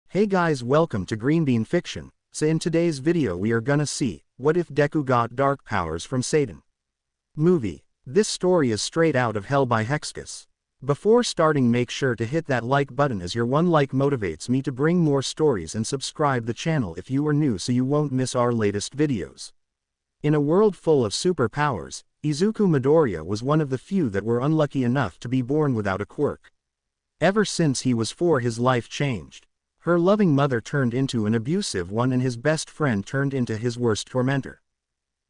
Hey guys, welcome to Green Bean Fiction. So in today's video we are gonna see, what if Deku got dark powers from Satan? Movie. This story is straight out of hell by Hexcss. Before starting, make sure to hit that like button, as your one like motivates me to bring more stories, and subscribe the channel if you are new so you won't miss our latest videos. In a world full of superpowers, Izuku Midoriya was one of the few that were unlucky enough to be born without a quirk. Ever since he was 4, his life changed. Her loving mother turned into an abusive one, and his best friend turned into his worst tormentor.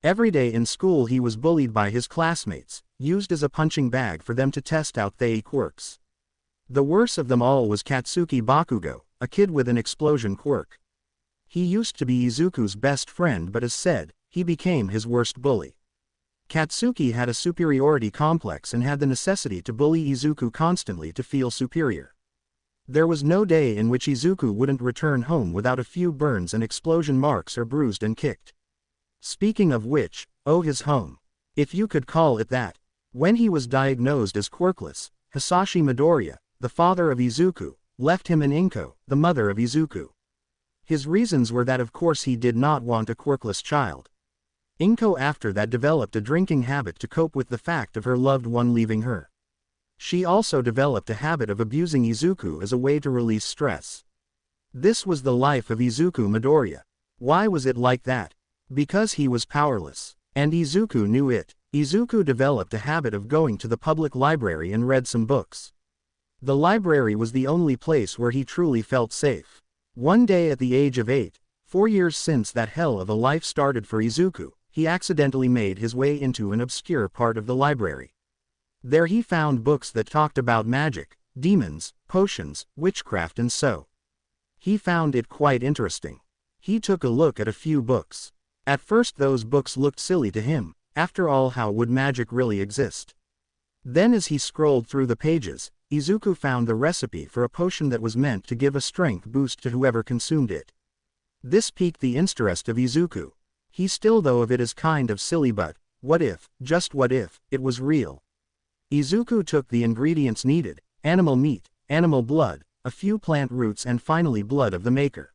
Every day in school he was bullied by his classmates, used as a punching bag for them to test out their quirks. The worst of them all was Katsuki Bakugo, a kid with an explosion quirk. He used to be Izuku's best friend, but as said, he became his worst bully. Katsuki had a superiority complex and had the necessity to bully Izuku constantly to feel superior. There was no day in which Izuku wouldn't return home without a few burns and explosion marks, or bruised and kicked. Speaking of which, his home, if you could call it that. When he was diagnosed as quirkless, Hisashi Midoriya, the father of Izuku, left him an Inko, the mother of Izuku. His reasons were that of course he did not want a quirkless child. Inko after that developed a drinking habit to cope with the fact of her loved one leaving her. She also developed a habit of abusing Izuku as a way to release stress. This was the life of Izuku Midoriya. Why was it like that? Because he was powerless. And Izuku knew it. Izuku developed a habit of going to the public library and read some books. The library was the only place where he truly felt safe. One day at the age of 8, 4 years since that hell of a life started for Izuku, he accidentally made his way into an obscure part of the library. There he found books that talked about magic, demons, potions, witchcraft, and so. He found it quite interesting. He took a look at a few books. At first those books looked silly to him. After all, how would magic really exist? Then as he scrolled through the pages, Izuku found the recipe for a potion that was meant to give a strength boost to whoever consumed it. This piqued the interest of Izuku. He still thought of it as kind of silly, but what if, just what if, it was real? Izuku took the ingredients needed: animal meat, animal blood, a few plant roots, and finally blood of the maker.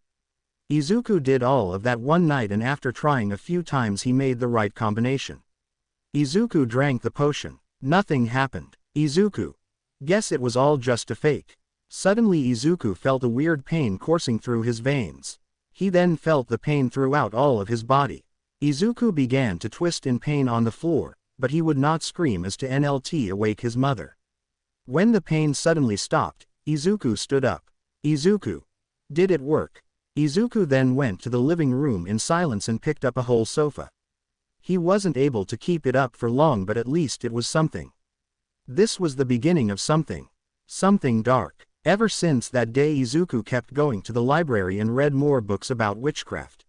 Izuku did all of that one night, and after trying a few times he made the right combination. Izuku drank the potion. Nothing happened. Izuku. Guess it was all just a fake. Suddenly Izuku felt a weird pain coursing through his veins. He then felt the pain throughout all of his body. Izuku began to twist in pain on the floor, but he would not scream as to NLT awake his mother. When the pain suddenly stopped, Izuku stood up. Izuku. Did it work? Izuku then went to the living room in silence and picked up a whole sofa. He wasn't able to keep it up for long, but at least it was something. This was the beginning of something. Something dark. Ever since that day Izuku kept going to the library and read more books about witchcraft.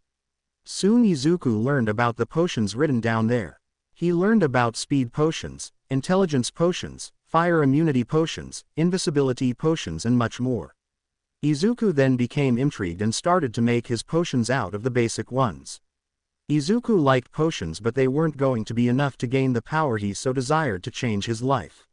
Soon Izuku learned about the potions written down there. He learned about speed potions, intelligence potions, fire immunity potions, invisibility potions, and much more. Izuku then became intrigued and started to make his potions out of the basic ones. Izuku liked potions, but they weren't going to be enough to gain the power he so desired to change his life.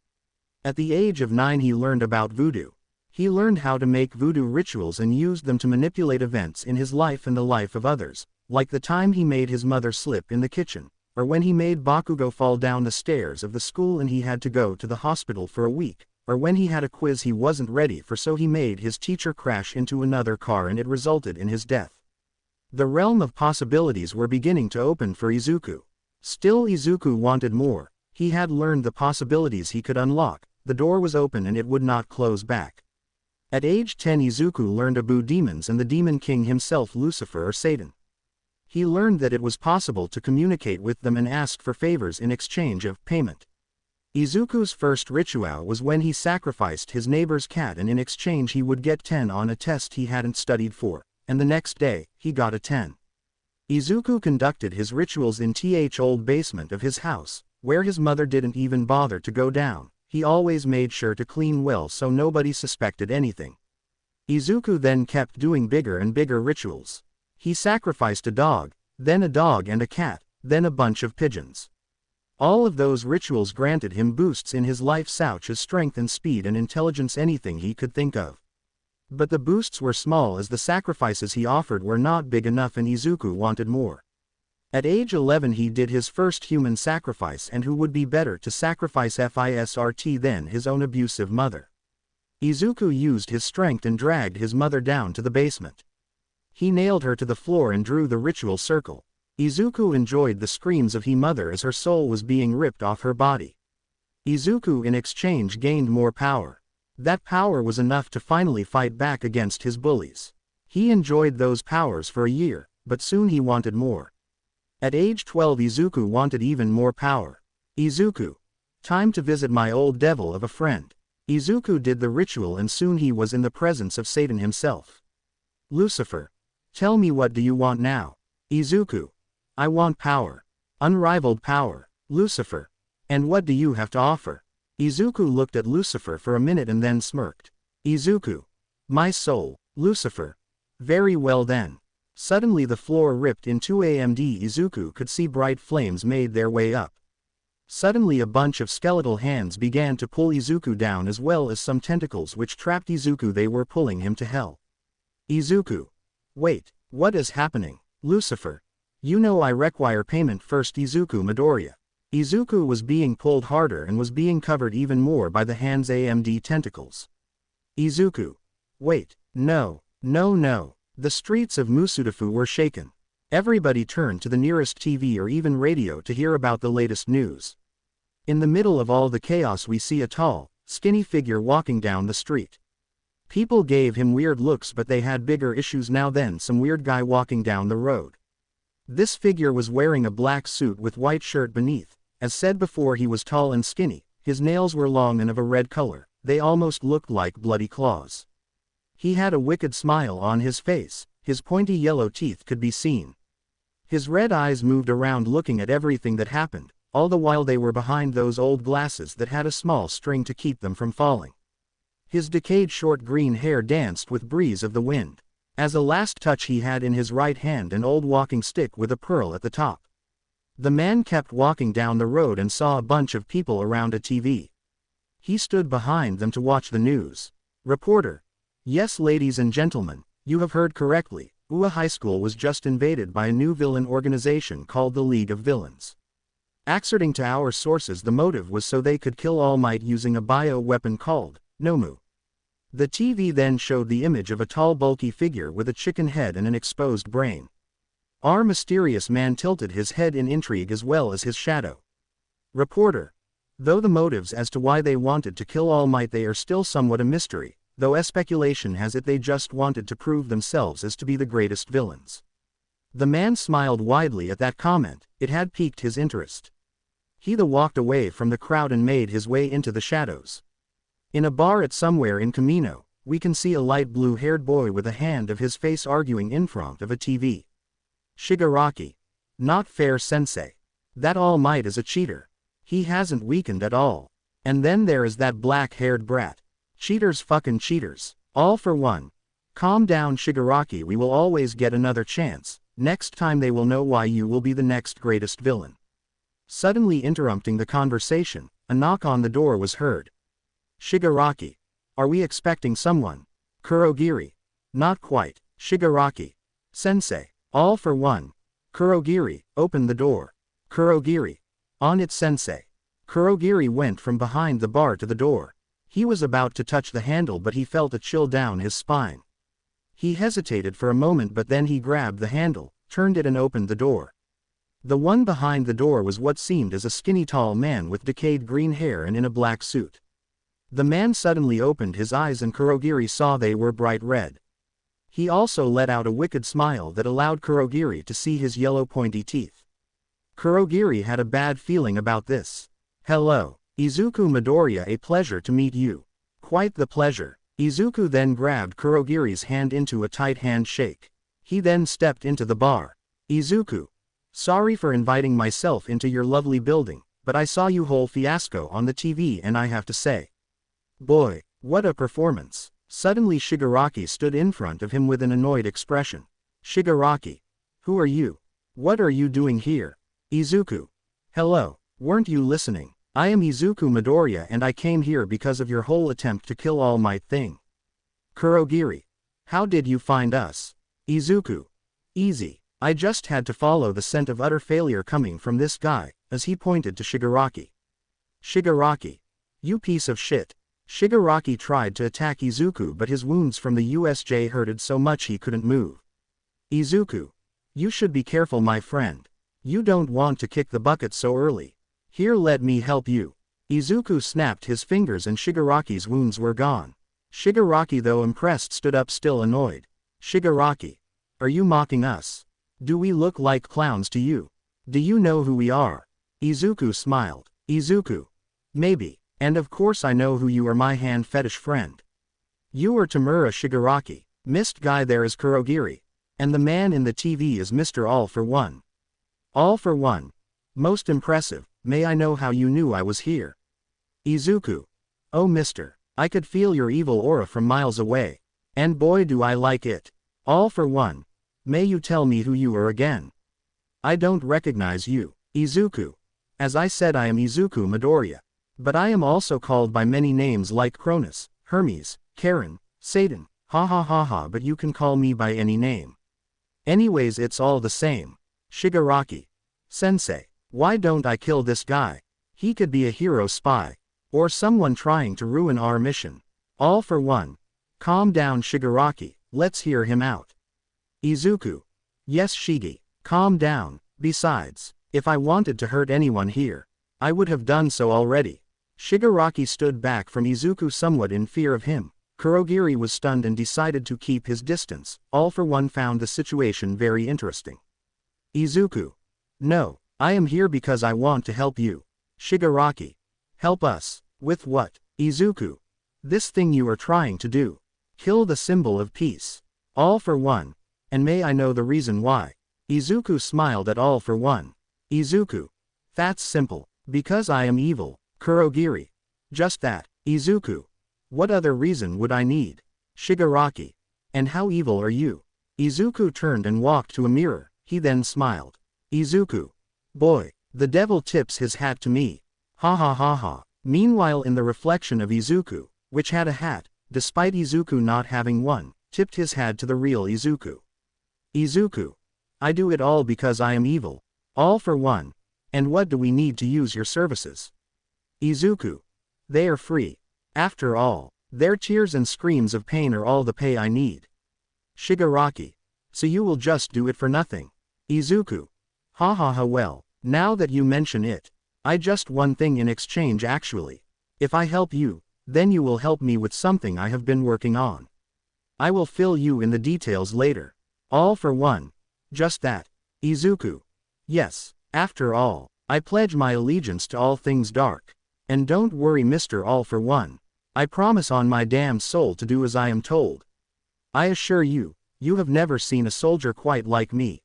At the age of 9 he learned about voodoo. He learned how to make voodoo rituals and used them to manipulate events in his life and the life of others, like the time he made his mother slip in the kitchen, or when he made Bakugo fall down the stairs of the school and he had to go to the hospital for a week, or when he had a quiz he wasn't ready for so he made his teacher crash into another car and it resulted in his death. The realm of possibilities were beginning to open for Izuku. Still Izuku wanted more. He had learned the possibilities he could unlock. The door was open and it would not close back. At age 10 Izuku learned about demons and the demon king himself, Lucifer or Satan. He learned that it was possible to communicate with them and ask for favors in exchange of payment. Izuku's first ritual was when he sacrificed his neighbor's cat, and in exchange he would get 10 on a test he hadn't studied for, and the next day, he got a 10. Izuku conducted his rituals in the old basement of his house, where his mother didn't even bother to go down. He always made sure to clean well so nobody suspected anything. Izuku then kept doing bigger and bigger rituals. He sacrificed a dog and a cat, then a bunch of pigeons. All of those rituals granted him boosts in his life such as strength and speed and intelligence, anything he could think of. But the boosts were small as the sacrifices he offered were not big enough and Izuku wanted more. At age 11 he did his first human sacrifice, and who would be better to sacrifice FISRT than his own abusive mother. Izuku used his strength and dragged his mother down to the basement. He nailed her to the floor and drew the ritual circle. Izuku enjoyed the screams of his mother as her soul was being ripped off her body. Izuku in exchange gained more power. That power was enough to finally fight back against his bullies. He enjoyed those powers for a year, but soon he wanted more. At age 12 Izuku wanted even more power. Izuku. Time to visit my old devil of a friend. Izuku did the ritual and soon he was in the presence of Satan himself. Lucifer. Tell me, what do you want now? Izuku. I want power. Unrivaled power. Lucifer. And what do you have to offer? Izuku looked at Lucifer for a minute and then smirked. Izuku. My soul. Lucifer. Very well then. Suddenly the floor ripped in two and Izuku could see bright flames made their way up. Suddenly a bunch of skeletal hands began to pull Izuku down, as well as some tentacles which trapped Izuku. They were pulling him to hell. Izuku. Wait, what is happening? Lucifer. You know I require payment first. Izuku Midoriya. Izuku was being pulled harder and was being covered even more by the hands' and tentacles. Izuku. Wait, no. The streets of Musafu were shaken. Everybody turned to the nearest TV or even radio to hear about the latest news. In the middle of all the chaos we see a tall, skinny figure walking down the street. People gave him weird looks, but they had bigger issues now than some weird guy walking down the road. This figure was wearing a black suit with white shirt beneath. As said before, he was tall and skinny, his nails were long and of a red color, they almost looked like bloody claws. He had a wicked smile on his face, his pointy yellow teeth could be seen. His red eyes moved around looking at everything that happened, all the while they were behind those old glasses that had a small string to keep them from falling. His decayed short green hair danced with breeze of the wind. As a last touch he had in his right hand an old walking stick with a pearl at the top. The man kept walking down the road and saw a bunch of people around a TV. He stood behind them to watch the news. Reporter. Yes, ladies and gentlemen, you have heard correctly. UA High School was just invaded by a new villain organization called the League of Villains. According to our sources, the motive was so they could kill All Might using a bio-weapon called Nomu. The TV then showed the image of a tall bulky figure with a chicken head and an exposed brain. Our mysterious man tilted his head in intrigue as well as his shadow. Reporter. Though the motives as to why they wanted to kill All Might, they are still somewhat a mystery, though a speculation has it they just wanted to prove themselves as to be the greatest villains. The man smiled widely at that comment, it had piqued his interest. He walked away from the crowd and made his way into the shadows. In a bar at somewhere in Camino, we can see a light blue-haired boy with a hand of his face arguing in front of a TV. Shigaraki. Not fair, sensei. That All Might is a cheater. He hasn't weakened at all. And then there is that black-haired brat. Cheaters, fucking cheaters. All for one. Calm down, Shigaraki, we will always get another chance. Next time they will know why you will be the next greatest villain. Suddenly interrupting the conversation, a knock on the door was heard. Shigaraki. Are we expecting someone? Kurogiri. Not quite. Shigaraki. Sensei. All for one. Kurogiri, open the door. Kurogiri. On it, sensei. Kurogiri went from behind the bar to the door. He was about to touch the handle, but he felt a chill down his spine. He hesitated for a moment, but then he grabbed the handle, turned it and opened the door. The one behind the door was what seemed as a skinny tall man with decayed green hair and in a black suit. The man suddenly opened his eyes and Kurogiri saw they were bright red. He also let out a wicked smile that allowed Kurogiri to see his yellow pointy teeth. Kurogiri had a bad feeling about this. Hello, Izuku Midoriya, a pleasure to meet you. Quite the pleasure. Izuku then grabbed Kurogiri's hand into a tight handshake. He then stepped into the bar. Izuku. Sorry for inviting myself into your lovely building, but I saw you whole fiasco on the TV and I have to say. Boy, what a performance. Suddenly Shigaraki stood in front of him with an annoyed expression. Shigaraki. Who are you? What are you doing here? Izuku. Hello, weren't you listening? I am Izuku Midoriya and I came here because of your whole attempt to kill All Might thing. Kurogiri. How did you find us? Izuku. Easy. I just had to follow the scent of utter failure coming from this guy, as he pointed to Shigaraki. Shigaraki. You piece of shit. Shigaraki tried to attack Izuku, but his wounds from the USJ hurted so much he couldn't move. Izuku. You should be careful, my friend. You don't want to kick the bucket so early. Here, let me help you. Izuku snapped his fingers and Shigaraki's wounds were gone. Shigaraki, though impressed, stood up, still annoyed. Shigaraki. Are you mocking us? Do we look like clowns to you? Do you know who we are? Izuku smiled. Izuku. Maybe. And of course I know who you are, my hand fetish friend. You are Tamura Shigaraki. Mist guy there is Kurogiri. And the man in the TV is Mr. All for One. All for One. Most impressive. May I know how you knew I was here? Izuku. Oh mister. I could feel your evil aura from miles away. And boy do I like it. All for One. May you tell me who you are again? I don't recognize you. Izuku. As I said, I am Izuku Midoriya. But I am also called by many names like Cronus, Hermes, Karen, Satan, ha ha ha ha, but you can call me by any name. Anyways, it's all the same. Shigaraki. Sensei. Why don't I kill this guy? He could be a hero spy. Or someone trying to ruin our mission. All for One. Calm down, Shigaraki, let's hear him out. Izuku. Yes, Shigi. Calm down. Besides, if I wanted to hurt anyone here, I would have done so already. Shigaraki stood back from Izuku somewhat in fear of him. Kurogiri was stunned and decided to keep his distance. All for One found the situation very interesting. Izuku. No, I am here because I want to help you. Shigaraki. Help us. With what? Izuku. This thing you are trying to do. Kill the symbol of peace. All for One. And may I know the reason why? Izuku smiled at All for One. Izuku. That's simple. Because I am evil. Kurogiri. Just that. Izuku. What other reason would I need? Shigaraki. And how evil are you? Izuku turned and walked to a mirror. He then smiled. Izuku. Boy, the devil tips his hat to me. Ha ha ha ha. Meanwhile, in the reflection of Izuku, which had a hat, despite Izuku not having one, tipped his hat to the real Izuku. Izuku. I do it all because I am evil. All for One. And what do we need to use your services? Izuku. They are free. After all, their tears and screams of pain are all the pay I need. Shigaraki. So you will just do it for nothing? Izuku. Ha ha ha, well, now that you mention it, I just one thing in exchange actually. If I help you, then you will help me with something I have been working on. I will fill you in the details later. All for One. Just that. Izuku. Yes, after all, I pledge my allegiance to all things dark. And don't worry, Mr. All for One. I promise on my damn soul to do as I am told. I assure you, you have never seen a soldier quite like me.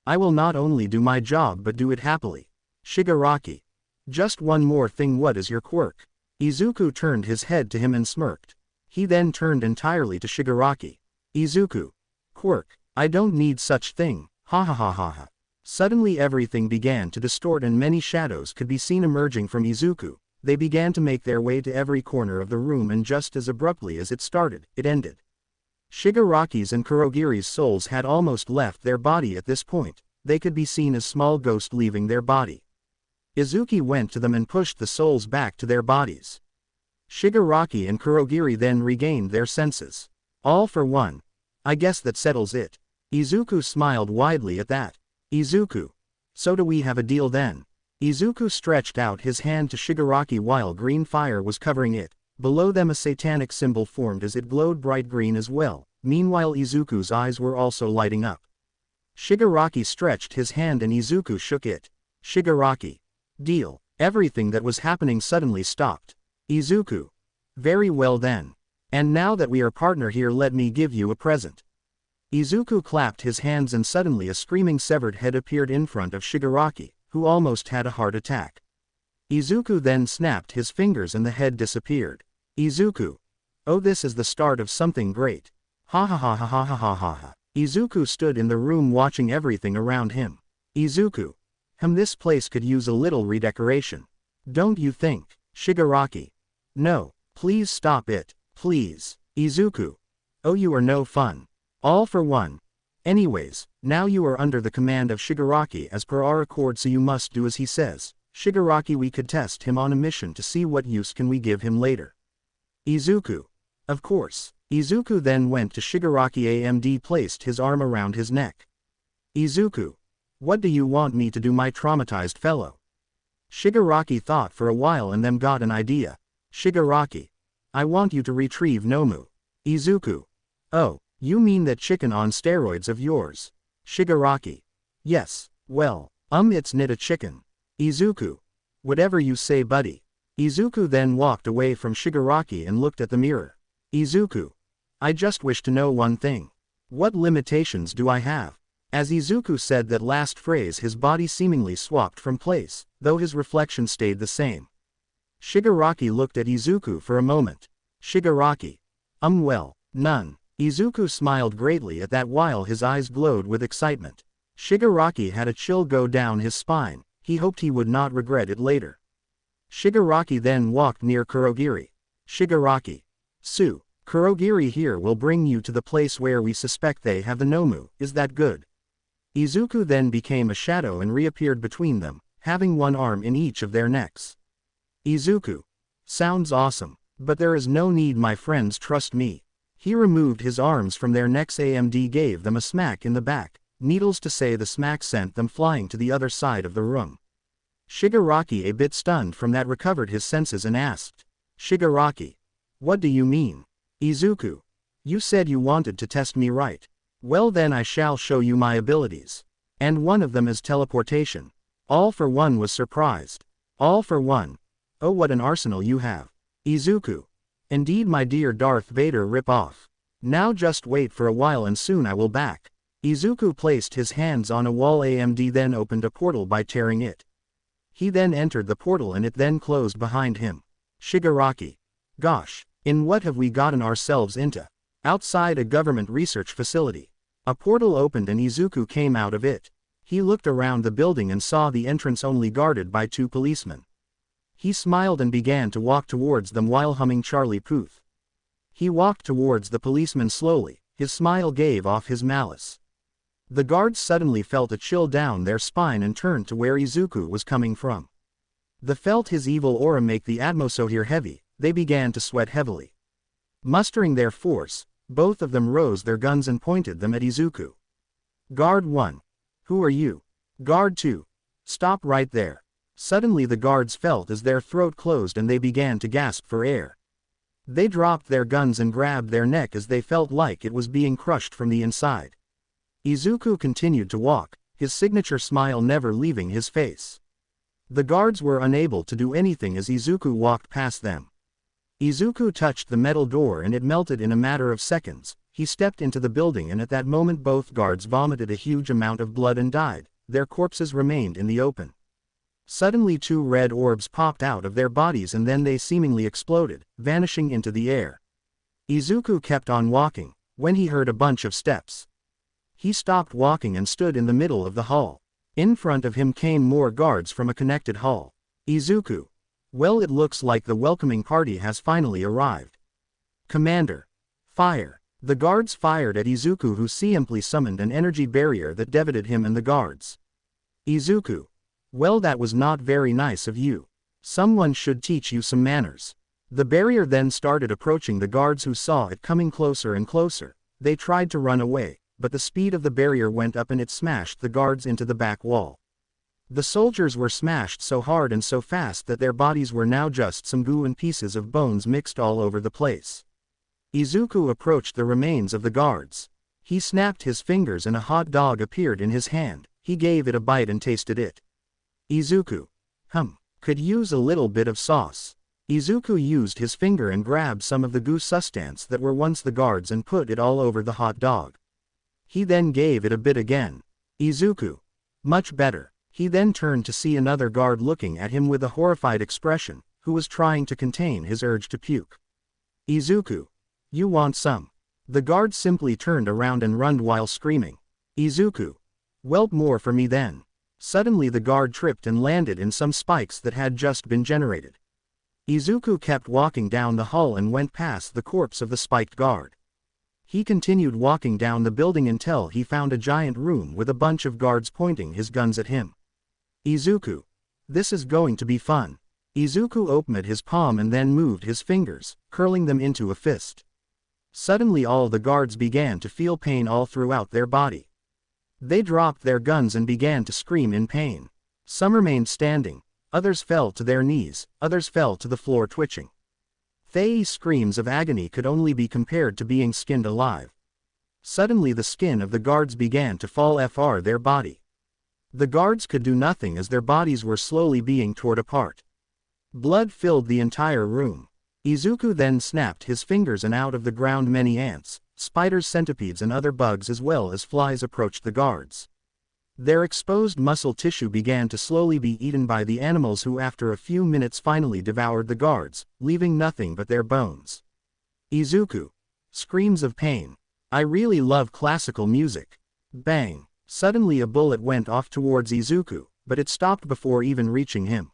I will not only do my job but do it happily. Shigaraki. Just one more thing, what is your quirk? Izuku turned his head to him and smirked. He then turned entirely to Shigaraki. Izuku. Quirk. I don't need such thing, ha ha ha ha ha. Suddenly everything began to distort and many shadows could be seen emerging from Izuku. They began to make their way to every corner of the room, and just as abruptly as it started, it ended. Shigaraki's and Kurogiri's souls had almost left their body at this point. They could be seen as small ghosts leaving their body. Izuku went to them and pushed the souls back to their bodies. Shigaraki and Kurogiri then regained their senses. All for One. I guess that settles it. Izuku smiled widely at that. Izuku. So do we have a deal then? Izuku stretched out his hand to Shigaraki while green fire was covering it. Below them a satanic symbol formed as it glowed bright green as well. Meanwhile Izuku's eyes were also lighting up. Shigaraki stretched his hand and Izuku shook it. Shigaraki. Deal. Everything that was happening suddenly stopped. Izuku. Very well then. And now that we are partner here, let me give you a present. Izuku clapped his hands and suddenly a screaming severed head appeared in front of Shigaraki, who almost had a heart attack. Izuku then snapped his fingers and the head disappeared. Izuku. Oh, this is the start of something great. Ha ha ha ha ha ha ha ha ha. Izuku stood in the room watching everything around him. Izuku. This place could use a little redecoration. Don't you think? Shigaraki. No, please stop it, please. Izuku. Oh, you are no fun. All for one. Anyways, now you are under the command of Shigaraki as per our accord, so you must do as he says. Shigaraki, we could test him on a mission to see what use can we give him later. Izuku. Of course. Izuku then went to Shigaraki and placed his arm around his neck. Izuku. What do you want me to do, my traumatized fellow? Shigaraki thought for a while and then got an idea. Shigaraki. I want you to retrieve Nomu. Izuku. Oh, you mean that chicken on steroids of yours? Shigaraki. Yes, well, it's not a chicken. Izuku. Whatever you say, buddy. Izuku then walked away from Shigaraki and looked at the mirror. Izuku. I just wish to know one thing. What limitations do I have? As Izuku said that last phrase, his body seemingly swapped from place, though his reflection stayed the same. Shigaraki looked at Izuku for a moment. Shigaraki. Well, none. Izuku smiled greatly at that while his eyes glowed with excitement. Shigaraki had a chill go down his spine. He hoped he would not regret it later. Shigaraki then walked near Kurogiri. Shigaraki. Su, Kurogiri here will bring you to the place where we suspect they have the Nomu, is that good? Izuku then became a shadow and reappeared between them, having one arm in each of their necks. Izuku. Sounds awesome, but there is no need, my friends, trust me. He removed his arms from their necks and gave them a smack in the back. Needless to say, the smack sent them flying to the other side of the room. Shigaraki, a bit stunned from that, recovered his senses and asked. Shigaraki. What do you mean? Izuku. You said you wanted to test me, right? Well then I shall show you my abilities. And one of them is teleportation. All for One was surprised. All for One. Oh, what an arsenal you have. Izuku. Indeed, my dear Darth Vader rip-off. Now just wait for a while and soon I will back. Izuku placed his hands on a wall and then opened a portal by tearing it. He then entered the portal and it then closed behind him. Shigaraki. Gosh, in what have we gotten ourselves into? Outside a government research facility. A portal opened and Izuku came out of it. He looked around the building and saw the entrance only guarded by 2 policemen. He smiled and began to walk towards them while humming Charlie Puth. He walked towards the policemen slowly, his smile gave off his malice. The guards suddenly felt a chill down their spine and turned to where Izuku was coming from. They felt his evil aura make the atmosphere heavy, they began to sweat heavily. Mustering their force, both of them rose their guns and pointed them at Izuku. Guard 1. Who are you? Guard 2. Stop right there. Suddenly the guards felt as their throat closed and they began to gasp for air. They dropped their guns and grabbed their neck as they felt like it was being crushed from the inside. Izuku continued to walk, his signature smile never leaving his face. The guards were unable to do anything as Izuku walked past them. Izuku touched the metal door and it melted in a matter of seconds. He stepped into the building and at that moment both guards vomited a huge amount of blood and died. Their corpses remained in the open. Suddenly 2 red orbs popped out of their bodies and then they seemingly exploded, vanishing into the air. Izuku kept on walking, when he heard a bunch of steps. He stopped walking and stood in the middle of the hall. In front of him came more guards from a connected hall. Izuku. Well, it looks like the welcoming party has finally arrived. Commander. Fire. The guards fired at Izuku, who simply summoned an energy barrier that divided him and the guards. Izuku. Well, that was not very nice of you. Someone should teach you some manners. The barrier then started approaching the guards, who saw it coming closer and closer. They tried to run away, but the speed of the barrier went up and it smashed the guards into the back wall. The soldiers were smashed so hard and so fast that their bodies were now just some goo and pieces of bones mixed all over the place. Izuku approached the remains of the guards. He snapped his fingers and a hot dog appeared in his hand. He gave it a bite and tasted it. Izuku. Could use a little bit of sauce. Izuku used his finger and grabbed some of the goo substance that were once the guards and put it all over the hot dog. He then gave it a bit again. Izuku. Much better. He then turned to see another guard looking at him with a horrified expression, who was trying to contain his urge to puke. Izuku. You want some? The guard simply turned around and ran while screaming. Izuku. Well, more for me then. Suddenly the guard tripped and landed in some spikes that had just been generated. Izuku kept walking down the hall and went past the corpse of the spiked guard. He continued walking down the building until he found a giant room with a bunch of guards pointing his guns at him. Izuku. This is going to be fun. Izuku opened his palm and then moved his fingers, curling them into a fist. Suddenly all the guards began to feel pain all throughout their body. They dropped their guns and began to scream in pain. Some remained standing, others fell to their knees, others fell to the floor twitching. Their screams of agony could only be compared to being skinned alive. Suddenly the skin of the guards began to fall from their body. The guards could do nothing as their bodies were slowly being torn apart. Blood filled the entire room. Izuku then snapped his fingers and out of the ground many ants, spiders, centipedes and other bugs as well as flies approached the guards. Their exposed muscle tissue began to slowly be eaten by the animals who after a few minutes finally devoured the guards, leaving nothing but their bones. Izuku. Screams of pain. I really love classical music. Bang. Suddenly a bullet went off towards Izuku, but it stopped before even reaching him.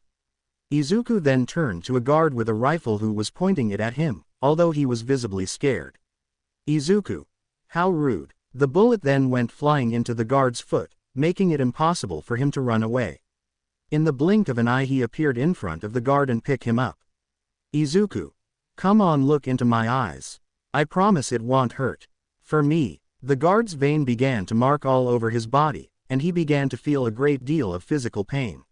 Izuku then turned to a guard with a rifle who was pointing it at him, although he was visibly scared. Izuku. How rude. The bullet then went flying into the guard's foot, making it impossible for him to run away. In the blink of an eye he appeared in front of the guard and picked him up. Izuku. Come on, look into my eyes. I promise it won't hurt. For me. The guard's vein began to mark all over his body, and he began to feel a great deal of physical pain.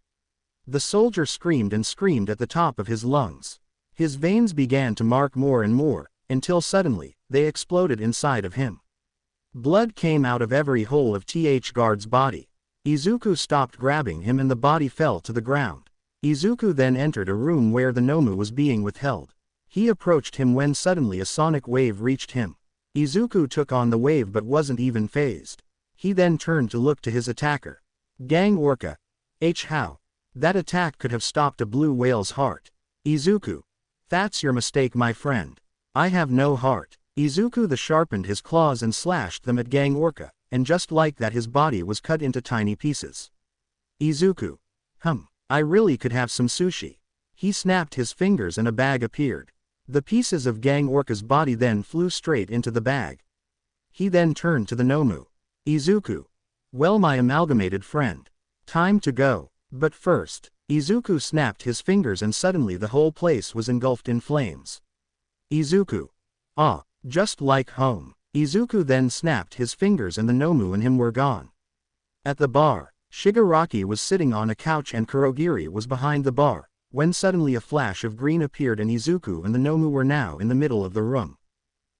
The soldier screamed and screamed at the top of his lungs. His veins began to mark more and more, until suddenly, they exploded inside of him. Blood came out of every hole of the guard's body. Izuku stopped grabbing him and the body fell to the ground. Izuku then entered a room where the Nomu was being withheld. He approached him when suddenly a sonic wave reached him. Izuku took on the wave but wasn't even phased. He then turned to look to his attacker. Gang Orca. How? That attack could have stopped a blue whale's heart. Izuku. That's your mistake, my friend. I have no heart. Izuku sharpened his claws and slashed them at Gang Orca, and just like that his body was cut into tiny pieces. Izuku. I really could have some sushi. He snapped his fingers and a bag appeared. The pieces of Gang Orca's body then flew straight into the bag. He then turned to the Nomu. Izuku. Well, my amalgamated friend. Time to go. But first, Izuku snapped his fingers and suddenly the whole place was engulfed in flames. Izuku. Just like home. Izuku then snapped his fingers and the Nomu and him were gone. At the bar, Shigaraki was sitting on a couch and Kurogiri was behind the bar, when suddenly a flash of green appeared and Izuku and the Nomu were now in the middle of the room.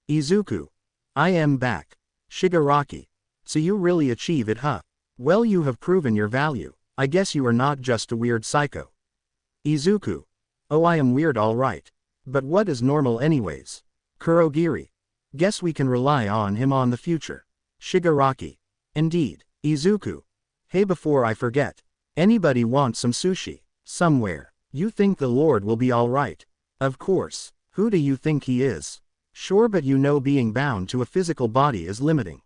Izuku. I am back. Shigaraki. So you really achieve it, huh? Well, you have proven your value. I guess you are not just a weird psycho. Izuku. Oh, I am weird, alright. But what is normal anyways? Kurogiri. Guess we can rely on him on the future. Shigaraki. Indeed. Izuku. Hey, before I forget. Anybody want some sushi? Somewhere. You think the Lord will be alright? Of course. Who do you think he is? Sure, but you know being bound to a physical body is limiting.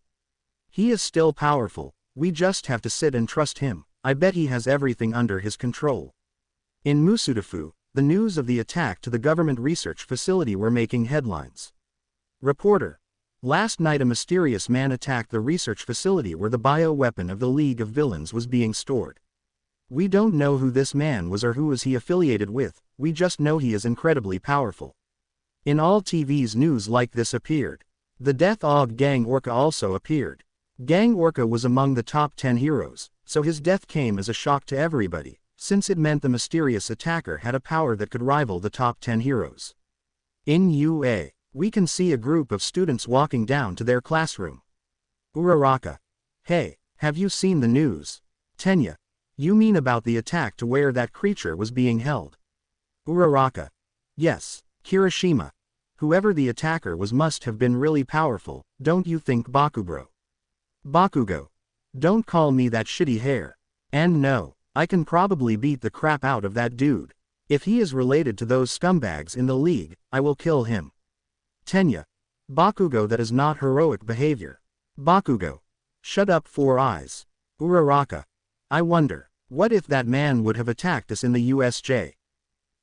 He is still powerful, we just have to sit and trust him. I bet he has everything under his control. In Musafu, the news of the attack to the government research facility were making headlines. Reporter. Last night a mysterious man attacked the research facility where the bioweapon of the League of Villains was being stored. We don't know who this man was or who is he affiliated with, we just know he is incredibly powerful. In all TV's news like this appeared. The death of Gang Orca also appeared. Gang Orca was among the top 10 heroes, so his death came as a shock to everybody, since it meant the mysterious attacker had a power that could rival the top 10 heroes. In UA, we can see a group of students walking down to their classroom. Uraraka. Hey, have you seen the news? Tenya. You mean about the attack to where that creature was being held? Uraraka. Yes, Kirishima. Whoever the attacker was must have been really powerful, don't you think, Bakugo? Bakugo. Don't call me that shitty hair. And no, I can probably beat the crap out of that dude. If he is related to those scumbags in the league, I will kill him. Tenya. Bakugo, that is not heroic behavior. Bakugo. Shut up, Four Eyes. Uraraka. I wonder, what if that man would have attacked us in the USJ?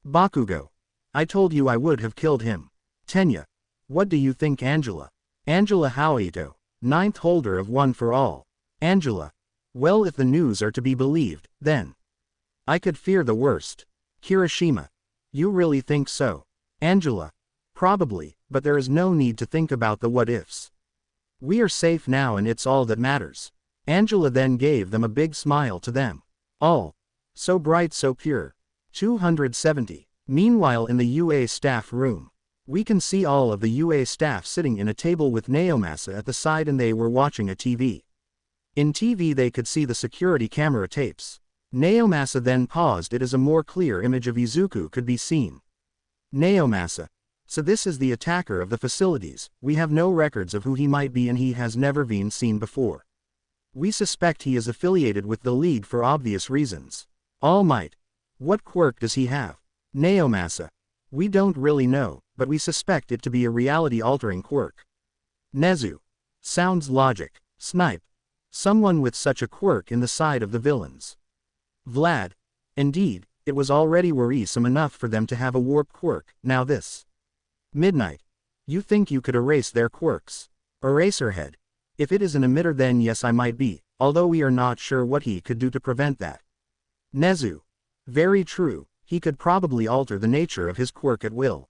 Bakugo. I told you I would have killed him. Tenya. What do you think, Angela? Angela Haoito, 9th holder of One for All. Angela. Well, if the news are to be believed, then I could fear the worst. Kirishima. You really think so? Angela. Probably, but there is no need to think about the what-ifs. We are safe now and it's all that matters. Angela then gave them a big smile to them. All. So bright, so pure. 270. Meanwhile in the UA staff room. We can see all of the UA staff sitting in a table with Naomasa at the side and they were watching a TV. In TV they could see the security camera tapes. Naomasa then paused it as a more clear image of Izuku could be seen. Naomasa. So this is the attacker of the facilities, we have no records of who he might be and he has never been seen before. We suspect he is affiliated with the League for obvious reasons. All Might. What quirk does he have? Naomasa. We don't really know, but we suspect it to be a reality-altering quirk. Nezu. Sounds logic. Snipe. Someone with such a quirk in the side of the villains. Vlad. Indeed, it was already worrisome enough for them to have a warp quirk, now this. Midnight. You think you could erase their quirks? Eraserhead. If it is an emitter then yes I might be, although we are not sure what he could do to prevent that. Nezu. Very true, he could probably alter the nature of his quirk at will.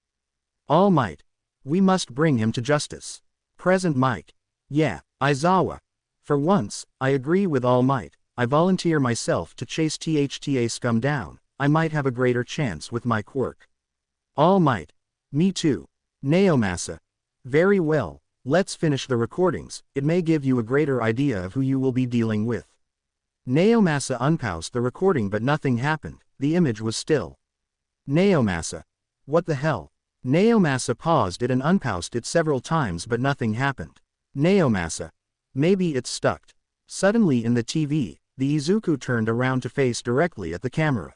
All Might. We must bring him to justice. Present Mike. Yeah, Aizawa. For once, I agree with All Might. I volunteer myself to chase THTA scum down, I might have a greater chance with my quirk. All Might. Me too. Naomasa. Very well, let's finish the recordings, it may give you a greater idea of who you will be dealing with. Naomasa unpaused the recording but nothing happened, the image was still. Naomasa. What the hell? Naomasa paused it and unpaused it several times but nothing happened. Naomasa. Maybe it's stuck. Suddenly in the TV, the Izuku turned around to face directly at the camera.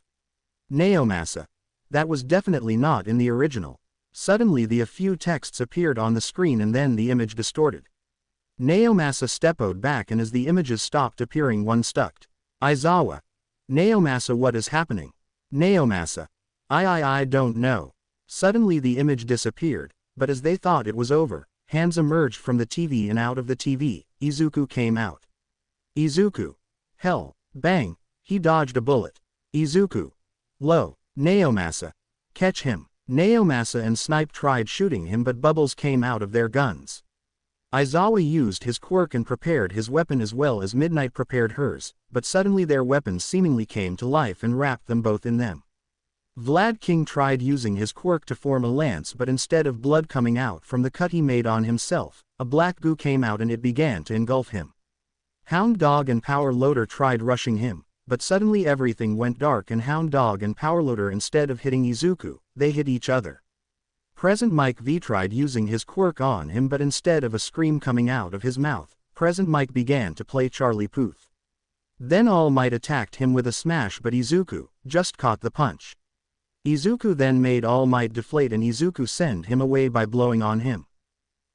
Naomasa. That was definitely not in the original. Suddenly a few texts appeared on the screen and then the image distorted. Naomasa stepped back and as the images stopped appearing one stuck. Aizawa. Naomasa, what is happening? Naomasa. I don't know. Suddenly the image disappeared, but as they thought it was over, hands emerged from the TV and out of the TV, Izuku came out. Izuku. Hell, bang, he dodged a bullet. Izuku. Low. Naomasa. Catch him. Naomasa and Snipe tried shooting him but bubbles came out of their guns. Aizawa used his quirk and prepared his weapon as well as Midnight prepared hers, but suddenly their weapons seemingly came to life and wrapped them both in them. Vlad King tried using his quirk to form a lance but instead of blood coming out from the cut he made on himself, a black goo came out and it began to engulf him. Hound Dog and Power Loader tried rushing him, but suddenly everything went dark and Hound Dog and Power Loader instead of hitting Izuku, they hit each other. Present Mike V tried using his quirk on him but instead of a scream coming out of his mouth, Present Mike began to play Charlie Puth. Then All Might attacked him with a smash but Izuku just caught the punch. Izuku then made All Might deflate and Izuku sent him away by blowing on him.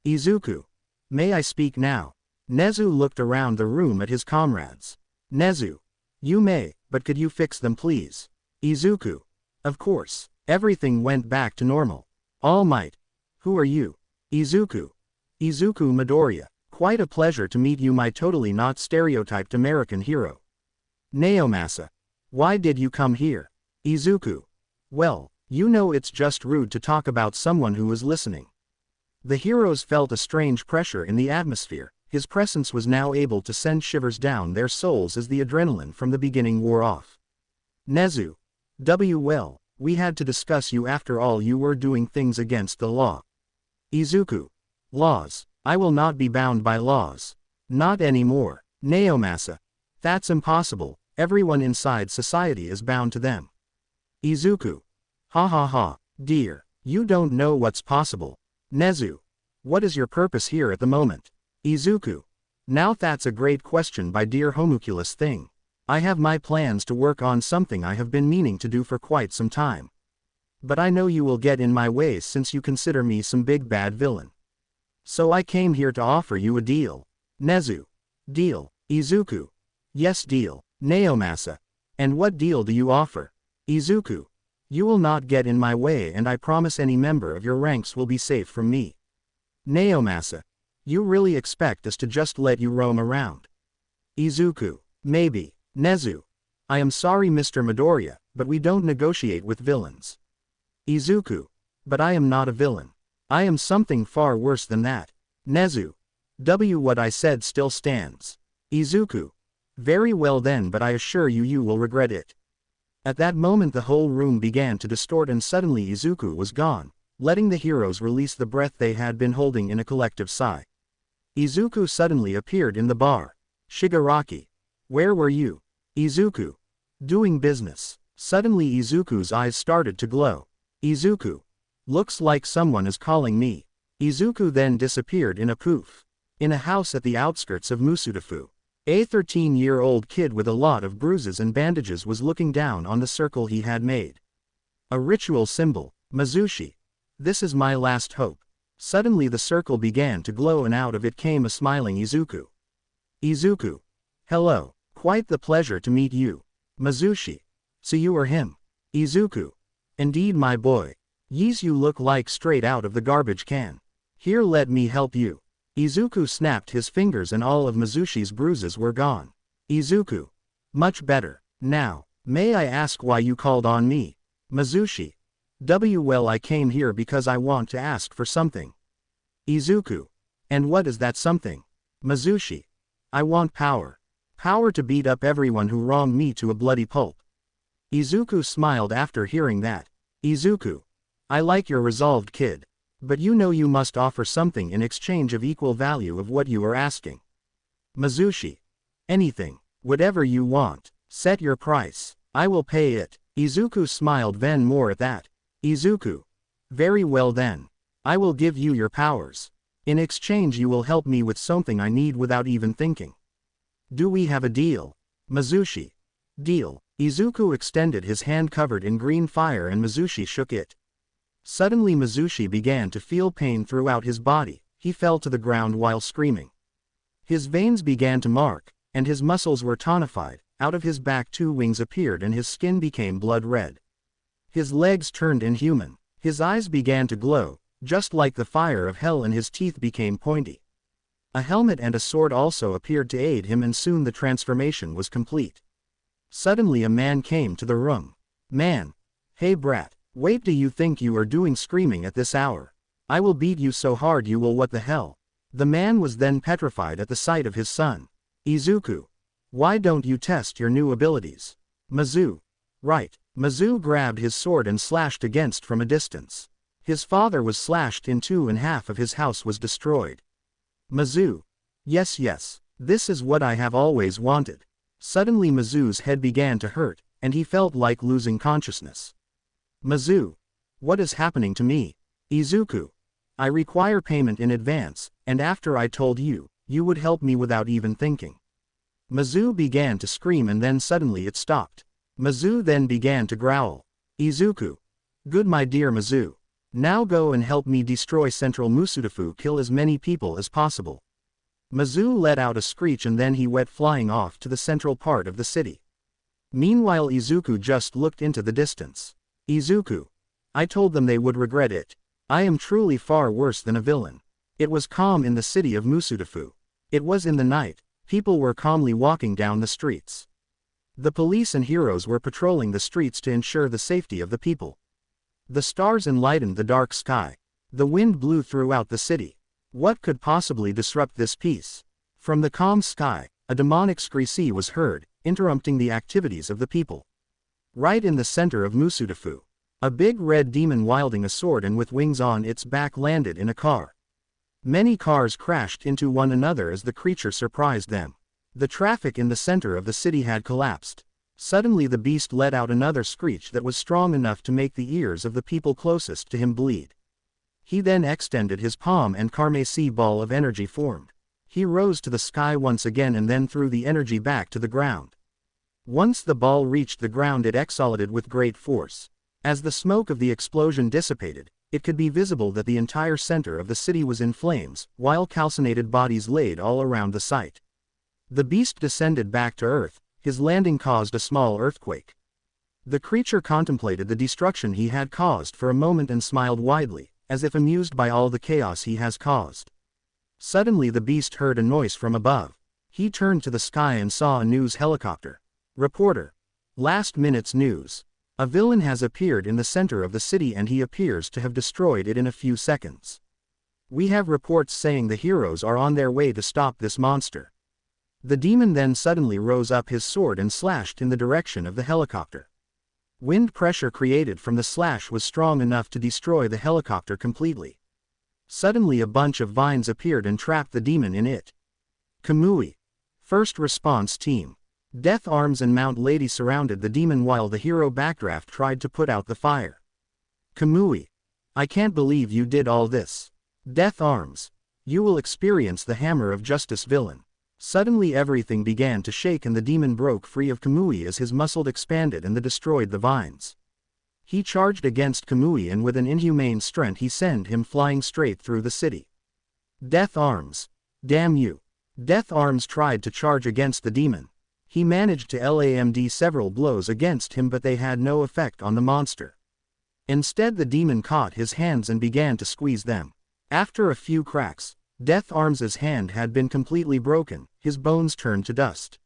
Izuku. May I speak now? Nezu looked around the room at his comrades. Nezu. You may, but could you fix them please? Izuku. Of course. Everything went back to normal. All Might. Who are you? Izuku. Izuku Midoriya. Quite a pleasure to meet you, my totally not stereotyped American hero. Naomasa. Why did you come here? Izuku. Well, you know it's just rude to talk about someone who is listening. The heroes felt a strange pressure in the atmosphere, his presence was now able to send shivers down their souls as the adrenaline from the beginning wore off. Nezu. Well, we had to discuss you after all you were doing things against the law. Izuku. Laws. I will not be bound by laws. Not anymore. Naomasa. That's impossible, everyone inside society is bound to them. Izuku. Ha ha ha, dear, you don't know what's possible. Nezu. What is your purpose here at the moment? Izuku. Now that's a great question by dear homunculus thing. I have my plans to work on something I have been meaning to do for quite some time. But I know you will get in my way since you consider me some big bad villain. So I came here to offer you a deal. Nezu. Deal. Izuku. Yes, deal. Naomasa. And what deal do you offer? Izuku. You will not get in my way and I promise any member of your ranks will be safe from me. Naomasa. You really expect us to just let you roam around? Izuku. Maybe. Nezu. I am sorry Mr. Midoriya, but we don't negotiate with villains. Izuku. But I am not a villain. I am something far worse than that. Nezu. What I said still stands. Izuku. Very well then, but I assure you you will regret it. At that moment the whole room began to distort and suddenly Izuku was gone, letting the heroes release the breath they had been holding in a collective sigh. Izuku suddenly appeared in the bar. Shigaraki. Where were you? Izuku. Doing business. Suddenly Izuku's eyes started to glow. Izuku. Looks like someone is calling me. Izuku then disappeared in a poof. In a house at the outskirts of Musafu. A 13-year-old kid with a lot of bruises and bandages was looking down on the circle he had made. A ritual symbol. Mizushi. This is my last hope. Suddenly the circle began to glow and out of it came a smiling Izuku. Izuku. Hello. Quite the pleasure to meet you. Mizushi. So you are him. Izuku. Indeed my boy. Yeez, you look like straight out of the garbage can. Here, let me help you. Izuku snapped his fingers and all of Mizushi's bruises were gone. Izuku. Much better. Now, may I ask why you called on me? Mizushi. Well, I came here because I want to ask for something. Izuku. And what is that something? Mizushi. I want power. Power to beat up everyone who wronged me to a bloody pulp. Izuku smiled after hearing that. Izuku. I like your resolved, kid. But you know you must offer something in exchange of equal value of what you are asking. Mizushi. Anything. Whatever you want. Set your price. I will pay it. Izuku smiled then more at that. Izuku. Very well then. I will give you your powers. In exchange you will help me with something I need without even thinking. Do we have a deal? Mizushi. Deal. Izuku extended his hand covered in green fire and Mizushi shook it. Suddenly Mizushi began to feel pain throughout his body. He fell to the ground while screaming. His veins began to mark, and his muscles were tonified. Out of his back 2 wings appeared and his skin became blood red. His legs turned inhuman. His eyes began to glow, just like the fire of hell, and his teeth became pointy. A helmet and a sword also appeared to aid him, and soon the transformation was complete. Suddenly a man came to the room. Man. Hey brat. Wait, do you think you are doing screaming at this hour? I will beat you so hard you will. What the hell? The man was then petrified at the sight of his son. Izuku. Why don't you test your new abilities? Mizu. Right. Mizu grabbed his sword and slashed against from a distance. His father was slashed in 2 and half of his house was destroyed. Mizu. Yes. This is what I have always wanted. Suddenly Mizu's head began to hurt, and he felt like losing consciousness. Mizu. What is happening to me? Izuku. I require payment in advance, and after I told you, you would help me without even thinking. Mizu began to scream and then suddenly it stopped. Mizu then began to growl. Izuku. Good my dear Mizu. Now go and help me destroy Central Musafu, kill as many people as possible. Mizu let out a screech and then he went flying off to the central part of the city. Meanwhile Izuku just looked into the distance. Izuku. I told them they would regret it. I am truly far worse than a villain. It was calm in the city of Musafu. It was in the night. People were calmly walking down the streets. The police and heroes were patrolling the streets to ensure the safety of the people. The stars enlightened the dark sky. The wind blew throughout the city. What could possibly disrupt this peace? From the calm sky, a demonic screech was heard, interrupting the activities of the people. Right in the center of Musafu, a big red demon wielding a sword and with wings on its back landed in a car. Many cars crashed into one another as the creature surprised them. The traffic in the center of the city had collapsed. Suddenly the beast let out another screech that was strong enough to make the ears of the people closest to him bleed. He then extended his palm and carmesí ball of energy formed. He rose to the sky once again and then threw the energy back to the ground. Once the ball reached the ground it exhaled with great force. As the smoke of the explosion dissipated, it could be visible that the entire center of the city was in flames, while calcinated bodies laid all around the site. The beast descended back to earth. His landing caused a small earthquake. The creature contemplated the destruction he had caused for a moment and smiled widely, as if amused by all the chaos he has caused. Suddenly the beast heard a noise from above. He turned to the sky and saw a news helicopter. Reporter. Last minute's news. A villain has appeared in the center of the city and he appears to have destroyed it in a few seconds. We have reports saying the heroes are on their way to stop this monster. The demon then suddenly rose up his sword and slashed in the direction of the helicopter. Wind pressure created from the slash was strong enough to destroy the helicopter completely. Suddenly a bunch of vines appeared and trapped the demon in it. Kamui. First response team. Death Arms and Mount Lady surrounded the demon while the hero Backdraft tried to put out the fire. Kamui. I can't believe you did all this. Death Arms. You will experience the hammer of justice villain. Suddenly everything began to shake and the demon broke free of Kamui as his muscle expanded and destroyed the vines. He charged against Kamui and with an inhumane strength he sent him flying straight through the city. Death Arms. Damn you. Death Arms tried to charge against the demon. He managed to land several blows against him but they had no effect on the monster. Instead the demon caught his hands and began to squeeze them. After a few cracks, Death Arms' hand had been completely broken, his bones turned to dust.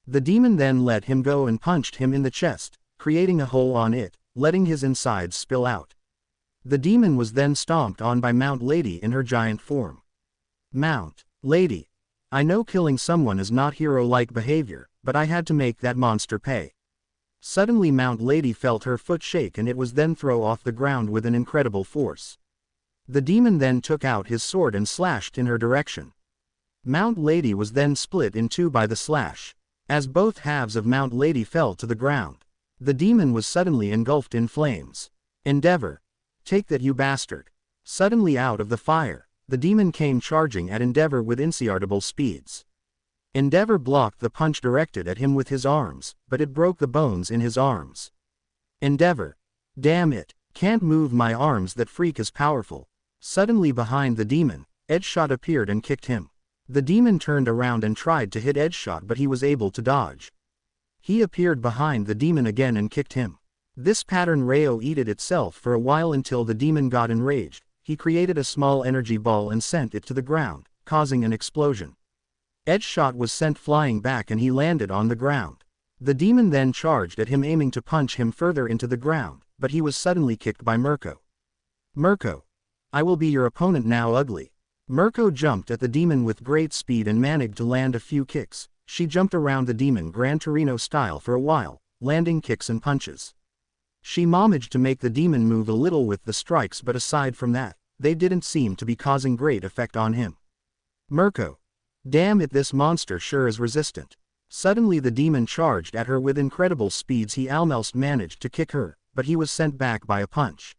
The demon then let him go and punched him in the chest, creating a hole on it, letting his insides spill out. The demon was then stomped on by Mount Lady in her giant form. Mount Lady. I know killing someone is not hero-like behavior, but I had to make that monster pay. Suddenly Mount Lady felt her foot shake and it was then thrown off the ground with an incredible force. The demon then took out his sword and slashed in her direction. Mount Lady was then split in two by the slash. As both halves of Mount Lady fell to the ground, the demon was suddenly engulfed in flames. Endeavor. Take that you bastard. Suddenly out of the fire, the demon came charging at Endeavor with insatiable speeds. Endeavor blocked the punch directed at him with his arms, but it broke the bones in his arms. Endeavor. Damn it, can't move my arms, that freak is powerful. Suddenly behind the demon, Edgeshot appeared and kicked him. The demon turned around and tried to hit Edgeshot but he was able to dodge. He appeared behind the demon again and kicked him. This pattern repeated itself for a while until the demon got enraged. He created a small energy ball and sent it to the ground, causing an explosion. Edgeshot was sent flying back and he landed on the ground. The demon then charged at him aiming to punch him further into the ground, but he was suddenly kicked by Mirko. Mirko. I will be your opponent now, ugly. Mirko jumped at the demon with great speed and managed to land a few kicks. She jumped around the demon Gran Torino style for a while, landing kicks and punches. She managed to make the demon move a little with the strikes, but aside from that, they didn't seem to be causing great effect on him. Mirko. Damn it, this monster sure is resistant. Suddenly the demon charged at her with incredible speeds. He almost managed to kick her, but he was sent back by a punch.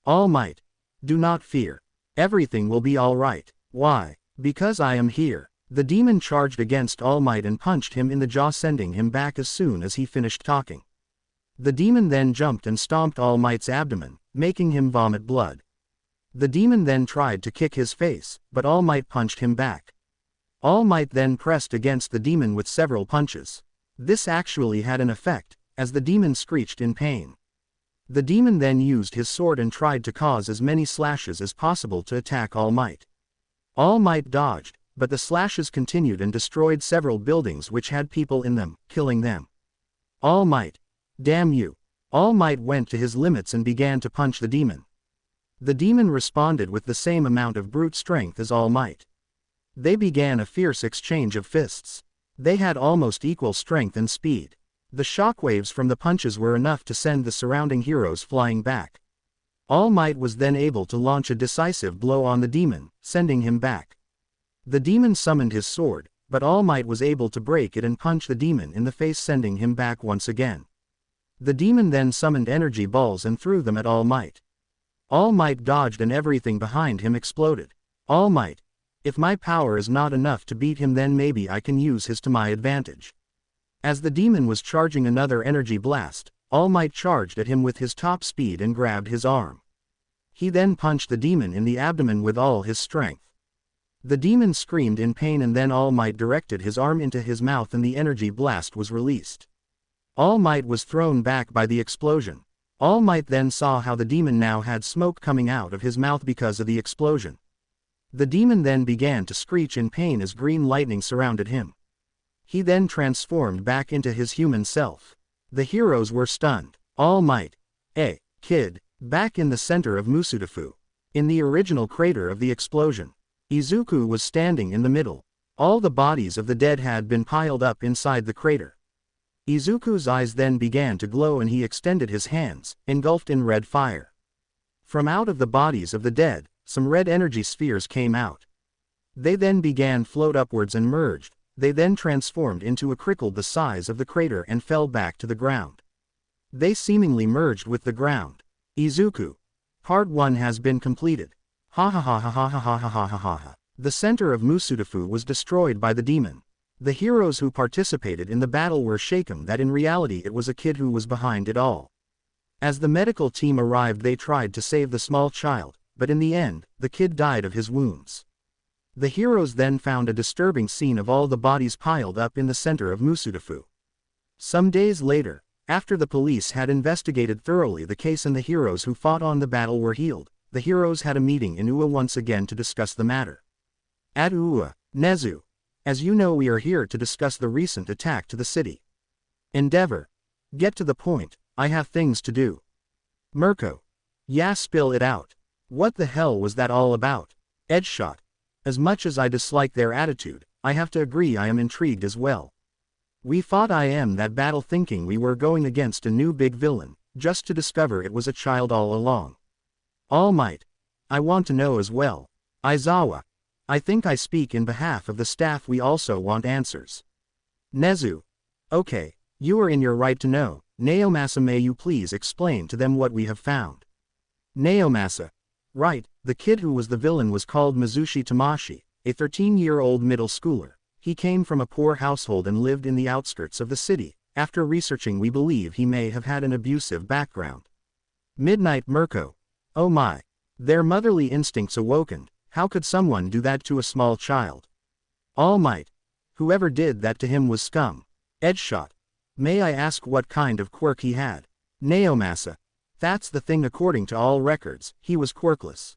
All Might. Do not fear. Everything will be all right. Why? Because I am here. The demon charged against All Might and punched him in the jaw, sending him back as soon as he finished talking. The demon then jumped and stomped All Might's abdomen, making him vomit blood. The demon then tried to kick his face, but All Might punched him back. All Might then pressed against the demon with several punches. This actually had an effect, as the demon screeched in pain. The demon then used his sword and tried to cause as many slashes as possible to attack All Might. All Might dodged, but the slashes continued and destroyed several buildings which had people in them, killing them. All Might. Damn you. All Might went to his limits and began to punch the demon. The demon responded with the same amount of brute strength as All Might. They began a fierce exchange of fists. They had almost equal strength and speed. The shockwaves from the punches were enough to send the surrounding heroes flying back. All Might was then able to launch a decisive blow on the demon, sending him back. The demon summoned his sword, but All Might was able to break it and punch the demon in the face, sending him back once again. The demon then summoned energy balls and threw them at All Might. All Might dodged and everything behind him exploded. All Might. If my power is not enough to beat him, then maybe I can use his to my advantage. As the demon was charging another energy blast, All Might charged at him with his top speed and grabbed his arm. He then punched the demon in the abdomen with all his strength. The demon screamed in pain and then All Might directed his arm into his mouth and the energy blast was released. All Might was thrown back by the explosion. All Might then saw how the demon now had smoke coming out of his mouth because of the explosion. The demon then began to screech in pain as green lightning surrounded him. He then transformed back into his human self. The heroes were stunned. All Might. Kid. Back in the center of Musafu. In the original crater of the explosion. Izuku was standing in the middle. All the bodies of the dead had been piled up inside the crater. Izuku's eyes then began to glow and he extended his hands, engulfed in red fire. From out of the bodies of the dead, some red energy spheres came out. They then began float upwards and merged. They then transformed into a crickle the size of the crater and fell back to the ground. They seemingly merged with the ground. Izuku. Part 1 has been completed. Ha ha ha ha ha ha ha ha ha ha ha. The center of Musafu was destroyed by the demon. The heroes who participated in the battle were shaken that in reality it was a kid who was behind it all. As the medical team arrived they tried to save the small child, but in the end, the kid died of his wounds. The heroes then found a disturbing scene of all the bodies piled up in the center of Musafu. Some days later, after the police had investigated thoroughly the case and the heroes who fought on the battle were healed, the heroes had a meeting in UA once again to discuss the matter. At UA, Nezu. As you know, we are here to discuss the recent attack to the city. Endeavor. Get to the point, I have things to do. Mirko. Yeah, spill it out. What the hell was that all about? Edgeshot. As much as I dislike their attitude, I have to agree I am intrigued as well. We fought that battle thinking we were going against a new big villain, just to discover it was a child all along. All Might. I want to know as well. Aizawa. I think I speak in behalf of the staff, we also want answers. Nezu. Okay, you are in your right to know. Naomasa, may you please explain to them what we have found? Naomasa. Right, the kid who was the villain was called Mizushi Tamashi, a 13-year-old middle schooler. He came from a poor household and lived in the outskirts of the city. After researching we believe he may have had an abusive background. Midnight Mirko. Oh my. Their motherly instincts awoken. How could someone do that to a small child? All Might. Whoever did that to him was scum. Edgeshot. May I ask what kind of quirk he had? Naomasa. That's the thing, according to all records, he was quirkless.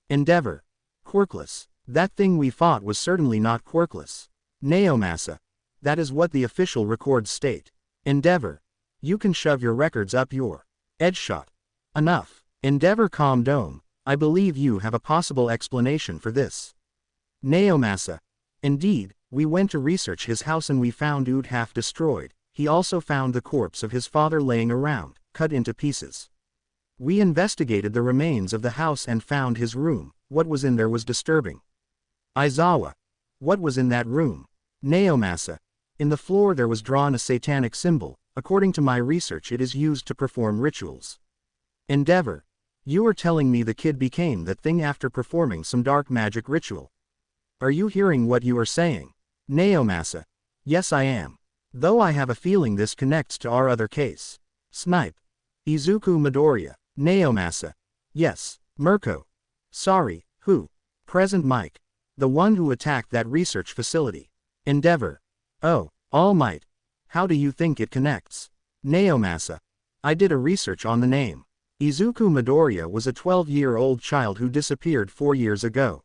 Endeavor. Quirkless. That thing we fought was certainly not quirkless. Naomasa. That is what the official records state. Endeavor. You can shove your records up your Edgeshot. Enough. Endeavor, calm down. I believe you have a possible explanation for this. Naomasa. Indeed, we went to research his house and we found it half destroyed. He also found the corpse of his father laying around, cut into pieces. We investigated the remains of the house and found his room. What was in there was disturbing. Aizawa. What was in that room? Naomasa. In the floor there was drawn a satanic symbol. According to my research it is used to perform rituals. Endeavor. You are telling me the kid became that thing after performing some dark magic ritual. Are you hearing what you are saying? Naomasa. Yes, I am. Though I have a feeling this connects to our other case. Snipe. Izuku Midoriya. Naomasa. Yes. Mirko. Sorry, who? Present Mike. The one who attacked that research facility. Endeavor. Oh, All Might. How do you think it connects? Naomasa. I did a research on the name. Izuku Midoriya was a 12-year-old child who disappeared 4 years ago.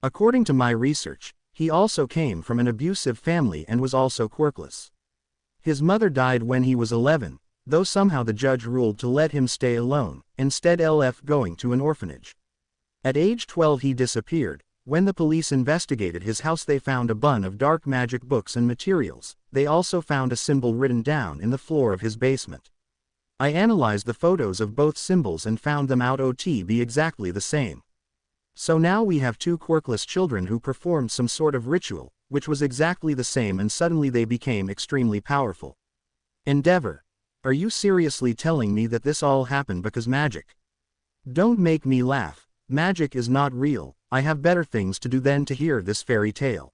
According to my research, he also came from an abusive family and was also quirkless. His mother died when he was 11, though somehow the judge ruled to let him stay alone, instead LF going to an orphanage. At age 12 he disappeared. When the police investigated his house they found a bunch of dark magic books and materials. They also found a symbol written down in the floor of his basement. I analyzed the photos of both symbols and found them out to be exactly the same. So now we have two quirkless children who performed some sort of ritual, which was exactly the same, and suddenly they became extremely powerful. Endeavor. Are you seriously telling me that this all happened because magic? Don't make me laugh. Magic is not real. I have better things to do than to hear this fairy tale.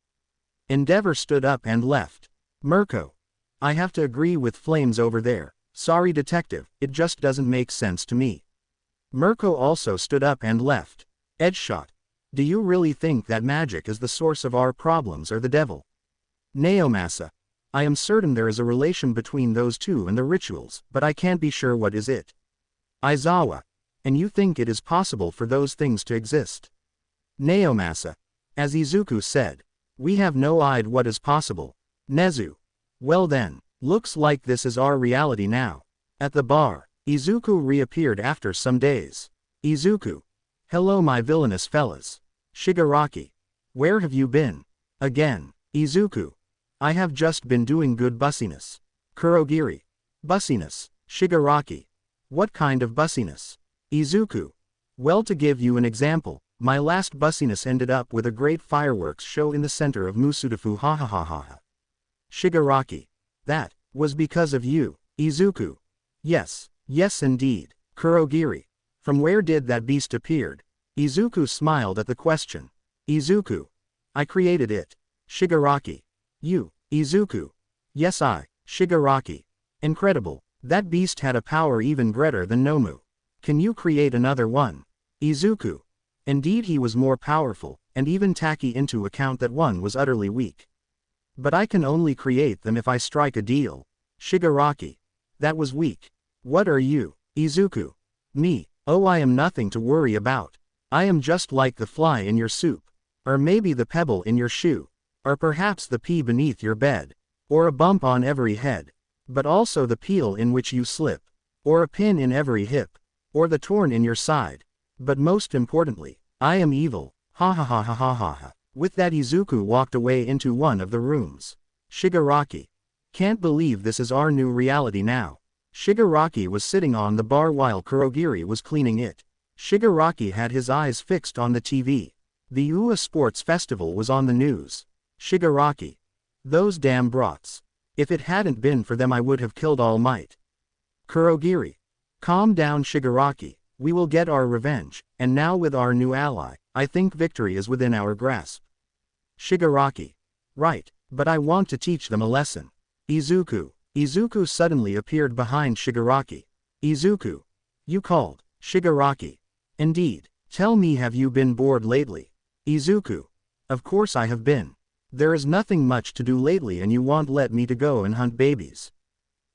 Endeavor stood up and left. Mirko. I have to agree with Flames over there. Sorry detective, it just doesn't make sense to me. Mirko also stood up and left. Edgeshot. Do you really think that magic is the source of our problems or the devil? Naomasa. I am certain there is a relation between those two and the rituals, but I can't be sure what is it. Aizawa. And you think it is possible for those things to exist? Naomasa. As Izuku said. We have no idea what is possible. Nezu. Well then, looks like this is our reality now. At the bar, Izuku reappeared after some days. Izuku. Hello my villainous fellas. Shigaraki. Where have you been? Again. Izuku. I have just been doing good bussiness. Kurogiri. Bussiness. Shigaraki. What kind of bussiness? Izuku. Well, to give you an example, my last bussiness ended up with a great fireworks show in the center of Musafu, ha ha ha ha ha. Shigaraki. That was because of you, Izuku. Yes, yes indeed. Kurogiri. From where did that beast appeared? Izuku smiled at the question. Izuku. I created it. Shigaraki. You, Izuku. Yes I, Shigaraki. Incredible, that beast had a power even greater than Nomu. Can you create another one? Izuku. Indeed he was more powerful, and even tacky into account that one was utterly weak. But I can only create them if I strike a deal. Shigaraki. That was weak. What are you, Izuku? Me, oh I am nothing to worry about. I am just like the fly in your soup. Or maybe the pebble in your shoe. Or perhaps the pea beneath your bed. Or a bump on every head. But also the peel in which you slip. Or a pin in every hip. Or the torn in your side. But most importantly, I am evil, ha ha ha ha ha ha ha. With that Izuku walked away into one of the rooms. Shigaraki. Can't believe this is our new reality now. Shigaraki was sitting on the bar while Kurogiri was cleaning it. Shigaraki had his eyes fixed on the TV. The UA Sports Festival was on the news. Shigaraki. Those damn brats. If it hadn't been for them I would have killed All Might. Kurogiri. Calm down Shigaraki. We will get our revenge, and now with our new ally, I think victory is within our grasp. Shigaraki. Right, but I want to teach them a lesson. Izuku. Izuku suddenly appeared behind Shigaraki. Izuku. You called, Shigaraki. Indeed. Tell me, have you been bored lately? Izuku. Of course I have been. There is nothing much to do lately and you won't let me to go and hunt babies.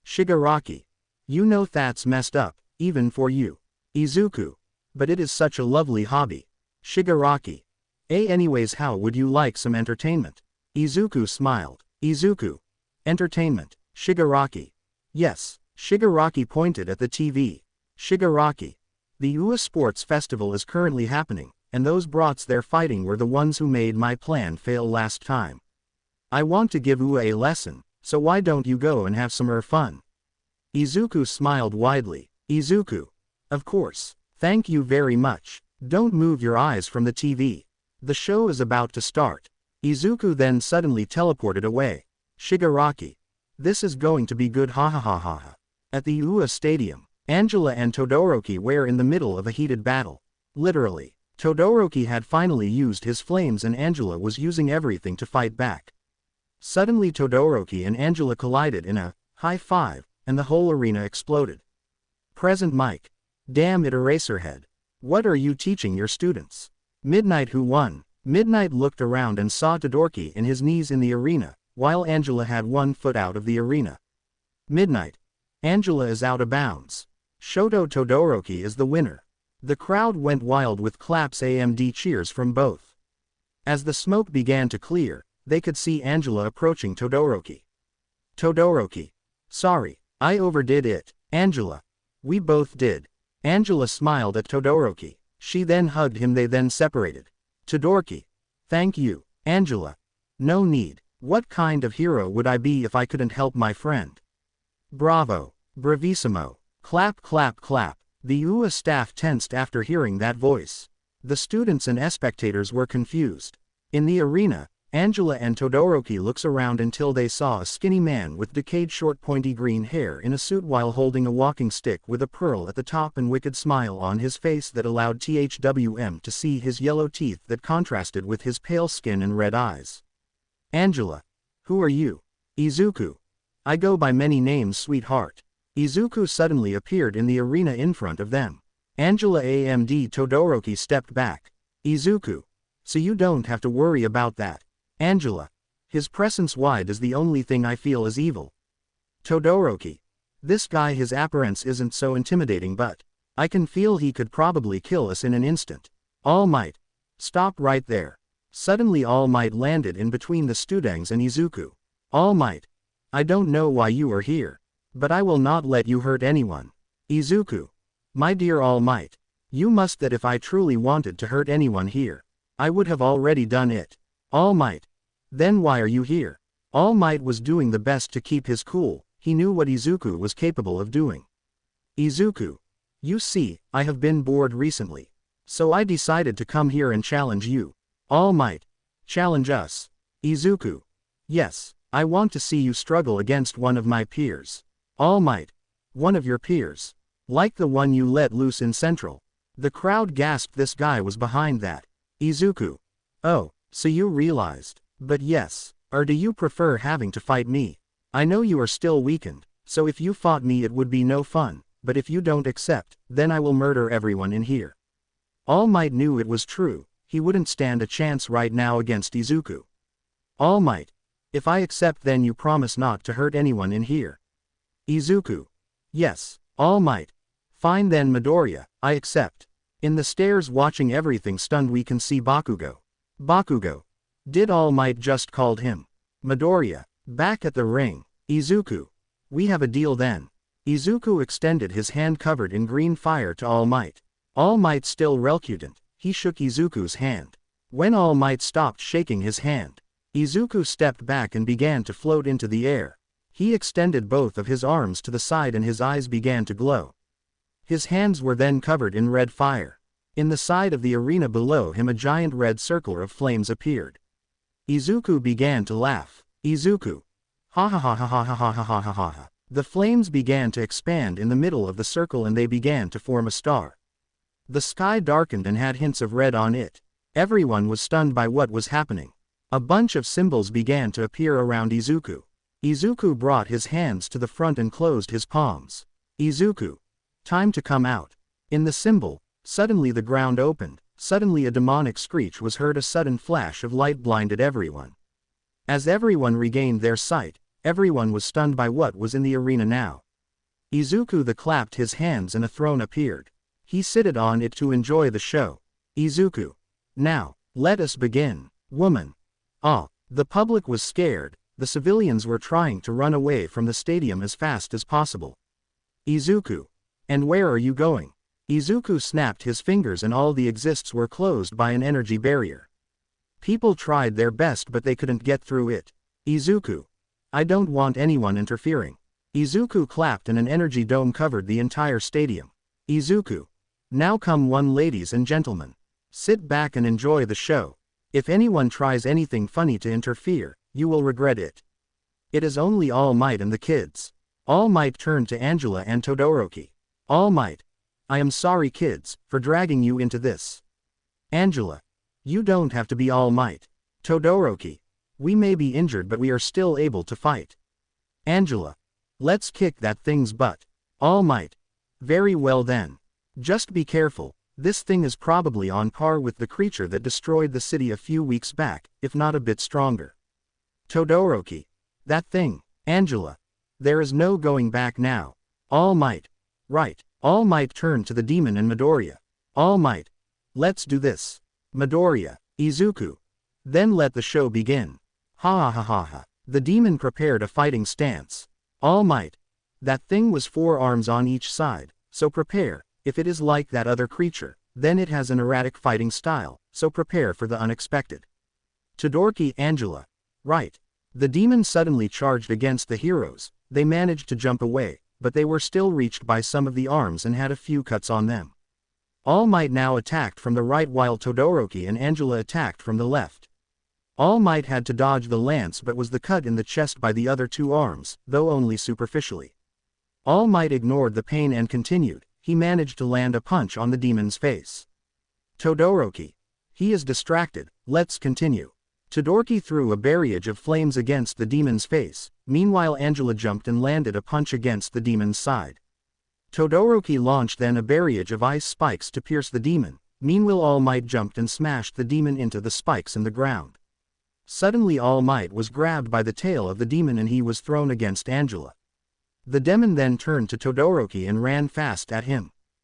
Shigaraki. You know that's messed up, even for you. Izuku. But it is such a lovely hobby. Shigaraki. Anyways, how would you like some entertainment? Izuku smiled. Izuku. Entertainment. Shigaraki. Yes. Shigaraki pointed at the TV. Shigaraki. The UA Sports Festival is currently happening, and those brats they're fighting were the ones who made my plan fail last time. I want to give UA a lesson, so why don't you go and have some fun? Izuku smiled widely. Izuku. Of course. Thank you very much. Don't move your eyes from the TV. The show is about to start. Izuku then suddenly teleported away. Shigaraki. This is going to be good, ha ha ha ha ha. At the UA Stadium, Angela and Todoroki were in the middle of a heated battle. Literally. Todoroki had finally used his flames and Angela was using everything to fight back. Suddenly Todoroki and Angela collided in a high five, and the whole arena exploded. Present mic. Damn it, Eraserhead. What are you teaching your students? Midnight, who won? Midnight looked around and saw Todoroki in his knees in the arena, while Angela had 1 foot out of the arena. Midnight. Angela is out of bounds. Shoto Todoroki is the winner. The crowd went wild with claps and cheers from both. As the smoke began to clear, they could see Angela approaching Todoroki. Todoroki. Sorry, I overdid it, Angela. We both did. Angela smiled at Todoroki. She then hugged him, they then separated. Todoroki. Thank you, Angela. No need. What kind of hero would I be if I couldn't help my friend? Bravo. Bravissimo. Clap clap clap. The UA staff tensed after hearing that voice. The students and spectators were confused. In the arena, Angela and Todoroki looks around until they saw a skinny man with decayed short pointy green hair in a suit while holding a walking stick with a pearl at the top and wicked smile on his face that allowed THWM to see his yellow teeth that contrasted with his pale skin and red eyes. Angela. Who are you? Izuku. I go by many names, sweetheart. Izuku suddenly appeared in the arena in front of them. Angela and Todoroki stepped back. Izuku. So you don't have to worry about that. Angela. His presence wide is the only thing I feel is evil. Todoroki. This guy, his appearance isn't so intimidating, but I can feel he could probably kill us in an instant. All Might. Stop right there. Suddenly All Might landed in between the Studengs and Izuku. All Might. I don't know why you are here. But I will not let you hurt anyone. Izuku. My dear All Might. You must that if I truly wanted to hurt anyone here, I would have already done it. All Might. Then why are you here? All Might was doing the best to keep his cool, he knew what Izuku was capable of doing. Izuku. You see, I have been bored recently. So I decided to come here and challenge you. All Might. Challenge us. Izuku. Yes, I want to see you struggle against one of my peers. All Might. One of your peers. Like the one you let loose in Central. The crowd gasped. This guy was behind that. Izuku. Oh, so you realized. But yes. Or do you prefer having to fight me? I know you are still weakened, so if you fought me it would be no fun, but if you don't accept, then I will murder everyone in here. All Might knew it was true, he wouldn't stand a chance right now against Izuku. All Might. If I accept then you promise not to hurt anyone in here. Izuku. Yes. All Might. Fine then Midoriya, I accept. In the stairs watching everything stunned we can see Bakugo. Bakugo. Did All Might just called him? Midoriya. Back at the ring. Izuku. We have a deal then. Izuku extended his hand covered in green fire to All Might. All Might still reluctant, he shook Izuku's hand. When All Might stopped shaking his hand, Izuku stepped back and began to float into the air. He extended both of his arms to the side and his eyes began to glow. His hands were then covered in red fire. In the side of the arena below him a giant red circle of flames appeared. Izuku began to laugh. Izuku. Ha ha ha ha ha ha ha ha ha ha. The flames began to expand in the middle of the circle and they began to form a star. The sky darkened and had hints of red on it. Everyone was stunned by what was happening. A bunch of symbols began to appear around Izuku. Izuku brought his hands to the front and closed his palms. Izuku. Time to come out. In the symbol, suddenly the ground opened, suddenly a demonic screech was heard, a sudden flash of light blinded everyone. As everyone regained their sight, everyone was stunned by what was in the arena now. Izuku clapped his hands and a throne appeared. He seated on it to enjoy the show. Izuku. Now, let us begin. Woman. Ah. The public was scared, the civilians were trying to run away from the stadium as fast as possible. Izuku. And where are you going? Izuku snapped his fingers and all the exits were closed by an energy barrier. People tried their best but they couldn't get through it. Izuku. I don't want anyone interfering. Izuku clapped and an energy dome covered the entire stadium. Izuku. Now come on ladies and gentlemen. Sit back and enjoy the show. If anyone tries anything funny to interfere, you will regret it. It is only All Might and the kids. All Might turned to Angela and Todoroki. All Might. I am sorry kids, for dragging you into this. Angela. You don't have to be All Might. Todoroki. We may be injured but we are still able to fight. Angela. Let's kick that thing's butt. All Might. Very well then. Just be careful, this thing is probably on par with the creature that destroyed the city a few weeks back, if not a bit stronger. Todoroki. That thing. Angela. There is no going back now. All Might. Right. All Might turned to the demon and Midoriya. All Might. Let's do this. Midoriya. Izuku. Then let the show begin. Ha ha ha ha ha. The demon prepared a fighting stance. All Might. That thing was 4 arms on each side, so prepare. If it is like that other creature, then it has an erratic fighting style, so prepare for the unexpected. Todoroki. Angela. Right. The demon suddenly charged against the heroes. They managed to jump away, but they were still reached by some of the arms and had a few cuts on them. All Might now attacked from the right while Todoroki and Angela attacked from the left. All Might had to dodge the lance but was cut in the chest by the other 2 arms, though only superficially. All Might ignored the pain and continued. He managed to land a punch on the demon's face. Todoroki. He is distracted, let's continue. Todoroki threw a barrage of flames against the demon's face, meanwhile Angela jumped and landed a punch against the demon's side. Todoroki launched then a barrage of ice spikes to pierce the demon, meanwhile All Might jumped and smashed the demon into the spikes in the ground. Suddenly All Might was grabbed by the tail of the demon and he was thrown against Angela. The demon then turned to Todoroki and ran fast at him.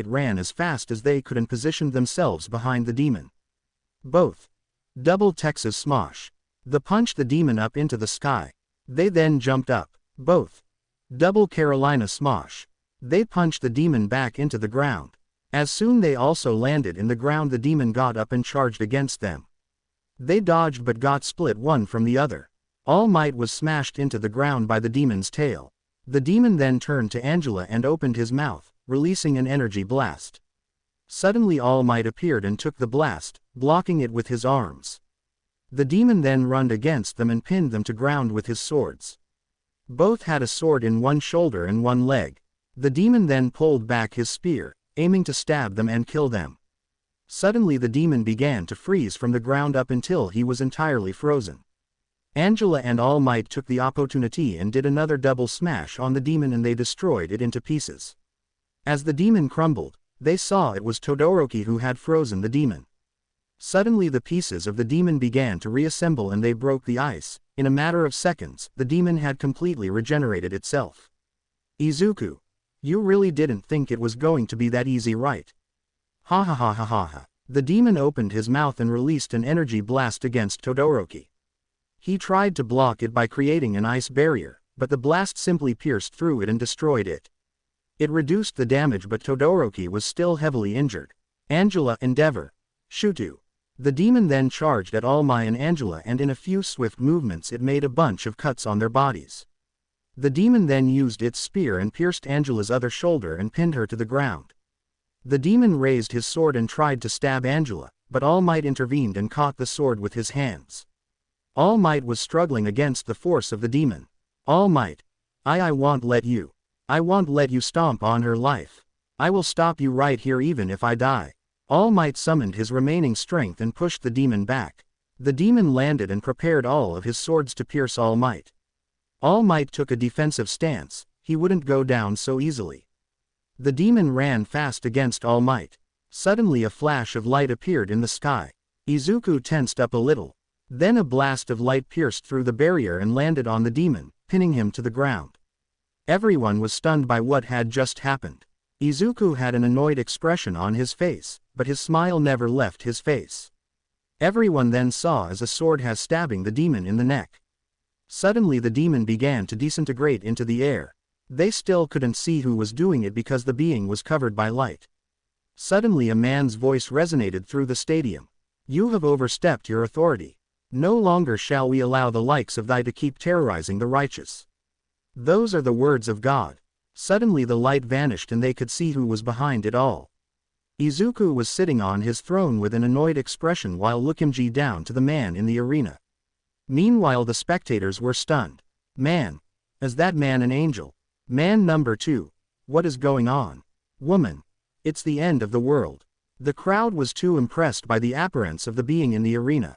Might ran as fast as they could and positioned themselves behind the demon. Both. Double Texas smosh. The punch the demon up into the sky. They then jumped up. Both. Double Carolina smosh. They punched the demon back into the ground. As soon they also landed in the ground, the demon got up and charged against them. They dodged but got split one from the other. All Might was smashed into the ground by the demon's tail. The demon then turned to Angela and opened his mouth, releasing an energy blast. Suddenly All Might appeared and took the blast, blocking it with his arms. The demon then runned against them and pinned them to ground with his swords. Both had a sword in one shoulder and one leg. The demon then pulled back his spear, aiming to stab them and kill them. Suddenly the demon began to freeze from the ground up until he was entirely frozen. Angela and All Might took the opportunity and did another double smash on the demon, and they destroyed it into pieces. As the demon crumbled, they saw it was Todoroki who had frozen the demon. Suddenly the pieces of the demon began to reassemble and they broke the ice. In a matter of seconds, the demon had completely regenerated itself. Izuku. You really didn't think it was going to be that easy, right? Ha ha ha ha ha ha. The demon opened his mouth and released an energy blast against Todoroki. He tried to block it by creating an ice barrier, but the blast simply pierced through it and destroyed it. It reduced the damage, but Todoroki was still heavily injured. Angela Endeavor. Shutu. The demon then charged at All Might and Angela, and in a few swift movements it made a bunch of cuts on their bodies. The demon then used its spear and pierced Angela's other shoulder and pinned her to the ground. The demon raised his sword and tried to stab Angela, but All Might intervened and caught the sword with his hands. All Might was struggling against the force of the demon. All Might. I won't let you. I won't let you stomp on her life. I will stop you right here even if I die. All Might summoned his remaining strength and pushed the demon back. The demon landed and prepared all of his swords to pierce All Might. All Might took a defensive stance. He wouldn't go down so easily. The demon ran fast against All Might. Suddenly a flash of light appeared in the sky. Izuku tensed up a little. Then a blast of light pierced through the barrier and landed on the demon, pinning him to the ground. Everyone was stunned by what had just happened. Izuku had an annoyed expression on his face, but his smile never left his face. Everyone then saw as a sword has stabbing the demon in the neck. Suddenly the demon began to disintegrate into the air. They still couldn't see who was doing it because the being was covered by light. Suddenly a man's voice resonated through the stadium. You have overstepped your authority. No longer shall we allow the likes of thy to keep terrorizing the righteous. Those are the words of God. Suddenly the light vanished and they could see who was behind it all. Izuku was sitting on his throne with an annoyed expression while looking down to the man in the arena. Meanwhile the spectators were stunned. Man. Is that man an angel? Man number 2. What is going on? Woman. It's the end of the world. The crowd was too impressed by the appearance of the being in the arena.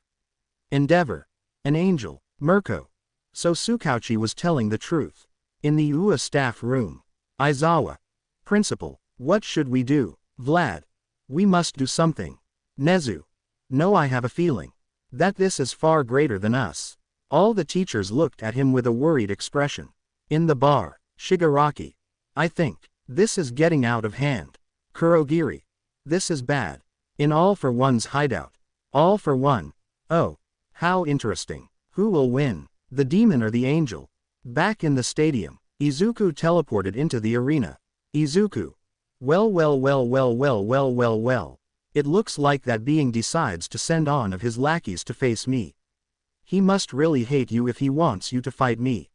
Endeavor. An angel. Mirko. So Tsukauchi was telling the truth. In the UA staff room. Aizawa. Principal. What should we do? Vlad. We must do something. Nezu. No, I have a feeling that this is far greater than us. All the teachers looked at him with a worried expression. In the bar. Shigaraki. I think this is getting out of hand. Kurogiri. This is bad. In All for One's hideout. All for One. Oh. How interesting. Who will win? The demon or the angel? Back in the stadium. Izuku teleported into the arena. Izuku. Well. It looks like that being decides to send on of his lackeys to face me. He must really hate you if he wants you to fight me.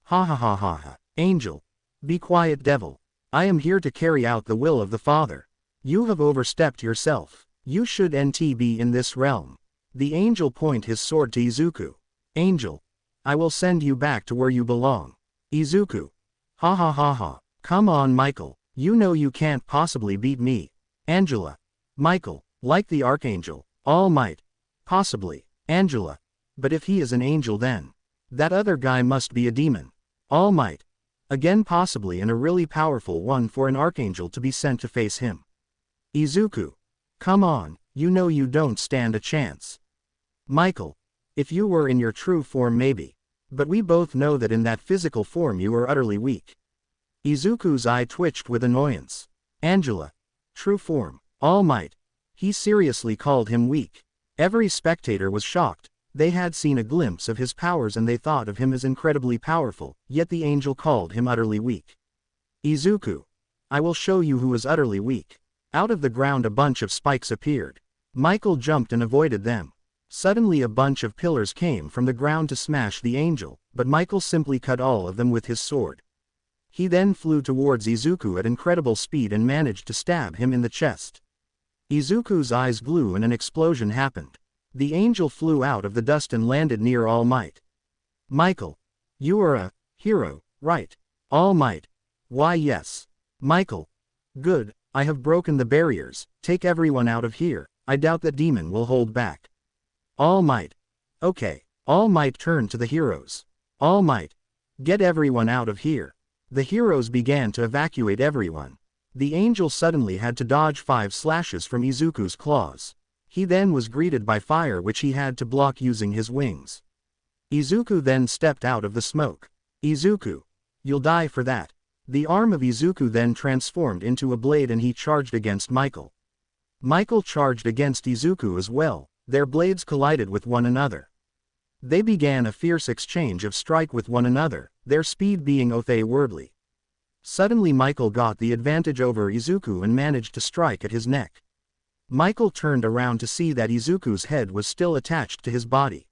Ha ha ha ha ha. Angel. Be quiet, devil. I am here to carry out the will of the Father. You have overstepped yourself. You shouldn't be in this realm. The angel point his sword to Izuku. Angel. I will send you back to where you belong. Izuku. Ha ha ha ha. Come on, Michael. You know you can't possibly beat me. Angela. Michael. Like the Archangel. All Might. Possibly. Angela. But if he is an angel, then that other guy must be a demon. All Might. Again, possibly, and a really powerful one for an Archangel to be sent to face him. Izuku. Come on, you know you don't stand a chance. Michael. If you were in your true form, maybe. But we both know that in that physical form you are utterly weak. Izuku's eye twitched with annoyance. Angela. True form. All Might. He seriously called him weak. Every spectator was shocked. They had seen a glimpse of his powers and they thought of him as incredibly powerful, yet the angel called him utterly weak. Izuku. I will show you who is utterly weak. Out of the ground a bunch of spikes appeared. Michael jumped and avoided them. Suddenly a bunch of pillars came from the ground to smash the angel, but Michael simply cut all of them with his sword. He then flew towards Izuku at incredible speed and managed to stab him in the chest. Izuku's eyes glowed and an explosion happened. The angel flew out of the dust and landed near All Might. Michael. You are a hero, right? All Might. Why, yes. Michael. Good, I have broken the barriers. Take everyone out of here. I doubt that demon will hold back. All Might. Okay. All Might turned to the heroes. All Might. Get everyone out of here. The heroes began to evacuate everyone. The angel suddenly had to dodge 5 slashes from Izuku's claws. He then was greeted by fire which he had to block using his wings. Izuku then stepped out of the smoke. Izuku. You'll die for that. The arm of Izuku then transformed into a blade and he charged against Michael. Michael charged against Izuku as well. Their blades collided with one another. They began a fierce exchange of strike with one another, their speed being oath-wordly. Suddenly Michael got the advantage over Izuku and managed to strike at his neck. Michael turned around to see that Izuku's head was still attached to his body.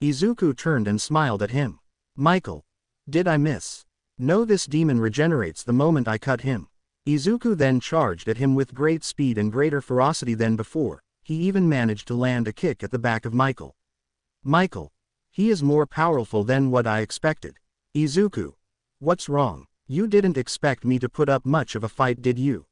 Izuku turned and smiled at him. Michael. Did I miss? No, this demon regenerates the moment I cut him. Izuku then charged at him with great speed and greater ferocity than before. He even managed to land a kick at the back of Michael. Michael. He is more powerful than what I expected. Izuku. What's wrong? You didn't expect me to put up much of a fight, did you?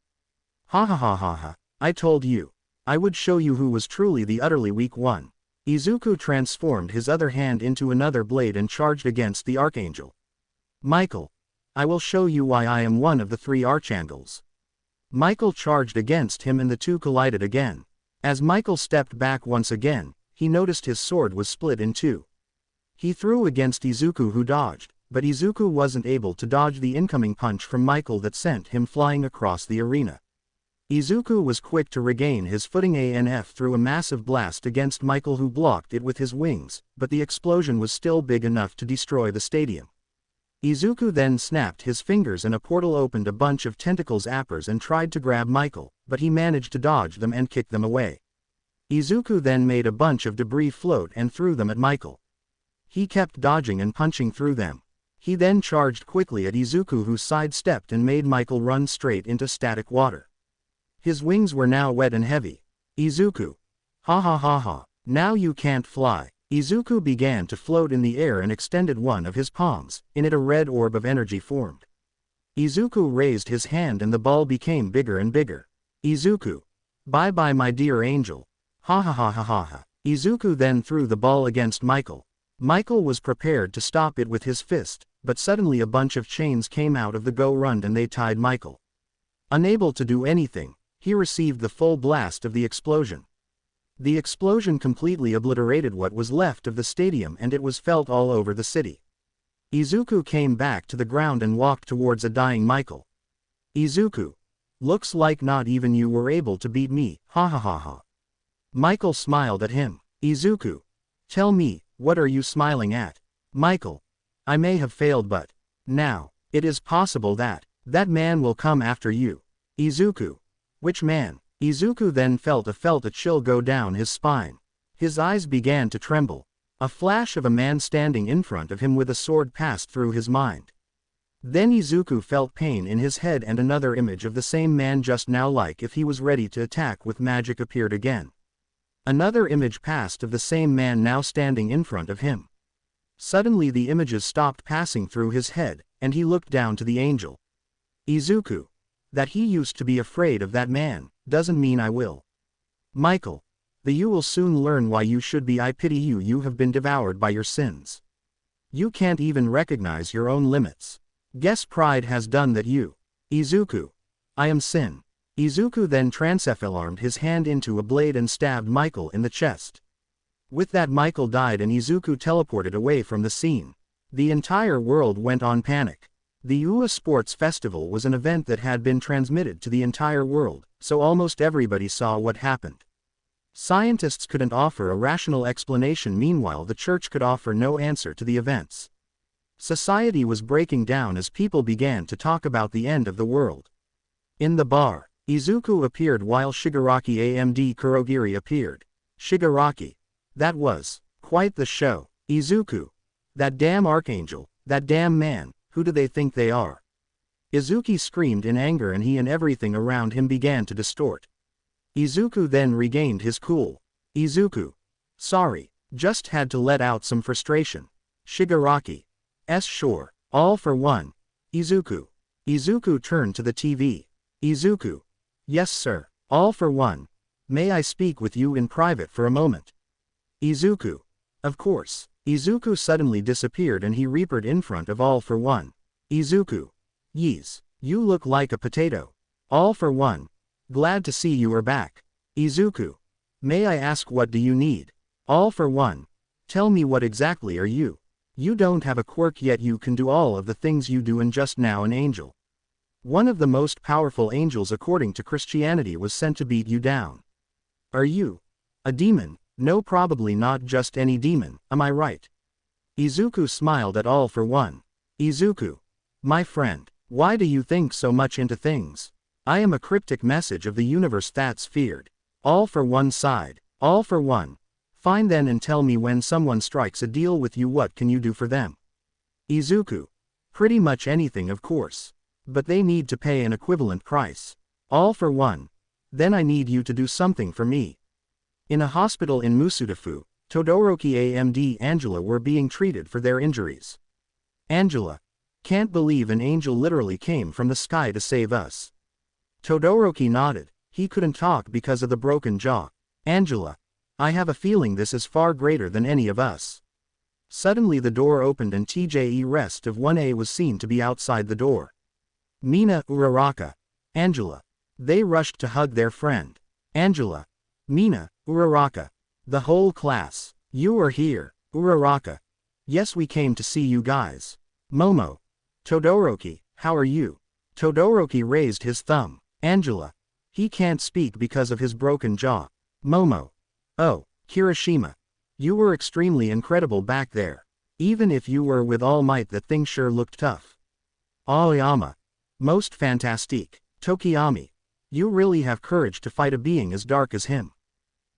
Ha ha ha ha ha. I told you. I would show you who was truly the utterly weak one. Izuku transformed his other hand into another blade and charged against the Archangel. Michael. I will show you why I am one of the 3 Archangels. Michael charged against him and the two collided again. As Michael stepped back once again, he noticed his sword was split in 2. He threw against Izuku who dodged, but Izuku wasn't able to dodge the incoming punch from Michael that sent him flying across the arena. Izuku was quick to regain his footing and threw a massive blast against Michael who blocked it with his wings, but the explosion was still big enough to destroy the stadium. Izuku then snapped his fingers and a portal opened a bunch of tentacles appers and tried to grab Michael, but he managed to dodge them and kick them away. Izuku then made a bunch of debris float and threw them at Michael. He kept dodging and punching through them. He then charged quickly at Izuku who sidestepped and made Michael run straight into static water. His wings were now wet and heavy. Izuku. Ha ha ha ha. Now you can't fly. Izuku began to float in the air and extended one of his palms. In it a red orb of energy formed. Izuku raised his hand and the ball became bigger and bigger. Izuku. Bye bye my dear angel. Ha ha ha ha ha ha. Izuku then threw the ball against Michael. Michael was prepared to stop it with his fist, but suddenly a bunch of chains came out of the go-run and they tied Michael. Unable to do anything, he received the full blast of the explosion. The explosion completely obliterated what was left of the stadium and it was felt all over the city. Izuku came back to the ground and walked towards a dying Michael. Izuku. Looks like not even you were able to beat me, ha ha ha ha. Michael smiled at him. Izuku. Tell me, what are you smiling at? Michael. I may have failed but now, it is possible that man will come after you. Izuku. Which man? Izuku then felt a chill go down his spine. His eyes began to tremble. A flash of a man standing in front of him with a sword passed through his mind. Then Izuku felt pain in his head and another image of the same man just now, like if he was ready to attack with magic, appeared again. Another image passed of the same man now standing in front of him. Suddenly the images stopped passing through his head, and he looked down to the angel. Izuku. That he used to be afraid of that man, doesn't mean I will. Michael. You will soon learn why you should be. I pity you. You have been devoured by your sins. You can't even recognize your own limits. Guess pride has done that. You. Izuku. I am sin. Izuku then transformed his hand into a blade and stabbed Michael in the chest. With that, Michael died and Izuku teleported away from the scene. The entire world went on panic. The UA Sports Festival was an event that had been transmitted to the entire world, so almost everybody saw what happened. Scientists couldn't offer a rational explanation, meanwhile the church could offer no answer to the events. Society was breaking down as people began to talk about the end of the world. In the bar, Izuku appeared while Shigaraki AMD Kurogiri appeared. Shigaraki. That was quite the show. Izuku. That damn Archangel, that damn man, who do they think they are? Izuku screamed in anger and he and everything around him began to distort. Izuku then regained his cool. Izuku. Sorry, just had to let out some frustration. Shigaraki. Sure, all for one. Izuku. Izuku turned to the TV. Izuku. Yes sir, all for one. May I speak with you in private for a moment? Izuku. Of course. Izuku suddenly disappeared and he reappeared in front of All for One. Izuku. Yeez, you look like a potato. All for One. Glad to see you are back. Izuku. May I ask what do you need? All for One. Tell me what exactly are you? You don't have a quirk yet, you can do all of the things you do and just now an angel. One of the most powerful angels according to Christianity was sent to beat you down. Are you a demon? No, probably not just any demon, am I right? Izuku smiled at All for One. Izuku. My friend, why do you think so much into things? I am a cryptic message of the universe that's feared. All for One sighed. All for One. Fine then, and tell me, when someone strikes a deal with you, what can you do for them? Izuku. Pretty much anything, of course. But they need to pay an equivalent price. All for One. Then I need you to do something for me. In a hospital in Musafu, Todoroki AMD Angela were being treated for their injuries. Angela. Can't believe an angel literally came from the sky to save us. Todoroki nodded. He couldn't talk because of the broken jaw. Angela. I have a feeling this is far greater than any of us. Suddenly the door opened and TJE rest of 1A was seen to be outside the door. Mina, Uraraka. Angela. They rushed to hug their friend. Angela. Mina, Uraraka. The whole class. You are here, Uraraka. Yes, we came to see you guys. Momo. Todoroki, how are you? Todoroki raised his thumb. Angela. He can't speak because of his broken jaw. Momo. Oh, Kirishima. You were extremely incredible back there. Even if you were with All Might, that thing sure looked tough. Aoyama. Most fantastique. Tokiyami. You really have courage to fight a being as dark as him.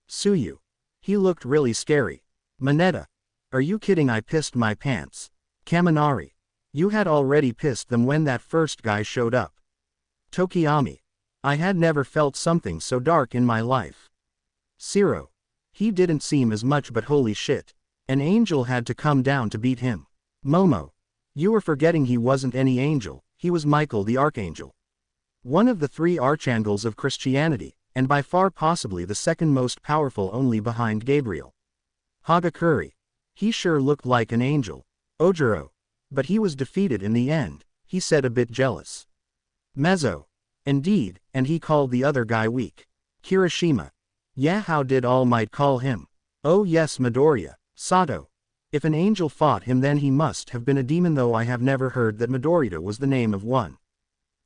Suyu. He looked really scary. Mineta. Are you kidding? I pissed my pants. Kaminari. You had already pissed them when that first guy showed up. Tokiyami. I had never felt something so dark in my life. Zero. He didn't seem as much, but holy shit. An angel had to come down to beat him. Momo. You were forgetting he wasn't any angel, he was Michael the Archangel. One of the three archangels of Christianity, and by far possibly the second most powerful, only behind Gabriel. Hagakure. He sure looked like an angel. Ojiro. But he was defeated in the end, he said, a bit jealous. Mezzo. Indeed, and he called the other guy weak. Kirishima. Yeah, how did All Might call him? Oh yes, Midoriya. Sato. If an angel fought him, then he must have been a demon, though I have never heard that Midoriya was the name of one.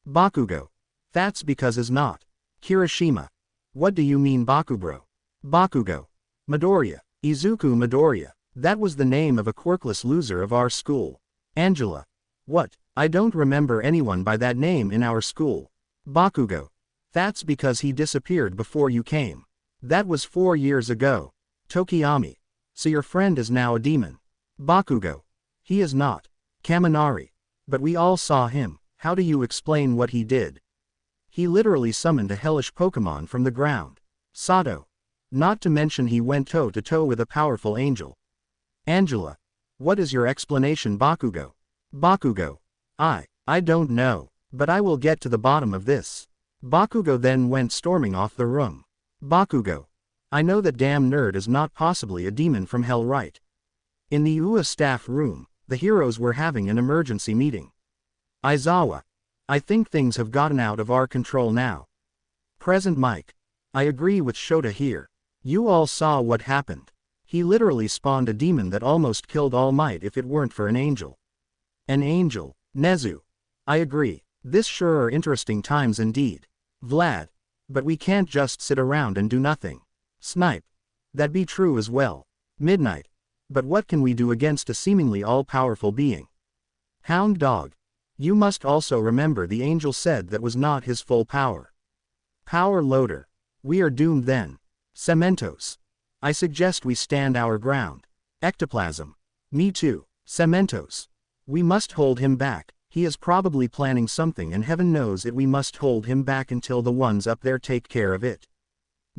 Bakugo. That's because is not. Kirishima. What do you mean, Bakubro? Bakugo. Midoriya. Izuku Midoriya. That was the name of a quirkless loser of our school. Angela. What? I don't remember anyone by that name in our school. Bakugo. That's because he disappeared before you came. That was 4 years ago. Tokiyami. So your friend is now a demon. Bakugo. He is not. Kaminari. But we all saw him. How do you explain what he did? He literally summoned a hellish Pokemon from the ground. Sato. Not to mention he went toe-to-toe with a powerful angel. Angela. What is your explanation, Bakugo? Bakugo. I don't know, but I will get to the bottom of this. Bakugo then went storming off the room. Bakugo. I know that damn nerd is not possibly a demon from hell, right? In the UA staff room, the heroes were having an emergency meeting. Aizawa. I think things have gotten out of our control now. Present Mike. I agree with Shota here. You all saw what happened. He literally spawned a demon that almost killed All Might if it weren't for an angel. An angel. Nezu. I agree. This sure are interesting times indeed. Vlad. But we can't just sit around and do nothing. Snipe. That be true as well. Midnight. But what can we do against a seemingly all-powerful being? Hound Dog. You must also remember the angel said that was not his full power. Power Loader. We are doomed then. Cementos. I suggest we stand our ground. Ectoplasm. Me too. Cementos. We must hold him back. He is probably planning something and heaven knows it. We must hold him back until the ones up there take care of it.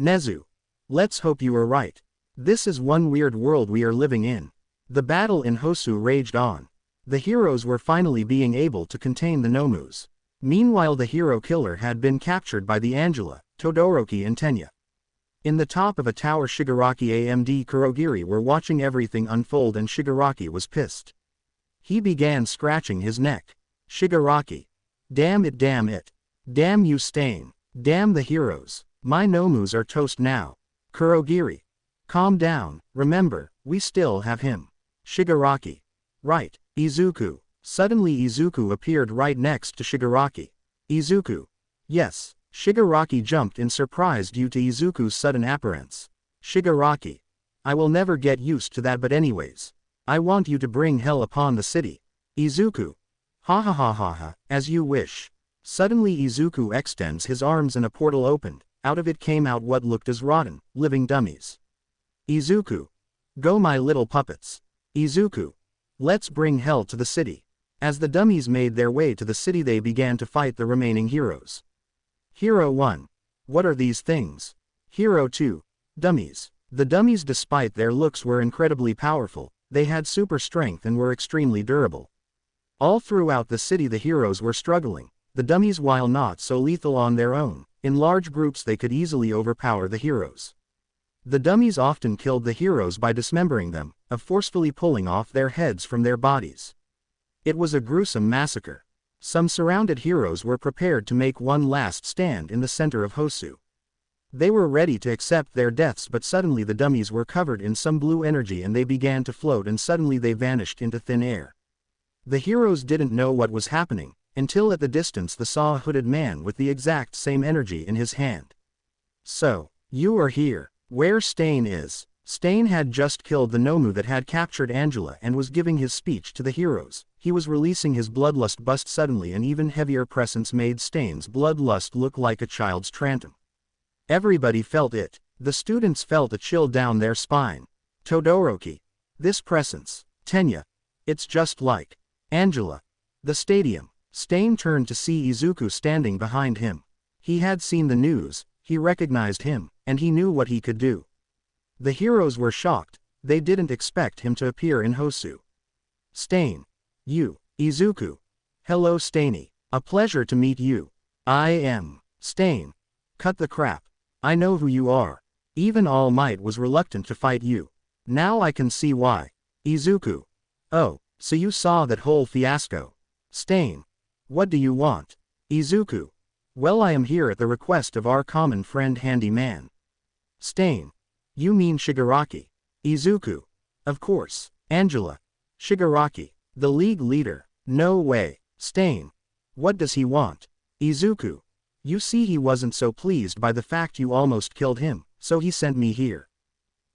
Nezu. Let's hope you are right. This is one weird world we are living in. The battle in Hosu raged on. The heroes were finally being able to contain the Nomus. Meanwhile the hero killer had been captured by the Angela, Todoroki and Tenya. In the top of a tower Shigaraki and Kurogiri were watching everything unfold and Shigaraki was pissed. He began scratching his neck. Shigaraki. Damn it, damn it. Damn you Stain. Damn the heroes. My Nomus are toast now. Kurogiri. Calm down, remember, we still have him. Shigaraki. Right. Izuku. Suddenly Izuku appeared right next to Shigaraki. Izuku. Yes. Shigaraki jumped in surprise due to Izuku's sudden appearance. Shigaraki. I will never get used to that, but anyways. I want you to bring hell upon the city. Izuku. Ha ha ha ha ha, as you wish. Suddenly Izuku extends his arms and a portal opened. Out of it came out what looked as rotten, living dummies. Izuku. Go my little puppets. Izuku. Let's bring hell to the city. As the dummies made their way to the city they began to fight the remaining heroes. Hero 1. What are these things? Hero 2. Dummies. The dummies, despite their looks, were incredibly powerful. They had super strength and were extremely durable. All throughout the city the heroes were struggling. The dummies, while not so lethal on their own, in large groups they could easily overpower the heroes. The dummies often killed the heroes by dismembering them, of forcefully pulling off their heads from their bodies. It was a gruesome massacre. Some surrounded heroes were prepared to make one last stand in the center of Hosu. They were ready to accept their deaths, but suddenly the dummies were covered in some blue energy and they began to float and suddenly they vanished into thin air. The heroes didn't know what was happening, until at the distance they saw a hooded man with the exact same energy in his hand. So, you are here. Where Stain is? Stain had just killed the Nomu that had captured Angela and was giving his speech to the heroes. He was releasing his bloodlust bust. Suddenly an even heavier presence made Stain's bloodlust look like a child's tantrum. Everybody felt it. The students felt a chill down their spine. Todoroki. This presence. Tenya. It's just like Angela. The stadium. Stain turned to see Izuku standing behind him. He had seen the news, he recognized him, and he knew what he could do. The heroes were shocked. They didn't expect him to appear in Hosu. Stain. You. Izuku. Hello Stainy. A pleasure to meet you. I am Stain. Cut the crap. I know who you are. Even All Might was reluctant to fight you. Now I can see why. Izuku. Oh, so you saw that whole fiasco. Stain. What do you want? Izuku. Well, I am here at the request of our common friend Handyman. Stain. You mean Shigaraki? Izuku. Of course. Angela. Shigaraki. The league leader. No way. Stain. What does he want? Izuku. You see, he wasn't so pleased by the fact you almost killed him, so he sent me here.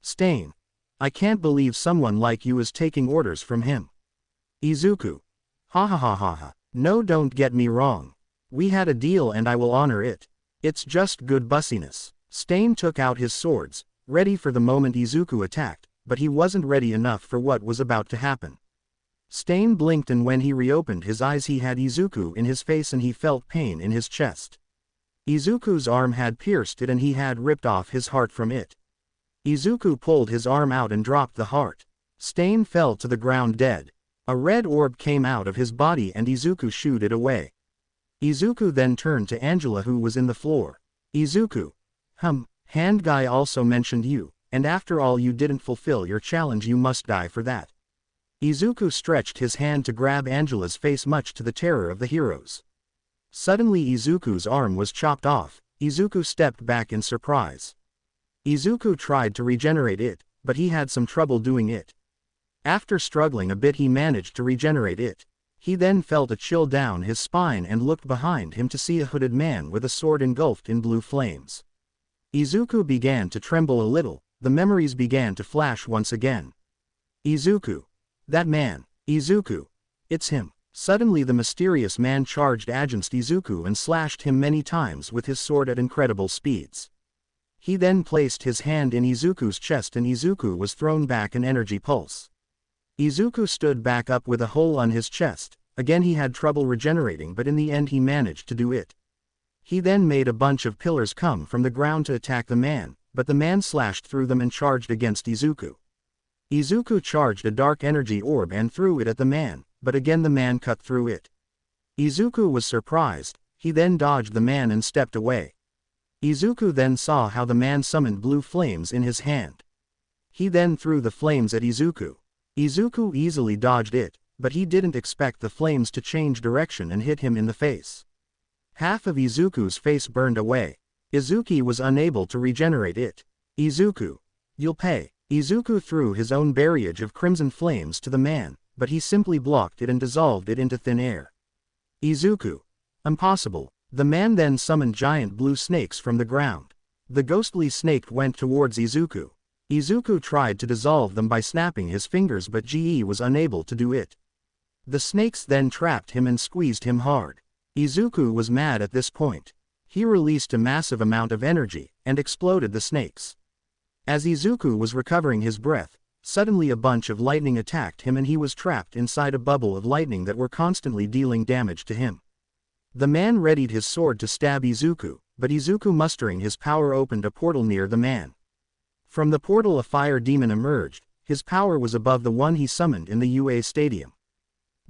Stain. I can't believe someone like you is taking orders from him. Izuku. Ha ha ha ha ha. No, don't get me wrong. We had a deal and I will honor it. It's just good bussiness. Stain took out his swords, ready for the moment Izuku attacked, but he wasn't ready enough for what was about to happen. Stain blinked, and when he reopened his eyes he had Izuku in his face and he felt pain in his chest. Izuku's arm had pierced it and he had ripped off his heart from it. Izuku pulled his arm out and dropped the heart. Stain fell to the ground dead. A red orb came out of his body and Izuku shooed it away. Izuku then turned to Angela, who was in the floor. Izuku. Hand guy also mentioned you, and after all you didn't fulfill your challenge, you must die for that. Izuku stretched his hand to grab Angela's face, much to the terror of the heroes. Suddenly Izuku's arm was chopped off. Izuku stepped back in surprise. Izuku tried to regenerate it, but he had some trouble doing it. After struggling a bit he managed to regenerate it. He then felt a chill down his spine and looked behind him to see a hooded man with a sword engulfed in blue flames. Izuku began to tremble a little. The memories began to flash once again. Izuku. That man. Izuku. It's him. Suddenly the mysterious man charged against Izuku and slashed him many times with his sword at incredible speeds. He then placed his hand in Izuku's chest and Izuku was thrown back an energy pulse. Izuku stood back up with a hole on his chest. Again he had trouble regenerating, but in the end he managed to do it. He then made a bunch of pillars come from the ground to attack the man, but the man slashed through them and charged against Izuku. Izuku charged a dark energy orb and threw it at the man, but again the man cut through it. Izuku was surprised. He then dodged the man and stepped away. Izuku then saw how the man summoned blue flames in his hand. He then threw the flames at Izuku. Izuku easily dodged it, but he didn't expect the flames to change direction and hit him in the face. Half of Izuku's face burned away. Izuku was unable to regenerate it. Izuku. You'll pay. Izuku threw his own barrage of crimson flames to the man, but he simply blocked it and dissolved it into thin air. Izuku. Impossible. The man then summoned giant blue snakes from the ground. The ghostly snake went towards Izuku. Izuku tried to dissolve them by snapping his fingers, but GE was unable to do it. The snakes then trapped him and squeezed him hard. Izuku was mad at this point. He released a massive amount of energy, and exploded the snakes. As Izuku was recovering his breath, suddenly a bunch of lightning attacked him and he was trapped inside a bubble of lightning that were constantly dealing damage to him. The man readied his sword to stab Izuku, but Izuku, mustering his power, opened a portal near the man. From the portal a fire demon emerged. His power was above the one he summoned in the UA stadium.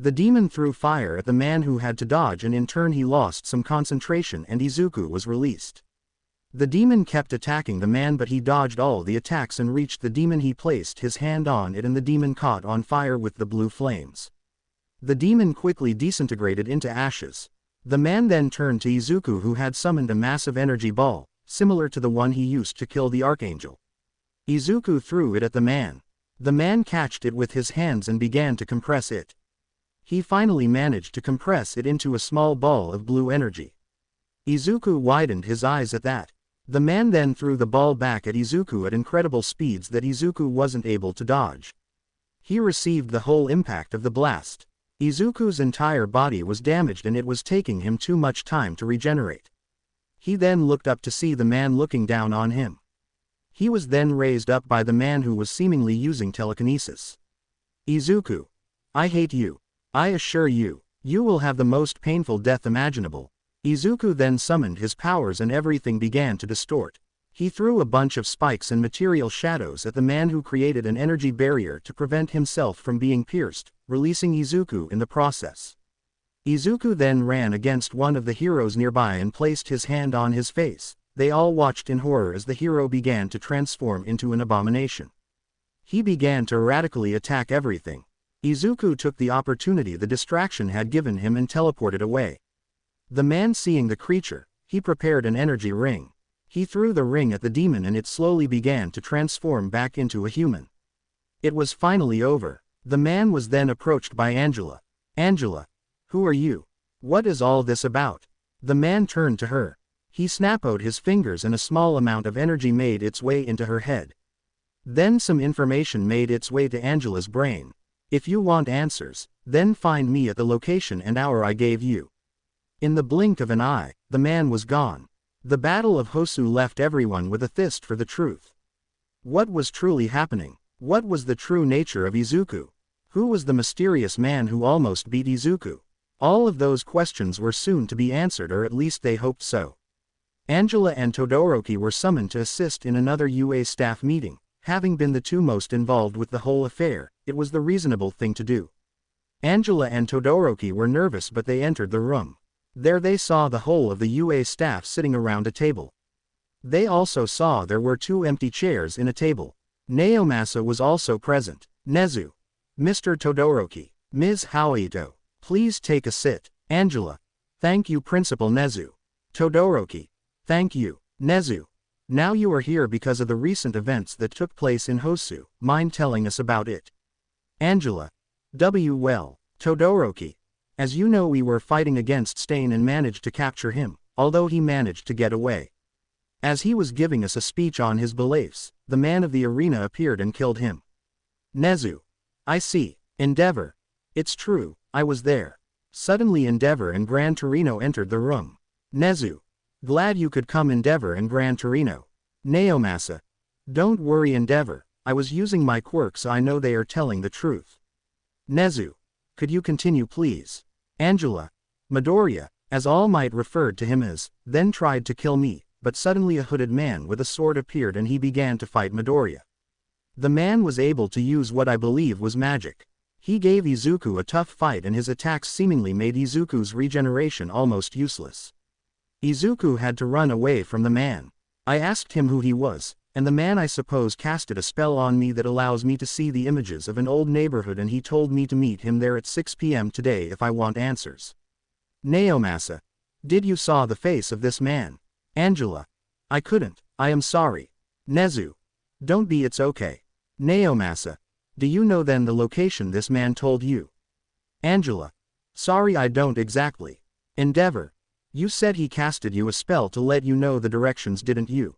The demon threw fire at the man, who had to dodge, and in turn he lost some concentration and Izuku was released. The demon kept attacking the man, but he dodged all the attacks and reached the demon. He placed his hand on it and the demon caught on fire with the blue flames. The demon quickly disintegrated into ashes. The man then turned to Izuku, who had summoned a massive energy ball, similar to the one he used to kill the Archangel. Izuku threw it at the man. The man catched it with his hands and began to compress it. He finally managed to compress it into a small ball of blue energy. Izuku widened his eyes at that. The man then threw the ball back at Izuku at incredible speeds that Izuku wasn't able to dodge. He received the whole impact of the blast. Izuku's entire body was damaged and it was taking him too much time to regenerate. He then looked up to see the man looking down on him. He was then raised up by the man, who was seemingly using telekinesis. Izuku. I hate you. I assure you, you will have the most painful death imaginable. Izuku then summoned his powers and everything began to distort. He threw a bunch of spikes and material shadows at the man, who created an energy barrier to prevent himself from being pierced, releasing Izuku in the process. Izuku then ran against one of the heroes nearby and placed his hand on his face. They all watched in horror as the hero began to transform into an abomination. He began to radically attack everything. Izuku took the opportunity the distraction had given him and teleported away. The man, seeing the creature, he prepared an energy ring. He threw the ring at the demon and it slowly began to transform back into a human. It was finally over. The man was then approached by Angela. Angela. Who are you? What is all this about? The man turned to her. He snapped his fingers and a small amount of energy made its way into her head. Then some information made its way to Angela's brain. If you want answers, then find me at the location and hour I gave you. In the blink of an eye, the man was gone. The battle of Hosu left everyone with a thirst for the truth. What was truly happening? What was the true nature of Izuku? Who was the mysterious man who almost beat Izuku? All of those questions were soon to be answered, or at least they hoped so. Angela and Todoroki were summoned to assist in another UA staff meeting. Having been the two most involved with the whole affair, it was the reasonable thing to do. Angela and Todoroki were nervous, but they entered the room. There they saw the whole of the UA staff sitting around a table. They also saw there were 2 empty chairs in a table. Naomasa was also present. Nezu. Mr. Todoroki. Ms. Haoito. Please take a sit. Angela. Thank you, Principal Nezu. Todoroki. Thank you, Nezu. Now you are here because of the recent events that took place in Hosu. Mind telling us about it? Angela. Well, Todoroki. As you know, we were fighting against Stain and managed to capture him, although he managed to get away. As he was giving us a speech on his beliefs, the man of the arena appeared and killed him. Nezu. I see. Endeavor. It's true, I was there. Suddenly Endeavor and Gran Torino entered the room. Nezu. Glad you could come, Endeavor and Gran Torino. Naomasa. Don't worry, Endeavor, I was using my quirks, so I know they are telling the truth. Nezu. Could you continue, please? Angela. Midoriya, as All Might referred to him as, then tried to kill me, but suddenly a hooded man with a sword appeared and he began to fight Midoriya. The man was able to use what I believe was magic. He gave Izuku a tough fight and his attacks seemingly made Izuku's regeneration almost useless. Izuku had to run away from the man. I asked him who he was, and the man I suppose casted a spell on me that allows me to see the images of an old neighborhood, and he told me to meet him there at 6 p.m. today if I want answers. Naomasa. Did you saw the face of this man? Angela. I couldn't, I am sorry. Nezu. Don't be, it's okay. Naomasa. Do you know then the location this man told you? Angela. Sorry, I don't exactly. Endeavor. You said he casted you a spell to let you know the directions, didn't you?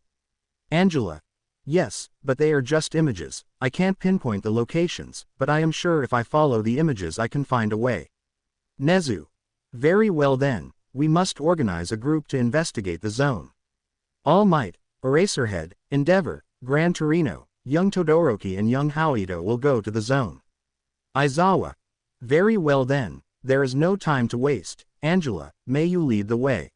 Angela. Yes, but they are just images. I can't pinpoint the locations, but I am sure if I follow the images I can find a way. Nezu. Very well then, we must organize a group to investigate the zone. All Might, Eraserhead, Endeavor, Gran Torino, young Todoroki and young Haoito will go to the zone. Aizawa. Very well then, there is no time to waste. Angela, may you lead the way.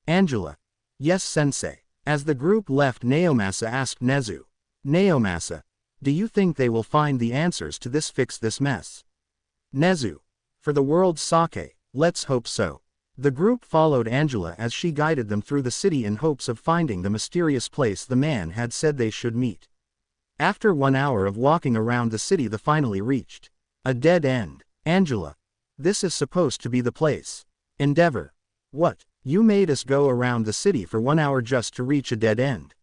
Angela. Yes, sensei. As the group left, Naomasa asked Nezu. Naomasa. Do you think they will find the answers to fix this mess? Nezu. For the world's sake, let's hope so. The group followed Angela as she guided them through the city in hopes of finding the mysterious place the man had said they should meet. After 1 hour of walking around the city, they finally reached a dead end. Angela. This is supposed to be the place. Endeavor. What? You made us go around the city for 1 hour just to reach a dead end.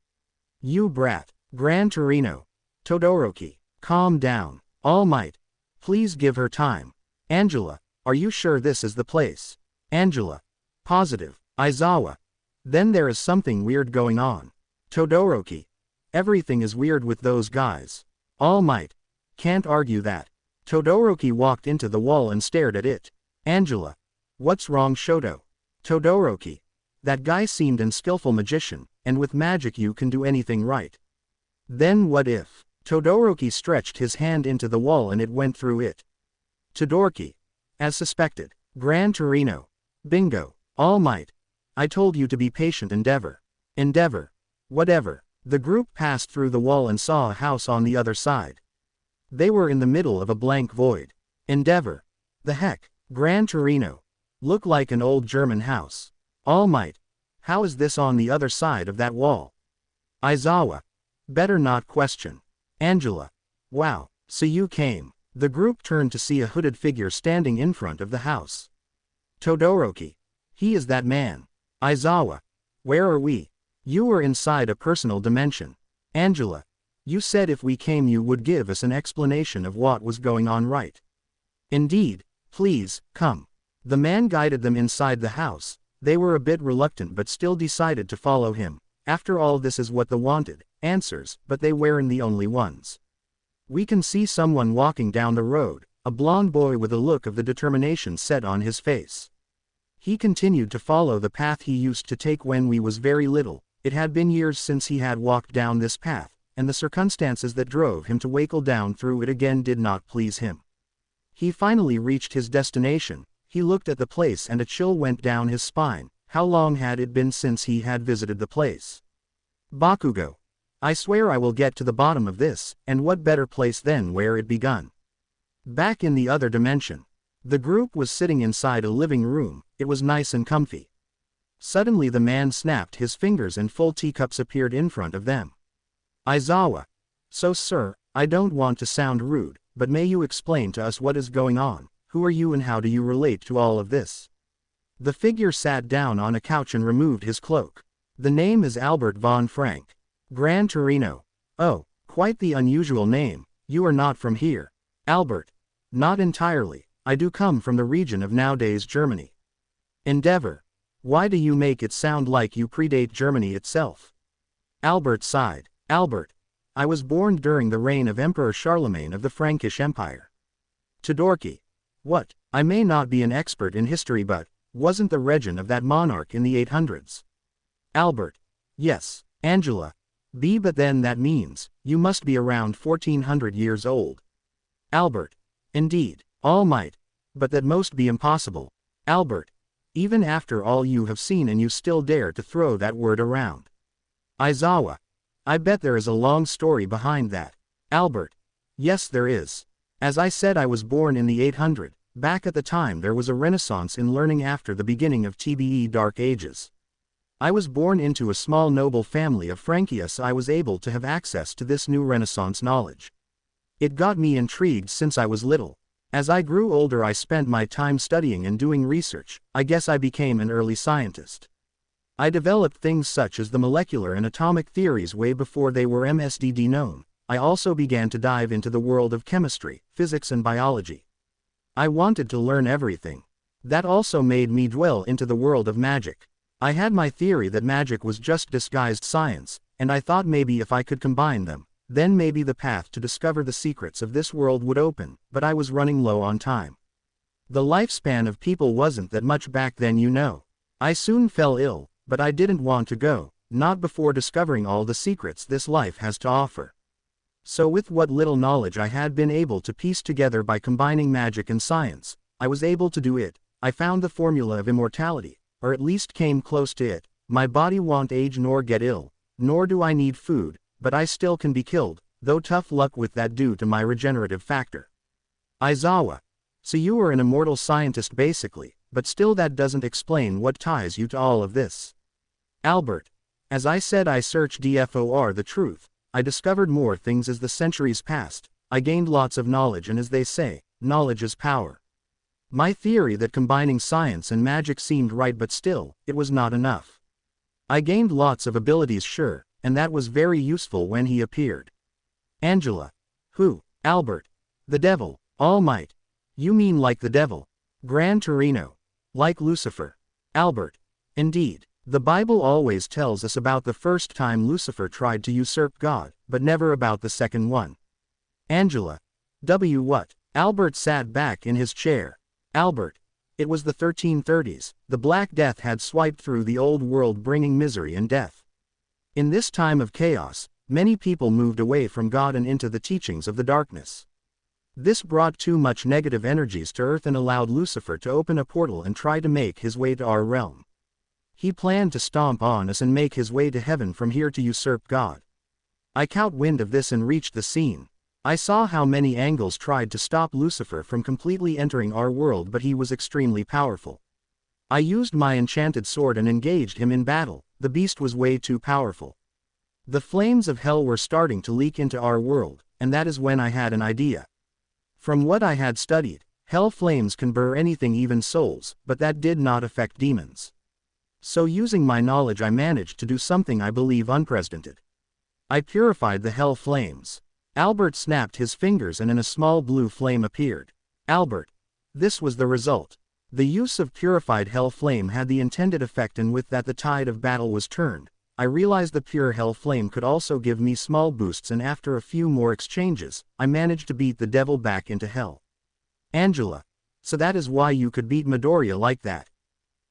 You brat. Gran Torino. Todoroki. Calm down. All Might. Please give her time. Angela. Are you sure this is the place? Angela. Positive. Aizawa. Then there is something weird going on. Todoroki. Everything is weird with those guys. All Might. Can't argue that. Todoroki walked into the wall and stared at it. Angela. What's wrong, Shoto? Todoroki. That guy seemed an skillful magician, and with magic you can do anything right. Then what if? Todoroki stretched his hand into the wall and it went through it. Todoroki. As suspected. Gran Torino. Bingo. All Might. I told you to be patient, Endeavor. Endeavor. Whatever. The group passed through the wall and saw a house on the other side. They were in the middle of a blank void. Endeavor. The heck? Gran Torino. Look like an old German house. All Might. How is this on the other side of that wall? Aizawa. Better not question. Angela. Wow, so you came. The group turned to see a hooded figure standing in front of the house. Todoroki. He is that man. Aizawa. Where are we? You were inside a personal dimension. Angela. You said if we came you would give us an explanation of what was going on, right? Indeed. Please, come. The man guided them inside the house. They were a bit reluctant but still decided to follow him. After all, this is what they wanted, answers, but they weren't the only ones. We can see someone walking down the road, a blond boy with a look of the determination set on his face. He continued to follow the path he used to take when we was very little. It had been years since he had walked down this path, and the circumstances that drove him to wackle down through it again did not please him. He finally reached his destination. He looked at the place and a chill went down his spine. How long had it been since he had visited the place? Bakugo. I swear I will get to the bottom of this, and what better place than where it begun? Back in the other dimension. The group was sitting inside a living room. It was nice and comfy. Suddenly the man snapped his fingers and full teacups appeared in front of them. Aizawa. So sir, I don't want to sound rude, but may you explain to us what is going on? Who are you and how do you relate to all of this? The figure sat down on a couch and removed his cloak. The name is Albert von Frank. Gran Torino. Oh, quite the unusual name. You are not from here. Albert. Not entirely. I do come from the region of nowadays Germany. Endeavor. Why do you make it sound like you predate Germany itself? Albert sighed. Albert. I was born during the reign of Emperor Charlemagne of the Frankish Empire. Todorki. What? I may not be an expert in history but, wasn't the regent of that monarch in the 800s? Albert. Yes. Angela. But then that means, you must be around 1400 years old. Albert. Indeed. All might. But that most be impossible. Albert. Even after all you have seen and you still dare to throw that word around. Aizawa. I bet there is a long story behind that. Albert. Yes there is. As I said I was born in the 800s. Back at the time there was a renaissance in learning after the beginning of TBE Dark Ages. I was born into a small noble family of Francia, so I was able to have access to this new renaissance knowledge. It got me intrigued since I was little. As I grew older I spent my time studying and doing research. I guess I became an early scientist. I developed things such as the molecular and atomic theories way before they were MSDD known. I also began to dive into the world of chemistry, physics and biology. I wanted to learn everything. That also made me dwell into the world of magic. I had my theory that magic was just disguised science, and I thought maybe if I could combine them, then maybe the path to discover the secrets of this world would open, but I was running low on time. The lifespan of people wasn't that much back then, you know. I soon fell ill, but I didn't want to go, not before discovering all the secrets this life has to offer. So with what little knowledge I had been able to piece together by combining magic and science, I was able to do it. I found the formula of immortality, or at least came close to it. My body won't age nor get ill, nor do I need food, but I still can be killed, though tough luck with that due to my regenerative factor. Aizawa. So you are an immortal scientist basically, but still that doesn't explain what ties you to all of this. Albert. As I said I searched for the truth. I discovered more things as the centuries passed. I gained lots of knowledge and as they say, knowledge is power. My theory that combining science and magic seemed right but still, it was not enough. I gained lots of abilities sure, and that was very useful when he appeared. Angela. Who? Albert. The devil. All Might. You mean like the devil? Gran Torino. Like Lucifer. Albert. Indeed. The Bible always tells us about the first time Lucifer tried to usurp God, but never about the second one. Angela. What? Albert sat back in his chair. Albert. It was the 1330s, the Black Death had swiped through the old world bringing misery and death. In this time of chaos, many people moved away from God and into the teachings of the darkness. This brought too much negative energies to Earth and allowed Lucifer to open a portal and try to make his way to our realm. He planned to stomp on us and make his way to heaven from here to usurp God. I caught wind of this and reached the scene. I saw how many angles tried to stop Lucifer from completely entering our world, but he was extremely powerful. I used my enchanted sword and engaged him in battle. The beast was way too powerful. The flames of hell were starting to leak into our world, and that is when I had an idea. From what I had studied, hell flames can burn anything, even souls, but that did not affect demons. So using my knowledge I managed to do something I believe unprecedented. I purified the hell flames. Albert snapped his fingers and a small blue flame appeared. Albert. This was the result. The use of purified hell flame had the intended effect, and with that the tide of battle was turned. I realized the pure hell flame could also give me small boosts, and after a few more exchanges, I managed to beat the devil back into hell. Angela. So that is why you could beat Midoriya like that?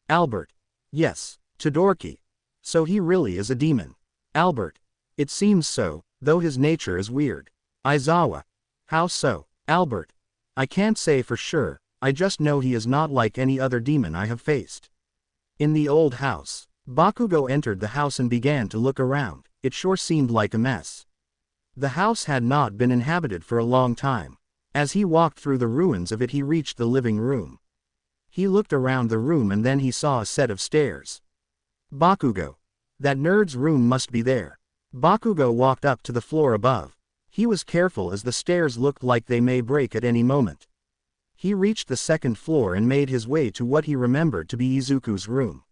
Albert. Yes. Todorki. So he really is a demon. Albert. It seems so. though his nature is weird. Aizawa. How so? Albert. I can't say for sure, I just know he is not like any other demon I have faced. In the old house. Bakugo entered the house and began to look around. It sure seemed like a mess. The house had not been inhabited for a long time. As he walked through the ruins of it, he reached the living room. He looked around the room and then he saw a set of stairs. Bakugo. That nerd's room must be there. Bakugo walked up to the floor above. He was careful as the stairs looked like they may break at any moment. He reached the second floor and made his way to what he remembered to be Izuku's room.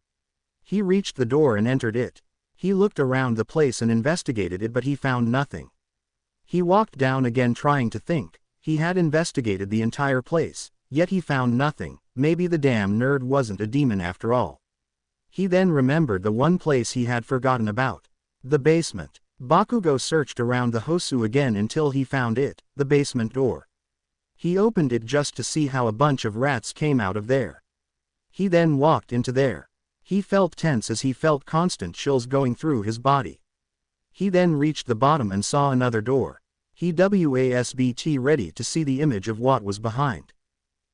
He reached the door and entered it. He looked around the place and investigated it, but he found nothing. He walked down again trying to think. He had investigated the entire place, yet he found nothing. Maybe the damn nerd wasn't a demon after all. He then remembered the one place he had forgotten about. The basement. Bakugo searched around the Hosu again until he found it, the basement door. He opened it just to see how a bunch of rats came out of there. He then walked into there. He felt tense as he felt constant chills going through his body. He then reached the bottom and saw another door. He wasbt ready to see the image of what was behind.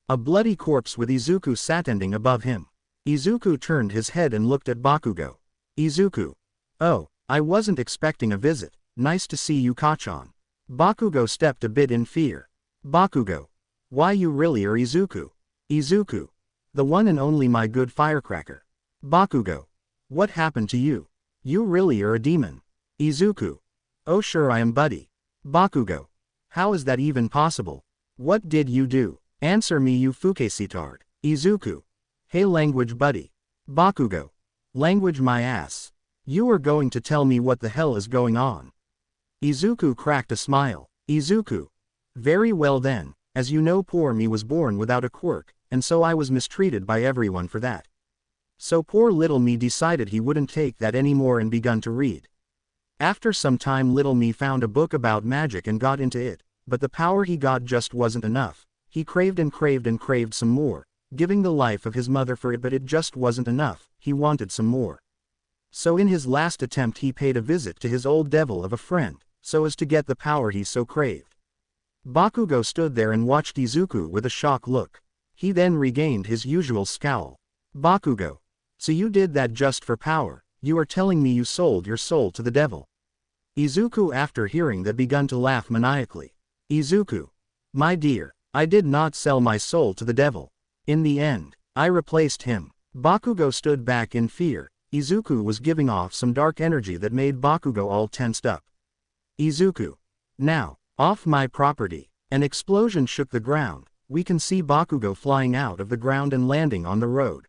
A bloody corpse with Izuku standing above him. Izuku turned his head and looked at Bakugo. Izuku. Oh, I wasn't expecting a visit. Nice to see you, Kachan. Bakugo stepped a bit in fear. Bakugo. Why, you really are Izuku? Izuku. The one and only, my good firecracker. Bakugo. What happened to you? You really are a demon. Izuku. Oh sure I am, buddy. Bakugo. How is that even possible? What did you do? Answer me, you fukesitard. Izuku. Hey, language buddy. Bakugo. Language my ass. You are going to tell me what the hell is going on? Izuku cracked a smile. Izuku. Very well then, as you know, poor me was born without a quirk, and so I was mistreated by everyone for that. So poor little me decided he wouldn't take that anymore and begun to read. After some time, little me found a book about magic and got into it, but the power he got just wasn't enough. He craved and craved and craved some more, giving the life of his mother for it, but it just wasn't enough. He wanted some more. So in his last attempt he paid a visit to his old devil of a friend, so as to get the power he so craved. Bakugo stood there and watched Izuku with a shocked look. He then regained his usual scowl. Bakugo. So you did that just for power? You are telling me you sold your soul to the devil? Izuku, after hearing that, begun to laugh maniacally. Izuku. My dear, I did not sell my soul to the devil. In the end, I replaced him. Bakugo stood back in fear. Izuku was giving off some dark energy that made Bakugo all tensed up. Izuku. Now, off my property. An explosion shook the ground. We can see Bakugo flying out of the ground and landing on the road.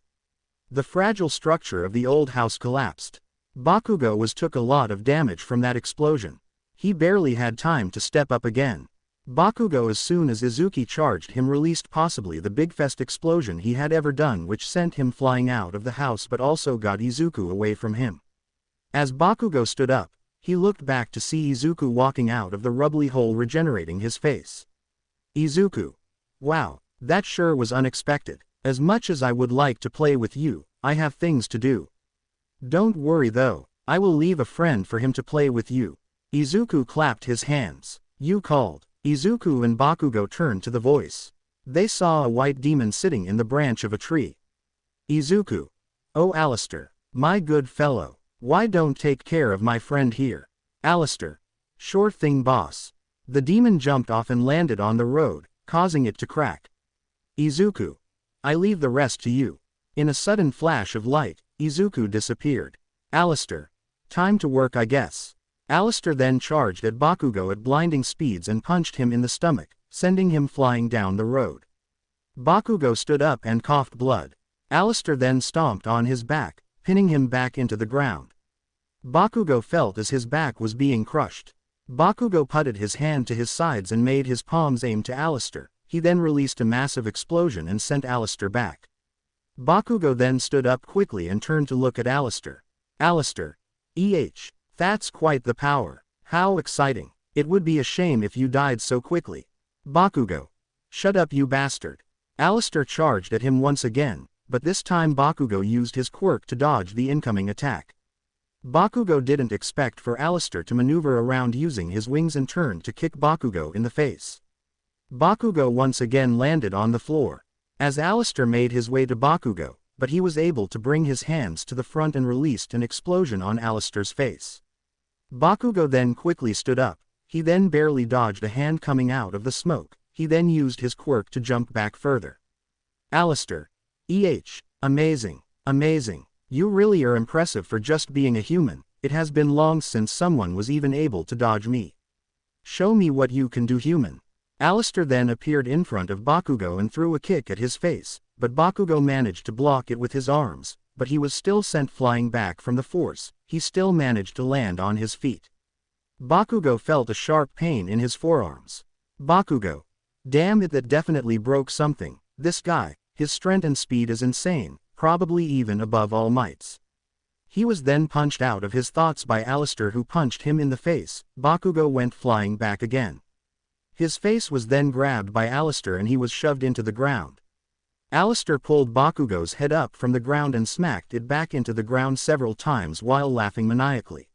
The fragile structure of the old house collapsed. Bakugo took a lot of damage from that explosion. He barely had time to step up again. Bakugo, as soon as Izuku charged him, released possibly the biggest explosion he had ever done, which sent him flying out of the house but also got Izuku away from him. As Bakugo stood up, he looked back to see Izuku walking out of the rubbly hole, regenerating his face. Izuku. Wow, that sure was unexpected. As much as I would like to play with you, I have things to do. Don't worry though, I will leave a friend for him to play with you. Izuku clapped his hands. You called. Izuku and Bakugo turned to the voice. They saw a white demon sitting in the branch of a tree. Izuku. Oh Alistair, my good fellow, why don't take care of my friend here? Alistair. Sure thing, boss. The demon jumped off and landed on the road, causing it to crack. Izuku. I leave the rest to you. In a sudden flash of light, Izuku disappeared. Alistair. Time to work, I guess. Alistair then charged at Bakugo at blinding speeds and punched him in the stomach, sending him flying down the road. Bakugo stood up and coughed blood. Alistair then stomped on his back, pinning him back into the ground. Bakugo felt as his back was being crushed. Bakugo putted his hand to his sides and made his palms aim to Alistair. He then released a massive explosion and sent Alistair back. Bakugo then stood up quickly and turned to look at Alistair. Alistair. That's quite the power. How exciting. It would be a shame if you died so quickly. Bakugo. Shut up, you bastard. Alistair charged at him once again, but this time Bakugo used his quirk to dodge the incoming attack. Bakugo didn't expect for Alistair to maneuver around using his wings and turn to kick Bakugo in the face. Bakugo once again landed on the floor. As Alistair made his way to Bakugo, but he was able to bring his hands to the front and released an explosion on Alistair's face. Bakugo then quickly stood up. He then barely dodged a hand coming out of the smoke. He then used his quirk to jump back further. Alistair. Amazing. Amazing. You really are impressive for just being a human. It has been long since someone was even able to dodge me. Show me what you can do, human. Alistair then appeared in front of Bakugo and threw a kick at his face, but Bakugo managed to block it with his arms, but he was still sent flying back from the force. He still managed to land on his feet. Bakugo felt a sharp pain in his forearms. Bakugo. Damn it, that definitely broke something. This guy, his strength and speed is insane, probably even above All Might's. He was then punched out of his thoughts by Alistair, who punched him in the face. Bakugo went flying back again. His face was then grabbed by Alistair and he was shoved into the ground. Alistair pulled Bakugo's head up from the ground and smacked it back into the ground several times while laughing maniacally.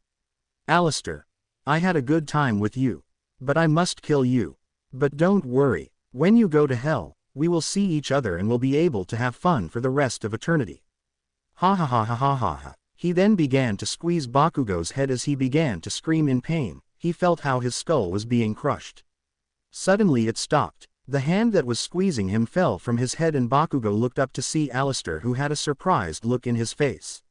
Alistair. I had a good time with you. But I must kill you. But don't worry, when you go to hell, we will see each other and will be able to have fun for the rest of eternity. Ha ha ha ha ha ha ha. He then began to squeeze Bakugo's head as he began to scream in pain. He felt how his skull was being crushed. Suddenly it stopped. The hand that was squeezing him fell from his head and Bakugo looked up to see Alistair, who had a surprised look in his face.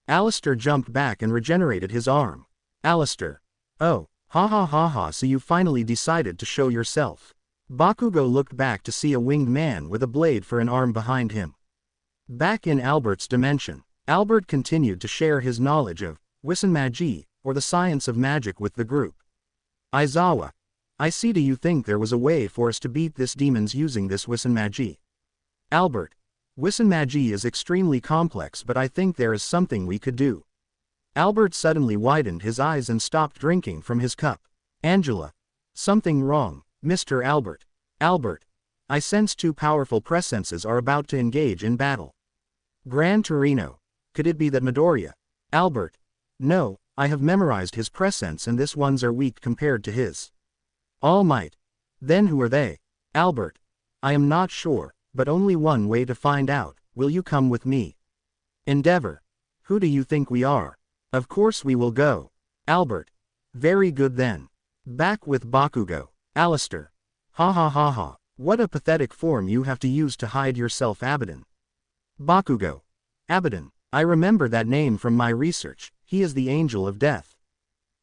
Alistair jumped back and regenerated his arm. Alistair. Oh, ha ha ha ha, so you finally decided to show yourself. Bakugo looked back to see a winged man with a blade for an arm behind him. Back in Albert's dimension, Albert continued to share his knowledge of Wissen Magie, or the science of magic, with the group. Aizawa. I see. Do you think there was a way for us to beat this demons using this Wissen Magie? Albert. Wissen Magie is extremely complex, but I think there is something we could do. Albert suddenly widened his eyes and stopped drinking from his cup. Angela. Something wrong, Mr. Albert. Albert. I sense two powerful presences are about to engage in battle. Gran Torino. Could it be that Midoriya? Albert. No, I have memorized his presence and this ones are weak compared to his. All Might. Then who are they? Albert. I am not sure, but only one way to find out. Will you come with me? Endeavor. Who do you think we are? Of course we will go. Albert. Very good then. Back with Bakugo. Alistair. Ha ha ha ha. What a pathetic form you have to use to hide yourself, Abaddon. Bakugo. Abaddon. I remember that name from my research. He is the angel of death.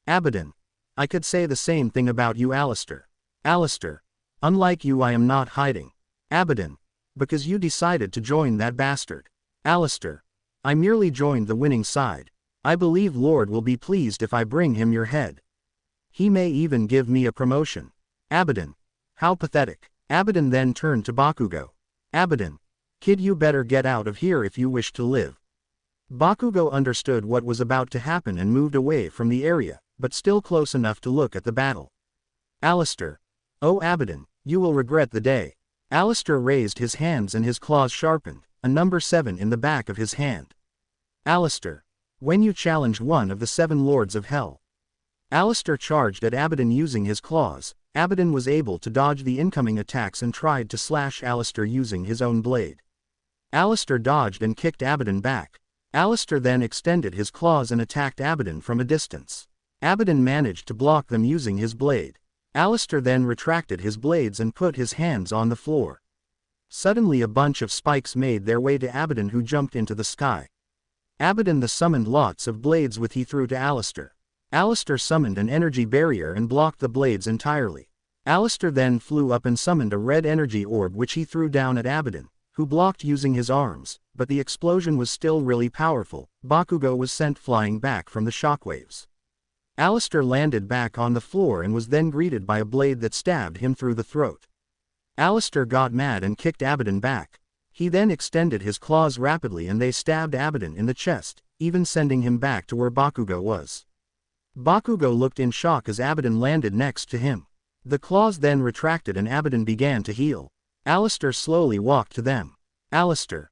Abaddon. I could say the same thing about you, Alistair. Alistair. Unlike you, I am not hiding. Abaddon. Because you decided to join that bastard. Alistair. I merely joined the winning side. I believe Lord will be pleased if I bring him your head. He may even give me a promotion. Abaddon. How pathetic. Abaddon then turned to Bakugo. Abaddon. Kid, you better get out of here if you wish to live. Bakugo understood what was about to happen and moved away from the area, but still close enough to look at the battle. Alistair. Oh Abaddon, you will regret the day. Alistair raised his hands and his claws sharpened, a number 7 in the back of his hand. Alistair. When you challenged one of the 7 lords of hell. Alistair charged at Abaddon using his claws. Abaddon was able to dodge the incoming attacks and tried to slash Alistair using his own blade. Alistair dodged and kicked Abaddon back. Alistair then extended his claws and attacked Abaddon from a distance. Abaddon managed to block them using his blade. Alistair then retracted his blades and put his hands on the floor. Suddenly a bunch of spikes made their way to Abaddon, who jumped into the sky. Abaddon the summoned lots of blades with he threw to Alistair. Alistair summoned an energy barrier and blocked the blades entirely. Alistair then flew up and summoned a red energy orb which he threw down at Abaddon, who blocked using his arms, but the explosion was still really powerful. Bakugo was sent flying back from the shockwaves. Alistair landed back on the floor and was then greeted by a blade that stabbed him through the throat. Alistair got mad and kicked Abaddon back. He then extended his claws rapidly and they stabbed Abaddon in the chest, even sending him back to where Bakugo was. Bakugo looked in shock as Abaddon landed next to him. The claws then retracted and Abaddon began to heal. Alistair slowly walked to them. Alistair.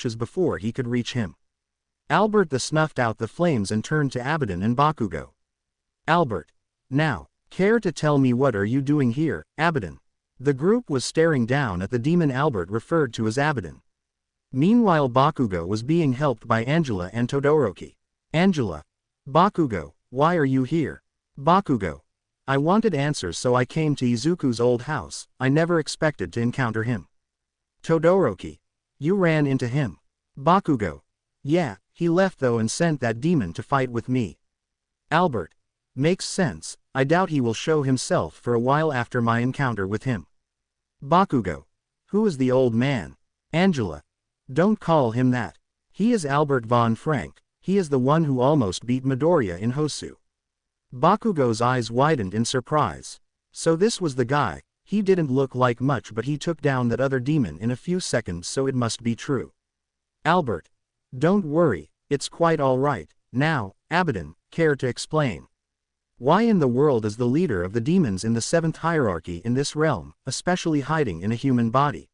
ashes before he could reach him. Albert snuffed out the flames and turned to Abaddon and Bakugo. Albert. Now, care to tell me what are you doing here, Abaddon? The group was staring down at the demon Albert referred to as Abaddon. Meanwhile Bakugo was being helped by Angela and Todoroki. Angela. Bakugo, why are you here? Bakugo. I wanted answers so I came to Izuku's old house, I never expected to encounter him. Todoroki. You ran into him. Bakugo. Yeah, he left though and sent that demon to fight with me. Albert. Makes sense, I doubt he will show himself for a while after my encounter with him. Bakugo. Who is the old man? Angela. Don't call him that. He is Albert von Frank, he is the one who almost beat Midoriya in Hosu. Bakugo's eyes widened in surprise. So this was the guy, he didn't look like much but he took down that other demon in a few seconds, so it must be true. Albert. Don't worry, it's quite alright. Now, Abaddon, care to explain? Why in the world is the leader of the demons in the 7th hierarchy in this realm, especially hiding in a human body?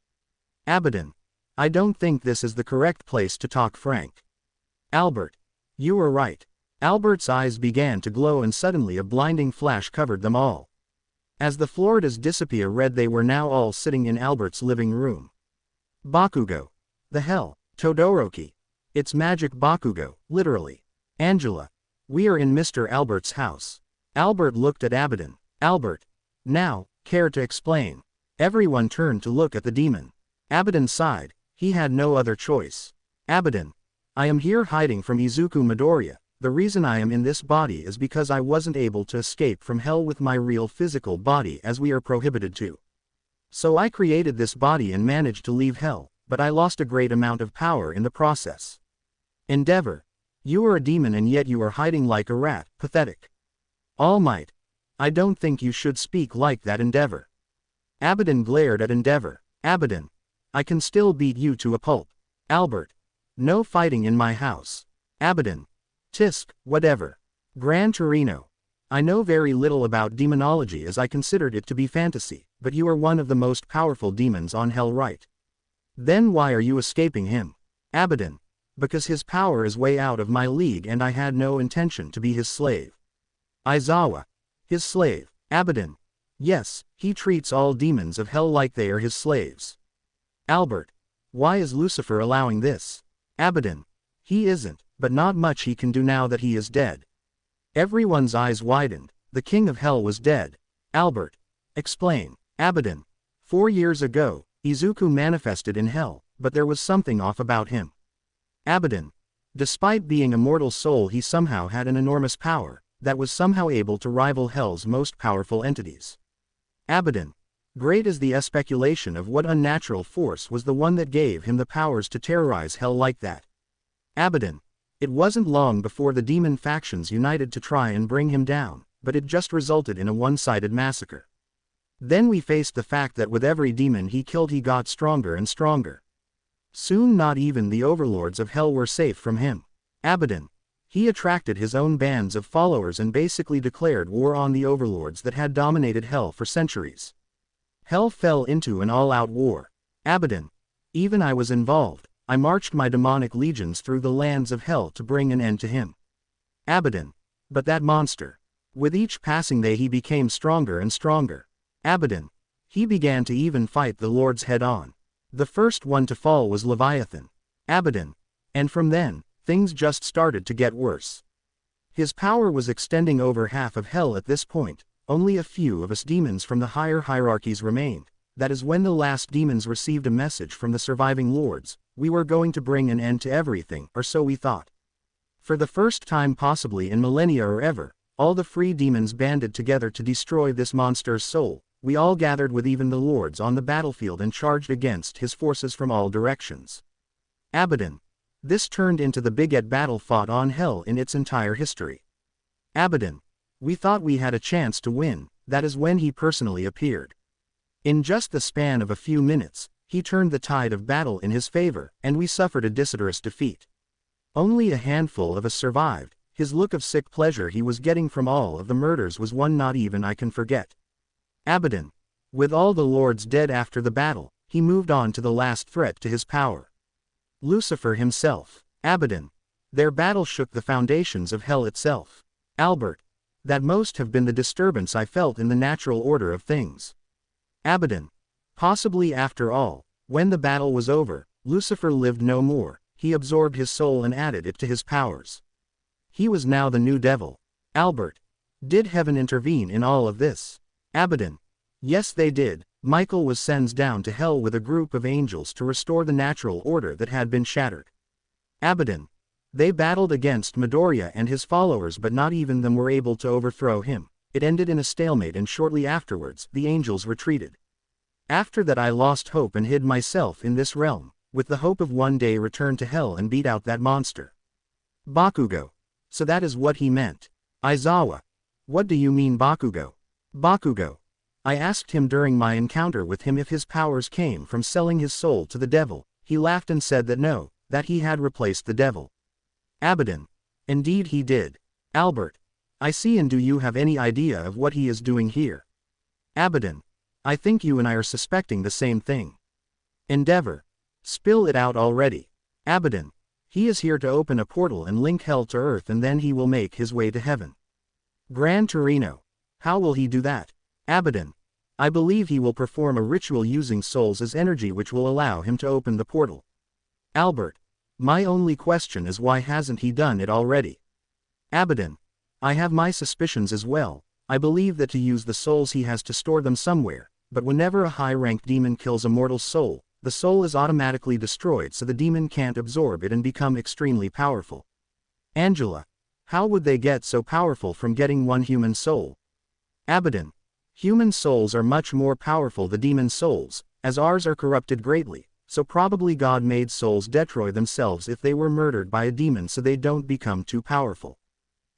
Abaddon. I don't think this is the correct place to talk, Frank. Albert. You are right. Albert's eyes began to glow and suddenly a blinding flash covered them all. As the Floridas disappear red, they were now all sitting in Albert's living room. Bakugo. The hell, Todoroki. It's magic, Bakugo, literally. Angela. We are in Mr. Albert's house. Albert looked at Abaddon. Albert. Now, care to explain? Everyone turned to look at the demon. Abaddon sighed, he had no other choice. Abaddon. I am here hiding from Izuku Midoriya. The reason I am in this body is because I wasn't able to escape from hell with my real physical body as we are prohibited to. So I created this body and managed to leave hell, but I lost a great amount of power in the process. Endeavor. You are a demon and yet you are hiding like a rat, pathetic. All Might. I don't think you should speak like that, Endeavor. Abaddon glared at Endeavor. Abaddon. I can still beat you to a pulp. Albert. No fighting in my house. Abaddon. Tisk, whatever. Gran Torino. I know very little about demonology as I considered it to be fantasy, but you are one of the most powerful demons on hell, right? Then why are you escaping him? Abaddon. Because his power is way out of my league and I had no intention to be his slave. Aizawa. His slave. Abaddon. Yes, he treats all demons of hell like they are his slaves. Albert. Why is Lucifer allowing this? Abaddon. He isn't, but not much he can do now that he is dead. Everyone's eyes widened. The king of hell was dead. Albert. Explain. Abaddon. 4 years ago, Izuku manifested in hell, but there was something off about him. Abaddon. Despite being a mortal soul, he somehow had an enormous power that was somehow able to rival hell's most powerful entities. Abaddon. Great is the speculation of what unnatural force was the one that gave him the powers to terrorize hell like that. Abaddon. It wasn't long before the demon factions united to try and bring him down, but it just resulted in a one-sided massacre. Then we faced the fact that with every demon he killed he got stronger and stronger. Soon not even the overlords of hell were safe from him. Abaddon. He attracted his own bands of followers and basically declared war on the overlords that had dominated hell for centuries. Hell fell into an all-out war. Abaddon. Even I was involved. I marched my demonic legions through the lands of hell to bring an end to him. Abaddon. But that monster. With each passing day he became stronger and stronger. Abaddon. He began to even fight the lords head-on. The first one to fall was Leviathan, Abaddon, and from then, things just started to get worse. His power was extending over half of hell at this point. Only a few of us demons from the higher hierarchies remained. That is when the last demons received a message from the surviving lords. We were going to bring an end to everything, or so we thought. For the first time possibly in millennia or ever, all the free demons banded together to destroy this monster's soul. We all gathered with even the lords on the battlefield and charged against his forces from all directions. Abaddon. This turned into the biggest battle fought on hell in its entire history. Abaddon. We thought we had a chance to win. That is when he personally appeared. In just the span of a few minutes, he turned the tide of battle in his favor, and we suffered a disastrous defeat. Only a handful of us survived. His look of sick pleasure he was getting from all of the murders was one not even I can forget. Abaddon. With all the lords dead after the battle, he moved on to the last threat to his power. Lucifer himself. Abaddon. Their battle shook the foundations of hell itself. Albert. That must have been the disturbance I felt in the natural order of things. Abaddon. Possibly after all, when the battle was over, Lucifer lived no more. He absorbed his soul and added it to his powers. He was now the new devil. Albert. Did heaven intervene in all of this? Abaddon. Yes, they did. Michael was sent down to hell with a group of angels to restore the natural order that had been shattered. Abaddon. They battled against Midoriya and his followers, but not even them were able to overthrow him. It ended in a stalemate, and shortly afterwards, the angels retreated. After that I lost hope and hid myself in this realm, with the hope of one day return to hell and beat out that monster. Bakugo. So that is what he meant. Aizawa. What do you mean Bakugo? Bakugo. I asked him during my encounter with him if his powers came from selling his soul to the devil. He laughed and said that no, that he had replaced the devil. Abaddon. Indeed he did. Albert. I see, and do you have any idea of what he is doing here? Abaddon. I think you and I are suspecting the same thing. Endeavor. Spill it out already. Abaddon. He is here to open a portal and link hell to earth, and then he will make his way to heaven. Gran Torino. How will he do that? Abaddon. I believe he will perform a ritual using souls as energy which will allow him to open the portal. Albert. My only question is why hasn't he done it already? Abaddon. I have my suspicions as well. I believe that to use the souls he has to store them somewhere, but whenever a high-ranked demon kills a mortal soul, the soul is automatically destroyed so the demon can't absorb it and become extremely powerful. Angela. How would they get so powerful from getting one human soul? Abaddon. Human souls are much more powerful than demon souls, as ours are corrupted greatly, so probably God made souls destroy themselves if they were murdered by a demon so they don't become too powerful.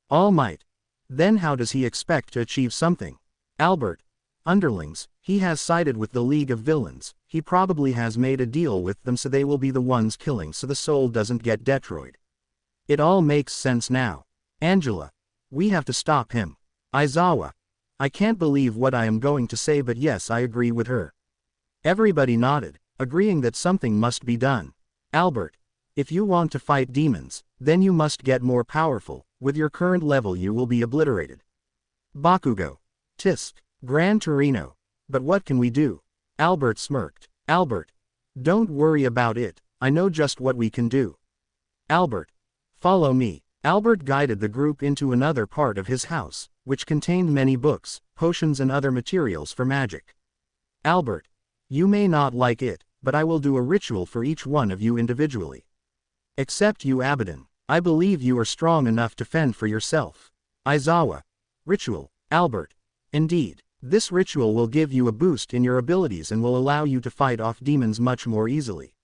All Might. Then how does he expect to achieve something? Albert. Underlings. He has sided with the League of Villains. He probably has made a deal with them so they will be the ones killing so the soul doesn't get destroyed. It all makes sense now. Angela. We have to stop him. Aizawa. I can't believe what I am going to say, but yes, I agree with her. Everybody nodded, agreeing that something must be done. Albert. If you want to fight demons, then you must get more powerful. With your current level you will be obliterated. Bakugo. Tisk. Gran Torino. But what can we do? Albert smirked. Albert. Don't worry about it, I know just what we can do. Albert. Follow me. Albert guided the group into another part of his house, which contained many books, potions and other materials for magic. Albert. You may not like it, but I will do a ritual for each one of you individually. Except you, Abaddon. I believe you are strong enough to fend for yourself. Aizawa. Ritual. Albert. Indeed. This ritual will give you a boost in your abilities and will allow you to fight off demons much more easily.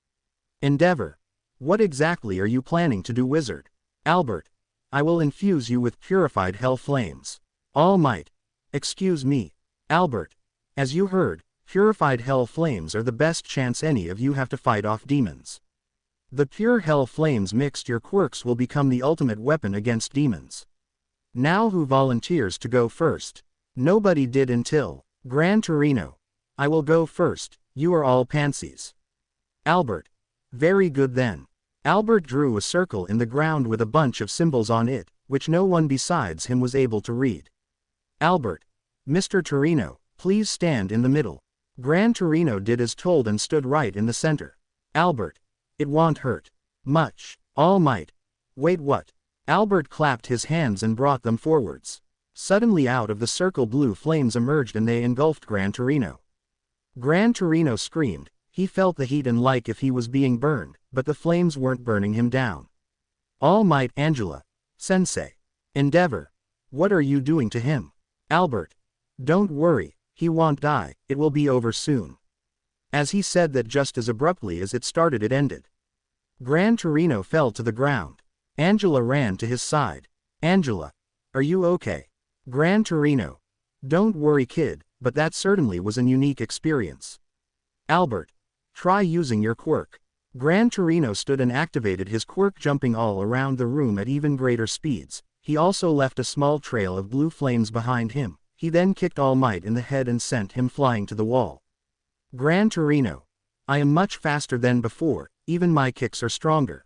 Endeavor. What exactly are you planning to do, wizard? Albert. I will infuse you with purified hell flames. All Might. Excuse me. Albert. As you heard, purified hell flames are the best chance any of you have to fight off demons. The pure hell flames mixed your quirks will become the ultimate weapon against demons. Now who volunteers to go first? Nobody did until Gran Torino. I will go first, you are all pansies. Albert. Very good then. Albert drew a circle in the ground with a bunch of symbols on it, which no one besides him was able to read. Albert. Mr. Torino, please stand in the middle. Gran Torino did as told and stood right in the center. Albert. It won't hurt. Much. All Might. Wait, what? Albert clapped his hands and brought them forwards. Suddenly out of the circle blue flames emerged and they engulfed Gran Torino. Gran Torino screamed. He felt the heat and like if he was being burned, but the flames weren't burning him down. All Might. Angela. Sensei. Endeavor. What are you doing to him? Albert. Don't worry, he won't die, it will be over soon. As he said that, just as abruptly as it started it ended. Gran Torino fell to the ground. Angela ran to his side. Angela. Are you okay? Gran Torino. Don't worry, kid, but that certainly was an unique experience. Albert. Try using your quirk. Gran Torino stood and activated his quirk, jumping all around the room at even greater speeds. He also left a small trail of blue flames behind him. He then kicked All Might in the head and sent him flying to the wall. Gran Torino. I am much faster than before, even my kicks are stronger.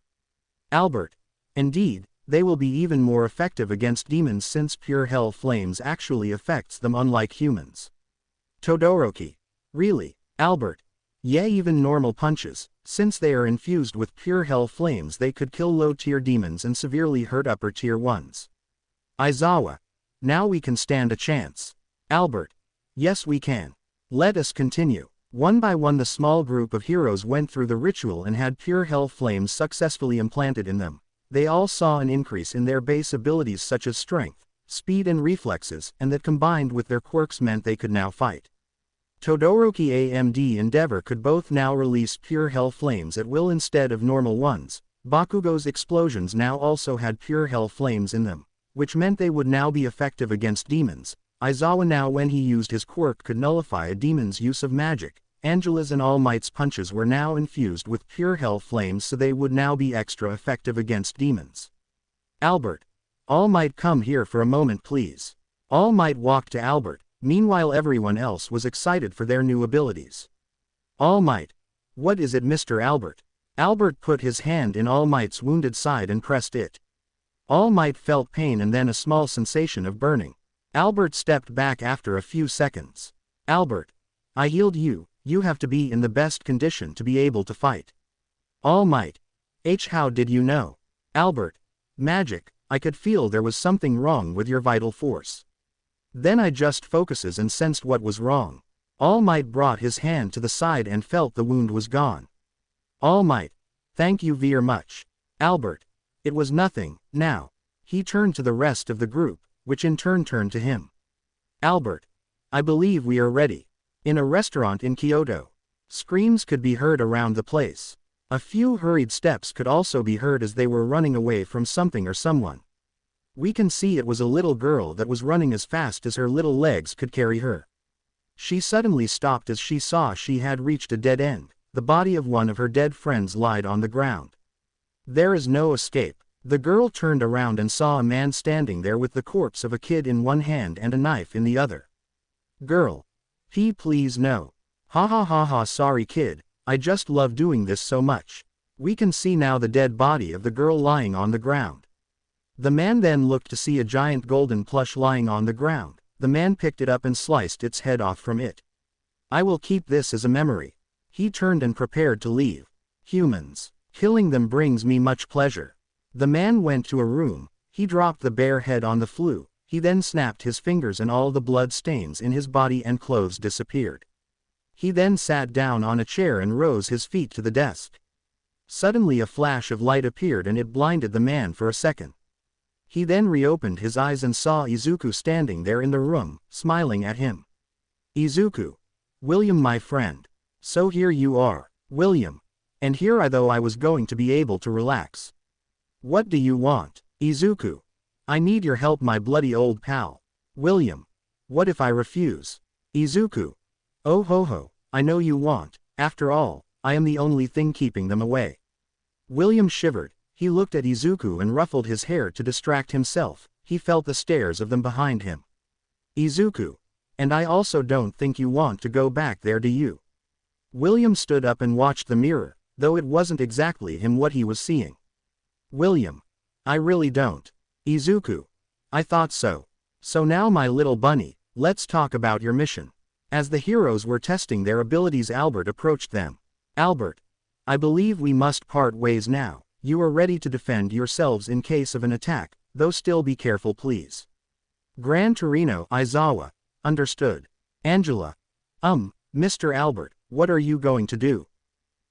Albert. Indeed, they will be even more effective against demons since pure hell flames actually affects them unlike humans. Todoroki. Really, Albert? Yeah, even normal punches, since they are infused with pure hell flames, they could kill low-tier demons and severely hurt upper-tier ones. Aizawa. Now we can stand a chance. Albert. Yes, we can. Let us continue. One by one the small group of heroes went through the ritual and had pure hell flames successfully implanted in them. They all saw an increase in their base abilities such as strength, speed and reflexes, and that combined with their quirks meant they could now fight. Todoroki and Endeavor could both now release pure hell flames at will instead of normal ones. Bakugo's explosions now also had pure hell flames in them, which meant they would now be effective against demons. Aizawa now, when he used his quirk, could nullify a demon's use of magic. Angela's and All Might's punches were now infused with pure hell flames, so they would now be extra effective against demons. Albert. All Might, come here for a moment please. All Might walked to Albert. Meanwhile everyone else was excited for their new abilities. All Might. What is it, Mr. Albert? Albert put his hand in All Might's wounded side and pressed it. All Might felt pain and then a small sensation of burning. Albert stepped back after a few seconds. Albert. I healed you, you have to be in the best condition to be able to fight. All Might. How did you know? Albert. Magic, I could feel there was something wrong with your vital force. Then I just focuses and sensed what was wrong. All Might brought his hand to the side and felt the wound was gone. All Might. Thank you very much. Albert. It was nothing. Now. He turned to the rest of the group, which in turn turned to him. Albert. I believe we are ready. In a restaurant in Kyoto. Screams could be heard around the place. A few hurried steps could also be heard as they were running away from something or someone. We can see it was a little girl that was running as fast as her little legs could carry her. She suddenly stopped as she saw she had reached a dead end. The body of one of her dead friends lied on the ground. There is no escape. The girl turned around and saw a man standing there with the corpse of a kid in one hand and a knife in the other. Girl. Please no. Ha ha ha ha, sorry kid, I just love doing this so much. We can see now the dead body of the girl lying on the ground. The man then looked to see a giant golden plush lying on the ground. The man picked it up and sliced its head off from it. I will keep this as a memory. He turned and prepared to leave. Humans. Killing them brings me much pleasure. The man went to a room. He dropped the bare head on the floor. He then snapped his fingers and all the blood stains in his body and clothes disappeared. He then sat down on a chair and rose his feet to the desk. Suddenly a flash of light appeared and it blinded the man for a second. He then reopened his eyes and saw Izuku standing there in the room, smiling at him. Izuku. William, my friend. So here you are, William. And here I thought I was going to be able to relax. What do you want? Izuku. I need your help, my bloody old pal. William. What if I refuse? Izuku. Oh ho ho, I know you want. After all, I am the only thing keeping them away. William shivered. He looked at Izuku and ruffled his hair to distract himself. He felt the stares of them behind him. Izuku. And I also don't think you want to go back there, do you? William stood up and watched the mirror, though it wasn't exactly him what he was seeing. William. I really don't. Izuku. I thought so. So now my little bunny, let's talk about your mission. As the heroes were testing their abilities, Albert approached them. Albert, I believe we must part ways now. You are ready to defend yourselves in case of an attack, though still be careful please. Gran Torino Aizawa, understood. Angela, Mr. Albert, what are you going to do?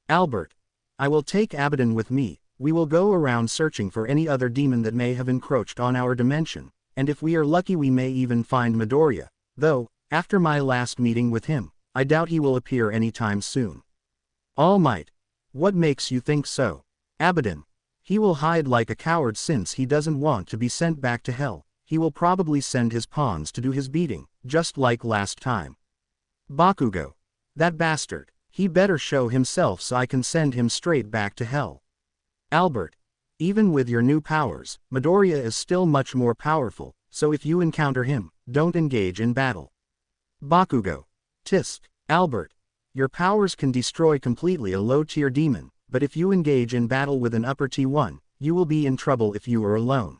Albert, I will take Abaddon with me. We will go around searching for any other demon that may have encroached on our dimension, and if we are lucky we may even find Midoriya, though, after my last meeting with him, I doubt he will appear anytime soon. All Might, what makes you think so? Abaddon, he will hide like a coward since he doesn't want to be sent back to hell. He will probably send his pawns to do his beating, just like last time. Bakugo, that bastard, he better show himself so I can send him straight back to hell. Albert, even with your new powers, Midoriya is still much more powerful, so if you encounter him, don't engage in battle. Bakugo, tisk, Albert, your powers can destroy completely a low-tier demon, but if you engage in battle with an upper T1, you will be in trouble if you are alone.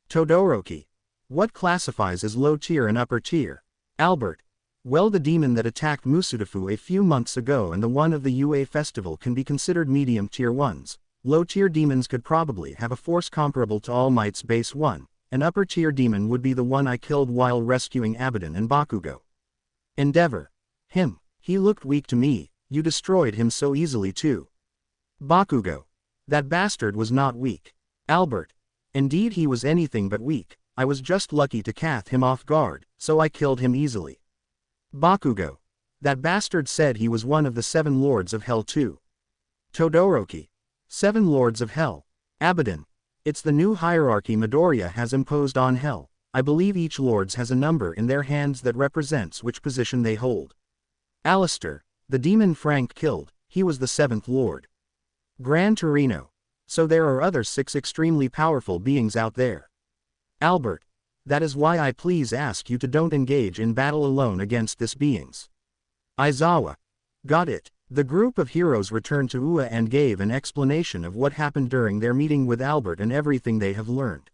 Todoroki, what classifies as low tier and upper tier? Albert, well, the demon that attacked Musafu a few months ago and the one of the UA festival can be considered medium tier ones. Low tier demons could probably have a force comparable to All Might's base 1, an upper tier demon would be the one I killed while rescuing Abaddon and Bakugo. Endeavor, him, he looked weak to me, you destroyed him so easily too. Bakugo, that bastard was not weak. Albert, indeed he was anything but weak, I was just lucky to catch him off guard, so I killed him easily. Bakugo, that bastard said he was one of the 7 Lords of Hell too. Todoroki, 7 Lords of Hell. Abaddon, it's the new hierarchy Midoriya has imposed on Hell. I believe each Lords has a number in their hands that represents which position they hold. Alistair, the demon Frank killed, he was the 7th Lord. Gran Torino, so there are other 6 extremely powerful beings out there. Albert, that is why I please ask you to don't engage in battle alone against these beings. Aizawa, got it. The group of heroes returned to UA and gave an explanation of what happened during their meeting with Albert and everything they have learned.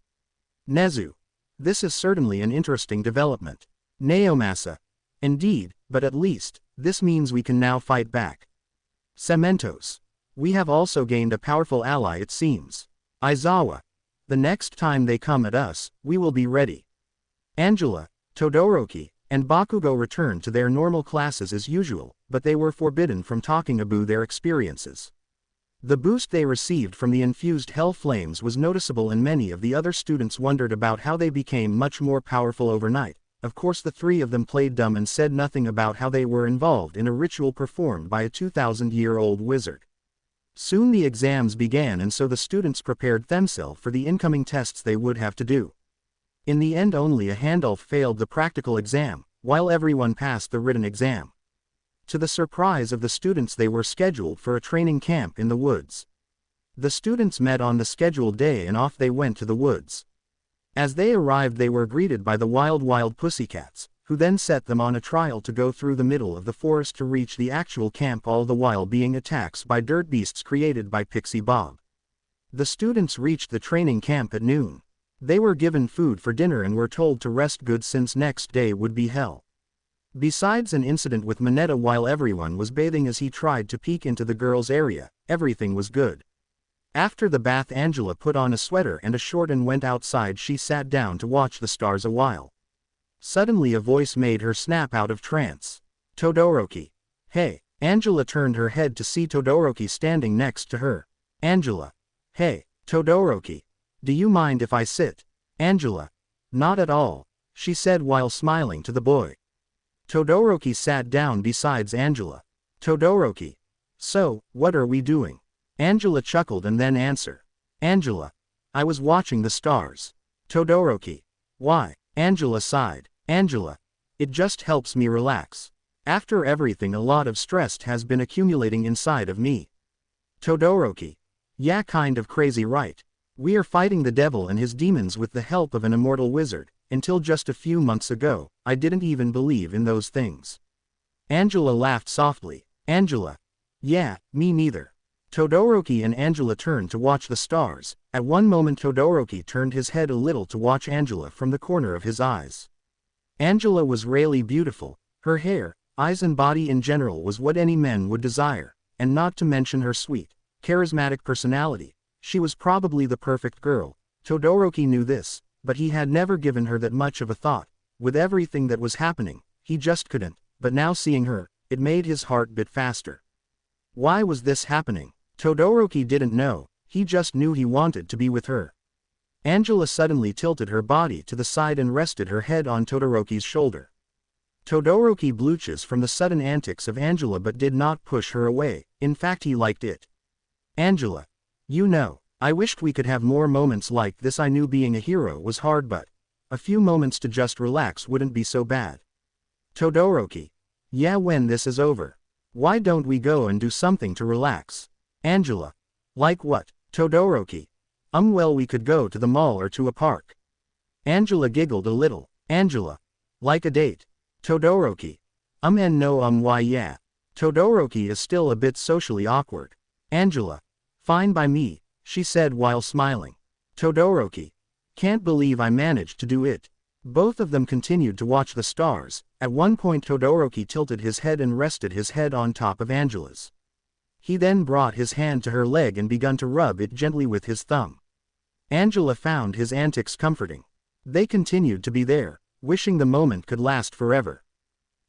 Nezu, this is certainly an interesting development. Naomasa, indeed, but at least, this means we can now fight back. Cementos, we have also gained a powerful ally it seems. Aizawa, the next time they come at us, we will be ready. Angela, Todoroki, and Bakugo returned to their normal classes as usual, but they were forbidden from talking about their experiences. The boost they received from the infused hell flames was noticeable, and many of the other students wondered about how they became much more powerful overnight. Of course the 3 of them played dumb and said nothing about how they were involved in a ritual performed by a 2,000-year-old wizard. Soon the exams began, and so the students prepared themselves for the incoming tests they would have to do. In the end only a handful failed the practical exam, while everyone passed the written exam. To the surprise of the students, they were scheduled for a training camp in the woods. The students met on the scheduled day and off they went to the woods. As they arrived they were greeted by the wild pussycats, who then set them on a trial to go through the middle of the forest to reach the actual camp, all the while being attacked by dirt beasts created by Pixie Bob. The students reached the training camp at noon. They were given food for dinner and were told to rest good since next day would be hell. Besides an incident with Mineta while everyone was bathing as he tried to peek into the girls' area, everything was good. After the bath Angela put on a sweater and a short and went outside. She sat down to watch the stars a while. Suddenly a voice made her snap out of trance. Todoroki. Hey. Angela turned her head to see Todoroki standing next to her. Angela. Hey, Todoroki. Do you mind if I sit? Angela. Not at all, she said while smiling to the boy. Todoroki sat down beside Angela. Todoroki. So, what are we doing? Angela chuckled and then answered. Angela. I was watching the stars. Todoroki. Why? Angela sighed. Angela. It just helps me relax. After everything, a lot of stress has been accumulating inside of me. Todoroki. Yeah, kind of crazy, right? We are fighting the devil and his demons with the help of an immortal wizard. Until just a few months ago, I didn't even believe in those things. Angela laughed softly. Angela. Yeah, me neither. Todoroki and Angela turned to watch the stars. At one moment Todoroki turned his head a little to watch Angela from the corner of his eyes. Angela was really beautiful. Her hair, Eyes and body in general was what any men would desire, and not to mention her sweet, charismatic personality. She was probably the perfect girl. Todoroki knew this, but he had never given her that much of a thought. With everything that was happening, he just couldn't, but now seeing her, it made his heart beat faster. Why was this happening? Todoroki didn't know, he just knew he wanted to be with her. Angela suddenly tilted her body to the side and rested her head on Todoroki's shoulder. Todoroki blushed from the sudden antics of Angela but did not push her away, in fact he liked it. Angela. You know, I wished we could have more moments like this. I knew being a hero was hard, but a few moments to just relax wouldn't be so bad. Todoroki. Yeah, when this is over, why don't we go and do something to relax? Angela. Like what? Todoroki. Well, we could go to the mall or to a park. Angela giggled a little. Angela. Like a date? Todoroki. And no why yeah. Todoroki is still a bit socially awkward. Angela. Fine by me, she said while smiling. Todoroki. Can't believe I managed to do it. Both of them continued to watch the stars. At one point Todoroki tilted his head and rested his head on top of Angela's. He then brought his hand to her leg and begun to rub it gently with his thumb. Angela found his antics comforting. They continued to be there, wishing the moment could last forever.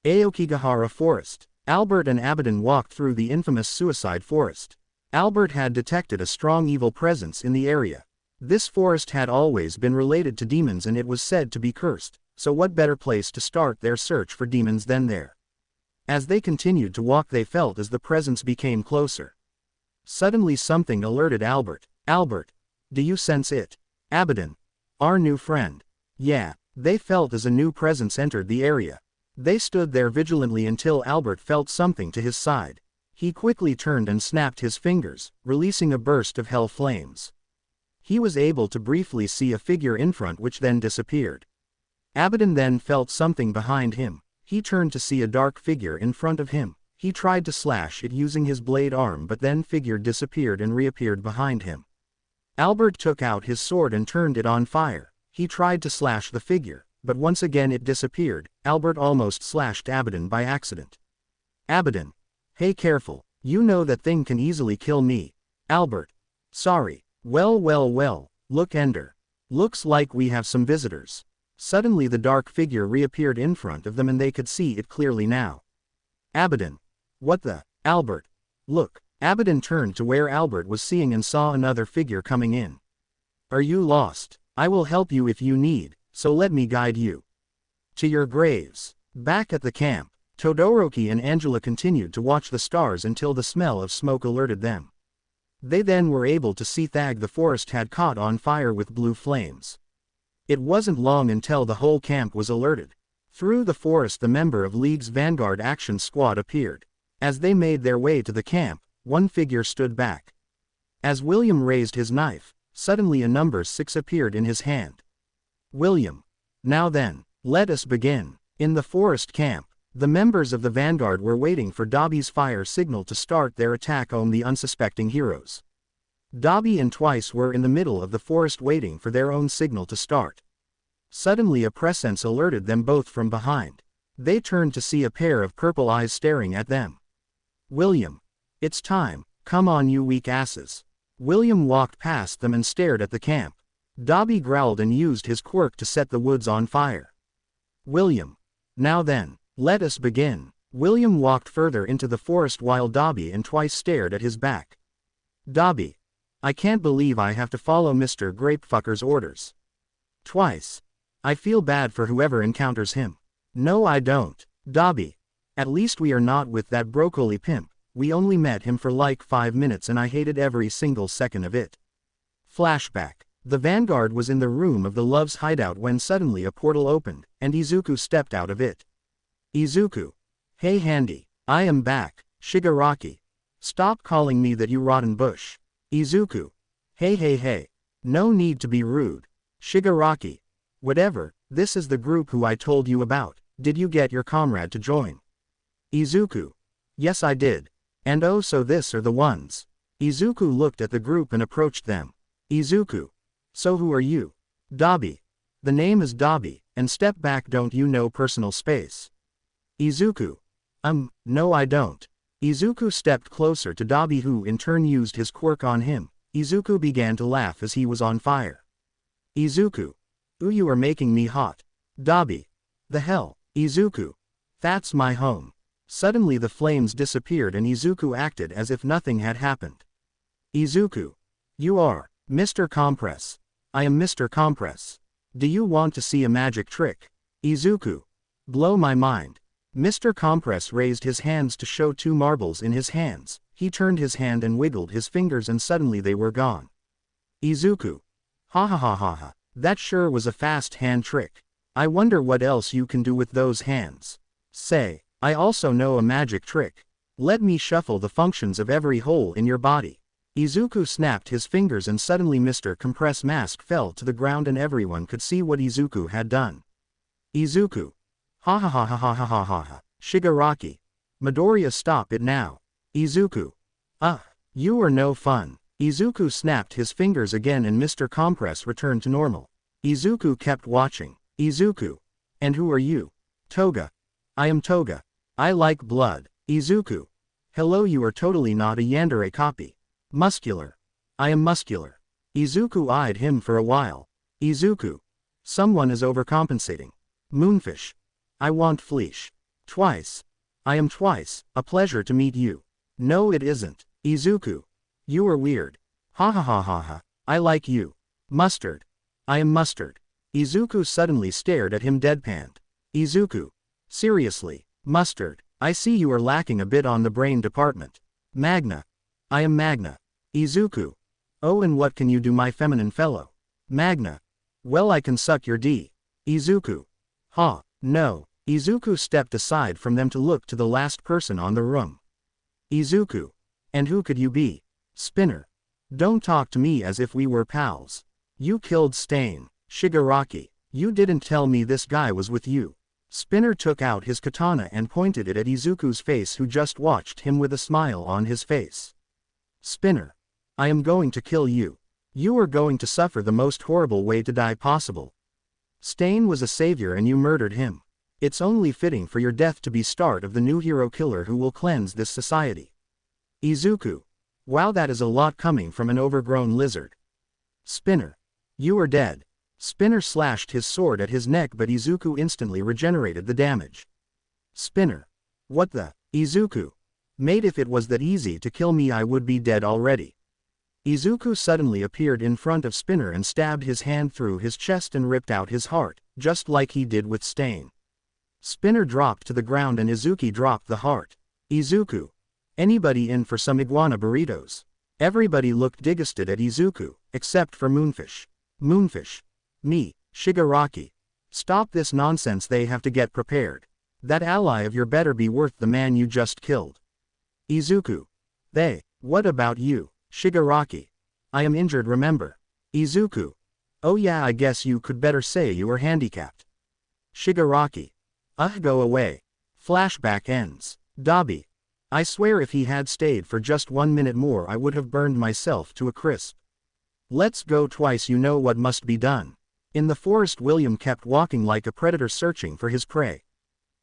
Aokigahara Forest. Albert and Abaddon walked through the infamous suicide forest. Albert had detected a strong evil presence in the area. This forest had always been related to demons and it was said to be cursed, so what better place to start their search for demons than there? As they continued to walk they felt as the presence became closer. Suddenly something alerted Albert. Albert. Do you sense it? Abaddon. Our new friend. Yeah. They felt as a new presence entered the area. They stood there vigilantly until Albert felt something to his side. He quickly turned and snapped his fingers, releasing a burst of hell flames. He was able to briefly see a figure in front which then disappeared. Abaddon then felt something behind him. He turned to see a dark figure in front of him. He tried to slash it using his blade arm but then figure disappeared and reappeared behind him. Albert took out his sword and turned it on fire. He tried to slash the figure, but once again it disappeared. Albert almost slashed Abaddon by accident. Abaddon. Hey, careful, you know that thing can easily kill me. Albert. Sorry. Well, look Ender. Looks like we have some visitors. Suddenly the dark figure reappeared in front of them and they could see it clearly now. Abaddon. What the? Albert. Look. Abaddon turned to where Albert was seeing and saw another figure coming in. Are you lost? I will help you if you need, so let me guide you to your graves. Back at the camp, Todoroki and Angela continued to watch the stars until the smell of smoke alerted them. They then were able to see that the forest had caught on fire with blue flames. It wasn't long until the whole camp was alerted. Through the forest the member of League's Vanguard Action Squad appeared. As they made their way to the camp, one figure stood back. As William raised his knife, suddenly a number 6 appeared in his hand. William. Now then, let us begin. In the forest camp, the members of the Vanguard were waiting for Dobby's fire signal to start their attack on the unsuspecting heroes. Dobby and Twice were in the middle of the forest waiting for their own signal to start. Suddenly a presence alerted them both from behind. They turned to see a pair of purple eyes staring at them. William. It's time, come on you weak asses. William walked past them and stared at the camp. Dobby growled and used his quirk to set the woods on fire. William. Now then, let us begin. William walked further into the forest while Dobby and Twice stared at his back. Dobby. I can't believe I have to follow Mr. Grapefucker's orders. Twice. I feel bad for whoever encounters him. No I don't. Dobby. At least we are not with that broccoli pimp. We only met him for like 5 minutes and I hated every single second of it. Flashback. The Vanguard was in the room of the Love's hideout when suddenly a portal opened, and Izuku stepped out of it. Izuku. Hey Handy. I am back. Shigaraki. Stop calling me that you rotten bush. Izuku. Hey. No need to be rude. Shigaraki. Whatever, this is the group who I told you about. Did you get your comrade to join? Izuku. Yes I did. And oh so this are the ones. Izuku looked at the group and approached them. Izuku. So who are you? Dobby. The name is Dobby, and step back, don't you know personal space? Izuku. No I don't. Izuku stepped closer to Dabi, who in turn used his quirk on him. Izuku began to laugh as he was on fire. Izuku. Ooh, you are making me hot. Dabi. The hell? Izuku. That's my home. Suddenly the flames disappeared and Izuku acted as if nothing had happened. Izuku. You are Mr. Compress. I am Mr. Compress. Do you want to see a magic trick? Izuku. Blow my mind. Mr. Compress raised his hands to show two marbles in his hands. He turned his hand and wiggled his fingers and suddenly they were gone. Izuku. Ha ha ha ha ha. That sure was a fast hand trick. I wonder what else you can do with those hands. Say, I also know a magic trick. Let me shuffle the functions of every hole in your body. Izuku snapped his fingers and suddenly Mr. Compress mask fell to the ground and everyone could see what Izuku had done. Izuku. Ha ha ha ha ha ha ha ha ha. Shigaraki. Midoriya, stop it now. Izuku. You are no fun. Izuku snapped his fingers again and Mr. Compress returned to normal. Izuku kept watching. Izuku. And who are you? Toga. I am Toga. I like blood. Izuku. Hello, you are totally not a yandere copy. Muscular. I am muscular. Izuku eyed him for a while. Izuku. Someone is overcompensating. Moonfish. I want fleesh. Twice. I am twice. A pleasure to meet you. No it isn't. Izuku. You are weird. Ha ha ha ha ha. I like you. Mustard. I am mustard. Izuku suddenly stared at him deadpanned. Izuku. Seriously, mustard. I see you are lacking a bit on the brain department. Magna. I am Magna. Izuku. Oh, and what can you do, my feminine fellow? Magna. Well, I can suck your D. Izuku. Ha, no. Izuku stepped aside from them to look to the last person on the room. Izuku. And who could you be? Spinner. Don't talk to me as if we were pals. You killed Stain. Shigaraki. You didn't tell me this guy was with you. Spinner took out his katana and pointed it at Izuku's face, who just watched him with a smile on his face. Spinner. I am going to kill you. You are going to suffer the most horrible way to die possible. Stain was a savior and you murdered him. It's only fitting for your death to be start of the new hero killer who will cleanse this society. Izuku. Wow, that is a lot coming from an overgrown lizard. Spinner. You are dead. Spinner slashed his sword at his neck, but Izuku instantly regenerated the damage. Spinner. What the? Izuku. Mate, if it was that easy to kill me I would be dead already. Izuku suddenly appeared in front of Spinner and stabbed his hand through his chest and ripped out his heart, just like he did with Stain. Spinner dropped to the ground and Izuku dropped the heart. Izuku. Anybody in for some iguana burritos? Everybody looked disgusted at Izuku, except for Moonfish. Moonfish. Me, Shigaraki. Stop this nonsense, they have to get prepared. That ally of yours better be worth the man you just killed. Izuku. They. What about you, Shigaraki? I am injured, remember. Izuku. Oh yeah, I guess you could better say you are handicapped. Shigaraki. Go away. Flashback ends. Dabi. I swear if he had stayed for just 1 minute more I would have burned myself to a crisp. Let's go twice, you know what must be done. In the forest William kept walking like a predator searching for his prey.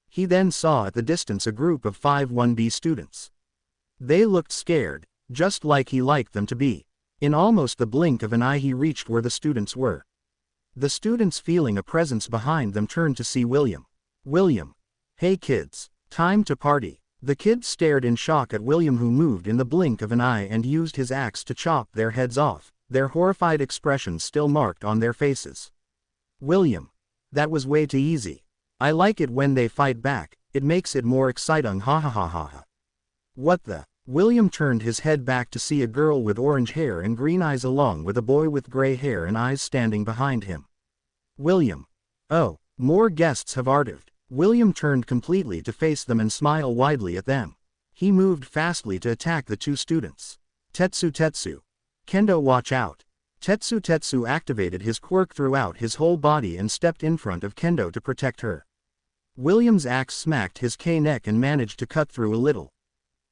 He then saw at the distance a group of 5 1B students. They looked scared, just like he liked them to be. In almost the blink of an eye he reached where the students were. The students, feeling a presence behind them, turned to see William. William. Hey kids, time to party. The kids stared in shock at William, who moved in the blink of an eye and used his axe to chop their heads off, their horrified expressions still marked on their faces. William. That was way too easy. I like it when they fight back, it makes it more exciting, ha ha ha ha ha. What the? William turned his head back to see a girl with orange hair and green eyes along with a boy with gray hair and eyes standing behind him. William. Oh, more guests have arrived. William turned completely to face them and smile widely at them. He moved fastly to attack the 2 students. Tetsu. Kendo, watch out. Tetsu activated his quirk throughout his whole body and stepped in front of Kendo to protect her. William's axe smacked his K-neck and managed to cut through a little.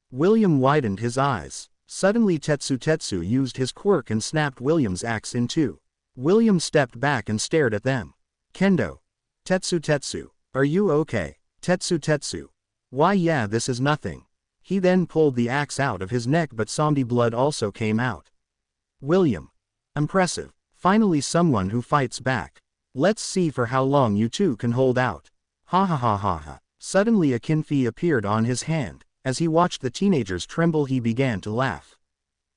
William widened his eyes. Suddenly Tetsu used his quirk and snapped William's axe in 2. William stepped back and stared at them. Kendo. Tetsu. Are you okay? Tetsu. Why yeah, this is nothing. He then pulled the axe out of his neck but zombie blood also came out. William. Impressive. Finally someone who fights back. Let's see for how long you two can hold out. Ha ha ha ha ha. Suddenly a kinfee appeared on his hand. As he watched the teenagers tremble he began to laugh.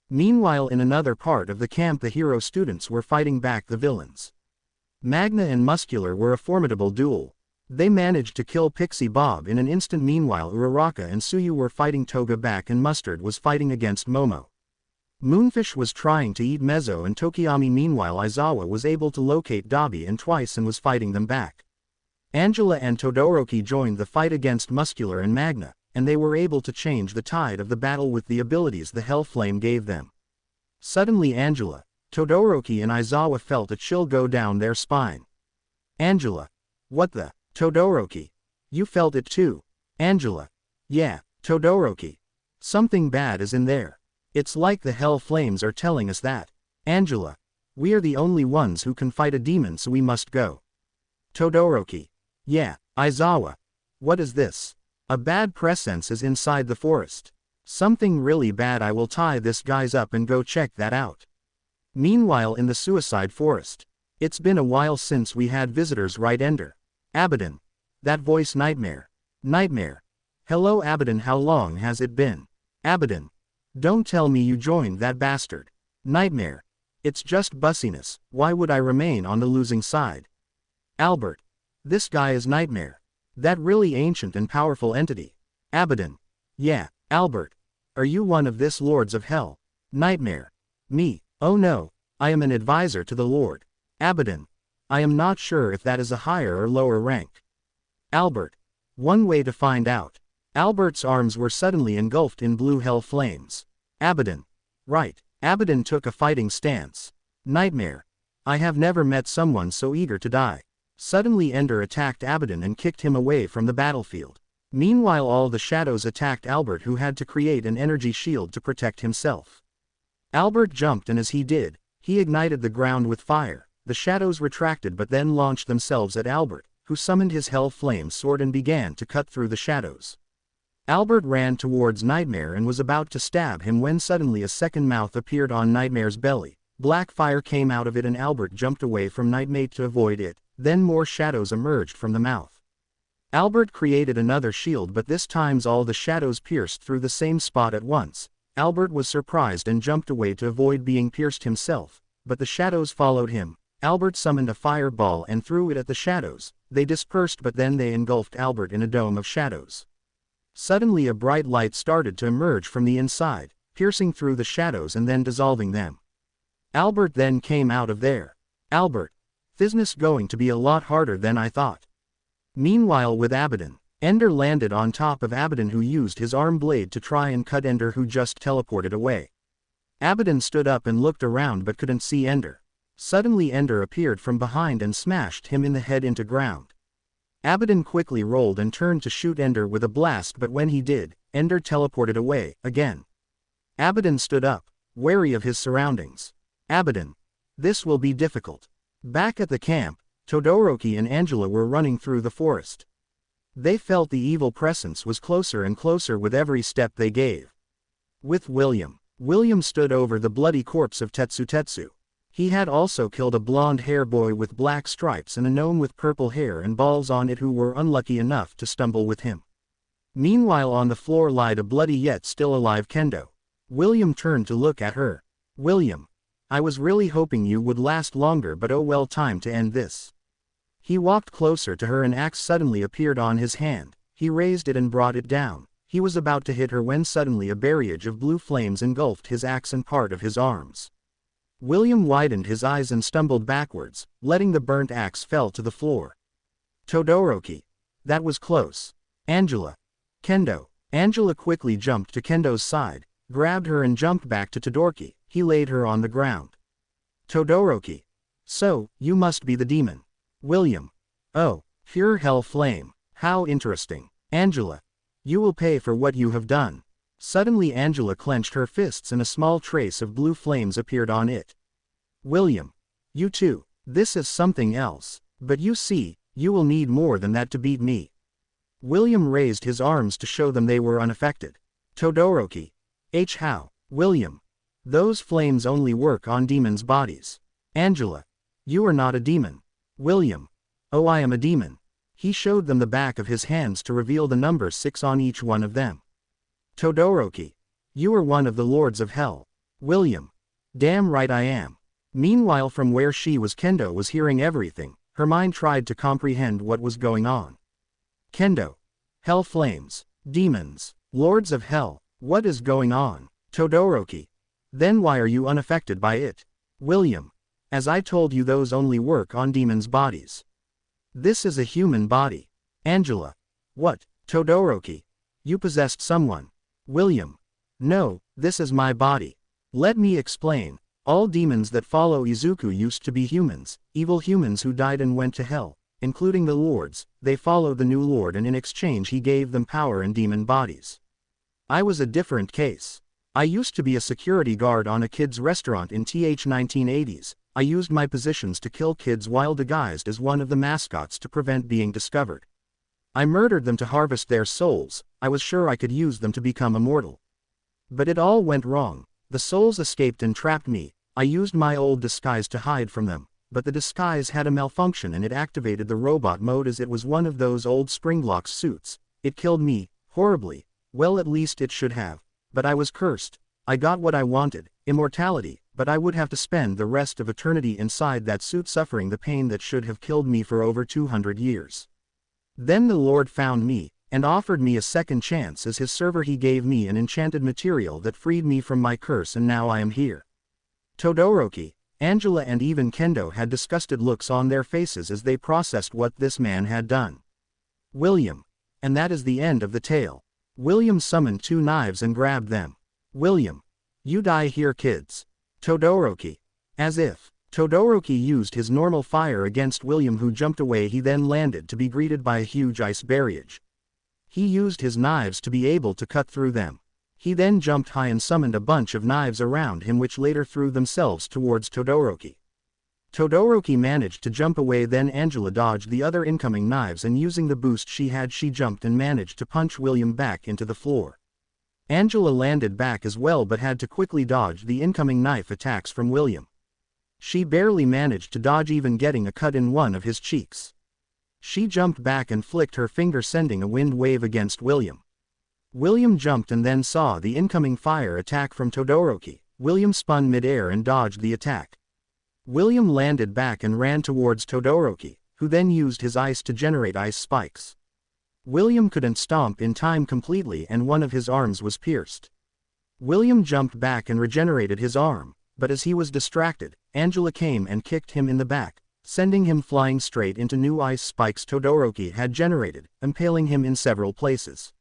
Meanwhile in another part of the camp the hero students were fighting back the villains. Magna and Muscular were a formidable duel. They managed to kill Pixie Bob in an instant. Meanwhile Uraraka and Suyu were fighting Toga back and Mustard was fighting against Momo. Moonfish was trying to eat Mezzo and Tokiyami. Meanwhile Aizawa was able to locate Dabi and Twice and was fighting them back. Angela and Todoroki joined the fight against Muscular and Magna, and they were able to change the tide of the battle with the abilities the Hell Flame gave them. Suddenly Angela, Todoroki and Aizawa felt a chill go down their spine. Angela. What the? Todoroki. You felt it too. Angela. Yeah, Todoroki. Something bad is in there. It's like the Hell Flames are telling us that. Angela. We are the only ones who can fight a demon so we must go. Todoroki. Yeah, Aizawa. What is this? A bad presence is inside the forest. Something really bad. I will tie this guys up and go check that out. Meanwhile in the suicide forest. It's been a while since we had visitors, right Ender? Abaddon. That voice Nightmare. Nightmare. Hello Abaddon, how long has it been? Abaddon. Don't tell me you joined that bastard. Nightmare. It's just bussiness, why would I remain on the losing side? Albert. This guy is Nightmare. That really ancient and powerful entity. Abaddon. Yeah, Albert. Are you one of this Lords of Hell? Nightmare. Me. Oh no, I am an advisor to the Lord. Abaddon. I am not sure if that is a higher or lower rank. Albert. One way to find out. Albert's arms were suddenly engulfed in blue hell flames. Abaddon. Right. Abaddon took a fighting stance. Nightmare. I have never met someone so eager to die. Suddenly Ender attacked Abaddon and kicked him away from the battlefield. Meanwhile all the shadows attacked Albert, who had to create an energy shield to protect himself. Albert jumped, and as he did, he ignited the ground with fire. The shadows retracted but then launched themselves at Albert, who summoned his hell flame sword and began to cut through the shadows. Albert ran towards Nightmare and was about to stab him when suddenly a second mouth appeared on Nightmare's belly. Black fire came out of it and Albert jumped away from Nightmare to avoid it. Then more shadows emerged from the mouth. Albert created another shield, but this time all the shadows pierced through the same spot at once. Albert was surprised and jumped away to avoid being pierced himself, but the shadows followed him. Albert summoned a fireball and threw it at the shadows. They dispersed but then they engulfed Albert in a dome of shadows. Suddenly a bright light started to emerge from the inside, piercing through the shadows and then dissolving them. Albert then came out of there. Albert. Thisness going to be a lot harder than I thought. Meanwhile with Abaddon, Ender landed on top of Abaddon, who used his arm blade to try and cut Ender, who just teleported away. Abaddon stood up and looked around but couldn't see Ender. Suddenly Ender appeared from behind and smashed him in the head into ground. Abaddon quickly rolled and turned to shoot Ender with a blast, but when he did, Ender teleported away again. Abaddon stood up, wary of his surroundings. Abaddon. This will be difficult. Back at the camp, Todoroki and Angela were running through the forest. They felt the evil presence was closer and closer with every step they gave. With William. William stood over the bloody corpse of Tetsu. He had also killed a blonde-hair boy with black stripes and a gnome with purple hair and balls on it who were unlucky enough to stumble with him. Meanwhile on the floor lied a bloody yet still alive Kendo. William turned to look at her. William. I was really hoping you would last longer, but oh well, time to end this. He walked closer to her. An axe suddenly appeared on his hand. He raised it and brought it down. He was about to hit her when suddenly a barrage of blue flames engulfed his axe and part of his arms. William widened his eyes and stumbled backwards, letting the burnt axe fell to the floor. Todoroki. That was close. Angela. Kendo. Angela quickly jumped to Kendo's side, grabbed her and jumped back to Todoroki. He laid her on the ground. Todoroki. So, you must be the demon. William. Oh, pure hell flame. How interesting. Angela. You will pay for what you have done. Suddenly Angela clenched her fists and a small trace of blue flames appeared on it. William. You too. This is something else. But you see, you will need more than that to beat me. William raised his arms to show them they were unaffected. Todoroki. How? William. Those flames only work on demons' bodies. Angela. You are not a demon. William. Oh, I am a demon. He showed them the back of his hands to reveal the number 6 on each one of them. Todoroki. You are one of the lords of hell. William. Damn right I am. Meanwhile, from where she was, Kendo was hearing everything. Her mind tried to comprehend what was going on. Kendo. Hell flames. Demons. Lords of hell. What is going on? Todoroki. Then why are you unaffected by it? William. As I told you, those only work on demons' bodies. This is a human body. Angela. What? Todoroki. You possessed someone. William. No, this is my body. Let me explain. All demons that follow Izuku used to be humans, evil humans who died and went to hell, including the lords. They followed the new lord, and in exchange he gave them power and demon bodies. I was a different case. I used to be a security guard on a kids' restaurant in the 1980s. I used my positions to kill kids while disguised as one of the mascots to prevent being discovered. I murdered them to harvest their souls. I was sure I could use them to become immortal. But it all went wrong. The souls escaped and trapped me. I used my old disguise to hide from them, but the disguise had a malfunction and it activated the robot mode as it was one of those old Springlock suits. It killed me, horribly. Well, at least it should have. But I was cursed. I got what I wanted, immortality, but I would have to spend the rest of eternity inside that suit suffering the pain that should have killed me for over 200 years. Then the Lord found me, and offered me a second chance. As his server he gave me an enchanted material that freed me from my curse, and now I am here. Todoroki, Angela and even Kendo had disgusted looks on their faces as they processed what this man had done. William. And that is the end of the tale. William summoned 2 knives and grabbed them. William. You die here, kids. Todoroki. As if. Todoroki used his normal fire against William, who jumped away. He then landed to be greeted by a huge ice barrage. He used his knives to be able to cut through them. He then jumped high and summoned a bunch of knives around him, which later threw themselves towards Todoroki. Todoroki managed to jump away, then Angela dodged the other incoming knives, and using the boost she had, she jumped and managed to punch William back into the floor. Angela landed back as well, but had to quickly dodge the incoming knife attacks from William. She barely managed to dodge, even getting a cut in one of his cheeks. She jumped back and flicked her finger, sending a wind wave against William. William jumped and then saw the incoming fire attack from Todoroki. William spun mid-air and dodged the attack. William landed back and ran towards Todoroki, who then used his ice to generate ice spikes. William couldn't stomp in time completely, and one of his arms was pierced. William jumped back and regenerated his arm, but as he was distracted, Angela came and kicked him in the back, sending him flying straight into new ice spikes Todoroki had generated, impaling him in several places.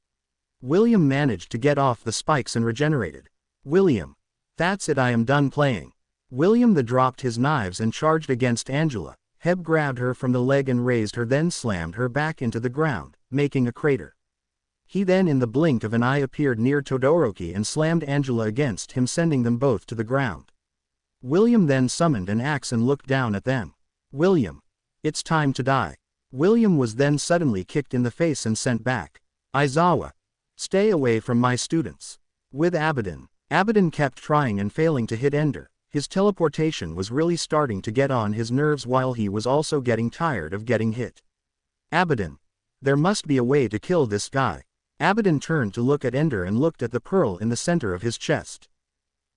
William managed to get off the spikes and regenerated. William. That's it, I am done playing. William dropped his knives and charged against Angela. Heb grabbed her from the leg and raised her, then slammed her back into the ground, making a crater. He then in the blink of an eye appeared near Todoroki and slammed Angela against him, sending them both to the ground. William then summoned an axe and looked down at them. William. It's time to die. William was then suddenly kicked in the face and sent back. Aizawa. Stay away from my students. With Abaddon. Abaddon kept trying and failing to hit Ender. His teleportation was really starting to get on his nerves, while he was also getting tired of getting hit. Abaddon. There must be a way to kill this guy. Abaddon turned to look at Ender and looked at the pearl in the center of his chest.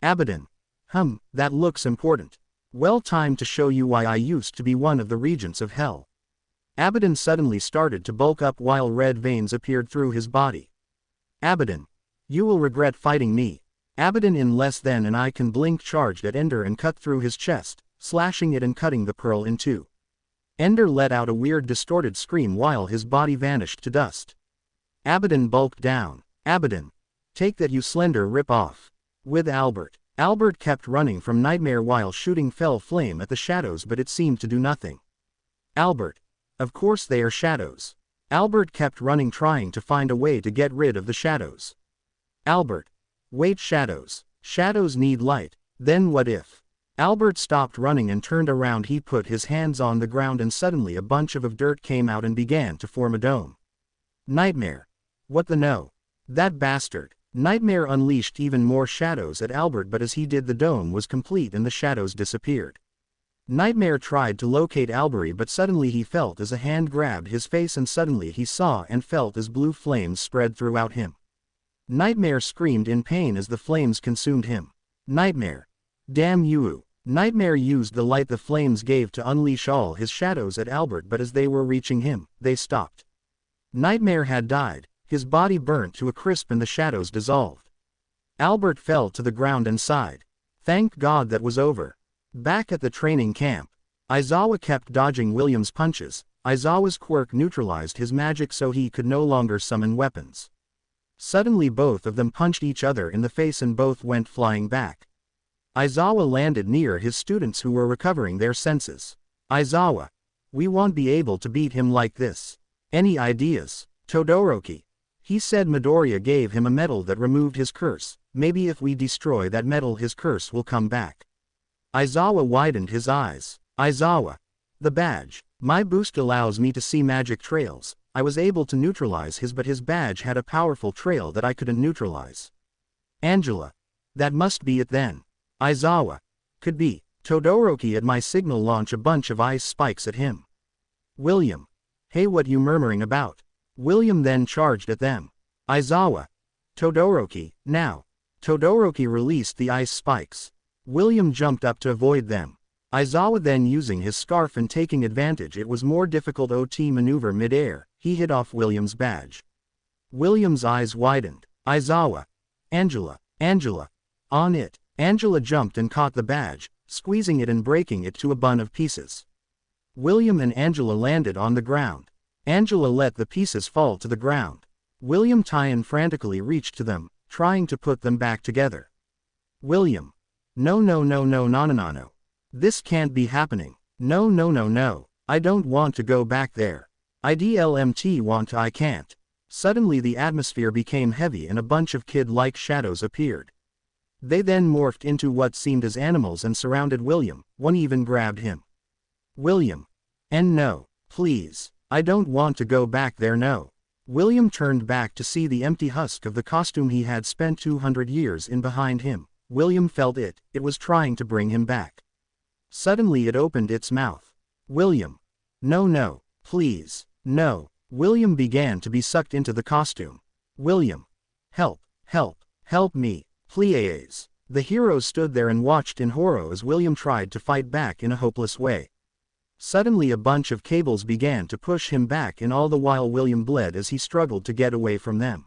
Abaddon. That looks important. Well, time to show you why I used to be one of the regents of hell. Abaddon suddenly started to bulk up while red veins appeared through his body. Abaddon. You will regret fighting me. Abaddon in less than an eye can blink charged at Ender and cut through his chest, slashing it and cutting the pearl in two. Ender let out a weird distorted scream while his body vanished to dust. Abaddon bulked down. Abaddon. Take that, you slender rip-off. With Albert. Albert kept running from Nightmare while shooting fell flame at the shadows, but it seemed to do nothing. Albert. Of course they are shadows. Albert kept running, trying to find a way to get rid of the shadows. Albert. Wait, shadows. Shadows need light. Then what if? Albert stopped running and turned around. He put his hands on the ground and suddenly a bunch of dirt came out and began to form a dome. Nightmare. What the no? That bastard. Nightmare unleashed even more shadows at Albert, but as he did, the dome was complete and the shadows disappeared. Nightmare tried to locate Albert, but suddenly he felt as a hand grabbed his face, and suddenly he saw and felt as blue flames spread throughout him. Nightmare screamed in pain as the flames consumed him. Nightmare. Damn you. Nightmare used the light the flames gave to unleash all his shadows at Albert, but as they were reaching him, they stopped. Nightmare had died, his body burnt to a crisp and the shadows dissolved. Albert fell to the ground and sighed. Thank God that was over. Back at the training camp, Aizawa kept dodging William's punches. Aizawa's quirk neutralized his magic so he could no longer summon weapons. Suddenly both of them punched each other in the face and both went flying back. Aizawa landed near his students who were recovering their senses. Aizawa. We won't be able to beat him like this. Any ideas? Todoroki. He said Midoriya gave him a medal that removed his curse. Maybe if we destroy that medal his curse will come back. Aizawa widened his eyes. Aizawa. The badge. My boost allows me to see magic trails. I was able to neutralize his, but his badge had a powerful trail that I couldn't neutralize. Angela. That must be it then. Aizawa. Could be. Todoroki at my signal launch a bunch of ice spikes at him. William. Hey, what you murmuring about? William then charged at them. Aizawa. Todoroki, now. Todoroki released the ice spikes. William jumped up to avoid them. Aizawa then using his scarf and taking advantage, it was more difficult OT maneuver mid-air, he hit off William's badge. William's eyes widened. Aizawa. Angela. Angela. On it. Angela jumped and caught the badge, squeezing it and breaking it to a bun of pieces. William and Angela landed on the ground. Angela let the pieces fall to the ground. William Tyan frantically reached to them, trying to put them back together. William. No. This can't be happening. No. I don't want to go back there. I can't. Suddenly the atmosphere became heavy and a bunch of kid-like shadows appeared. They then morphed into what seemed as animals and surrounded William, one even grabbed him. William. And no. Please. I don't want to go back there, no. William turned back to see the empty husk of the costume he had spent 200 years in behind him. William felt it was trying to bring him back. Suddenly it opened its mouth. William. No. Please. No. William began to be sucked into the costume. William. Help me, please. The heroes stood there and watched in horror as William tried to fight back in a hopeless way. Suddenly a bunch of cables began to push him back, and all the while William bled as he struggled to get away from them.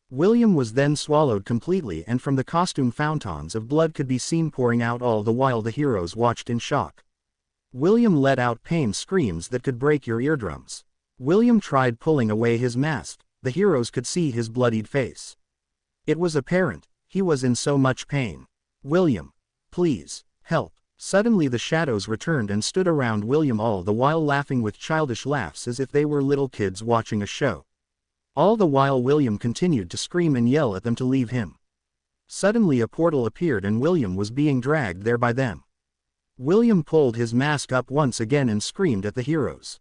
William was then swallowed completely, and from the costume fountains of blood could be seen pouring out, all the while the heroes watched in shock. William let out pain screams that could break your eardrums. William tried pulling away his mask. The heroes could see his bloodied face. It was apparent, he was in so much pain. William. Please, help. Suddenly the shadows returned and stood around William, all the while laughing with childish laughs as if they were little kids watching a show. All the while William continued to scream and yell at them to leave him. Suddenly a portal appeared and William was being dragged there by them. William pulled his mask up once again and screamed at the heroes.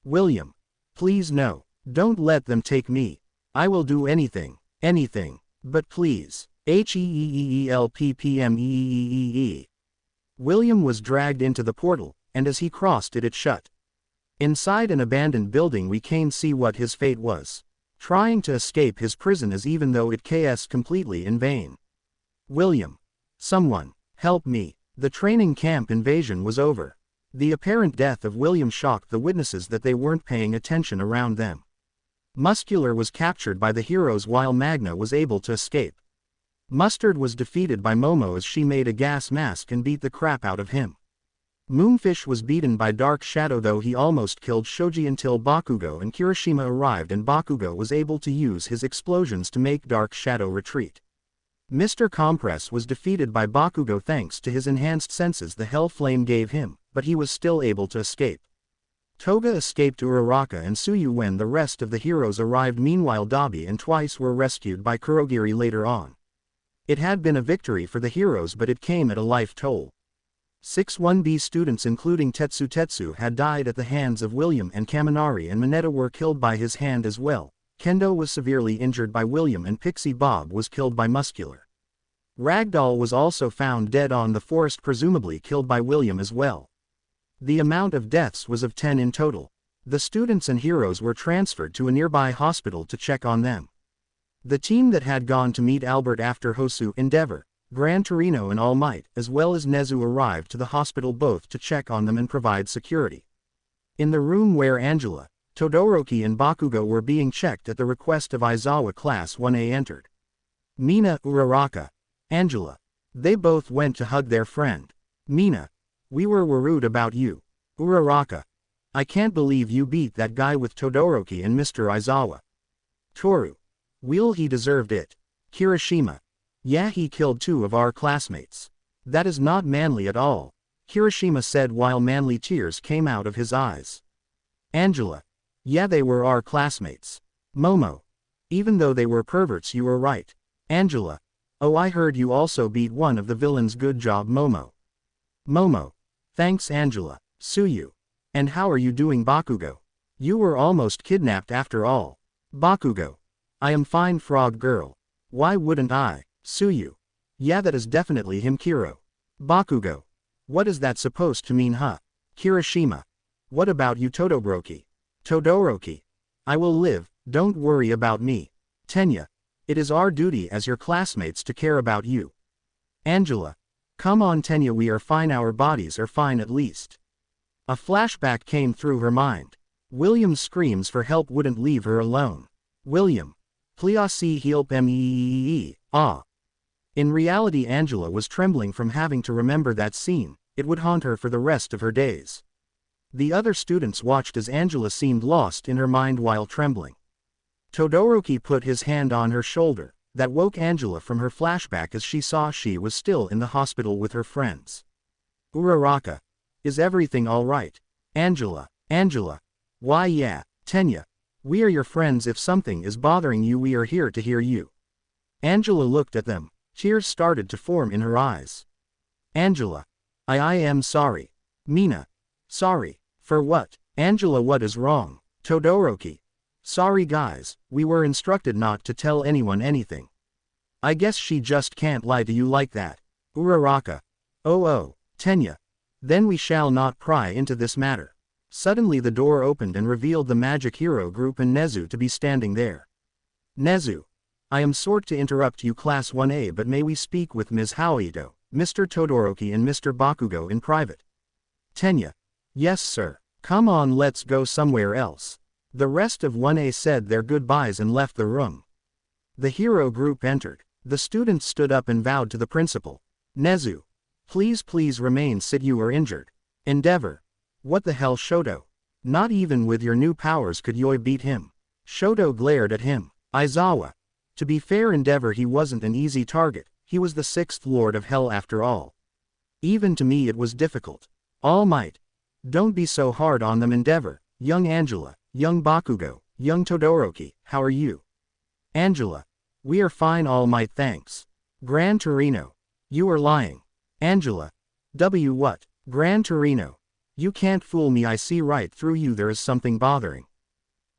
William. Please no. Don't let them take me. I will do anything. But please. HEEELPPMEEEE. William was dragged into the portal, and as he crossed it, it shut. Inside an abandoned building we can see what his fate was. Trying to escape his prison, as even though it KS completely in vain. William. Someone. Help me. The training camp invasion was over. The apparent death of William shocked the witnesses that they weren't paying attention around them. Muscular was captured by the heroes while Magna was able to escape. Mustard was defeated by Momo as she made a gas mask and beat the crap out of him. Moonfish was beaten by Dark Shadow, though he almost killed Shoji until Bakugo and Kirishima arrived, and Bakugo was able to use his explosions to make Dark Shadow retreat. Mr. Compress was defeated by Bakugo thanks to his enhanced senses the Hell Flame gave him, but he was still able to escape. Toga escaped Uraraka and Tsuyu when the rest of the heroes arrived. Meanwhile Dabi and Twice were rescued by Kurogiri later on. It had been a victory for the heroes, but it came at a life toll. 6 1B students including Tetsu had died at the hands of William, and Kaminari and Mineta were killed by his hand as well. Kendo was severely injured by William and Pixie Bob was killed by Muscular. Ragdoll was also found dead on the forest, presumably killed by William as well. The amount of deaths was of 10 in total. The students and heroes were transferred to a nearby hospital to check on them. The team that had gone to meet Albert after Hosu, Endeavor, Gran Torino and All Might, as well as Nezu arrived to the hospital both to check on them and provide security. In the room where Angela, Todoroki and Bakugo were being checked at the request of Aizawa Class 1A entered. Mina, Uraraka, Angela. They both went to hug their friend. Mina. We were worried about you. Uraraka. I can't believe you beat that guy with Todoroki and Mr. Aizawa. Toru. Well, he deserved it. Kirishima. Yeah, he killed 2 of our classmates. That is not manly at all, Kirishima said while manly tears came out of his eyes. Angela. Yeah, they were our classmates. Momo. Even though they were perverts, you were right. Angela. Oh, I heard you also beat one of the villains. Good job, Momo. Momo. Thanks, Angela. Suyu. And how are you doing, Bakugo? You were almost kidnapped after all. Bakugo. I am fine, Frog Girl. Why wouldn't I? Suyu. Yeah, that is definitely him, Kiro. Bakugo. What is that supposed to mean, huh? Kirishima. What about you, Todoroki? Todoroki. I will live, don't worry about me. Tenya. It is our duty as your classmates to care about you. Angela. Come on, Tenya, we are fine, our bodies are fine at least. A flashback came through her mind. William's screams for help wouldn't leave her alone. William. Please help me. Ah. In reality, Angela was trembling from having to remember that scene. It would haunt her for the rest of her days. The other students watched as Angela seemed lost in her mind while trembling. Todoroki put his hand on her shoulder. That woke Angela from her flashback as she saw she was still in the hospital with her friends. Uraraka. Is everything all right? Angela. Angela. Why, yeah, Tenya. We are your friends. If something is bothering you, we are here to hear you. Angela looked at them. Tears started to form in her eyes. Angela. I am sorry. Mina. Sorry. For what? Angela, what is wrong? Todoroki. Sorry guys, we were instructed not to tell anyone anything. I guess she just can't lie to you like that. Uraraka. Oh, Tenya. Then we shall not pry into this matter. Suddenly the door opened and revealed the magic hero group and Nezu to be standing there. Nezu. I am sorry to interrupt you, Class 1A, but may we speak with Ms. Haoito, Mr. Todoroki and Mr. Bakugo in private? Tenya. Yes sir. Come on, let's go somewhere else. The rest of 1A said their goodbyes and left the room. The hero group entered. The students stood up and vowed to the principal. Nezu. Please remain, sit, you are injured. Endeavor. What the hell, Shoto? Not even with your new powers could you beat him. Shoto glared at him. Aizawa. To be fair, Endeavor, he wasn't an easy target. He was the 6th Lord of Hell after all. Even to me it was difficult. All Might. Don't be so hard on them, Endeavor. Young Angela. Young Bakugo, young Todoroki, how are you? Angela. We are fine, All Might, thanks. Gran Torino. You are lying. Angela. What? Gran Torino. You can't fool me, I see right through you, there is something bothering.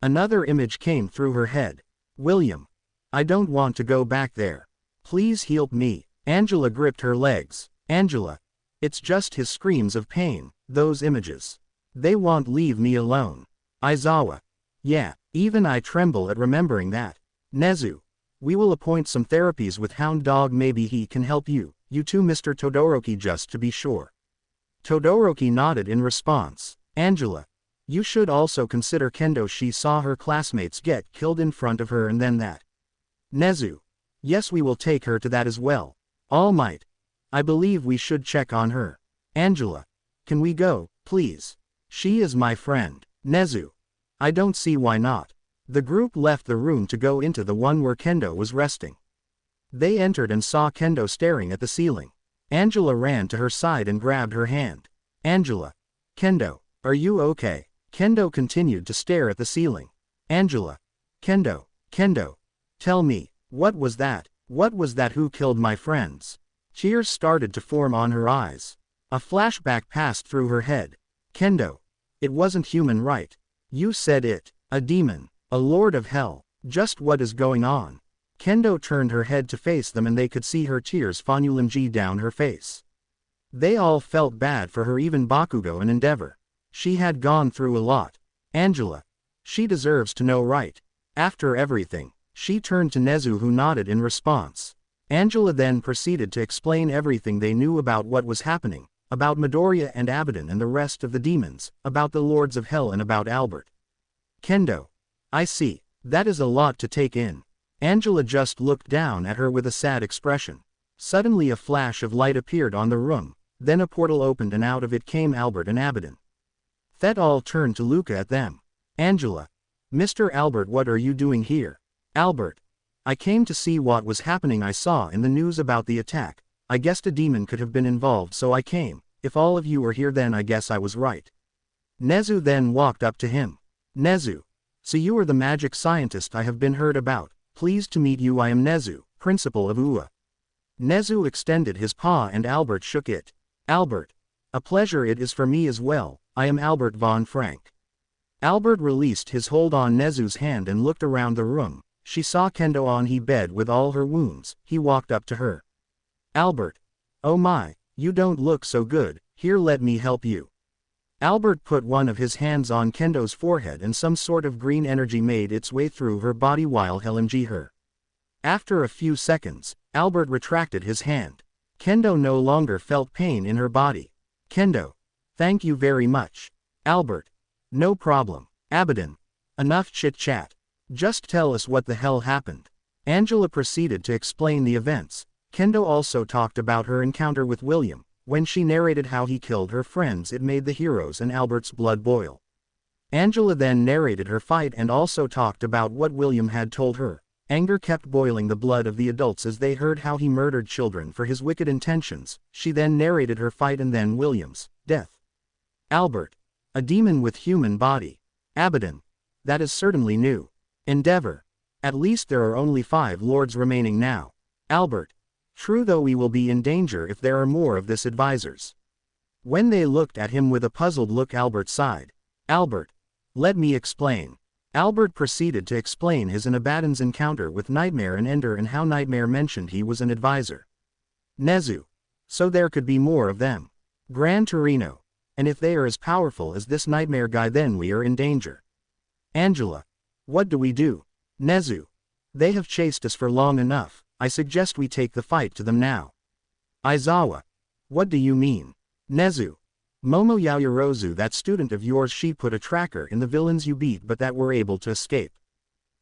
Another image came through her head. William. I don't want to go back there. Please help me. Angela gripped her legs. Angela. It's just his screams of pain, those images. They won't leave me alone. Aizawa. Yeah, even I tremble at remembering that. Nezu. We will appoint some therapies with Hound Dog, maybe he can help you. You too, Mr. Todoroki, just to be sure. Todoroki nodded in response. Angela. You should also consider Kendo, she saw her classmates get killed in front of her and then that. Nezu. Yes, we will take her to that as well. All Might. I believe we should check on her. Angela. Can we go, please? She is my friend. Nezu. I don't see why not. The group left the room to go into the one where Kendo was resting. They entered and saw Kendo staring at the ceiling. Angela ran to her side and grabbed her hand. Angela. Kendo, are you okay? Kendo continued to stare at the ceiling. Angela. Kendo. Tell me, what was that? What was that? Who killed my friends? Tears started to form on her eyes. A flashback passed through her head. Kendo. It wasn't human, right? You said it. A demon. A lord of hell. Just what is going on? Kendo turned her head to face them and they could see her tears funnelling down her face. They all felt bad for her, even Bakugo and Endeavor. She had gone through a lot. Angela. She deserves to know, right? After everything, she turned to Nezu, who nodded in response. Angela then proceeded to explain everything they knew about what was happening, about Midoriya and Abaddon and the rest of the demons, about the Lords of Hell and about Albert. Kendo. I see. That is a lot to take in. Angela just looked down at her with a sad expression. Suddenly a flash of light appeared on the room, then a portal opened and out of it came Albert and Abaddon. That all turned to Luca at them. Angela. Mr. Albert, what are you doing here? Albert. I came to see what was happening. I saw in the news about the attack. I guessed a demon could have been involved, so I came. If all of you are here, then I guess I was right. Nezu then walked up to him. Nezu. So you are the magic scientist I have been heard about. Pleased to meet you. I am Nezu, principal of UA. Nezu extended his paw and Albert shook it. Albert. A pleasure it is for me as well. I am Albert von Frank. Albert released his hold on Nezu's hand and looked around the room. She saw Kendo on his bed with all her wounds. He walked up to her. Albert. Oh my, you don't look so good. Here, let me help you. Albert put one of his hands on Kendo's forehead and some sort of green energy made its way through her body while helming her. After a few seconds, Albert retracted his hand. Kendo no longer felt pain in her body. Kendo. Thank you very much. Albert. No problem. Abaddon. Enough chit-chat. Just tell us what the hell happened. Angela proceeded to explain the events. Kendo also talked about her encounter with William. When she narrated how he killed her friends, it made the heroes and Albert's blood boil. Angela then narrated her fight and also talked about what William had told her. Anger kept boiling the blood of the adults as they heard how he murdered children for his wicked intentions. She then narrated her fight and then William's death. Albert. A demon with human body. Abaddon. That is certainly new. Endeavor. At least there are only 5 lords remaining now. Albert. True, though we will be in danger if there are more of this advisors. When they looked at him with a puzzled look, Albert sighed. Albert. Let me explain. Albert proceeded to explain his and Abaddon's encounter with Nightmare and Ender and how Nightmare mentioned he was an advisor. Nezu. So there could be more of them. Gran Torino. And if they are as powerful as this Nightmare guy, then we are in danger. Angela. What do we do? Nezu. They have chased us for long enough. I suggest we take the fight to them now. Aizawa. What do you mean? Nezu. Momo Yaoyorozu, that student of yours, she put a tracker in the villains you beat but that were able to escape.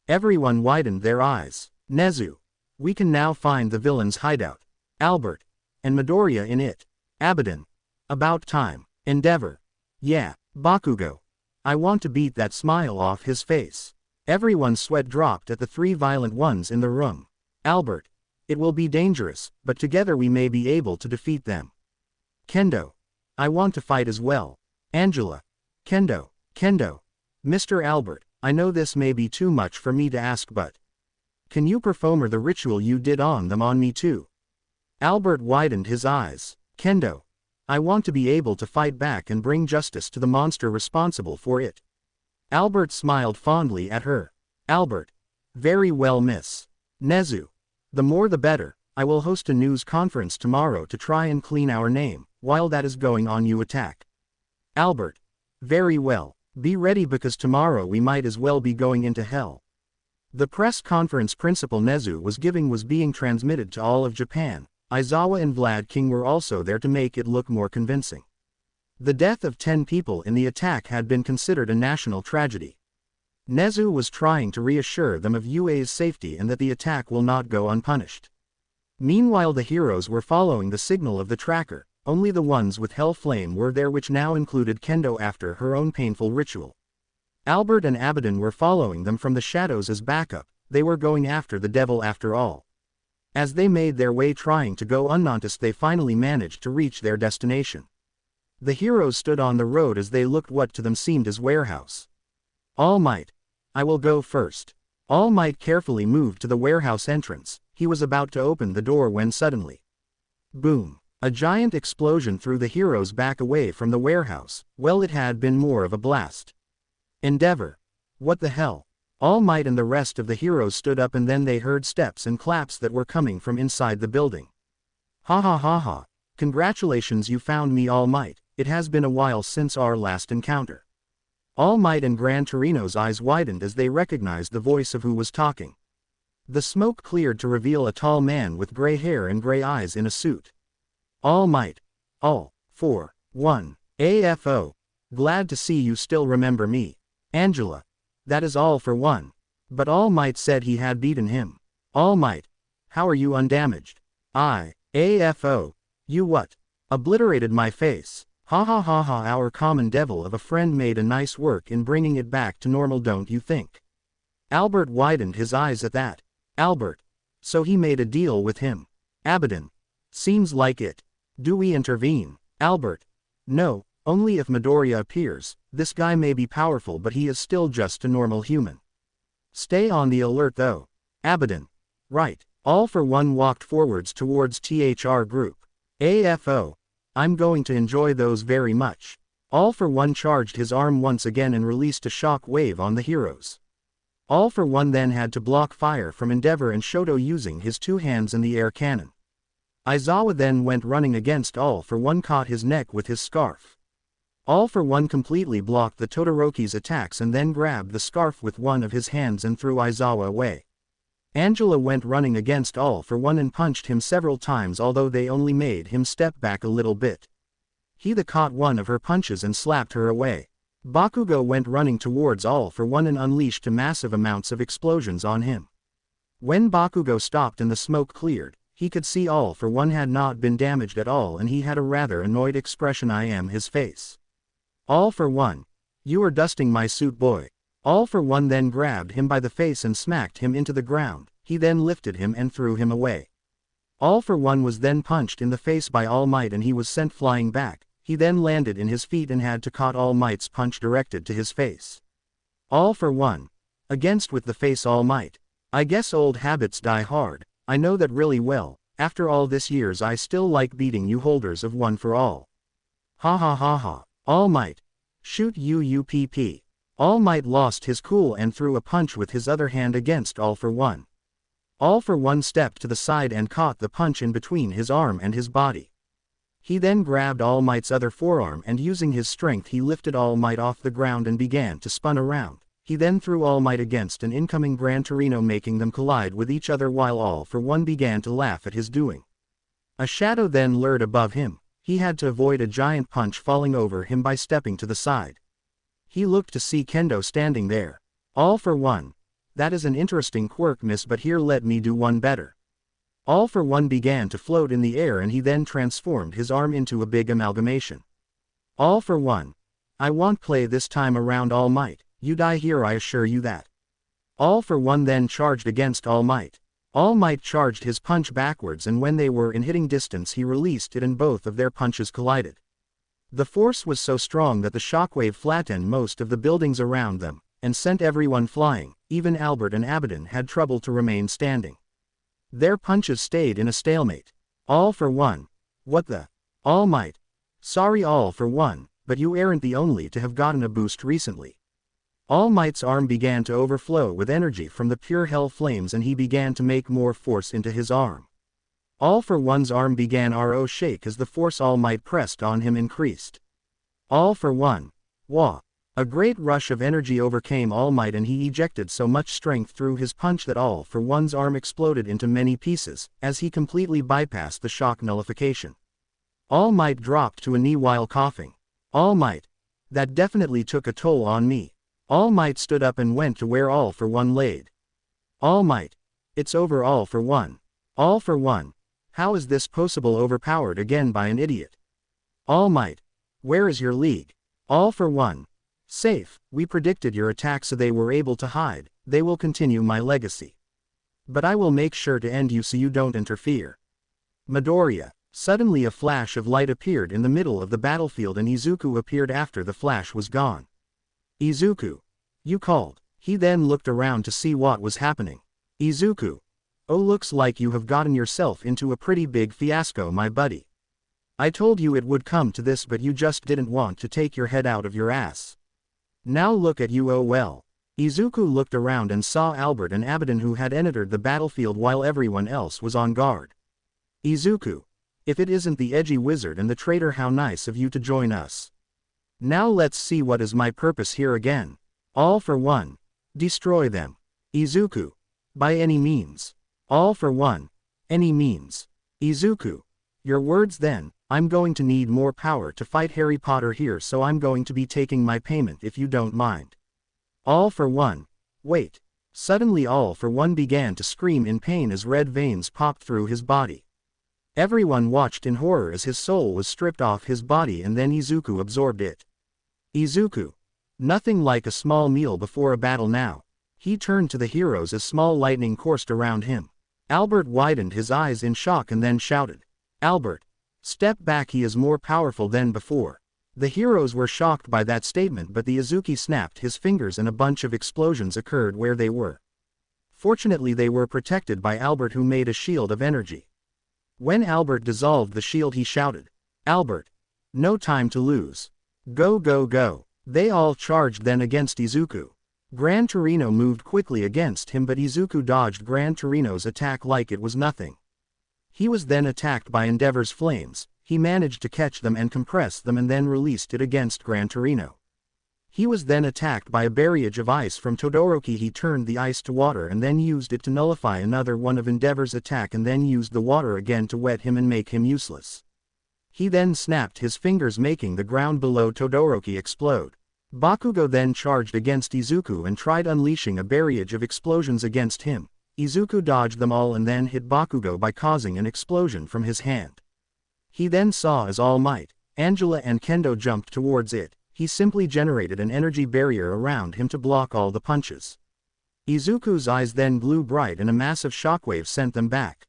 Everyone widened their eyes. Nezu. We can now find the villain's hideout. Albert. And Midoriya in it. Abaddon. About time. Endeavor. Yeah. Bakugo. I want to beat that smile off his face. Everyone's sweat dropped at the 3 violent ones in the room. Albert. It will be dangerous, but together we may be able to defeat them. Kendo. I want to fight as well. Angela. Kendo. Kendo. Mr. Albert, I know this may be too much for me to ask, but can you perform the ritual you did on them on me too? Albert widened his eyes. Kendo. I want to be able to fight back and bring justice to the monster responsible for it. Albert smiled fondly at her. Albert. Very well, miss. Nezu. The more the better. I will host a news conference tomorrow to try and clean our name. While that is going on, you attack. Albert. Very well. Be ready because tomorrow we might as well be going into hell. The press conference Principal Nezu was giving was being transmitted to all of Japan. Aizawa and Vlad King were also there to make it look more convincing. The death of 10 people in the attack had been considered a national tragedy. Nezu was trying to reassure them of UA's safety and that the attack will not go unpunished. Meanwhile, the heroes were following the signal of the tracker. Only the ones with Hell Flame were there, which now included Kendo after her own painful ritual. Albert and Abaddon were following them from the shadows as backup. They were going after the devil after all. As they made their way trying to go unnoticed, they finally managed to reach their destination. The heroes stood on the road as they looked what to them seemed as warehouse. All Might. I will go first. All Might carefully moved to the warehouse entrance. He was about to open the door when suddenly, boom. A giant explosion threw the heroes back away from the warehouse. Well, it had been more of a blast. Endeavor. What the hell? All Might and the rest of the heroes stood up, and then they heard steps and claps that were coming from inside the building. Ha ha ha ha. Congratulations, you found me, All Might. It has been a while since our last encounter. All Might and Gran Torino's eyes widened as they recognized the voice of who was talking. The smoke cleared to reveal a tall man with gray hair and gray eyes in a suit. All Might. All for one. AFO. Glad to see you still remember me. Angela. That is All for one. But All Might said he had beaten him. All Might. How are you undamaged? AFO. You what? Obliterated my face. Ha ha ha ha. Our common devil of a friend made a nice work in bringing it back to normal, don't you think? Albert widened his eyes at that. Albert. So he made a deal with him. Abaddon. Seems like it. Do we intervene? Albert. No, only if Midoriya appears. This guy may be powerful, but he is still just a normal human. Stay on the alert though. Abaddon. Right. All for one walked forwards towards THR group. AFO. I'm going to enjoy those very much. All for one charged his arm once again and released a shock wave on the heroes. All for one then had to block fire from Endeavor and Shoto using his two hands in the air cannon. Aizawa then went running against All for one, caught his neck with his scarf. All for one completely blocked the Todoroki's attacks and then grabbed the scarf with one of his hands and threw Aizawa away. Angela went running against All for one and punched him several times, although they only made him step back a little bit. He caught one of her punches and slapped her away. Bakugo went running towards All for one and unleashed massive amounts of explosions on him. When Bakugo stopped and the smoke cleared, he could see All for one had not been damaged at all, and he had a rather annoyed expression on his face. All for one. You are dusting my suit, boy. All for one then grabbed him by the face and smacked him into the ground. He then lifted him and threw him away. All for one was then punched in the face by All Might and he was sent flying back. He then landed in his feet and had to caught All Might's punch directed to his face. All for one. Against with the face, All Might. I guess old habits die hard. I know that really well. After all this years I still like beating you holders of one for all. Ha ha ha ha. All Might. Shoot UUPP. All Might lost his cool and threw a punch with his other hand against All for one. All for one stepped to the side and caught the punch in between his arm and his body. He then grabbed All Might's other forearm and using his strength he lifted All Might off the ground and began to spin around. He then threw All Might against an incoming Gran Torino, making them collide with each other while All for one began to laugh at his doing. A shadow then lured above him. He had to avoid a giant punch falling over him by stepping to the side. He looked to see Kendo standing there. All for one. That is an interesting quirk, miss, but here let me do one better. All for one began to float in the air and he then transformed his arm into a big amalgamation. All for one. I won't play this time around, All Might. You die here, I assure you that. All for one then charged against All Might. All Might charged his punch backwards and when they were in hitting distance he released it and both of their punches collided. The force was so strong that the shockwave flattened most of the buildings around them and sent everyone flying. Even Albert and Abaddon had trouble to remain standing. Their punches stayed in a stalemate. All for one. What the? All Might. Sorry, All for one, but you aren't the only to have gotten a boost recently. All Might's arm began to overflow with energy from the pure hell flames and he began to make more force into his arm. All for one's arm began to shake as the force All Might pressed on him increased. All for one. Wah. A great rush of energy overcame All Might and he ejected so much strength through his punch that All for one's arm exploded into many pieces, as he completely bypassed the shock nullification. All Might dropped to a knee while coughing. All Might. That definitely took a toll on me. All Might stood up and went to where All for one laid. All Might. It's over, All for one. All for one. How is this possible, overpowered again by an idiot? All Might. Where is your league? All for one. Safe, we predicted your attack so they were able to hide. They will continue my legacy. But I will make sure to end you so you don't interfere. Midoriya. Suddenly a flash of light appeared in the middle of the battlefield and Izuku appeared after the flash was gone. Izuku. You called. He then looked around to see what was happening. Izuku. Oh, looks like you have gotten yourself into a pretty big fiasco, my buddy. I told you it would come to this, but you just didn't want to take your head out of your ass. Now look at you, oh well. Izuku looked around and saw Albert and Abaddon, who had entered the battlefield while everyone else was on guard. Izuku, if it isn't the edgy wizard and the traitor, how nice of you to join us. Now let's see what is my purpose here again. All for one. Destroy them. Izuku. By any means. All for one. Any means. Izuku. Your words then. I'm going to need more power to fight Harry Potter here, so I'm going to be taking my payment if you don't mind. All for one. Wait. Suddenly All for One began to scream in pain as red veins popped through his body. Everyone watched in horror as his soul was stripped off his body and then Izuku absorbed it. Izuku. Nothing like a small meal before a battle now. He turned to the heroes as small lightning coursed around him. Albert widened his eyes in shock and then shouted. Albert. Step back, he is more powerful than before. The heroes were shocked by that statement, but the Izuku snapped his fingers and a bunch of explosions occurred where they were. Fortunately they were protected by Albert, who made a shield of energy. When Albert dissolved the shield he shouted. Albert. No time to lose. Go go go. They all charged then against Izuku. Gran Torino moved quickly against him, but Izuku dodged Gran Torino's attack like it was nothing. He was then attacked by Endeavor's flames. He managed to catch them and compress them and then released it against Gran Torino. He was then attacked by a barrage of ice from Todoroki. He turned the ice to water and then used it to nullify another one of Endeavor's attack and then used the water again to wet him and make him useless. He then snapped his fingers, making the ground below Todoroki explode. Bakugo then charged against Izuku and tried unleashing a barrage of explosions against him. Izuku dodged them all and then hit Bakugo by causing an explosion from his hand. He then saw as All Might, Angela and Kendo jumped towards it. He simply generated an energy barrier around him to block all the punches. Izuku's eyes then blew bright and a massive shockwave sent them back.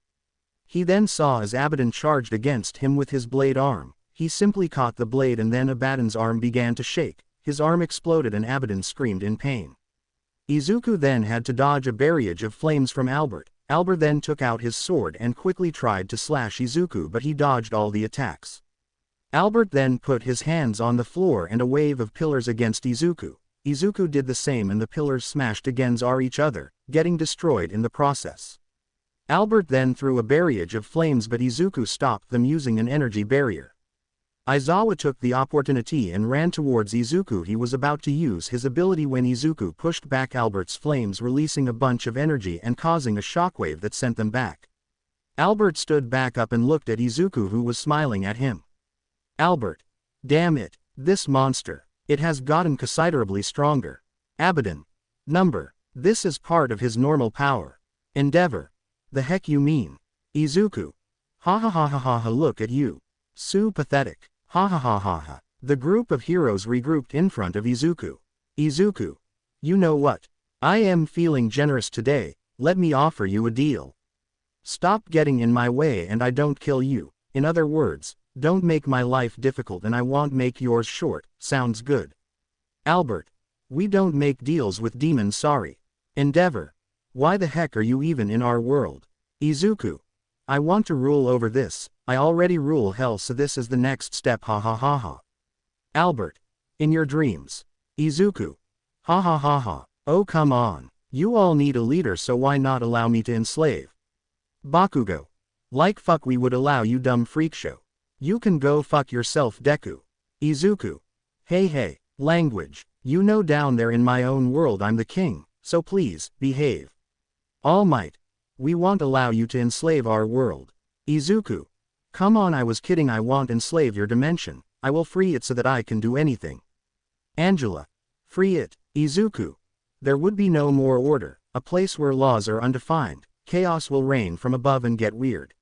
He then saw as Abaddon charged against him with his blade arm. He simply caught the blade and then Abaddon's arm began to shake. His arm exploded and Abaddon screamed in pain. Izuku then had to dodge a barrage of flames from Albert. Albert then took out his sword and quickly tried to slash Izuku, but he dodged all the attacks. Albert then put his hands on the floor and a wave of pillars against Izuku. Izuku did the same and the pillars smashed against each other, getting destroyed in the process. Albert then threw a barrage of flames, but Izuku stopped them using an energy barrier. Aizawa took the opportunity and ran towards Izuku. He was about to use his ability when Izuku pushed back Albert's flames, releasing a bunch of energy and causing a shockwave that sent them back. Albert stood back up and looked at Izuku, who was smiling at him. Albert. Damn it, this monster. It has gotten considerably stronger. Abaddon. Number. This is part of his normal power. Endeavor. The heck you mean? Izuku. Ha ha ha ha ha ha, look at you. So pathetic. Ha ha ha ha ha. The group of heroes regrouped in front of Izuku. Izuku. You know what? I am feeling generous today. Let me offer you a deal. Stop getting in my way and I don't kill you. In other words, don't make my life difficult and I won't make yours short. Sounds good. Albert. We don't make deals with demons, sorry. Endeavor. Why the heck are you even in our world? Izuku. I want to rule over this. I already rule hell, so this is the next step, ha ha ha ha. Albert. In your dreams. Izuku. Ha ha ha ha. Oh come on. You all need a leader, so why not allow me to enslave? Bakugo. Like fuck we would allow you, dumb freak show. You can go fuck yourself, Deku. Izuku. Hey hey, language. You know down there in my own world I'm the king, so please, behave. All Might. We won't allow you to enslave our world. Izuku. Come on, I was kidding, I won't enslave your dimension. I will free it so that I can do anything. Angela. Free it. Izuku. There would be no more order, a place where laws are undefined. Chaos will reign from above and get weird.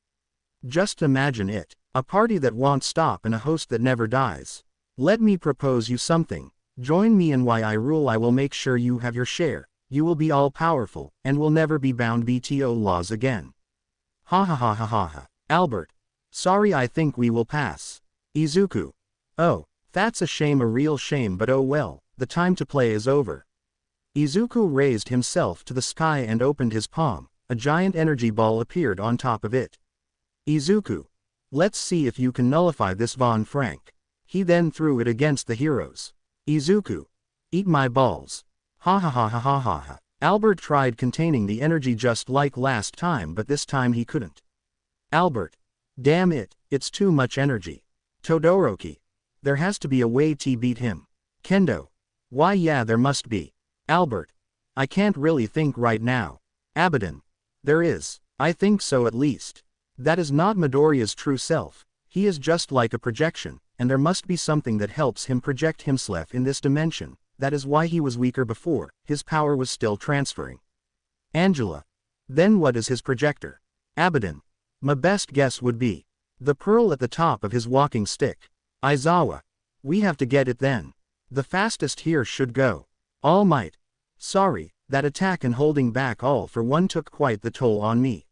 Just imagine it, a party that won't stop and a host that never dies. Let me propose you something. Join me in why I rule. I will make sure you have your share. You will be all powerful, and will never be bound BTO laws again. Ha ha ha ha ha ha. Albert. Sorry, I think we will pass. Izuku. Oh, that's a shame, a real shame, but oh well, the time to play is over. Izuku raised himself to the sky and opened his palm. A giant energy ball appeared on top of it. Izuku. Let's see if you can nullify this, Von Frank. He then threw it against the heroes. Izuku. Eat my balls. Ha ha ha ha ha ha ha. Albert tried containing the energy just like last time, but this time he couldn't. Albert. Damn it, it's too much energy. Todoroki. There has to be a way to beat him. Kendo. Why yeah, there must be. Albert. I can't really think right now. Abaddon. There is. I think so at least. That is not Midoriya's true self. He is just like a projection, and there must be something that helps him project himself in this dimension. That is why he was weaker before, his power was still transferring. Angela. Then what is his projector? Abaddon. My best guess would be the pearl at the top of his walking stick. Aizawa. We have to get it then. The fastest here should go. All Might. Sorry, that attack and holding back all for one took quite the toll on me.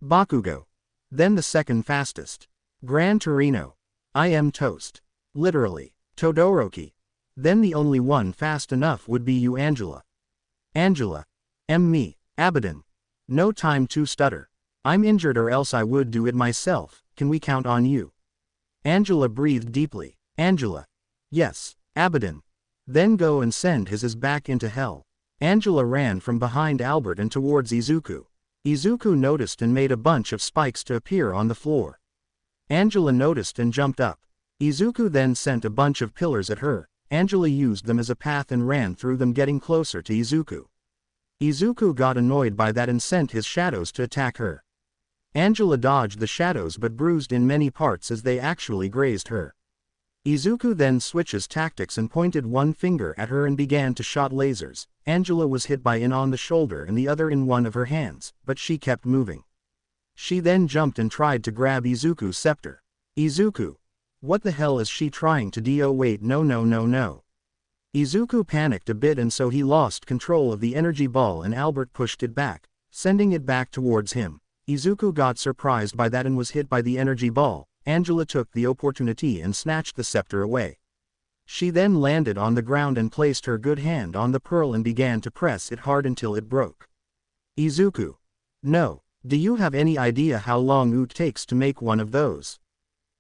Bakugo. Then the second fastest. Gran Torino. I am toast. Literally. Todoroki. Then the only one fast enough would be you, Angela. Angela. Me. Abaddon. No time to stutter. I'm injured or else I would do it myself, can we count on you? Angela breathed deeply. Angela. Yes. Abaddon. Then go and send his back into hell. Angela ran from behind Albert and towards Izuku. Izuku noticed and made a bunch of spikes to appear on the floor. Angela noticed and jumped up. Izuku then sent a bunch of pillars at her. Angela used them as a path and ran through them, getting closer to Izuku. Izuku got annoyed by that and sent his shadows to attack her. Angela dodged the shadows but bruised in many parts as they actually grazed her. Izuku then switches tactics and pointed one finger at her and began to shoot lasers. Angela was hit by one on the shoulder and the other in one of her hands, but she kept moving. She then jumped and tried to grab Izuku's scepter. Izuku. What the hell is she trying to do? Oh wait, no. Izuku panicked a bit and so he lost control of the energy ball and Albert pushed it back, sending it back towards him. Izuku got surprised by that and was hit by the energy ball. Angela took the opportunity and snatched the scepter away. She then landed on the ground and placed her good hand on the pearl and began to press it hard until it broke. Izuku. No. Do you have any idea how long it takes to make one of those?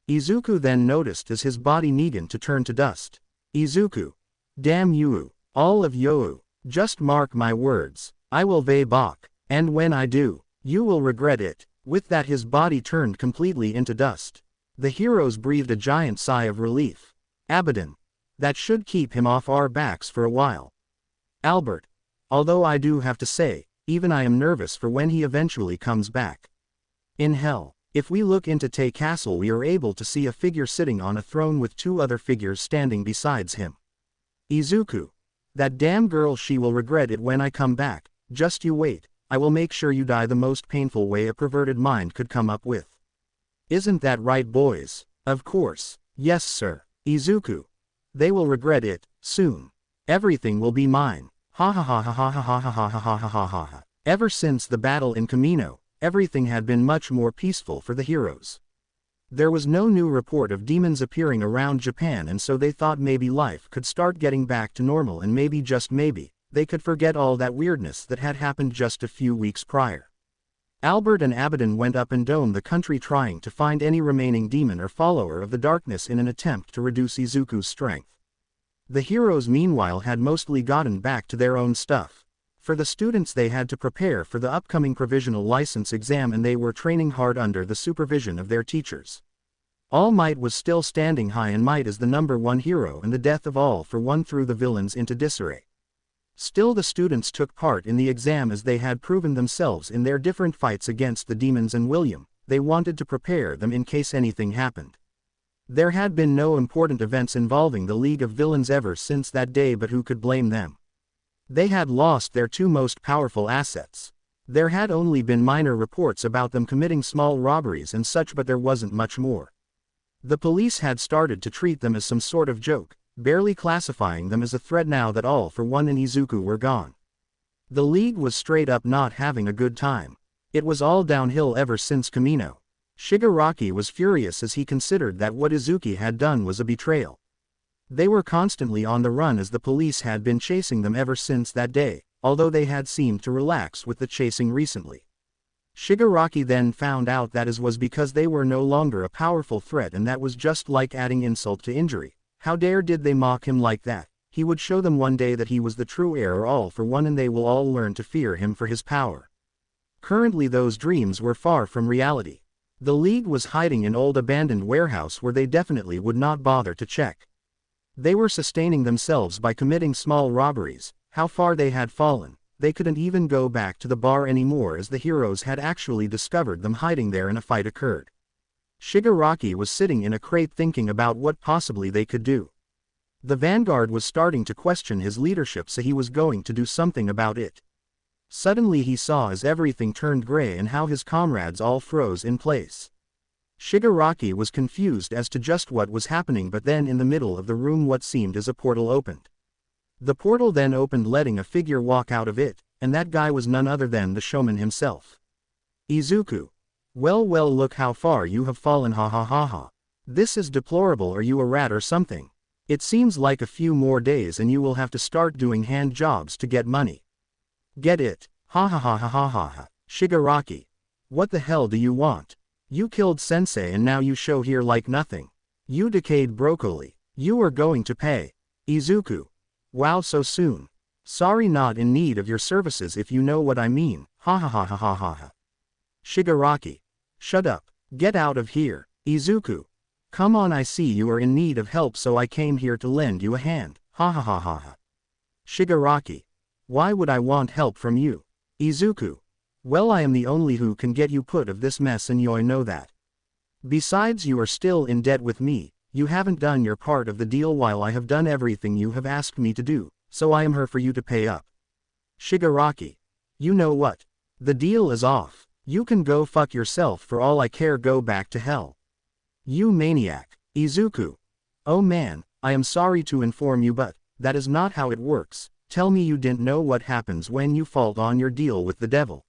Izuku then noticed as his body began to turn to dust. Izuku. Damn you, all of you. Just mark my words. I will pay back, and when I do, you will regret it. With that his body turned completely into dust. The heroes breathed a giant sigh of relief. Abaddon. That should keep him off our backs for a while. Albert. Although I do have to say, even I am nervous for when he eventually comes back. In hell. If we look into Tay Castle we are able to see a figure sitting on a throne with two other figures standing besides him. Izuku. That damn girl, she will regret it when I come back. Just you wait, I will make sure you die the most painful way a perverted mind could come up with. Isn't that right, boys? Of course. Yes sir. Izuku. They will regret it, soon. Everything will be mine. Ha ha ha ha ha ha ha ha ha ha ha ha ha ha. Ever since the battle in Kamino, everything had been much more peaceful for the heroes. There was no new report of demons appearing around Japan and so they thought maybe life could start getting back to normal and maybe just maybe, they could forget all that weirdness that had happened just a few weeks prior. Albert and Abaddon went up and down the country trying to find any remaining demon or follower of the darkness in an attempt to reduce Izuku's strength. The heroes meanwhile had mostly gotten back to their own stuff. For the students they had to prepare for the upcoming provisional license exam and they were training hard under the supervision of their teachers. All Might was still standing high and Might is the #1 hero and the death of All for One threw the villains into disarray. Still the students took part in the exam as they had proven themselves in their different fights against the demons and William, they wanted to prepare them in case anything happened. There had been no important events involving the League of Villains ever since that day, but who could blame them? They had lost their two most powerful assets. There had only been minor reports about them committing small robberies and such, but there wasn't much more. The police had started to treat them as some sort of joke, barely classifying them as a threat now that All for One and Izuku were gone. The League was straight up not having a good time. It was all downhill ever since Kamino. Shigaraki was furious as he considered that what Izuku had done was a betrayal. They were constantly on the run as the police had been chasing them ever since that day, although they had seemed to relax with the chasing recently. Shigaraki then found out that it was because they were no longer a powerful threat, and that was just like adding insult to injury. How dare did they mock him like that? he would show them one day that he was the true heir all for one and they will all learn to fear him for his power. Currently those dreams were far from reality. The League was hiding in old abandoned warehouse where they definitely would not bother to check. They were sustaining themselves by committing small robberies. How far they had fallen, they couldn't even go back to the bar anymore as the heroes had actually discovered them hiding there and a fight occurred. Shigaraki was sitting in a crate thinking about what possibly they could do. The vanguard was starting to question his leadership, so he was going to do something about it. Suddenly he saw as everything turned gray and how his comrades all froze in place. Shigaraki was confused as to just what was happening, but then in the middle of the room what seemed as a portal opened. The portal then opened, letting a figure walk out of it, and that guy was none other than the showman himself. Izuku. Well, look how far you have fallen, ha ha ha ha. This is deplorable. Are you a rat or something? It seems like a few more days and you will have to start doing hand jobs to get money. Get it? Ha ha ha ha ha ha ha. Shigaraki. What the hell do you want? You killed Sensei and now you show here like nothing. You decayed broccoli. You are going to pay. Izuku. Wow, so soon. Sorry, not in need of your services if you know what I mean. Ha ha ha ha ha ha ha. Shigaraki. Shut up. Get out of here. Izuku. Come on, I see you are in need of help, so I came here to lend you a hand. Ha ha ha ha ha. Shigaraki. Why would I want help from you? Izuku. Well, I am the only who can get you put of this mess and you know that. Besides, you are still in debt with me. You haven't done your part of the deal while I have done everything you have asked me to do, so I am here for you to pay up. Shigaraki. You know what? The deal is off. You can go fuck yourself for all I care. Go back to hell. You maniac. Izuku. Oh man, I am sorry to inform you, but that is not how it works. Tell me you didn't know what happens when you fault on your deal with the devil.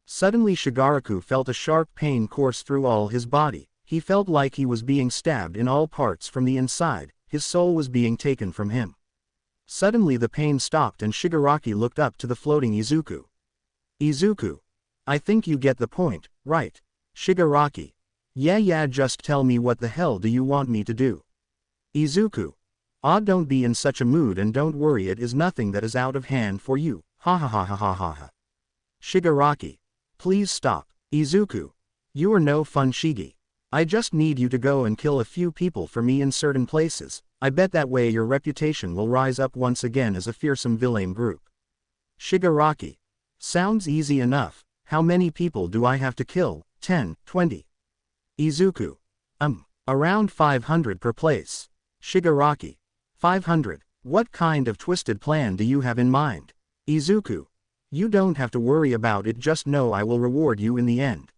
Suddenly Shigaraki felt a sharp pain course through all his body. He felt like he was being stabbed in all parts from the inside. His soul was being taken from him. Suddenly the pain stopped and Shigaraki looked up to the floating Izuku. Izuku. I think you get the point, right? Shigaraki. Yeah, just tell me what the hell do you want me to do? Izuku. Don't be in such a mood and don't worry, it is nothing that is out of hand for you. Ha ha ha ha ha ha ha. Shigaraki. Please stop. Izuku. You are no fun, Shigi. I just need you to go and kill a few people for me in certain places. I bet that way your reputation will rise up once again as a fearsome villain group. Shigaraki. Sounds easy enough. How many people do I have to kill? 10, 20. Izuku. Around 500 per place. Shigaraki. 500. What kind of twisted plan do you have in mind? Izuku. You don't have to worry about it, just know I will reward you in the end.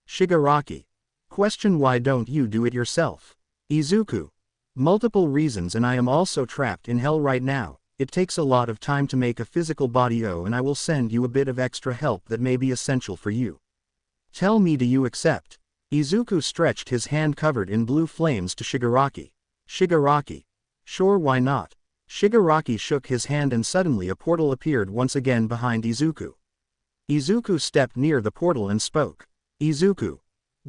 Shigaraki. Question: why don't you do it yourself? Izuku. Multiple reasons, and I am also trapped in hell right now. It takes a lot of time to make a physical body, and I will send you a bit of extra help that may be essential for you. Tell me, do you accept? Izuku stretched his hand covered in blue flames to Shigaraki. Shigaraki. Sure, why not? Shigaraki shook his hand and suddenly a portal appeared once again behind Izuku. Izuku stepped near the portal and spoke. Izuku.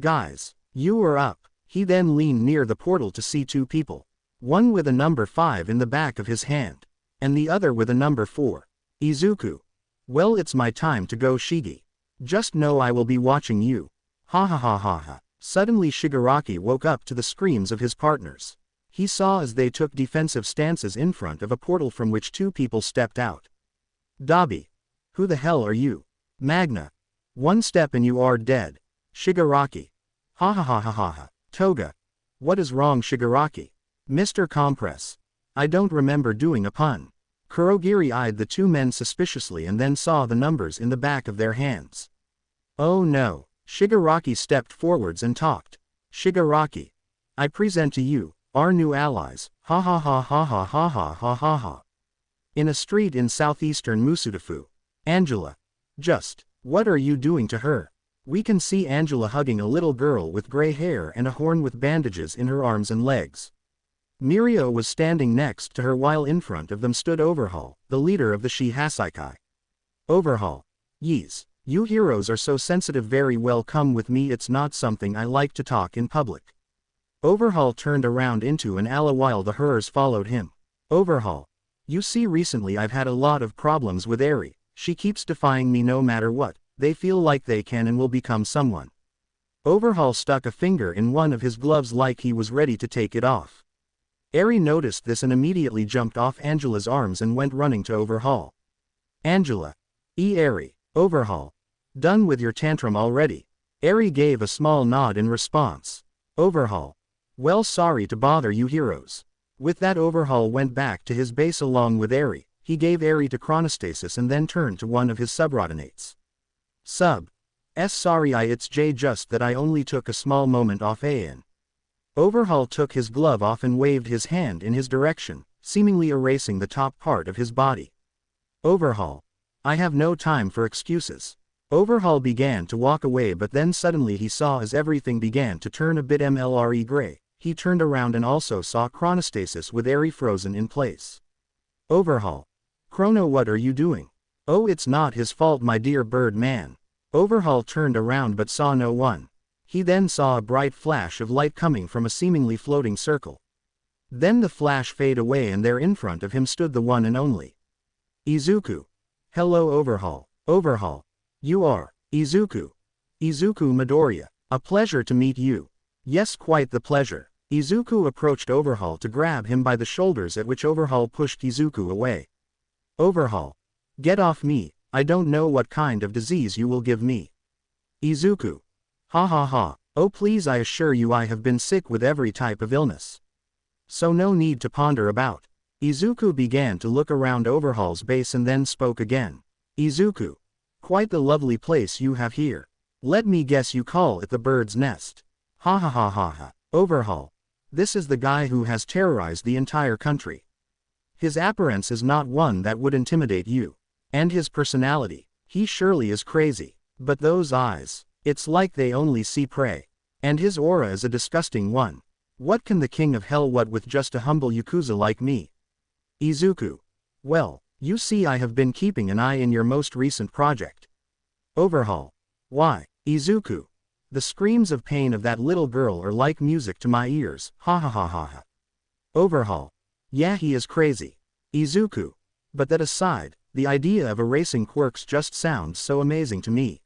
Guys, you are up. He then leaned near the portal to see two people. One with a number 5 in the back of his hand. And the other with a number 4. Izuku. Well, it's my time to go, Shigi. Just know I will be watching you. Ha ha ha ha ha. Suddenly Shigaraki woke up to the screams of his partners. He saw as they took defensive stances in front of a portal from which two people stepped out. Dabi. Who the hell are you? Magna. One step and you are dead. Shigaraki. Ha ha ha ha ha ha. Toga. What is wrong, Shigaraki? Mr. Compress. I don't remember doing a pun. Kurogiri eyed the two men suspiciously and then saw the numbers in the back of their hands. Oh no. Shigaraki stepped forwards and talked. Shigaraki. I present to you our new allies. Ha ha ha ha ha ha ha ha ha ha. In a street in southeastern Musafu. Angela. Just. What are you doing to her? We can see Angela hugging a little girl with gray hair and a horn with bandages in her arms and legs. Mirio was standing next to her while in front of them stood Overhaul, the leader of the Shihasaikai. Overhaul. Yees. You heroes are so sensitive, very well, come with me, it's not something I like to talk in public. Overhaul turned around into an alley while the hers followed him. Overhaul. You see, recently I've had a lot of problems with Eri. She keeps defying me no matter what. They feel like they can and will become someone. Overhaul stuck a finger in one of his gloves like he was ready to take it off. Eri noticed this and immediately jumped off Angela's arms and went running to Overhaul. Angela. Eri. Overhaul. Done with your tantrum already? Eri gave a small nod in response. Overhaul. Well, sorry to bother you heroes. With that, Overhaul went back to his base along with Eri. He gave Eri to chronostasis and then turned to one of his subordinates. Sorry it's just that I only took a small moment off AN. Overhaul took his glove off and waved his hand in his direction, seemingly erasing the top part of his body. Overhaul. I have no time for excuses. Overhaul began to walk away, but then suddenly he saw as everything began to turn a bit MLRE gray. He turned around and also saw chronostasis with Eri frozen in place. Overhaul. Chrono, what are you doing? Oh, it's not his fault, my dear bird man. Overhaul turned around but saw no one. He then saw a bright flash of light coming from a seemingly floating circle. Then the flash faded away and there in front of him stood the one and only Izuku. Hello, Overhaul. Overhaul. You are Izuku. Izuku Midoriya. A pleasure to meet you. Yes, quite the pleasure. Izuku approached Overhaul to grab him by the shoulders, at which Overhaul pushed Izuku away. Overhaul. Get off me, I don't know what kind of disease you will give me. Izuku. Ha ha ha. Oh please, I assure you I have been sick with every type of illness. So no need to ponder about. Izuku began to look around Overhaul's base and then spoke again. Izuku. Quite the lovely place you have here. Let me guess, you call it the bird's nest. Ha ha ha ha ha. Overhaul. This is the guy who has terrorized the entire country. His appearance is not one that would intimidate you. And his personality, he surely is crazy. But those eyes, it's like they only see prey. And his aura is a disgusting one. What can the king of hell what with just a humble Yakuza like me? Izuku. Well, you see, I have been keeping an eye in your most recent project. Overhaul. Why, Izuku? The screams of pain of that little girl are like music to my ears. Ha ha ha ha ha. Overhaul. Yeah, he is crazy. Izuku. But that aside, the idea of erasing quirks just sounds so amazing to me.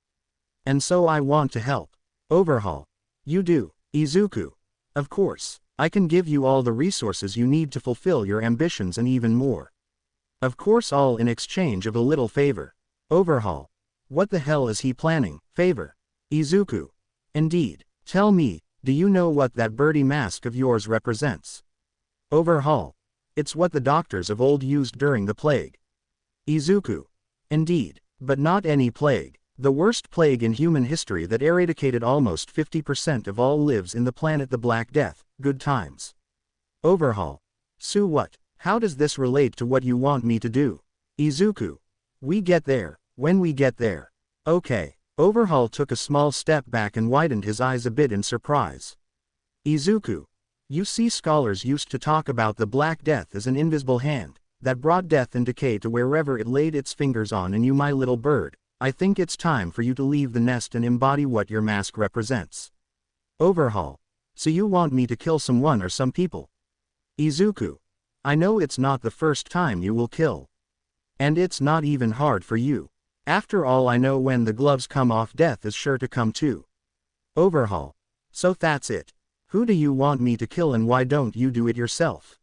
And so I want to help. Overhaul. You do, Izuku. Of course, I can give you all the resources you need to fulfill your ambitions and even more. Of course, all in exchange of a little favor. Overhaul. What the hell is he planning? Favor? Izuku. Indeed. Tell me, do you know what that birdie mask of yours represents? Overhaul. It's what the doctors of old used during the plague. Izuku. Indeed, but not any plague. The worst plague in human history that eradicated almost 50% of all lives in the planet, the Black Death. Good times. Overhaul. So what? How does this relate to what you want me to do? Izuku. We get there, when we get there. Okay. Overhaul took a small step back and widened his eyes a bit in surprise. Izuku. You see, scholars used to talk about the Black Death as an invisible hand that brought death and decay to wherever it laid its fingers on, and you, my little bird, I think it's time for you to leave the nest and embody what your mask represents. Overhaul. So you want me to kill someone or some people? Izuku. I know it's not the first time you will kill. And it's not even hard for you. After all, I know when the gloves come off, death is sure to come too. Overhaul. So that's it. Who do you want me to kill and why don't you do it yourself?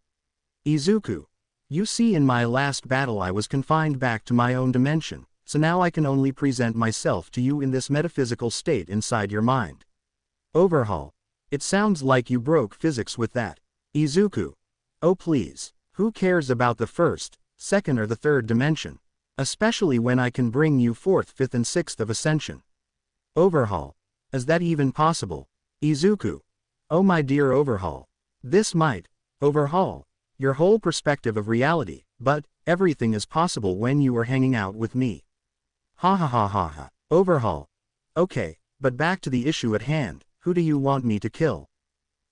Izuku. You see, in my last battle I was confined back to my own dimension, so now I can only present myself to you in this metaphysical state inside your mind. Overhaul. It sounds like you broke physics with that. Izuku. Oh please, who cares about the first, second or the third dimension? Especially when I can bring you fourth, fifth and sixth of ascension. Overhaul. Is that even possible? Izuku. Oh my dear Overhaul. This might overhaul your whole perspective of reality, but everything is possible when you are hanging out with me. Ha ha ha ha ha. Overhaul. Okay, but back to the issue at hand, who do you want me to kill?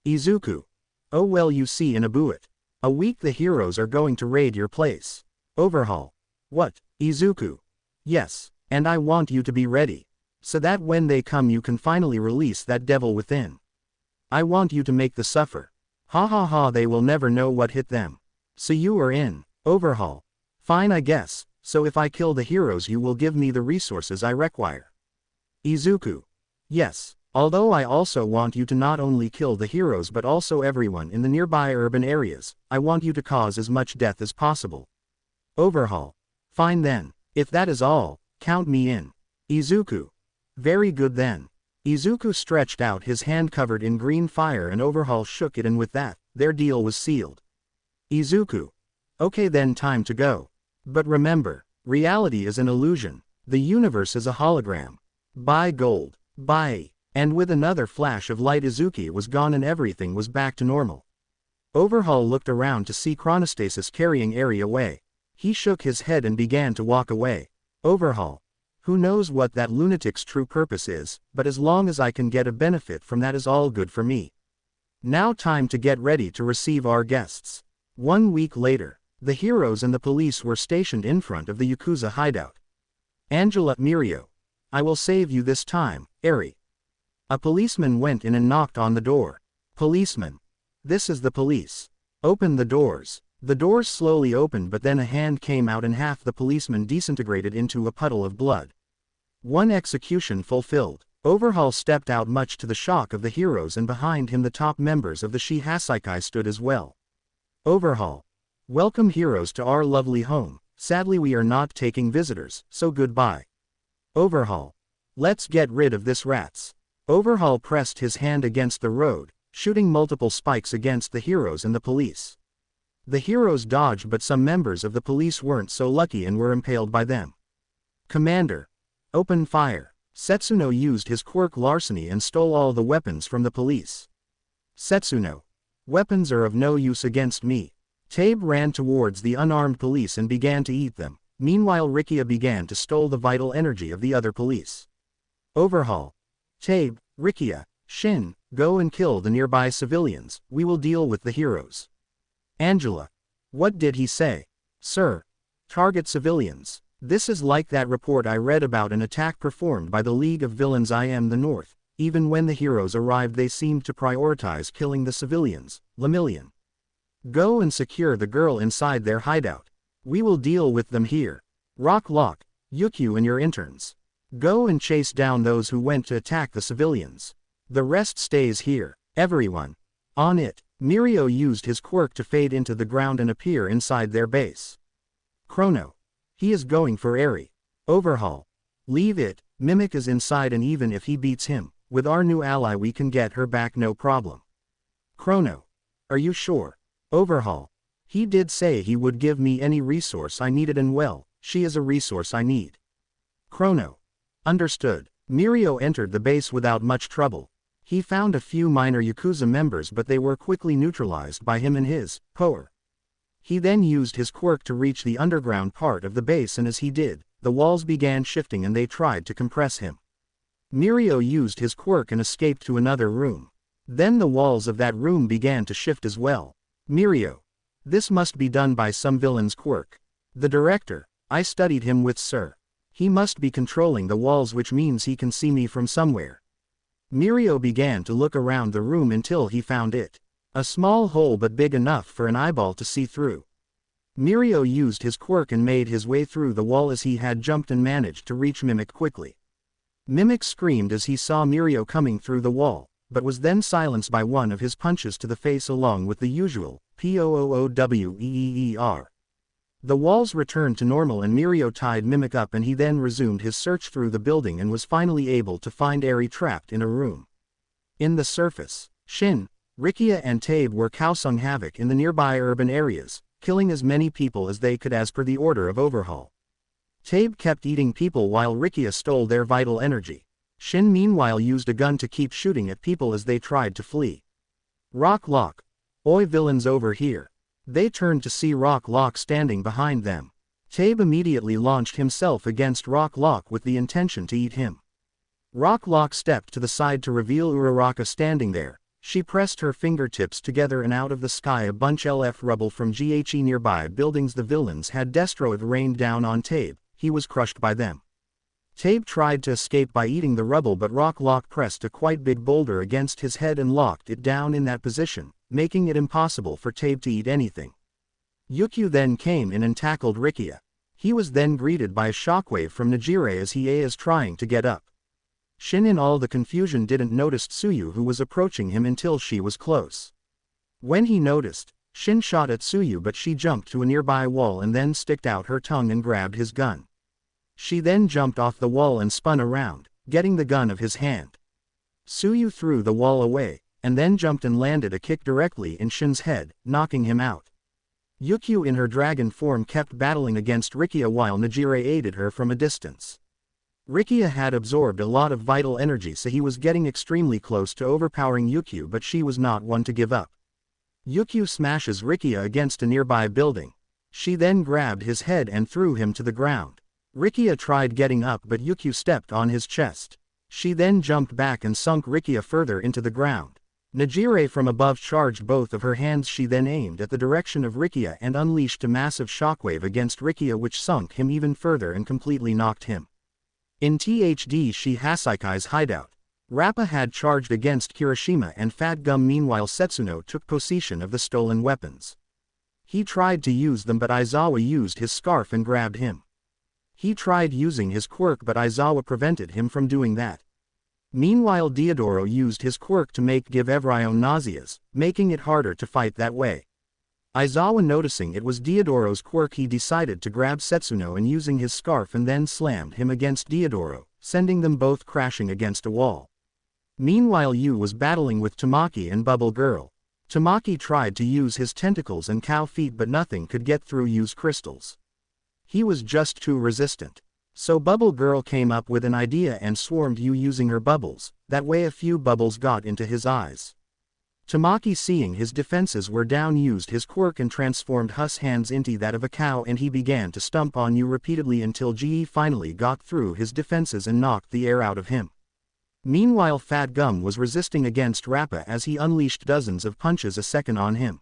Izuku. Oh well, you see, in a week the heroes are going to raid your place. Overhaul. What, Izuku? Yes, and I want you to be ready, so that when they come you can finally release that devil within. I want you to make the suffer. Ha ha ha, they will never know what hit them. So you are in. Overhaul. Fine, I guess, so if I kill the heroes you will give me the resources I require. Izuku. Yes, although I also want you to not only kill the heroes but also everyone in the nearby urban areas, I want you to cause as much death as possible. Overhaul. Fine then, if that is all, count me in. Izuku. Very good then. Izuku stretched out his hand covered in green fire and Overhaul shook it, and with that, their deal was sealed. Izuku. Okay then, time to go. But remember, reality is an illusion. The universe is a hologram. Buy gold. Buy. And with another flash of light Izuku was gone and everything was back to normal. Overhaul looked around to see Chronostasis carrying Eri away. He shook his head and began to walk away. Overhaul. Who knows what that lunatic's true purpose is, but as long as I can get a benefit from that is all good for me. Now time to get ready to receive our guests. 1 week later, the heroes and the police were stationed in front of the Yakuza hideout. Angela. Mirio. I will save you this time, Eri. A policeman went in and knocked on the door. Policeman. This is the police. Open the doors. The doors slowly opened, but then a hand came out and half the policeman disintegrated into a puddle of blood. One execution fulfilled. Overhaul stepped out much to the shock of the heroes, and behind him the top members of the Shihasaikai stood as well. Overhaul. Welcome heroes to our lovely home. Sadly we are not taking visitors, so goodbye. Overhaul. Let's get rid of this rats. Overhaul pressed his hand against the road, shooting multiple spikes against the heroes and the police. The heroes dodged, but some members of the police weren't so lucky and were impaled by them. Commander. Open fire. Setsuno used his quirk larceny and stole all the weapons from the police. Setsuno. Weapons are of no use against me. Tabe ran towards the unarmed police and began to eat them. Meanwhile Rikia began to steal the vital energy of the other police. Overhaul. Tabe, Rikia, Shin, go and kill the nearby civilians, we will deal with the heroes. Angela. What did he say? Sir. Target civilians. This is like that report I read about an attack performed by the League of Villains in the North. Even when the heroes arrived they seemed to prioritize killing the civilians. Lemillion. Go and secure the girl inside their hideout. We will deal with them here. Rock Lock, Yukio and your interns. Go and chase down those who went to attack the civilians. The rest stays here. Everyone. On it. Mirio used his quirk to fade into the ground and appear inside their base. Chrono. He is going for Eri. Overhaul. Leave it, Mimic is inside and even if he beats him, with our new ally we can get her back no problem. Chrono. Are you sure? Overhaul. He did say he would give me any resource I needed and well, she is a resource I need. Chrono. Understood. Mirio entered the base without much trouble. He found a few minor Yakuza members but they were quickly neutralized by him and his power. He then used his quirk to reach the underground part of the base, and as he did, the walls began shifting and they tried to compress him. Mirio used his quirk and escaped to another room. Then the walls of that room began to shift as well. Mirio. This must be done by some villain's quirk. The director. I studied him with Sir. He must be controlling the walls, which means he can see me from somewhere. Mirio began to look around the room until he found it. A small hole but big enough for an eyeball to see through. Mirio used his quirk and made his way through the wall as he had jumped and managed to reach Mimic quickly. Mimic screamed as he saw Mirio coming through the wall, but was then silenced by one of his punches to the face along with the usual POOOWEEER. The walls returned to normal and Mirio tied Mimic up and he then resumed his search through the building and was finally able to find Eri trapped in a room. In the surface, Shin, Rikia and Tabe were causing havoc in the nearby urban areas, killing as many people as they could as per the order of Overhaul. Tabe kept eating people while Rikia stole their vital energy. Shin meanwhile used a gun to keep shooting at people as they tried to flee. Rock Lock. Oi, villains over here. They turned to see Rock Lock standing behind them. Tabe immediately launched himself against Rock Lock with the intention to eat him. Rock Lock stepped to the side to reveal Uraraka standing there. She pressed her fingertips together and out of the sky a bunch of rubble from GHE nearby buildings the villains had destroyed rained down on Tabe. He was crushed by them. Tabe tried to escape by eating the rubble but Rock Lock pressed a quite big boulder against his head and locked it down in that position, making it impossible for Tabe to eat anything. Yukio then came in and tackled Rikia. He was then greeted by a shockwave from Nijire as he is trying to get up. Shin in all the confusion didn't notice Tsuyu who was approaching him until she was close. When he noticed, Shin shot at Tsuyu but she jumped to a nearby wall and then sticked out her tongue and grabbed his gun. She then jumped off the wall and spun around, getting the gun of his hand. Tsuyu threw the wall away, and then jumped and landed a kick directly in Shin's head, knocking him out. Yukio in her dragon form kept battling against Rikia while Nijire aided her from a distance. Rikia had absorbed a lot of vital energy so he was getting extremely close to overpowering Yukio but she was not one to give up. Yukio smashes Rikia against a nearby building. She then grabbed his head and threw him to the ground. Rikia tried getting up but Yukio stepped on his chest. She then jumped back and sunk Rikia further into the ground. Nijire from above charged both of her hands. She then aimed at the direction of Rikia and unleashed a massive shockwave against Rikia which sunk him even further and completely knocked him. In THD Hasaiki's hideout, Rappa had charged against Kirishima and Fat Gum. Meanwhile Setsuno took possession of the stolen weapons. He tried to use them but Aizawa used his scarf and grabbed him. He tried using his quirk but Aizawa prevented him from doing that. Meanwhile Diodoro used his quirk to give everyone nauseous, making it harder to fight that way. Aizawa noticing it was Diodoro's quirk he decided to grab Setsuno and using his scarf and then slammed him against Diodoro, sending them both crashing against a wall. Meanwhile Yu was battling with Tamaki and Bubble Girl. Tamaki tried to use his tentacles and cow feet but nothing could get through Yu's crystals. He was just too resistant. So Bubble Girl came up with an idea and swarmed Yu using her bubbles, that way a few bubbles got into his eyes. Tamaki seeing his defenses were down used his quirk and transformed Hus' hands into that of a cow and he began to stomp on Yu repeatedly until Ge finally got through his defenses and knocked the air out of him. Meanwhile Fat Gum was resisting against Rappa as he unleashed dozens of punches a second on him.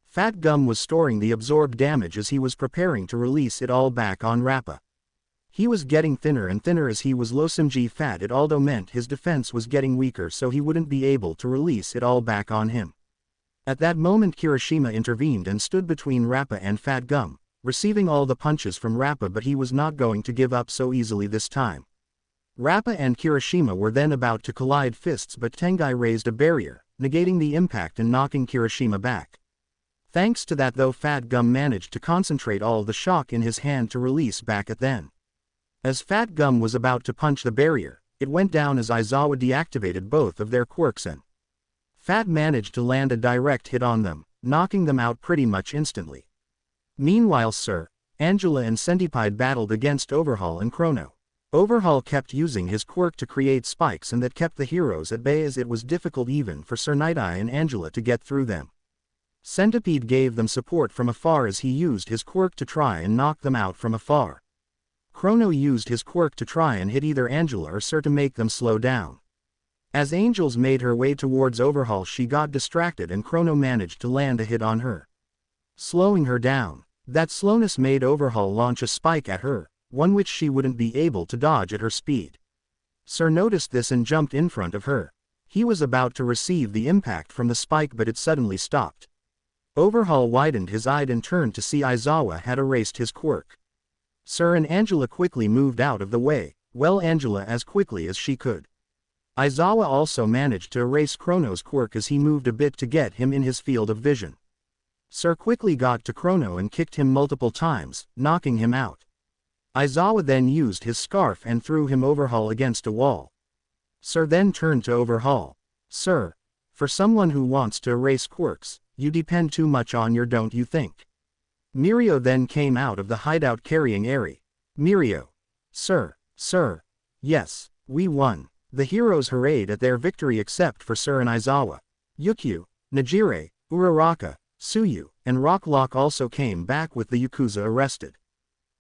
Fat Gum was storing the absorbed damage as he was preparing to release it all back on Rappa. He was getting thinner and thinner as he was Losimji fat. It although meant his defense was getting weaker so he wouldn't be able to release it all back on him. At that moment Kirishima intervened and stood between Rappa and Fat Gum, receiving all the punches from Rappa but he was not going to give up so easily this time. Rappa and Kirishima were then about to collide fists but Tengai raised a barrier, negating the impact and knocking Kirishima back. Thanks to that though Fat Gum managed to concentrate all the shock in his hand to release back at then. As Fat Gum was about to punch the barrier, it went down as Aizawa deactivated both of their quirks and Fat managed to land a direct hit on them, knocking them out pretty much instantly. Meanwhile Sir Angela and Centipede battled against Overhaul and Chrono. Overhaul kept using his quirk to create spikes and that kept the heroes at bay as it was difficult even for Sir Nighteye and Angela to get through them. Centipede gave them support from afar as he used his quirk to try and knock them out from afar. Chrono used his quirk to try and hit either Angela or Sir to make them slow down. As Angels made her way towards Overhaul she got distracted and Chrono managed to land a hit on her, slowing her down. That slowness made Overhaul launch a spike at her, one which she wouldn't be able to dodge at her speed. Sir noticed this and jumped in front of her. He was about to receive the impact from the spike but it suddenly stopped. Overhaul widened his eye and turned to see Aizawa had erased his quirk. Sir and Angela quickly moved out of the way, well Angela as quickly as she could. Aizawa also managed to erase Chrono's quirk as he moved a bit to get him in his field of vision. Sir quickly got to Chrono and kicked him multiple times, knocking him out. Aizawa then used his scarf and threw him Overhaul against a wall. Sir then turned to Overhaul. Sir, for someone who wants to erase quirks, you depend too much on your don't you think? Mirio then came out of the hideout carrying Eri. Mirio. Sir, yes, we won. The heroes hurrayed at their victory except for Sir and Aizawa. Yukio, Nijire, Uraraka, Tsuyu, and Rocklock also came back with the Yakuza arrested.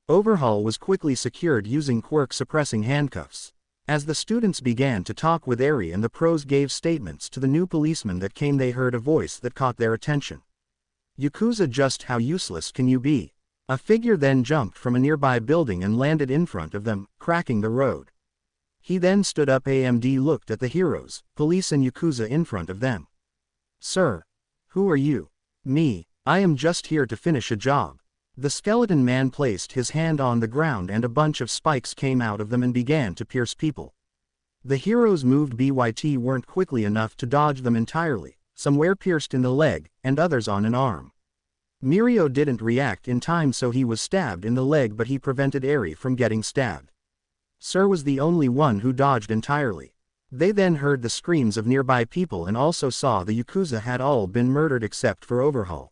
Overhaul was quickly secured using quirk-suppressing handcuffs. As the students began to talk with Eri and the pros gave statements to the new policemen that came they heard a voice that caught their attention. Yakuza, just how useless can you be? A figure then jumped from a nearby building and landed in front of them, cracking the road. He then stood up. AMD looked at the heroes, police and Yakuza in front of them. Sir, who are you? Me, I am just here to finish a job. The skeleton man placed his hand on the ground and a bunch of spikes came out of them and began to pierce people. The heroes moved BYT weren't quickly enough to dodge them entirely, some were pierced in the leg, and others on an arm. Mirio didn't react in time so he was stabbed in the leg but he prevented Eri from getting stabbed. Sir was the only one who dodged entirely. They then heard the screams of nearby people and also saw the Yakuza had all been murdered except for Overhaul.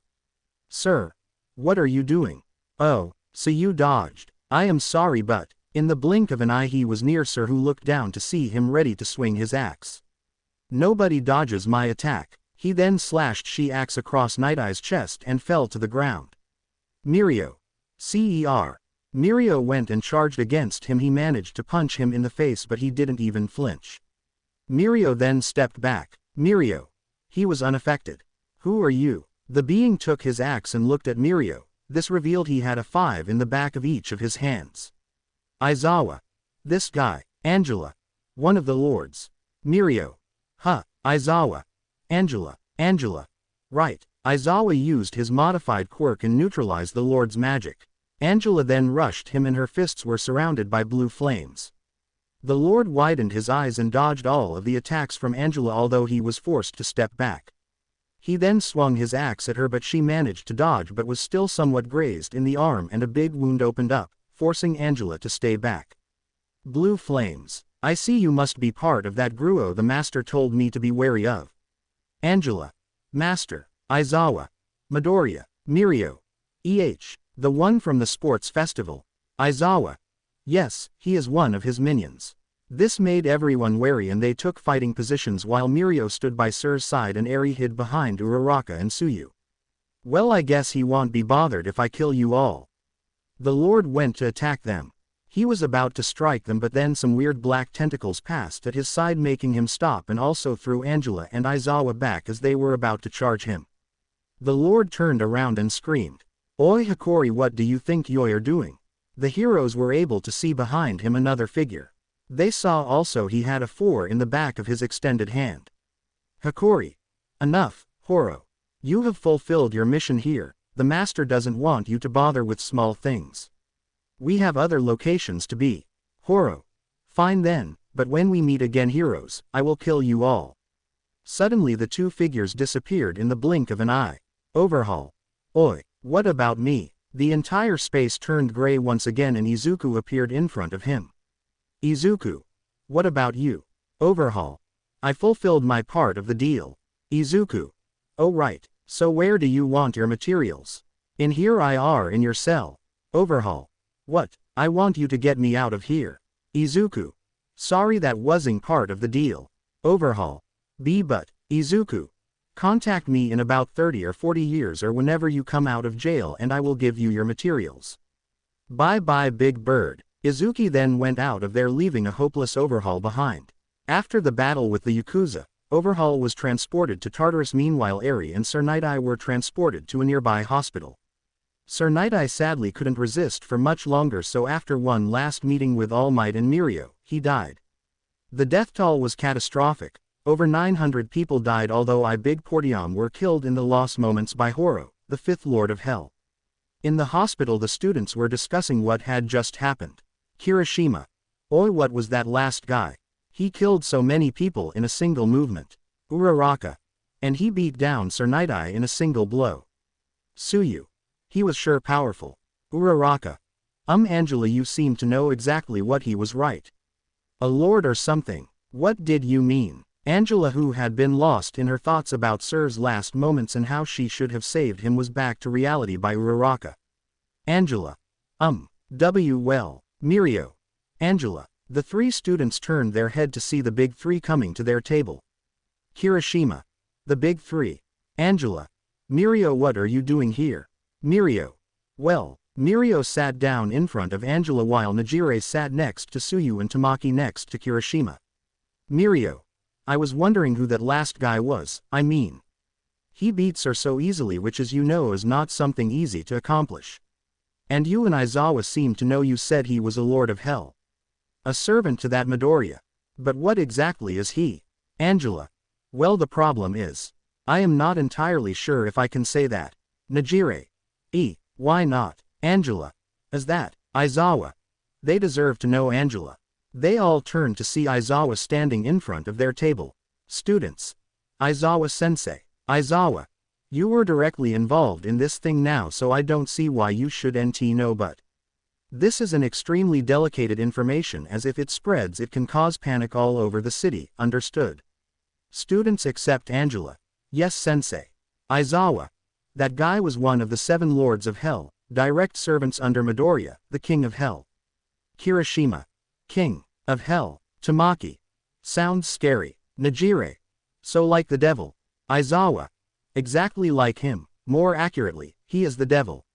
Sir. What are you doing? Oh, so you dodged. I am sorry but, in the blink of an eye he was near Sir who looked down to see him ready to swing his axe. Nobody dodges my attack. He then slashed she axe across Nighteye's chest and fell to the ground. Mirio. Cer. Mirio went and charged against him. He managed to punch him in the face but he didn't even flinch. Mirio then stepped back. Mirio. He was unaffected. Who are you? The being took his axe and looked at Mirio. This revealed he had a 5 in the back of each of his hands. Aizawa. This guy. Angela. One of the lords. Mirio. Huh. Aizawa. Angela. Angela. Right. Aizawa used his modified quirk and neutralized the lord's magic. Angela then rushed him and her fists were surrounded by blue flames. The lord widened his eyes and dodged all of the attacks from Angela although he was forced to step back. He then swung his axe at her but she managed to dodge but was still somewhat grazed in the arm and a big wound opened up, forcing Angela to stay back. Blue flames. I see you must be part of that Gruo the master told me to be wary of. Angela. Master. Aizawa. Midoriya. Mirio. The one from the sports festival. Aizawa. Yes, he is one of his minions. This made everyone wary and they took fighting positions while Mirio stood by Sir's side and Eri hid behind Uraraka and Tsuyu. Well, I guess he won't be bothered if I kill you all. The Lord went to attack them. He was about to strike them but then some weird black tentacles passed at his side making him stop and also threw Angela and Aizawa back as they were about to charge him. The Lord turned around and screamed. Oi Hikori, what do you think you're doing? The heroes were able to see behind him another figure. They saw also he had a 4 in the back of his extended hand. Hikori. Enough, Horo. You have fulfilled your mission here, the master doesn't want you to bother with small things. We have other locations to be. Horo. Fine then, but when we meet again heroes, I will kill you all. Suddenly the two figures disappeared in the blink of an eye. Overhaul. Oi, what about me? The entire space turned gray once again and Izuku appeared in front of him. Izuku. What about you? Overhaul. I fulfilled my part of the deal. Izuku. Oh right, so where do you want your materials? In here I are in your cell. Overhaul. What? I want you to get me out of here. Izuku. Sorry that wasn't part of the deal. Overhaul. But, Izuku. Contact me in about 30 or 40 years or whenever you come out of jail and I will give you your materials. Bye bye Big Bird. Izuku then went out of there leaving a hopeless Overhaul behind. After the battle with the Yakuza, Overhaul was transported to Tartarus. Meanwhile Eri and Sir Nighteye were transported to a nearby hospital. Sir Nighteye sadly couldn't resist for much longer so after one last meeting with All Might and Mirio, he died. The death toll was catastrophic. Over 900 people died although Big Portiam were killed in the lost moments by Horo, the 5th Lord of Hell. In the hospital the students were discussing what had just happened. Kirishima. Oi, what was that last guy? He killed so many people in a single movement. Uraraka. And he beat down Sir Nighteye in a single blow. Tsuyu. He was sure powerful. Uraraka. Angela, you seem to know exactly what he was right. A lord or something. What did you mean? Angela, who had been lost in her thoughts about Sir's last moments and how she should have saved him, was back to reality by Uraraka. Angela. Well. Mirio. Angela. The three students turned their head to see the big three coming to their table. Kirishima. The big three. Angela. Mirio, what are you doing here? Mirio. Well, Mirio sat down in front of Angela while Najire sat next to Tsuyu and Tamaki next to Kirishima. Mirio. I was wondering who that last guy was, He beats her so easily, which as you know is not something easy to accomplish. And you and Aizawa seem to know. You said he was a Lord of Hell. A servant to that Midoriya. But what exactly is he? Angela. Well, the problem is, I am not entirely sure if I can say that. Najire. Why not? Angela. Is that Aizawa? They deserve to know Angela. They all turned to see Aizawa standing in front of their table. Students. Aizawa-sensei. Aizawa. You were directly involved in this thing now, so I don't see why you shouldn't know, but this is an extremely delicate information, as if it spreads it can cause panic all over the city, understood? Students except Angela. Yes, sensei. Aizawa. That guy was one of the 7 lords of hell, direct servants under Midoriya, the king of hell. Kirishima. King of hell. Tamaki. Sounds scary. Najire. So like the devil. Aizawa. Exactly like him, more accurately, he is the devil.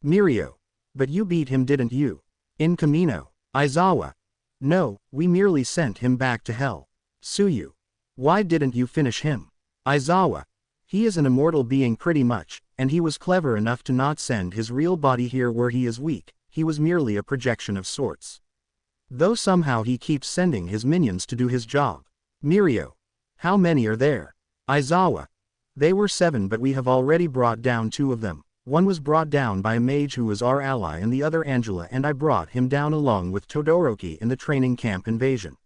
Mirio. But you beat him, didn't you? In Kamino. Aizawa. No, we merely sent him back to hell. Tsuyu. Why didn't you finish him? Aizawa. He is an immortal being pretty much, and he was clever enough to not send his real body here where he is weak. He was merely a projection of sorts. Though somehow he keeps sending his minions to do his job. Mirio. How many are there? Aizawa. They were 7, but we have already brought down 2 of them. One was brought down by a mage who was our ally, and the other Angela, and I brought him down along with Todoroki in the training camp invasion.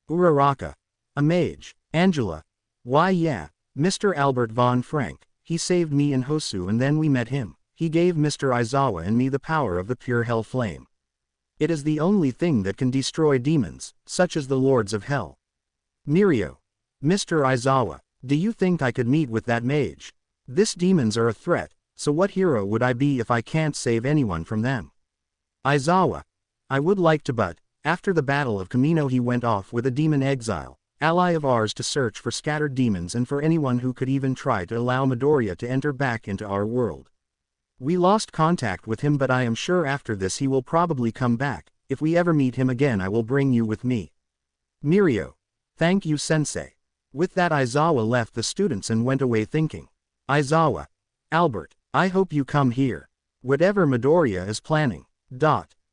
Uraraka. A mage. Angela. Why yeah, Mr. Albert von Frank. He saved me and Hosu, and then we met him. He gave Mr. Aizawa and me the power of the pure hell flame. It is the only thing that can destroy demons, such as the lords of hell. Mirio. Mr. Aizawa. Do you think I could meet with that mage? These demons are a threat, so what hero would I be if I can't save anyone from them? Aizawa. I would like to, but after the Battle of Kamino he went off with a demon exile, ally of ours, to search for scattered demons and for anyone who could even try to allow Midoriya to enter back into our world. We lost contact with him, but I am sure after this he will probably come back. If we ever meet him again, I will bring you with me. Mirio. Thank you, sensei. With that, Aizawa left the students and went away thinking. Aizawa. Albert, I hope you come here. Whatever Midoriya is planning.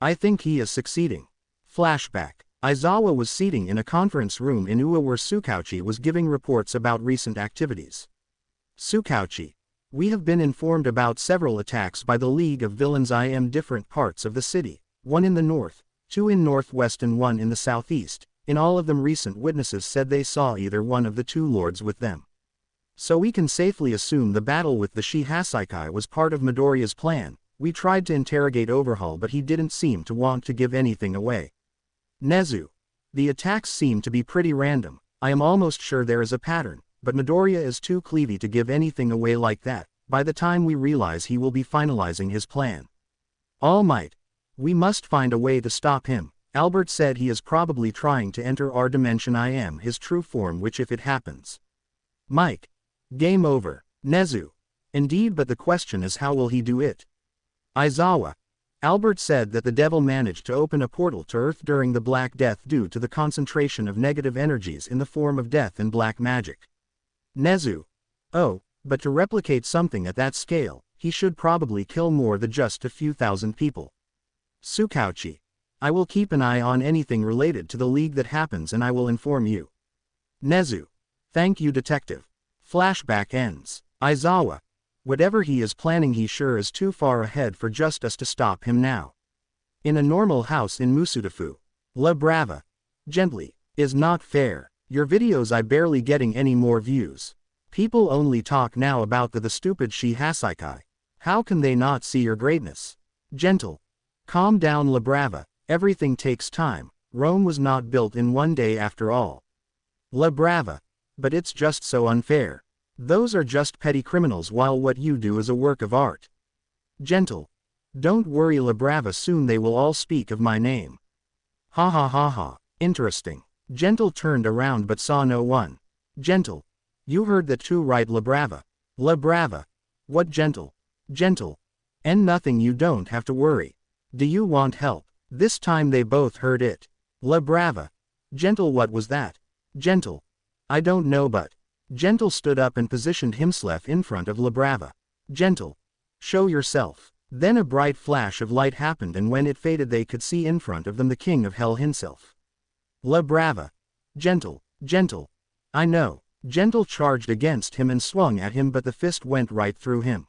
I think he is succeeding. Flashback. Aizawa was sitting in a conference room in UA where Tsukauchi was giving reports about recent activities. Tsukauchi. We have been informed about several attacks by the League of Villains in different parts of the city, 1 in the north, 2 in northwest and 1 in the southeast. In all of them, recent witnesses said they saw either one of the 2 lords with them. So we can safely assume the battle with the Shihasaikai was part of Midoriya's plan. We tried to interrogate Overhaul, but he didn't seem to want to give anything away. Nezu. The attacks seem to be pretty random. I am almost sure there is a pattern, but Midoriya is too clever to give anything away like that. By the time we realize, he will be finalizing his plan. All Might. We must find a way to stop him. Albert said he is probably trying to enter our dimension. I am his true form, which if it happens. Mike. Game over. Nezu. Indeed, but the question is, how will he do it? Aizawa. Albert said that the devil managed to open a portal to Earth during the Black Death due to the concentration of negative energies in the form of death and black magic. Nezu. Oh, but to replicate something at that scale, he should probably kill more than just a few thousand people. Tsukauchi. I will keep an eye on anything related to the League that happens, and I will inform you. Nezu. Thank you, detective. Flashback ends. Aizawa. Whatever he is planning, he sure is too far ahead for just us to stop him now. In a normal house in Musafu. La Brava. Gently. Is not fair. Your videos I barely getting any more views. People only talk now about the stupid Shihasaikai. How can they not see your greatness? Gentle. Calm down, La Brava. Everything takes time. Rome was not built in one day after all. La Brava. But it's just so unfair. Those are just petty criminals, while what you do is a work of art. Gentle. Don't worry, La Brava, soon they will all speak of my name. Ha ha ha ha. Interesting. Gentle turned around but saw no one. Gentle. You heard that too, right, La Brava? La Brava. What, Gentle? Gentle. And nothing, you don't have to worry. Do you want help? This time they both heard it. La Brava. Gentle, what was that? Gentle. I don't know, but. Gentle stood up and positioned himself in front of La Brava. Gentle. Show yourself. Then a bright flash of light happened, and when it faded they could see in front of them the King of Hell himself. La Brava. Gentle. Gentle. I know. Gentle charged against him and swung at him, but the fist went right through him.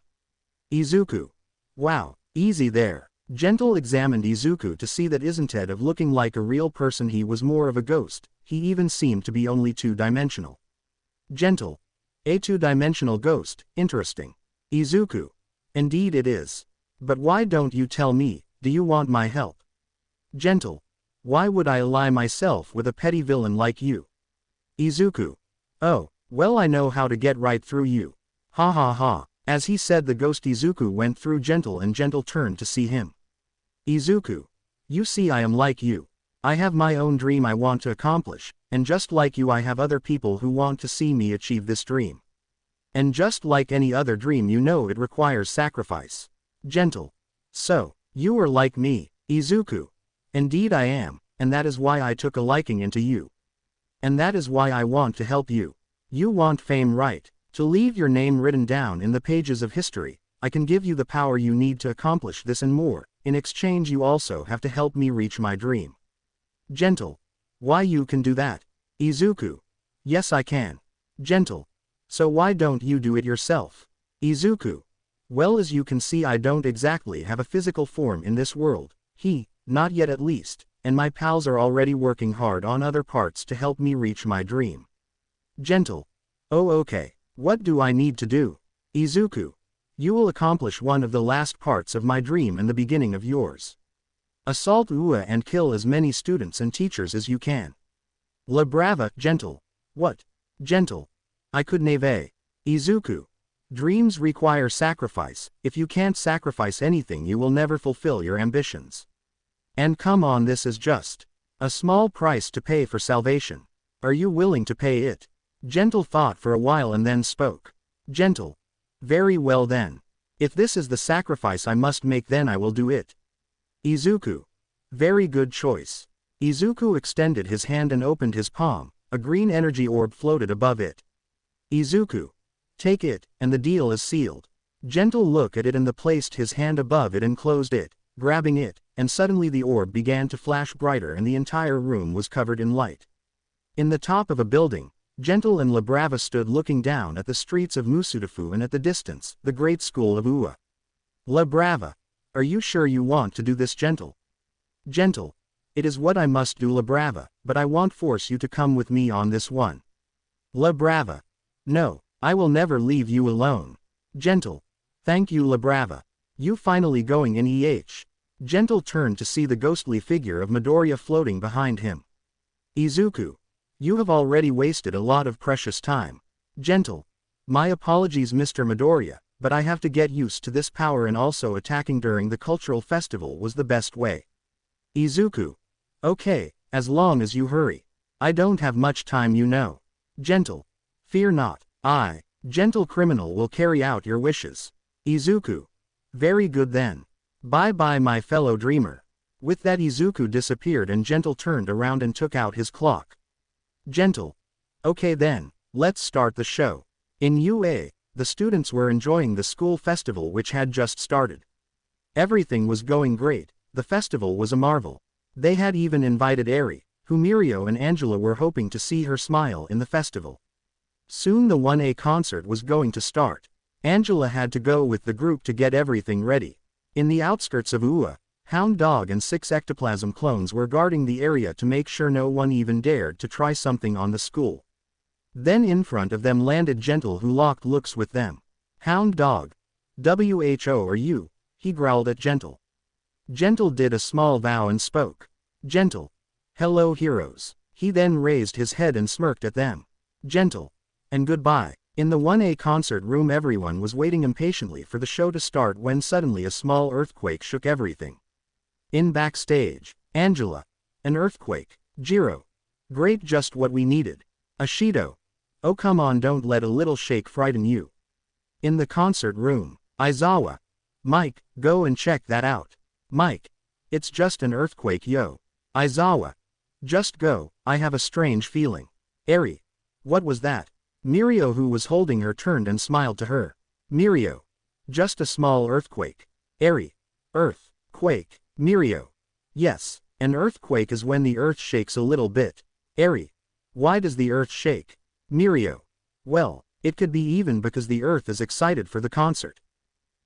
Izuku. Wow, easy there. Gentle examined Izuku to see that instead of looking like a real person he was more of a ghost, he even seemed to be only two-dimensional. Gentle. A two-dimensional ghost, interesting. Izuku. Indeed it is. But why don't you tell me, do you want my help? Gentle. Why would I ally myself with a petty villain like you? Izuku. Oh, well I know how to get right through you. Ha ha ha. As he said the ghost Izuku went through Gentle and Gentle turned to see him. Izuku. You see I am like you. I have my own dream I want to accomplish, and just like you I have other people who want to see me achieve this dream. And just like any other dream you know it requires sacrifice. Gentle. So, you are like me, Izuku. Indeed I am, and that is why I took a liking into you. And that is why I want to help you. You want fame, right? To leave your name written down in the pages of history, I can give you the power you need to accomplish this and more. In exchange you also have to help me reach my dream. Gentle. Why you can do that? Izuku. Yes I can. Gentle. So why don't you do it yourself? Izuku. Well as you can see I don't exactly have a physical form in this world. Not yet at least, and my pals are already working hard on other parts to help me reach my dream. Gentle. Oh okay. What do I need to do? Izuku. You will accomplish one of the last parts of my dream and the beginning of yours. Assault UA and kill as many students and teachers as you can. La Brava. Gentle. What? Gentle. I could never. Izuku. Dreams require sacrifice. If you can't sacrifice anything you will never fulfill your ambitions. And come on, this is just a small price to pay for salvation. Are you willing to pay it? Gentle thought for a while and then spoke. Gentle. Very well then. If this is the sacrifice I must make then I will do it. Izuku. Very good choice. Izuku extended his hand and opened his palm. A green energy orb floated above it. Izuku. Take it, and the deal is sealed. Gentle looked at it and placed his hand above it and closed it, grabbing it, and suddenly the orb began to flash brighter and the entire room was covered in light. In the top of a building, Gentle and La Brava stood looking down at the streets of Musafu and at the distance, the great school of UA. La Brava. Are you sure you want to do this, Gentle? Gentle. It is what I must do, La Brava, but I won't force you to come with me on this one. La Brava. No, I will never leave you alone. Gentle. Thank you, La Brava. You finally going in Gentle turned to see the ghostly figure of Midoriya floating behind him. Izuku. You have already wasted a lot of precious time. Gentle. My apologies Mr. Midoriya, but I have to get used to this power and also attacking during the cultural festival was the best way. Izuku. Okay, as long as you hurry. I don't have much time you know. Gentle. Fear not, I, Gentle criminal will carry out your wishes. Izuku. Very good then. Bye-bye my fellow dreamer. With that Izuku disappeared and Gentle turned around and took out his clock. Gentle. Okay then, let's start the show. In UA, the students were enjoying the school festival which had just started. Everything was going great, the festival was a marvel. They had even invited Eri, who Mirio and Angela were hoping to see her smile in the festival. Soon the 1A concert was going to start. Angela had to go with the group to get everything ready. In the outskirts of UA, Hound Dog and 6 ectoplasm clones were guarding the area to make sure no one even dared to try something on the school. Then in front of them landed Gentle who locked looks with them. Hound Dog. Who are you? He growled at Gentle. Gentle did a small bow and spoke. Gentle. Hello heroes. He then raised his head and smirked at them. Gentle. And goodbye. In the 1A concert room everyone was waiting impatiently for the show to start when suddenly a small earthquake shook everything. In backstage, Angela. An earthquake. Jiro. Great, just what we needed. Ashido. Oh come on, don't let a little shake frighten you. In the concert room, Aizawa. Mike, go and check that out. Mike. It's just an earthquake yo. Aizawa. Just go, I have a strange feeling. Eri. What was that? Mirio who was holding her turned and smiled to her. Mirio. Just a small earthquake. Eri. Earthquake. Mirio. Yes, an earthquake is when the earth shakes a little bit. Eri. Why does the earth shake? Mirio. Well, it could be even because the earth is excited for the concert.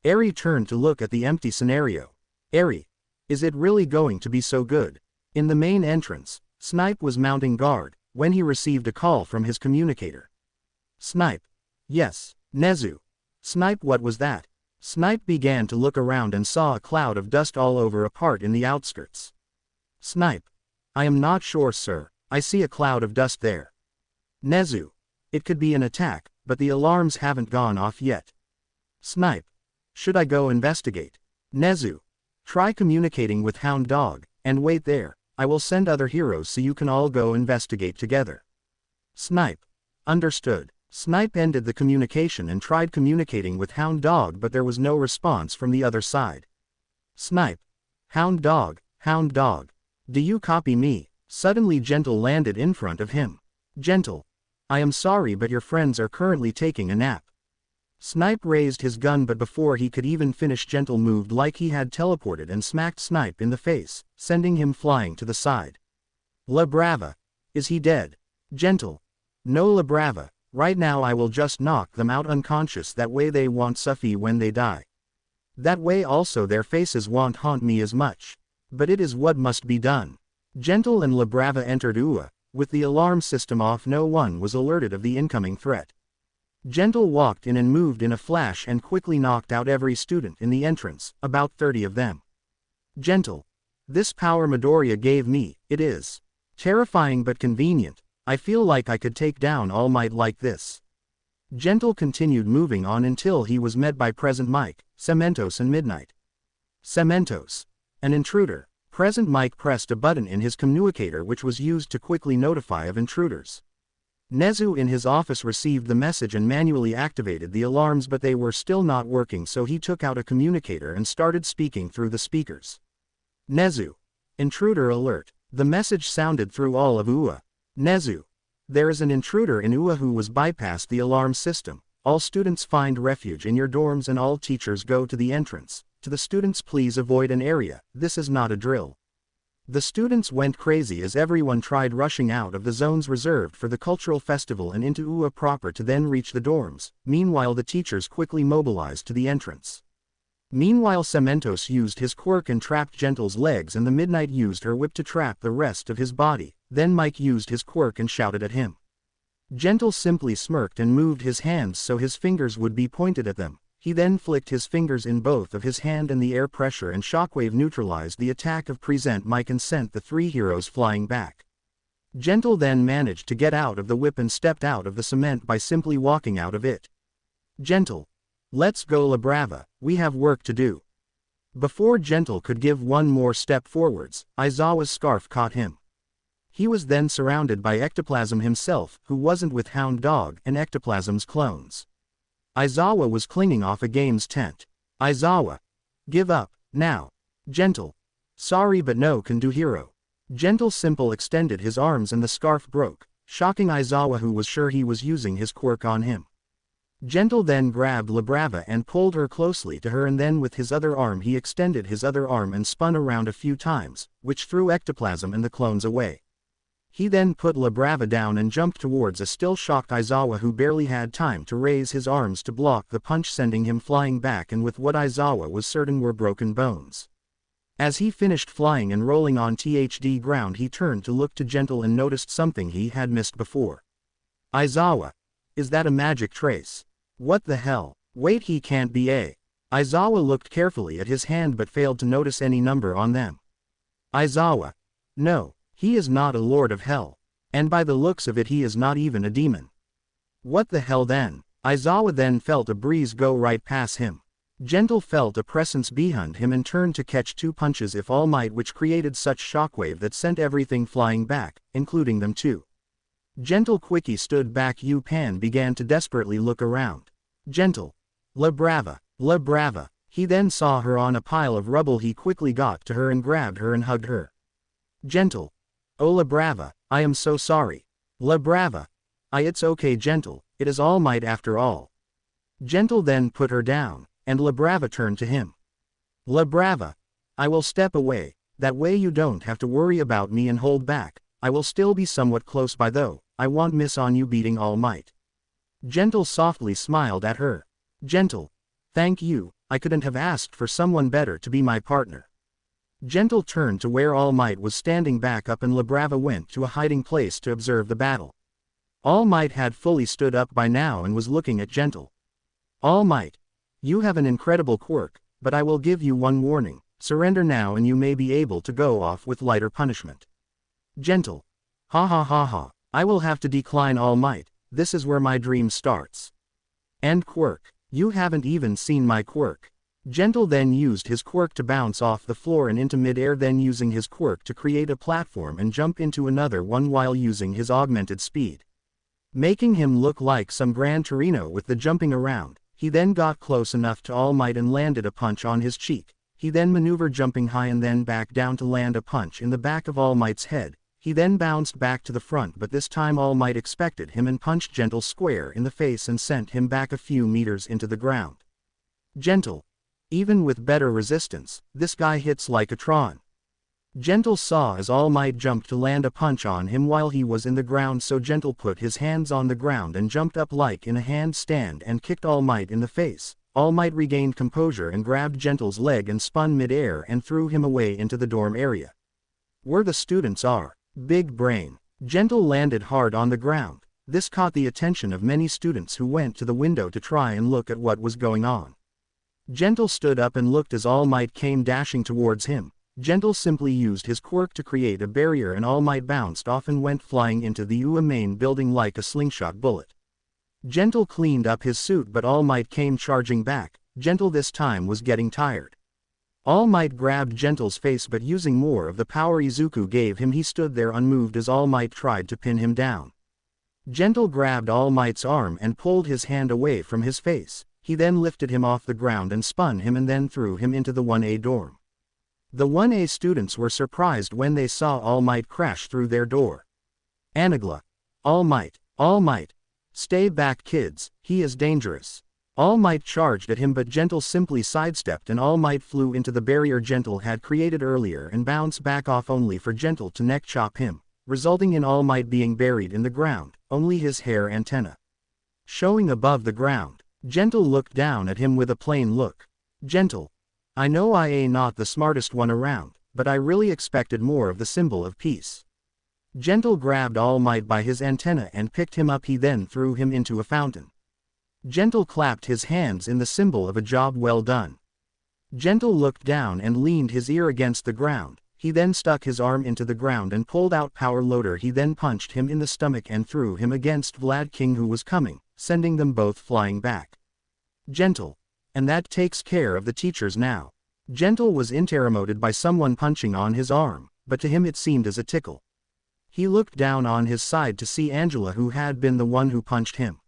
Eri turned to look at the empty scenario. Eri, is it really going to be so good? In the main entrance, Snipe was mounting guard, when he received a call from his communicator. Snipe. Yes, Nezu. Snipe, what was that? Snipe began to look around and saw a cloud of dust all over a part in the outskirts. Snipe. I am not sure, sir, I see a cloud of dust there. Nezu. It could be an attack, but the alarms haven't gone off yet. Snipe. Should I go investigate? Nezu. Try communicating with Hound Dog, and wait there, I will send other heroes so you can all go investigate together. Snipe. Understood. Snipe ended the communication and tried communicating with Hound Dog, but there was no response from the other side. Snipe. Hound Dog, do you copy me? Suddenly Gentle landed in front of him. Gentle. I am sorry, but your friends are currently taking a nap. Snipe raised his gun, but before he could even finish, Gentle moved like he had teleported and smacked Snipe in the face, sending him flying to the side. La Brava. Is he dead? Gentle. No, La Brava, right now I will just knock them out unconscious, that way they won't suffer when they die. That way also their faces won't haunt me as much. But it is what must be done. Gentle and La Brava entered UA. With the alarm system off, no one was alerted of the incoming threat. Gentle walked in and moved in a flash and quickly knocked out every student in the entrance, about 30 of them. Gentle. This power Midoriya gave me, it is terrifying but convenient. I feel like I could take down All Might like this. Gentle continued moving on until he was met by Present Mike, Cementos and Midnight. Cementos. An intruder. Present Mike pressed a button in his communicator which was used to quickly notify of intruders. Nezu in his office received the message and manually activated the alarms, but they were still not working, so he took out a communicator and started speaking through the speakers. Nezu. Intruder alert. The message sounded through all of UA. Nezu. There is an intruder in UA who was bypassed the alarm system. All students find refuge in your dorms and all teachers go to the entrance. To the students, please avoid an area, this is not a drill. The students went crazy as everyone tried rushing out of the zones reserved for the cultural festival and into UA proper to then reach the dorms. Meanwhile the teachers quickly mobilized to the entrance. Meanwhile Cementos used his quirk and trapped Gentle's legs, and the Midnight used her whip to trap the rest of his body. Then Mike used his quirk and shouted at him. Gentle simply smirked and moved his hands so his fingers would be pointed at them. He then flicked his fingers in both of his hand, and the air pressure and shockwave neutralized the attack of Present Mike and sent the three heroes flying back. Gentle then managed to get out of the whip and stepped out of the cement by simply walking out of it. Gentle. Let's go, La Brava, we have work to do. Before Gentle could give one more step forwards, Aizawa's scarf caught him. He was then surrounded by Ectoplasm himself, who wasn't with Hound Dog and Ectoplasm's clones. Aizawa was clinging off a game's tent. Aizawa. Give up, now. Gentle. Sorry but no can do, hero. Gentle simple extended his arms and the scarf broke, shocking Aizawa, who was sure he was using his quirk on him. Gentle then grabbed La Brava and pulled her closely to her, and then with his other arm he extended his other arm and spun around a few times, which threw Ectoplasm and the clones away. He then put La Brava down and jumped towards a still shocked Aizawa, who barely had time to raise his arms to block the punch, sending him flying back and with what Aizawa was certain were broken bones. As he finished flying and rolling on the ground, he turned to look to Gentle and noticed something he had missed before. Aizawa. Is that a magic trace? What the hell? Wait, he can't be a. Aizawa looked carefully at his hand but failed to notice any number on them. Aizawa. No. He is not a Lord of Hell. And by the looks of it he is not even a demon. What the hell then? Aizawa then felt a breeze go right past him. Gentle felt a presence behind him and turned to catch two punches of All Might, which created such shockwave that sent everything flying back, including them too. Gentle quickly stood back. Pan began to desperately look around. Gentle. La Brava. La Brava. He then saw her on a pile of rubble. He quickly got to her and grabbed her and hugged her. Gentle. Oh, La Brava, I am so sorry. La Brava. It's okay, Gentle, it is All Might after all. Gentle then put her down, and La Brava turned to him. La Brava. I will step away, that way you don't have to worry about me and hold back. I will still be somewhat close by though, I won't miss on you beating All Might. Gentle softly smiled at her. Gentle. Thank you, I couldn't have asked for someone better to be my partner. Gentle turned to where All Might was standing back up and Labrava went to a hiding place to observe the battle. All Might had fully stood up by now and was looking at Gentle. All Might. You have an incredible quirk, but I will give you one warning, surrender now and you may be able to go off with lighter punishment. Gentle. Ha ha ha ha, I will have to decline All Might, this is where my dream starts. And quirk, you haven't even seen my quirk. Gentle then used his quirk to bounce off the floor and into mid-air, then using his quirk to create a platform and jump into another one while using his augmented speed. Making him look like some Gran Torino with the jumping around, he then got close enough to All Might and landed a punch on his cheek. He then maneuvered jumping high and then back down to land a punch in the back of All Might's head. He then bounced back to the front, but this time All Might expected him and punched Gentle square in the face and sent him back a few meters into the ground. Gentle. Even with better resistance, this guy hits like a Tron. Gentle saw as All Might jumped to land a punch on him while he was in the ground, so Gentle put his hands on the ground and jumped up like in a handstand and kicked All Might in the face. All Might regained composure and grabbed Gentle's leg and spun mid-air and threw him away into the dorm area. Where the students are. Big brain. Gentle landed hard on the ground. This caught the attention of many students who went to the window to try and look at what was going on. Gentle stood up and looked as All Might came dashing towards him. Gentle simply used his quirk to create a barrier and All Might bounced off and went flying into the UA main building like a slingshot bullet. Gentle cleaned up his suit but All Might came charging back. Gentle this time was getting tired. All Might grabbed Gentle's face but using more of the power Izuku gave him he stood there unmoved as All Might tried to pin him down. Gentle grabbed All Might's arm and pulled his hand away from his face. He then lifted him off the ground and spun him and then threw him into the 1A dorm. The 1A students were surprised when they saw All Might crash through their door. Anagla. All Might. All Might. Stay back kids, he is dangerous. All Might charged at him but Gentle simply sidestepped and All Might flew into the barrier Gentle had created earlier and bounced back off only for Gentle to neck chop him, resulting in All Might being buried in the ground, only his hair antenna showing above the ground. Gentle looked down at him with a plain look. Gentle. I know I ain't not the smartest one around, but I really expected more of the symbol of peace. Gentle grabbed All Might by his antenna and picked him up. He then threw him into a fountain. Gentle clapped his hands in the symbol of a job well done. Gentle looked down and leaned his ear against the ground. He then stuck his arm into the ground and pulled out power loader. He then punched him in the stomach and threw him against Vlad King who was coming, sending them both flying back. Gentle. And that takes care of the teachers now. Gentle was interrogated by someone punching on his arm, but to him it seemed as a tickle. He looked down on his side to see Angela who had been the one who punched him.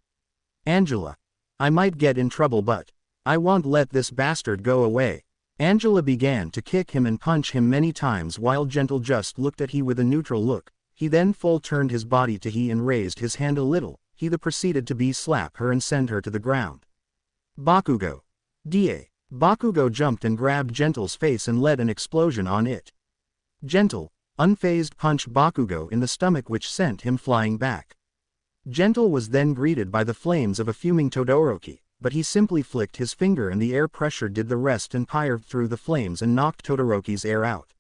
Angela. I might get in trouble but I won't let this bastard go away. Angela began to kick him and punch him many times while Gentle just looked at he with a neutral look. He then full turned his body to he and raised his hand a little. He the proceeded to slap her and send her to the ground. Bakugo. Da. Bakugo jumped and grabbed Gentle's face and led an explosion on it. Gentle, unfazed punched Bakugo in the stomach which sent him flying back. Gentle was then greeted by the flames of a fuming Todoroki, but he simply flicked his finger and the air pressure did the rest and pierced through the flames and knocked Todoroki's air out.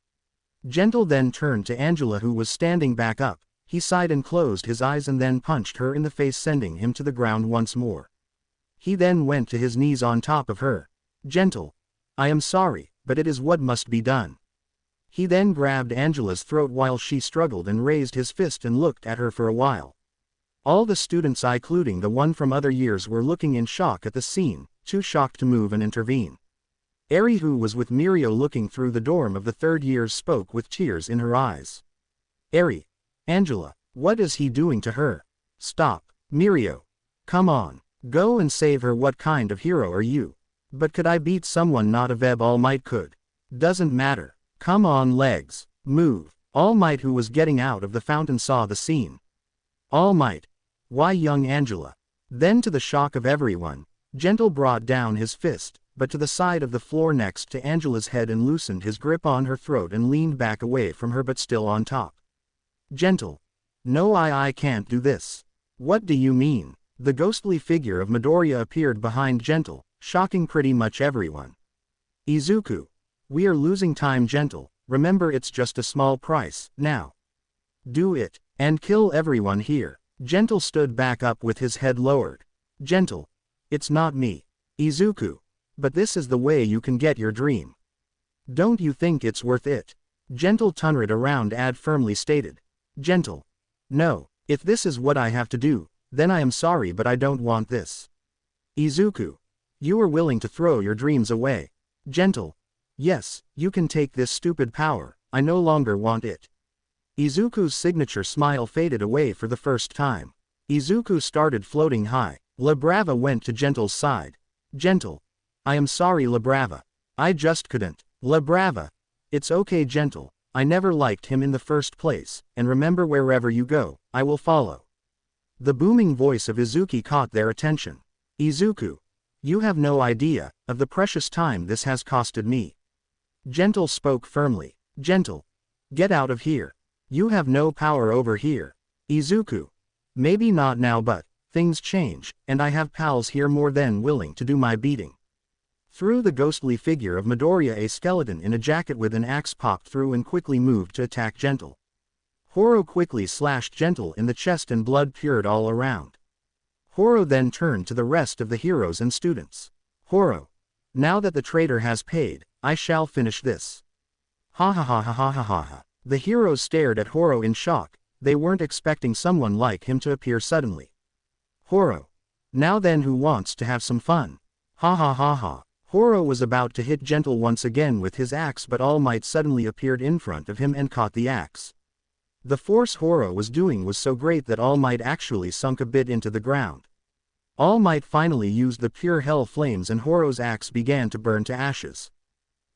Gentle then turned to Angela who was standing back up. He sighed and closed his eyes and then punched her in the face sending him to the ground once more. He then went to his knees on top of her. Gentle. I am sorry, but it is what must be done. He then grabbed Angela's throat while she struggled and raised his fist and looked at her for a while. All the students including the one from other years were looking in shock at the scene, too shocked to move and intervene. Eri who was with Mirio looking through the dorm of the third years spoke with tears in her eyes. Eri. Angela, what is he doing to her? Stop. Mirio. Come on. Go and save her. What kind of hero are you? But could I beat someone not a Veb? All Might could. Doesn't matter. Come on legs. Move. All Might who was getting out of the fountain saw the scene. All Might. Why young Angela? Then to the shock of everyone, Gentle brought down his fist, but to the side of the floor next to Angela's head and loosened his grip on her throat and leaned back away from her but still on top. Gentle. No I can't do this. What do you mean? The ghostly figure of Midoriya appeared behind Gentle. shocking pretty much everyone. Izuku. We are losing time, Gentle, remember it's just a small price, now. Do it, and kill everyone here. Gentle stood back up with his head lowered. Gentle. It's not me. Izuku. But this is the way you can get your dream. Don't you think it's worth it? Gentle turned around and firmly stated. Gentle. No, if this is what I have to do, then I am sorry but I don't want this. Izuku. You are willing to throw your dreams away. Gentle. Yes, you can take this stupid power, I no longer want it. Izuku's signature smile faded away for the first time. Izuku started floating high. La Brava went to Gentle's side. Gentle. I am sorry, La Brava. I just couldn't. La Brava. It's okay, Gentle. I never liked him in the first place, and remember, wherever you go, I will follow. The booming voice of Izuku caught their attention. Izuku. You have no idea of the precious time this has costed me. Gentle spoke firmly. Gentle. Get out of here. You have no power over here. Izuku. Maybe not now, but things change, and I have pals here more than willing to do my beating. Through the ghostly figure of Midoriya, a skeleton in a jacket with an axe popped through and quickly moved to attack Gentle. Horo quickly slashed Gentle in the chest and blood poured all around. Horo then turned to the rest of the heroes and students. Horo. Now that the traitor has paid, I shall finish this. Ha ha ha ha ha ha ha ha. The heroes stared at Horo in shock, they weren't expecting someone like him to appear suddenly. Horo. Now then, who wants to have some fun? Ha ha ha ha. Horo was about to hit Gentle once again with his axe, but All Might suddenly appeared in front of him and caught the axe. The force Horo was doing was so great that All Might actually sunk a bit into the ground. All Might finally used the pure hell flames and Horo's axe began to burn to ashes.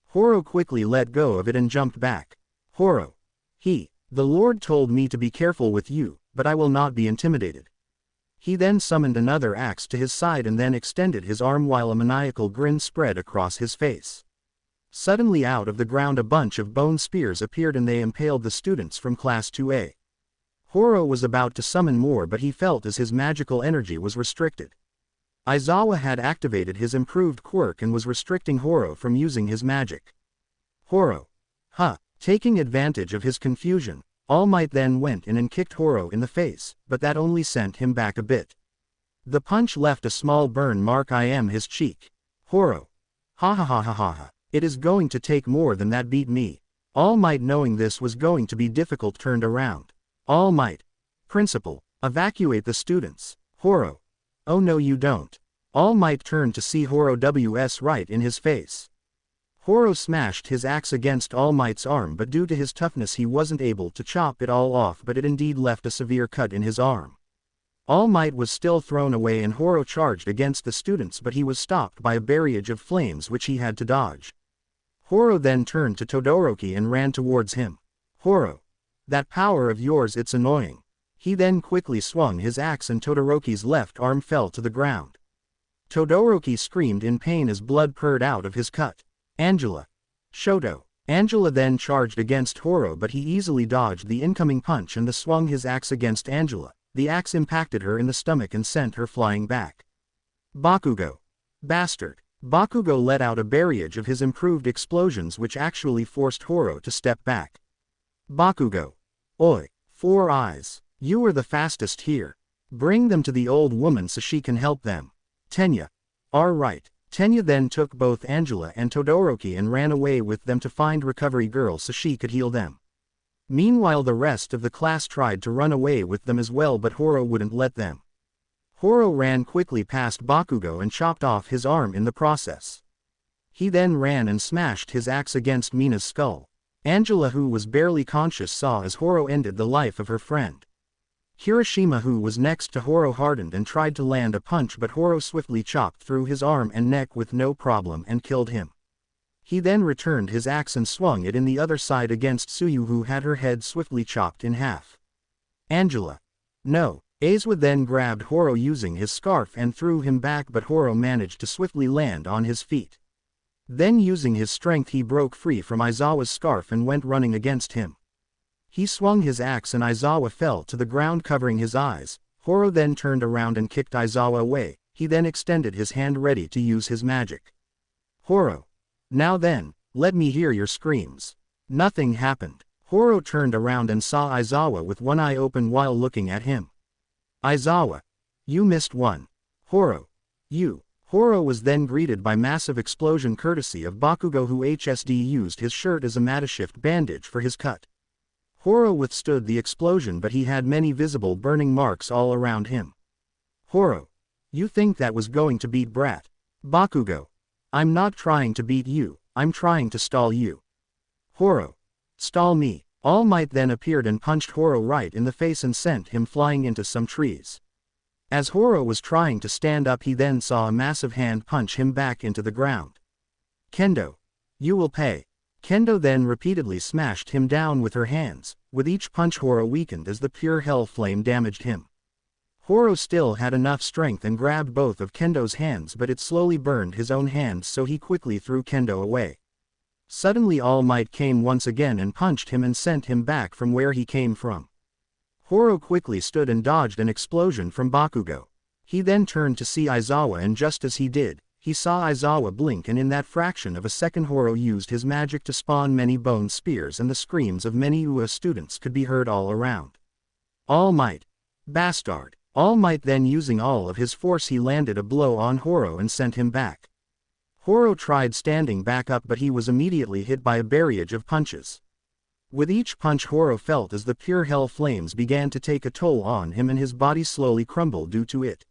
Horo quickly let go of it and jumped back. Horo. The Lord told me to be careful with you, but I will not be intimidated. He then summoned another axe to his side and then extended his arm while a maniacal grin spread across his face. Suddenly out of the ground a bunch of bone spears appeared and they impaled the students from Class 2A. Horo was about to summon more but he felt as his magical energy was restricted. Aizawa had activated his improved quirk and was restricting Horo from using his magic. Horo. Taking advantage of his confusion, All Might then went in and kicked Horo in the face, but that only sent him back a bit. The punch left a small burn mark on his cheek. Horo. Ha ha ha ha ha ha. It is going to take more than that, beat me. All Might, knowing this was going to be difficult, turned around. All Might. Principal, evacuate the students. Horo. Oh no you don't. All Might turned to see Horo was right in his face. Horo smashed his axe against All Might's arm, but due to his toughness he wasn't able to chop it all off, but it indeed left a severe cut in his arm. All Might was still thrown away and Horo charged against the students, but he was stopped by a barrage of flames which he had to dodge. Horo then turned to Todoroki and ran towards him. Horo. That power of yours, it's annoying. He then quickly swung his axe and Todoroki's left arm fell to the ground. Todoroki screamed in pain as blood poured out of his cut. Angela. Shoto. Angela then charged against Horo, but he easily dodged the incoming punch and swung his axe against Angela. The axe impacted her in the stomach and sent her flying back. Bakugo. Bastard. Bakugo let out a barrage of his improved explosions which actually forced Horo to step back. Bakugo. Oi. 4 eyes. You are the fastest here. Bring them to the old woman so she can help them. Tenya. Right. Tenya then took both Angela and Todoroki and ran away with them to find Recovery Girl so she could heal them. Meanwhile the rest of the class tried to run away with them as well, but Horo wouldn't let them. Horo ran quickly past Bakugo and chopped off his arm in the process. He then ran and smashed his axe against Mina's skull. Angela, who was barely conscious, saw as Horo ended the life of her friend. Hiroshima, who was next to Horo, hardened and tried to land a punch, but Horo swiftly chopped through his arm and neck with no problem and killed him. He then returned his axe and swung it in the other side against Tsuyu, who had her head swiftly chopped in half. Angela. No. Aizawa then grabbed Horo using his scarf and threw him back, but Horo managed to swiftly land on his feet. Then using his strength he broke free from Aizawa's scarf and went running against him. He swung his axe and Aizawa fell to the ground covering his eyes. Horo then turned around and kicked Aizawa away, He then extended his hand ready to use his magic. Horo. Now then, let me hear your screams. Nothing happened. Horo turned around and saw Aizawa with one eye open while looking at him. Aizawa. You missed one. Horo. You. Horo was then greeted by massive explosion courtesy of Bakugo, who used his shirt as a makeshift bandage for his cut. Horo withstood the explosion, but he had many visible burning marks all around him. Horo. You think that was going to beat Brat? Bakugo. I'm not trying to beat you, I'm trying to stall you. Horo. Stall me. All Might then appeared and punched Horo right in the face and sent him flying into some trees. As Horo was trying to stand up, he then saw a massive hand punch him back into the ground. Kendo. You will pay. Kendo then repeatedly smashed him down with her hands. With each punch Horo weakened as the pure hell flame damaged him. Horo still had enough strength and grabbed both of Kendo's hands, but it slowly burned his own hands, so he quickly threw Kendo away. Suddenly All Might came once again and punched him and sent him back from where he came from. Horo quickly stood and dodged an explosion from Bakugo. He then turned to see Aizawa, and just as he did, he saw Aizawa blink, and in that fraction of a second Horo used his magic to spawn many bone spears, and the screams of many UA students could be heard all around. All Might. Bastard. All Might then, using all of his force, he landed a blow on Horo and sent him back. Horo tried standing back up, but he was immediately hit by a barrage of punches. With each punch Horo felt as the pure hell flames began to take a toll on him, and his body slowly crumbled due to it.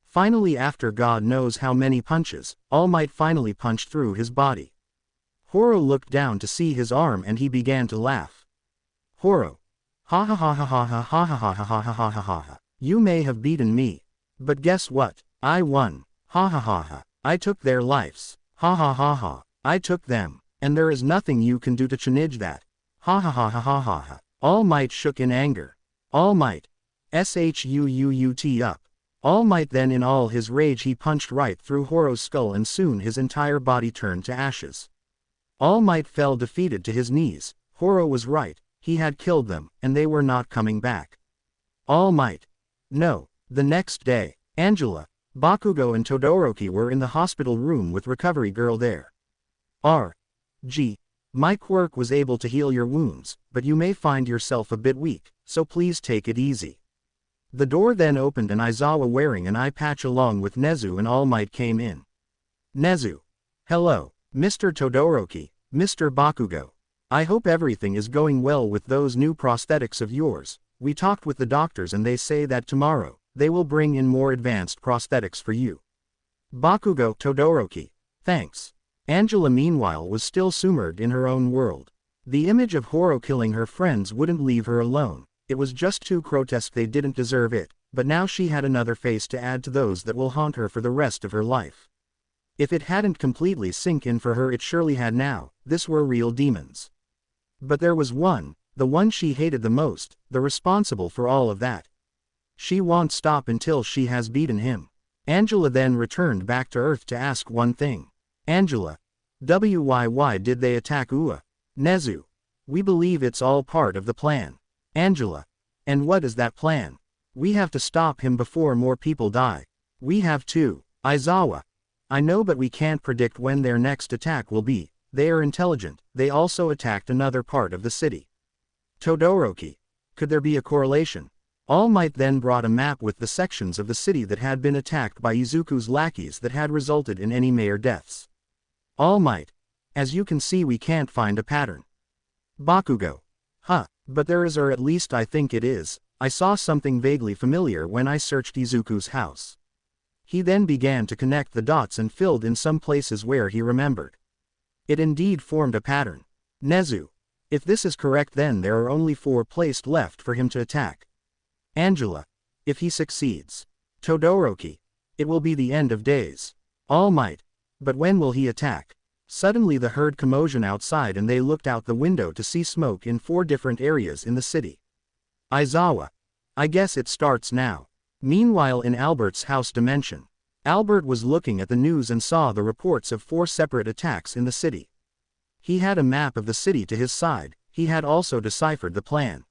Finally, after God knows how many punches, All Might finally punched through his body. Horo looked down to see his arm and he began to laugh. Horo. Ha ha ha ha ha ha ha ha ha ha ha ha ha ha. You may have beaten me. But guess what? I won. Ha ha ha ha. I took their lives. Ha ha ha ha. I took them. And there is nothing you can do to change that. Ha ha ha ha ha ha ha. All Might shook in anger. All Might. Shuut up. All Might then, in all his rage, he punched right through Horo's skull, and soon his entire body turned to ashes. All Might fell defeated to his knees. Horo was right, he had killed them, and they were not coming back. All Might. No. The next day, Angela, Bakugo and Todoroki were in the hospital room with Recovery Girl there. R.G. My quirk was able to heal your wounds, but you may find yourself a bit weak, so please take it easy. The door then opened and Aizawa, wearing an eye patch along with Nezu and All Might, came in. Nezu. Hello, Mr. Todoroki, Mr. Bakugo. I hope everything is going well with those new prosthetics of yours. We talked with the doctors and they say that tomorrow, they will bring in more advanced prosthetics for you. Bakugo. Todoroki. Thanks. Angela meanwhile was still submerged in her own world. The image of Horo killing her friends wouldn't leave her alone. It was just too grotesque, they didn't deserve it, but now she had another face to add to those that will haunt her for the rest of her life. If it hadn't completely sink in for her, it surely had now. This were real demons. But there was one, the one she hated the most, the responsible for all of that. She won't stop until she has beaten him. Angela then returned back to Earth to ask one thing. Angela. Why did they attack UA? Nezu. We believe it's all part of the plan. Angela. And what is that plan? We have to stop him before more people die. We have to. Aizawa. I know, but we can't predict when their next attack will be. They are intelligent. They also attacked another part of the city. Todoroki. Could there be a correlation? All Might then brought a map with the sections of the city that had been attacked by Izuku's lackeys that had resulted in any mayor deaths. All Might. As you can see, we can't find a pattern. Bakugo. Huh. But there is, or at least I think it is. I saw something vaguely familiar when I searched Izuku's house. He then began to connect the dots and filled in some places where he remembered. It indeed formed a pattern. Nezu. If this is correct, then there are only 4 placed left for him to attack. Angela. If he succeeds. Todoroki. It will be the end of days. All Might. But when will he attack? Suddenly they heard commotion outside and they looked out the window to see smoke in 4 different areas in the city. Aizawa. I guess it starts now. Meanwhile, in Albert's house dimension, Albert was looking at the news and saw the reports of 4 separate attacks in the city. He had a map of the city to his side. He had also deciphered the plan.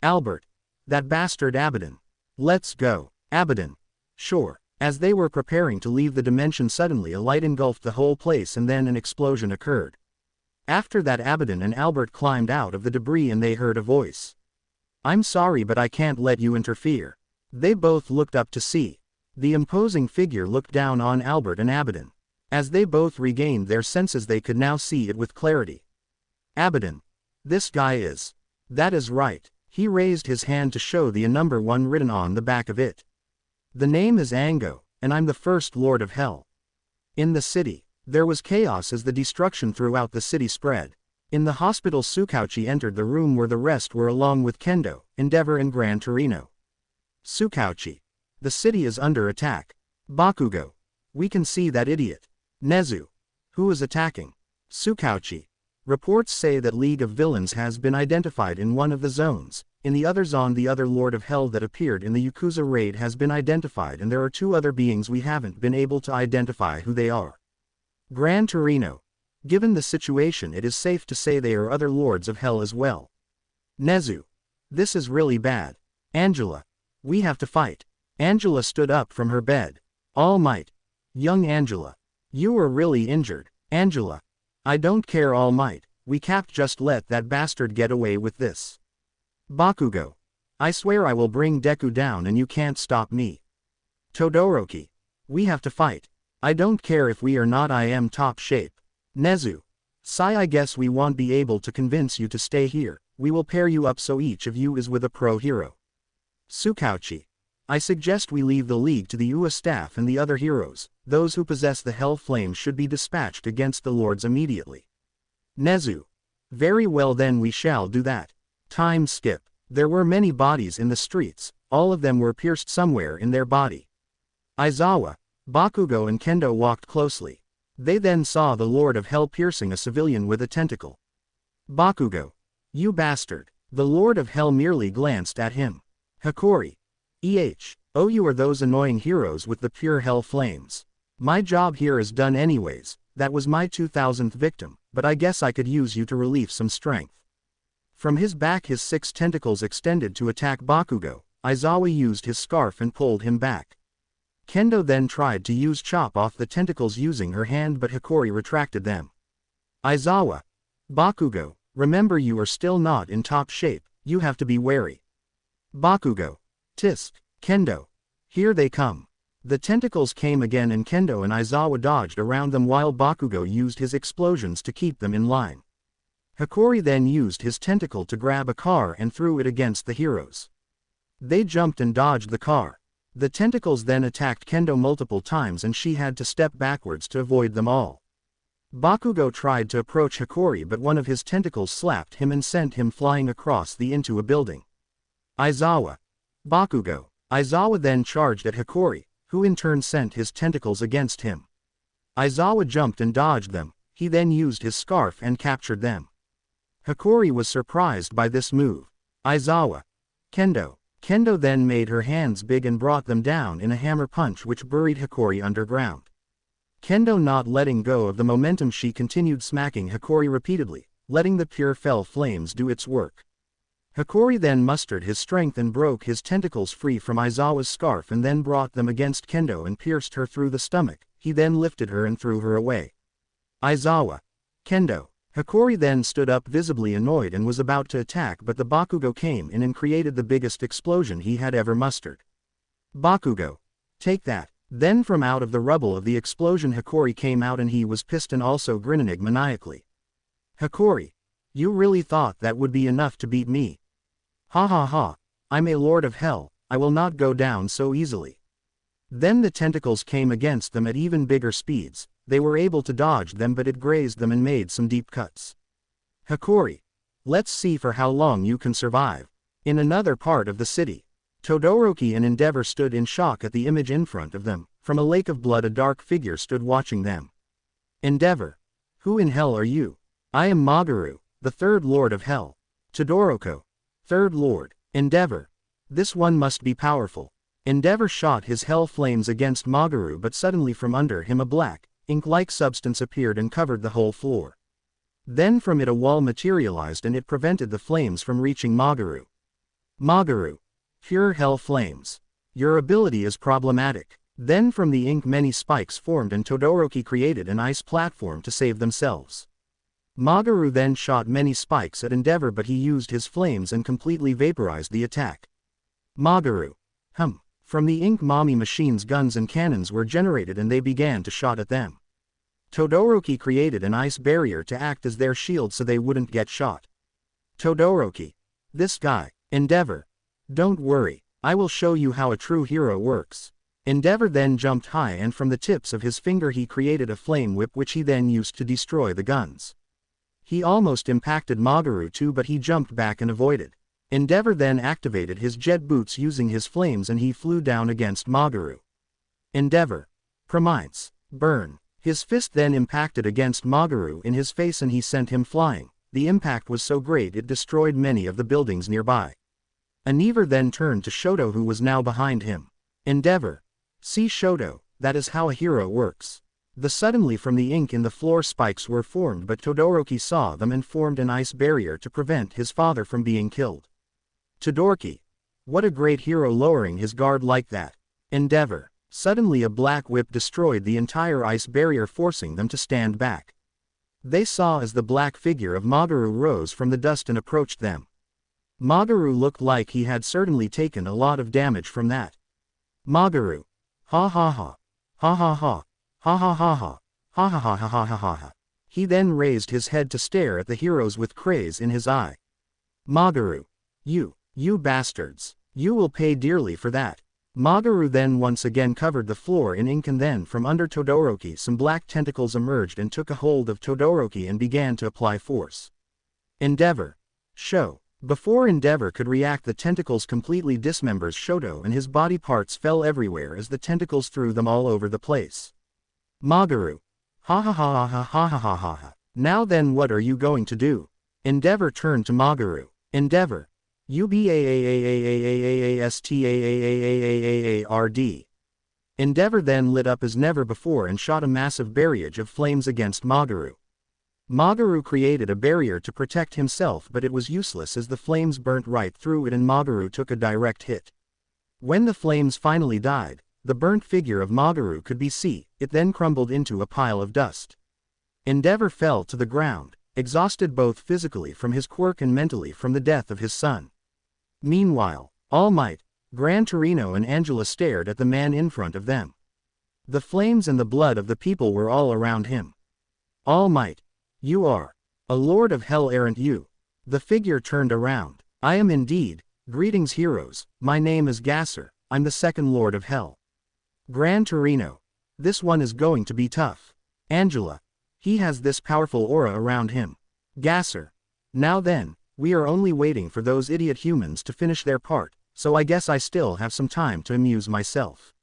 Albert. That bastard Abaddon. Let's go. Abaddon. Sure. As they were preparing to leave the dimension, suddenly a light engulfed the whole place and then an explosion occurred. After that, Abaddon and Albert climbed out of the debris and they heard a voice. "I'm sorry, but I can't let you interfere." They both looked up to see. The imposing figure looked down on Albert and Abaddon. As they both regained their senses, they could now see it with clarity. "Abaddon. This guy is." "That is right." He raised his hand to show the number 1 written on the back of it. "The name is Ango, and I'm the first Lord of Hell." In the city, there was chaos as the destruction throughout the city spread. In the hospital, Tsukauchi entered the room where the rest were along with Kendo, Endeavor and Gran Torino. "Tsukauchi. The city is under attack." "Bakugo. We can see that idiot." "Nezu. Who is attacking?" "Tsukauchi. Reports say that League of Villains has been identified in one of the zones. In the other zone, the other Lord of Hell that appeared in the Yakuza raid has been identified, and there are 2 other beings we haven't been able to identify who they are." Gran Torino. Given the situation, it is safe to say they are other Lords of Hell as well. "Nezu. This is really bad." "Angela. We have to fight." Angela stood up from her bed. "All Might. Young Angela. You are really injured." "Angela. I don't care, All Might. We can't just let that bastard get away with this." "Bakugo. I swear I will bring Deku down and you can't stop me." "Todoroki. We have to fight. I don't care if we are not. I am top shape." "Nezu. Sai, I guess we won't be able to convince you to stay here. We will pair you up so each of you is with a pro hero." "Tsukauchi. I suggest we leave the League to the UA staff and the other heroes. Those who possess the Hell Flames should be dispatched against the Lords immediately." "Nezu. Very well, then we shall do that." Time skip. There were many bodies in the streets. All of them were pierced somewhere in their body. Aizawa, Bakugo and Kendo walked closely. They then saw the Lord of Hell piercing a civilian with a tentacle. "Bakugo. You bastard." The Lord of Hell merely glanced at him. "Hikori. Oh, you are those annoying heroes with the pure hell flames. My job here is done anyways. That was my 2000th victim, but I guess I could use you to relieve some strength." From his back, his 6 tentacles extended to attack Bakugo. Aizawa used his scarf and pulled him back. Kendo then tried to use chop off the tentacles using her hand, but Hikori retracted them. Aizawa. "Bakugo, remember you are still not in top shape, you have to be wary." Bakugo. "Tisk, Kendo. Here they come." The tentacles came again and Kendo and Aizawa dodged around them while Bakugo used his explosions to keep them in line. Hikori then used his tentacle to grab a car and threw it against the heroes. They jumped and dodged the car. The tentacles then attacked Kendo multiple times and she had to step backwards to avoid them all. Bakugo tried to approach Hikori, but one of his tentacles slapped him and sent him flying across into a building. Aizawa. Bakugo. Aizawa then charged at Hikori, who in turn sent his tentacles against him. Aizawa jumped and dodged them. He then used his scarf and captured them. Hikori was surprised by this move. Aizawa. Kendo. Kendo then made her hands big and brought them down in a hammer punch which buried Hikori underground. Kendo not letting go of the momentum, she continued smacking Hikori repeatedly, letting the pure fell flames do its work. Hikori then mustered his strength and broke his tentacles free from Aizawa's scarf and then brought them against Kendo and pierced her through the stomach. He then lifted her and threw her away. Aizawa. Kendo. Hikori then stood up visibly annoyed and was about to attack, but the Bakugo came in and created the biggest explosion he had ever mustered. Bakugo. Take that. Then from out of the rubble of the explosion Hikori came out and he was pissed and also grinning maniacally. Hikori. You really thought that would be enough to beat me? Ha ha ha. I'm a Lord of Hell, I will not go down so easily. Then the tentacles came against them at even bigger speeds. They were able to dodge them, but it grazed them and made some deep cuts. Hikori. Let's see for how long you can survive. In another part of the city, Todoroki and Endeavor stood in shock at the image in front of them. From a lake of blood a dark figure stood watching them. Endeavor. Who in hell are you? I am Magaru, the third Lord of Hell. Todoroki. Third Lord. Endeavor. This one must be powerful. Endeavor shot his hell flames against Magaru, but suddenly from under him a black, ink-like substance appeared and covered the whole floor. Then from it a wall materialized and it prevented the flames from reaching Magaru. Magaru. Pure hell flames. Your ability is problematic. Then from the ink many spikes formed and Todoroki created an ice platform to save themselves. Magaru then shot many spikes at Endeavor but he used his flames and completely vaporized the attack. Magaru. From the ink mommy machines guns and cannons were generated and they began to shot at them. Todoroki created an ice barrier to act as their shield so they wouldn't get shot. Todoroki. This guy. Endeavor. Don't worry, I will show you how a true hero works. Endeavor then jumped high and from the tips of his finger he created a flame whip which he then used to destroy the guns. He almost impacted Magaru too but he jumped back and avoided. Endeavor then activated his jet boots using his flames and he flew down against Magaru. Endeavor. Prominence. Burn. His fist then impacted against Magaru in his face and he sent him flying. The impact was so great it destroyed many of the buildings nearby. Endeavor then turned to Shoto who was now behind him. Endeavor. See Shoto, that is how a hero works. Suddenly from the ink in the floor spikes were formed but Todoroki saw them and formed an ice barrier to prevent his father from being killed. Todoroki. What a great hero lowering his guard like that. Endeavor. Suddenly a black whip destroyed the entire ice barrier forcing them to stand back. They saw as the black figure of Magaru rose from the dust and approached them. Magaru looked like he had certainly taken a lot of damage from that. Magaru. Ha ha ha. Ha ha ha. Ha ha ha ha. Ha ha ha ha ha ha ha ha. He then raised his head to stare at the heroes with craze in his eye. Magaru. You bastards. You will pay dearly for that. Magaru then once again covered the floor in ink and then from under Todoroki some black tentacles emerged and took a hold of Todoroki and began to apply force. Endeavor. Show. Before Endeavor could react the tentacles completely dismembers Shoto and his body parts fell everywhere as the tentacles threw them all over the place. Magaru. Ha ha ha ha ha ha ha ha ha. Now then what are you going to do? Endeavor turned to Magaru. Endeavor. UBAAAAAAAAAAAAAAARD. Endeavor then lit up as never before and shot a massive barrage of flames against Magaru. Magaru created a barrier to protect himself but it was useless as the flames burnt right through it and Magaru took a direct hit. When the flames finally died, the burnt figure of Magaru could be seen, it then crumbled into a pile of dust. Endeavor fell to the ground, exhausted both physically from his quirk and mentally from the death of his son. Meanwhile, All Might, Gran Torino and Angela stared at the man in front of them. The flames and the blood of the people were all around him. All Might. You are a lord of hell, aren't you? The figure turned around. I am indeed. Greetings heroes, my name is Gasser, I'm the second lord of hell. Gran Torino. This one is going to be tough. Angela. He has this powerful aura around him. Gasser. Now then, we are only waiting for those idiot humans to finish their part, so I guess I still have some time to amuse myself.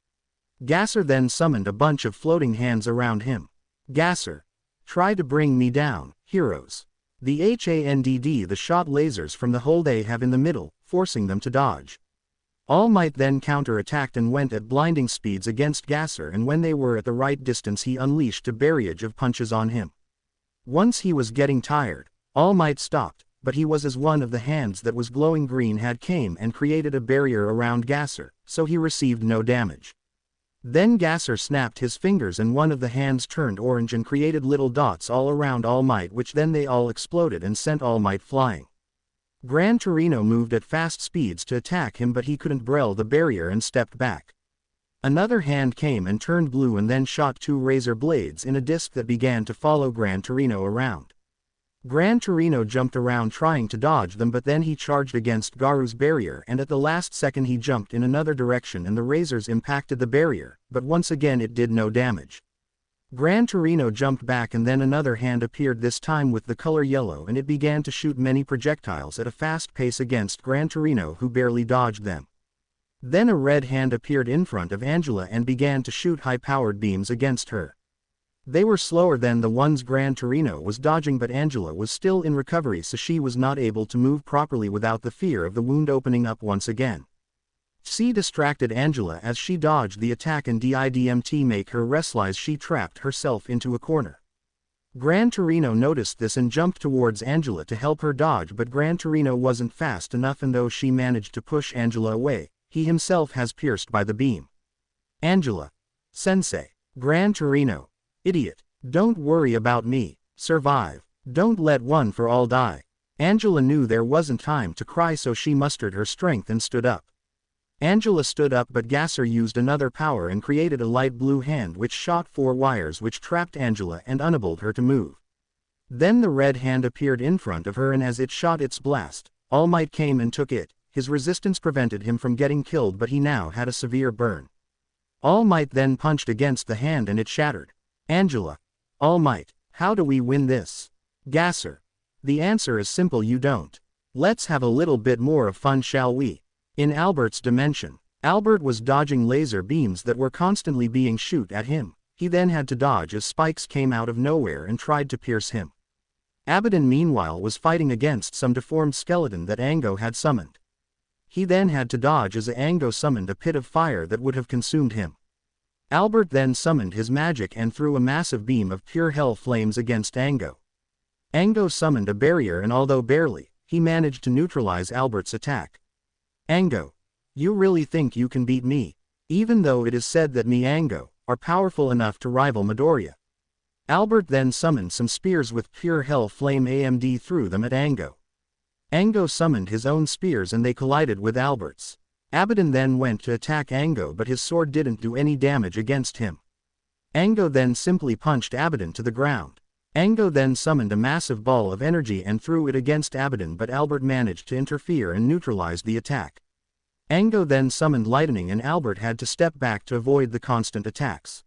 Gasser then summoned a bunch of floating hands around him. Gasser. Try to bring me down, heroes. The HANDD the shot lasers from the hole they have in the middle, forcing them to dodge. All Might then counter-attacked and went at blinding speeds against Gasser and when they were at the right distance he unleashed a barrage of punches on him. Once he was getting tired, All Might stopped, but he was as one of the hands that was glowing green had came and created a barrier around Gasser, so he received no damage. Then Gasser snapped his fingers and one of the hands turned orange and created little dots all around All Might which then they all exploded and sent All Might flying. Gran Torino moved at fast speeds to attack him but he couldn't break the barrier and stepped back. Another hand came and turned blue and then shot two razor blades in a disc that began to follow Gran Torino around. Gran Torino jumped around trying to dodge them but then he charged against Garu's barrier and at the last second he jumped in another direction and the razors impacted the barrier, but once again it did no damage. Gran Torino jumped back and then another hand appeared this time with the color yellow and it began to shoot many projectiles at a fast pace against Gran Torino who barely dodged them. Then a red hand appeared in front of Angela and began to shoot high-powered beams against her. They were slower than the ones Gran Torino was dodging but Angela was still in recovery so she was not able to move properly without the fear of the wound opening up once again. She distracted Angela as she dodged the attack and didn't make her realize she trapped herself into a corner. Gran Torino noticed this and jumped towards Angela to help her dodge but Gran Torino wasn't fast enough and though she managed to push Angela away, he himself has pierced by the beam. Angela. Sensei. Gran Torino. Idiot. Don't worry about me. Survive. Don't let one for all die. Angela knew there wasn't time to cry, so she mustered her strength and stood up. Angela stood up, but Gasser used another power and created a light blue hand which shot 4 wires which trapped Angela and enabled her to move. Then the red hand appeared in front of her, and as it shot its blast, All Might came and took it. His resistance prevented him from getting killed, but he now had a severe burn. All Might then punched against the hand and it shattered. Angela. All Might, how do we win this? Gasser. The answer is simple, you don't. Let's have a little bit more of fun, shall we? In Albert's dimension, Albert was dodging laser beams that were constantly being shot at him. He then had to dodge as spikes came out of nowhere and tried to pierce him. Abaddon meanwhile was fighting against some deformed skeleton that Ango had summoned. He then had to dodge as Ango summoned a pit of fire that would have consumed him. Albert then summoned his magic and threw a massive beam of pure hell flames against Ango. Ango summoned a barrier, and although barely, he managed to neutralize Albert's attack. Ango. You really think you can beat me? Even though it is said that me Ango are powerful enough to rival Midoriya. Albert then summoned some spears with pure hell flame AMD, threw them at Ango. Ango summoned his own spears and they collided with Albert's. Abaddon then went to attack Ango, but his sword didn't do any damage against him. Ango then simply punched Abaddon to the ground. Ango then summoned a massive ball of energy and threw it against Abaddon, but Albert managed to interfere and neutralized the attack. Ango then summoned lightning and Albert had to step back to avoid the constant attacks.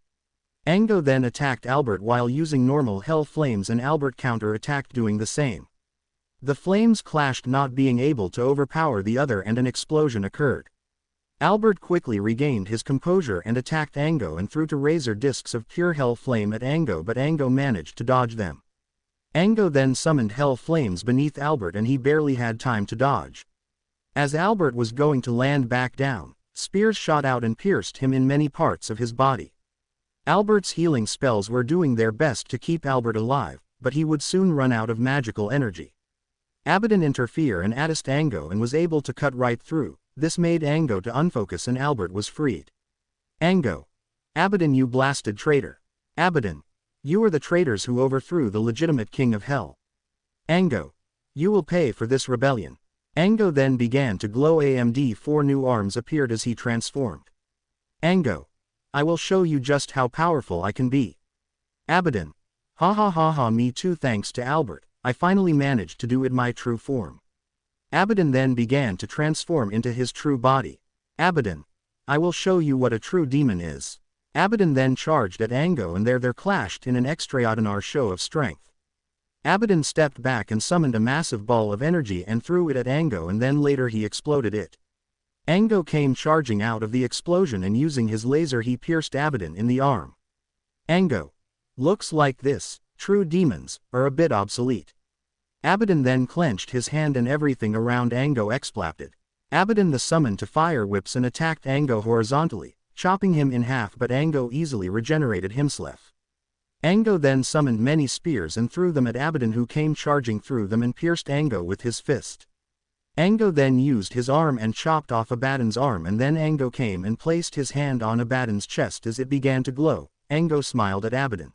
Ango then attacked Albert while using normal hell flames and Albert counter-attacked doing the same. The flames clashed, not being able to overpower the other, and an explosion occurred. Albert quickly regained his composure and attacked Ango and threw 2 razor discs of pure hell flame at Ango, but Ango managed to dodge them. Ango then summoned hell flames beneath Albert and he barely had time to dodge. As Albert was going to land back down, spears shot out and pierced him in many parts of his body. Albert's healing spells were doing their best to keep Albert alive, but he would soon run out of magical energy. Abaddon interfered and attacked Ango and was able to cut right through. This made Ango to unfocus and Albert was freed. Ango. Abaddon, you blasted traitor. Abaddon. You are the traitors who overthrew the legitimate king of hell. Ango. You will pay for this rebellion. Ango then began to glow. AMD 4 new arms appeared as he transformed. Ango. I will show you just how powerful I can be. Abaddon. Ha ha ha ha, me too, thanks to Albert, I finally managed to do it my true form. Abaddon then began to transform into his true body. Abaddon. I will show you what a true demon is. Abaddon then charged at Ango and there clashed in an extraordinary show of strength. Abaddon stepped back and summoned a massive ball of energy and threw it at Ango, and then later he exploded it. Ango came charging out of the explosion and using his laser he pierced Abaddon in the arm. Ango. Looks like this, true demons are a bit obsolete. Abaddon then clenched his hand and everything around Ango exploded. Abaddon the summoned to fire whips and attacked Ango horizontally, chopping him in half, but Ango easily regenerated himself. Ango then summoned many spears and threw them at Abaddon, who came charging through them and pierced Ango with his fist. Ango then used his arm and chopped off Abaddon's arm, and then Ango came and placed his hand on Abaddon's chest. As it began to glow, Ango smiled at Abaddon.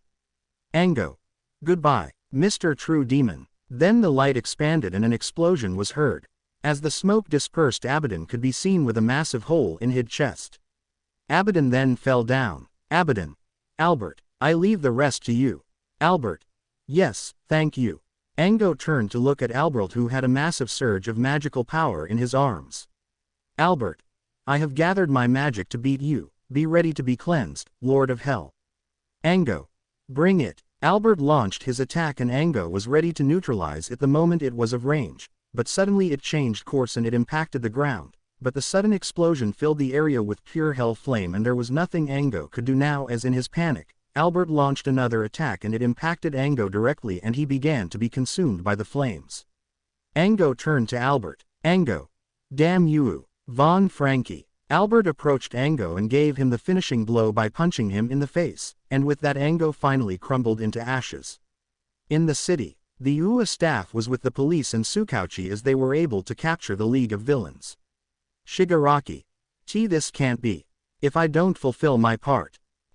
Ango. Goodbye, Mr. True Demon. Then the light expanded and an explosion was heard. As the smoke dispersed, Abaddon could be seen with a massive hole in his chest. Abaddon then fell down. Abaddon. Albert. I leave the rest to you. Albert. Yes, thank you. Ango turned to look at Albert, who had a massive surge of magical power in his arms. Albert. I have gathered my magic to beat you. Be ready to be cleansed, Lord of Hell. Ango. Bring it. Albert launched his attack and Ango was ready to neutralize it the moment it was of range, but suddenly it changed course and it impacted the ground. But the sudden explosion filled the area with pure hell flame and there was nothing Ango could do now. As in his panic, Albert launched another attack and it impacted Ango directly and he began to be consumed by the flames. Ango turned to Albert. Ango. Damn you, Von Frankie. Albert approached Ango and gave him the finishing blow by punching him in the face, and with that Ango finally crumbled into ashes. In the city, the UA staff was with the police and Tsukauchi as they were able to capture the League of Villains. Shigaraki. This can't be. If I don't fulfill my part,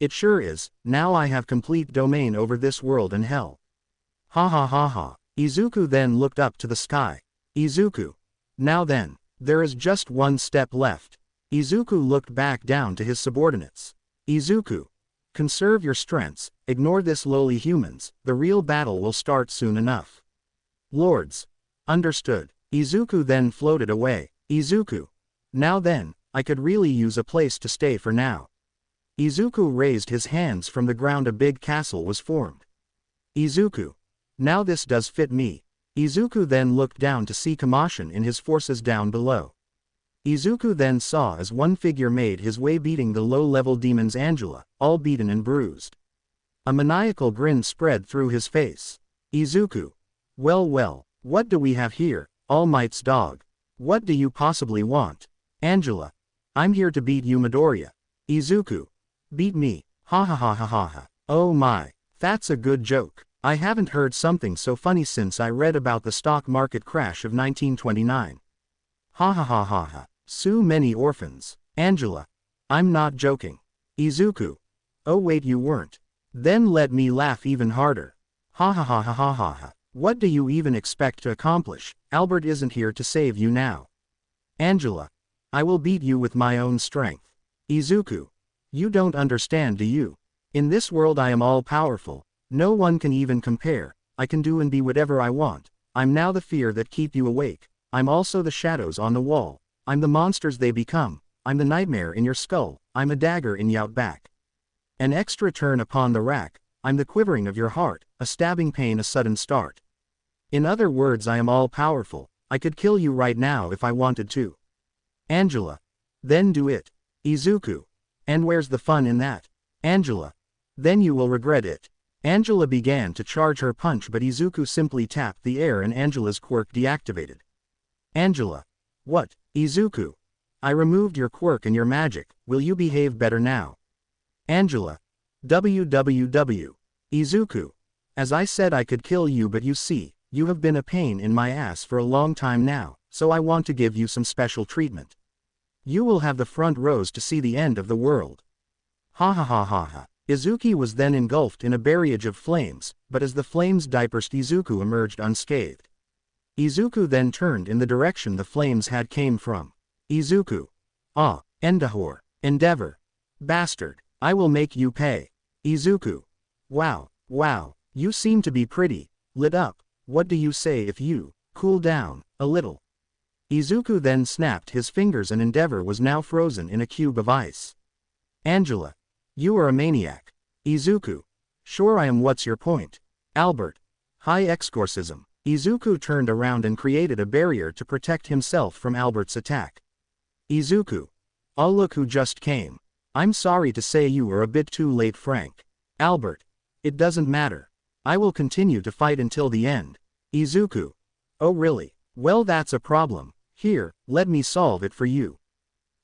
It sure is, now I have complete domain over this world and hell. Ha ha ha ha. Izuku then looked up to the sky. Izuku. Now then, there is just one step left. Izuku looked back down to his subordinates. Izuku. Conserve your strengths, ignore this lowly humans, the real battle will start soon enough. Lords. Understood. Izuku then floated away. Izuku. Now then, I could really use a place to stay for now. Izuku raised his hands from the ground. A big castle was formed. Izuku. Now this does fit me. Izuku then looked down to see commotion in his forces down below. Izuku then saw as one figure made his way beating the low-level demons Angela, all beaten and bruised. A maniacal grin spread through his face. Izuku. Well well, what do we have here, All Might's dog? What do you possibly want? Angela. I'm here to beat you Midoriya. Izuku. Beat me, ha ha ha ha ha ha. Oh my, that's a good joke. I haven't heard something so funny since I read about the stock market crash of 1929. Ha ha ha ha ha. So many orphans. Angela. I'm not joking. Izuku. Oh wait, you weren't. Then let me laugh even harder. Ha ha ha ha ha ha ha. What do you even expect to accomplish? Albert isn't here to save you now. Angela. I will beat you with my own strength. Izuku. You don't understand, do you? In this world I am all powerful. No one can even compare. I can do and be whatever I want. I'm now the fear that keep you awake. I'm also the shadows on the wall. I'm the monsters they become. I'm the nightmare in your skull. I'm a dagger in your back. An extra turn upon the rack. I'm the quivering of your heart, a stabbing pain, a sudden start. In other words, I am all powerful. I could kill you right now if I wanted to. Angela. Then do it. Izuku. And where's the fun in that? Angela. Then you will regret it. Angela began to charge her punch, but Izuku simply tapped the air and Angela's quirk deactivated. Angela. What? Izuku. I removed your quirk and your magic, will you behave better now? Angela. WWW. Izuku. As I said, I could kill you, but you see, you have been a pain in my ass for a long time now, so I want to give you some special treatment. You will have the front rows to see the end of the world. Ha ha ha ha ha. Izuku was then engulfed in a barrage of flames, but as the flames dispersed, Izuku emerged unscathed. Izuku then turned in the direction the flames had came from. Izuku. Ah, Endahor. Endeavor. Bastard. I will make you pay. Izuku. Wow, wow, you seem to be pretty lit up. What do you say if you cool down a little? Izuku then snapped his fingers and Endeavor was now frozen in a cube of ice. Angela. You are a maniac. Izuku. Sure I am, what's your point? Albert. High exorcism. Izuku turned around and created a barrier to protect himself from Albert's attack. Izuku. Oh look who just came. I'm sorry to say you are a bit too late, Frank. Albert. It doesn't matter. I will continue to fight until the end. Izuku. Oh really? Well, that's a problem. Here, let me solve it for you.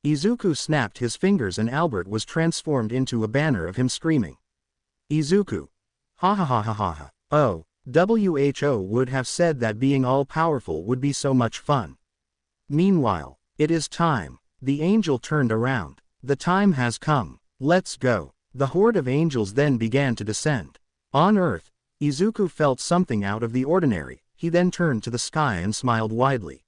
Izuku snapped his fingers and Albert was transformed into a banner of him screaming. Izuku. Ha ha ha ha ha ha. Oh, WHO would have said that being all-powerful would be so much fun. Meanwhile, it is time. The angel turned around. The time has come. Let's go. The horde of angels then began to descend. On Earth, Izuku felt something out of the ordinary. He then turned to the sky and smiled widely.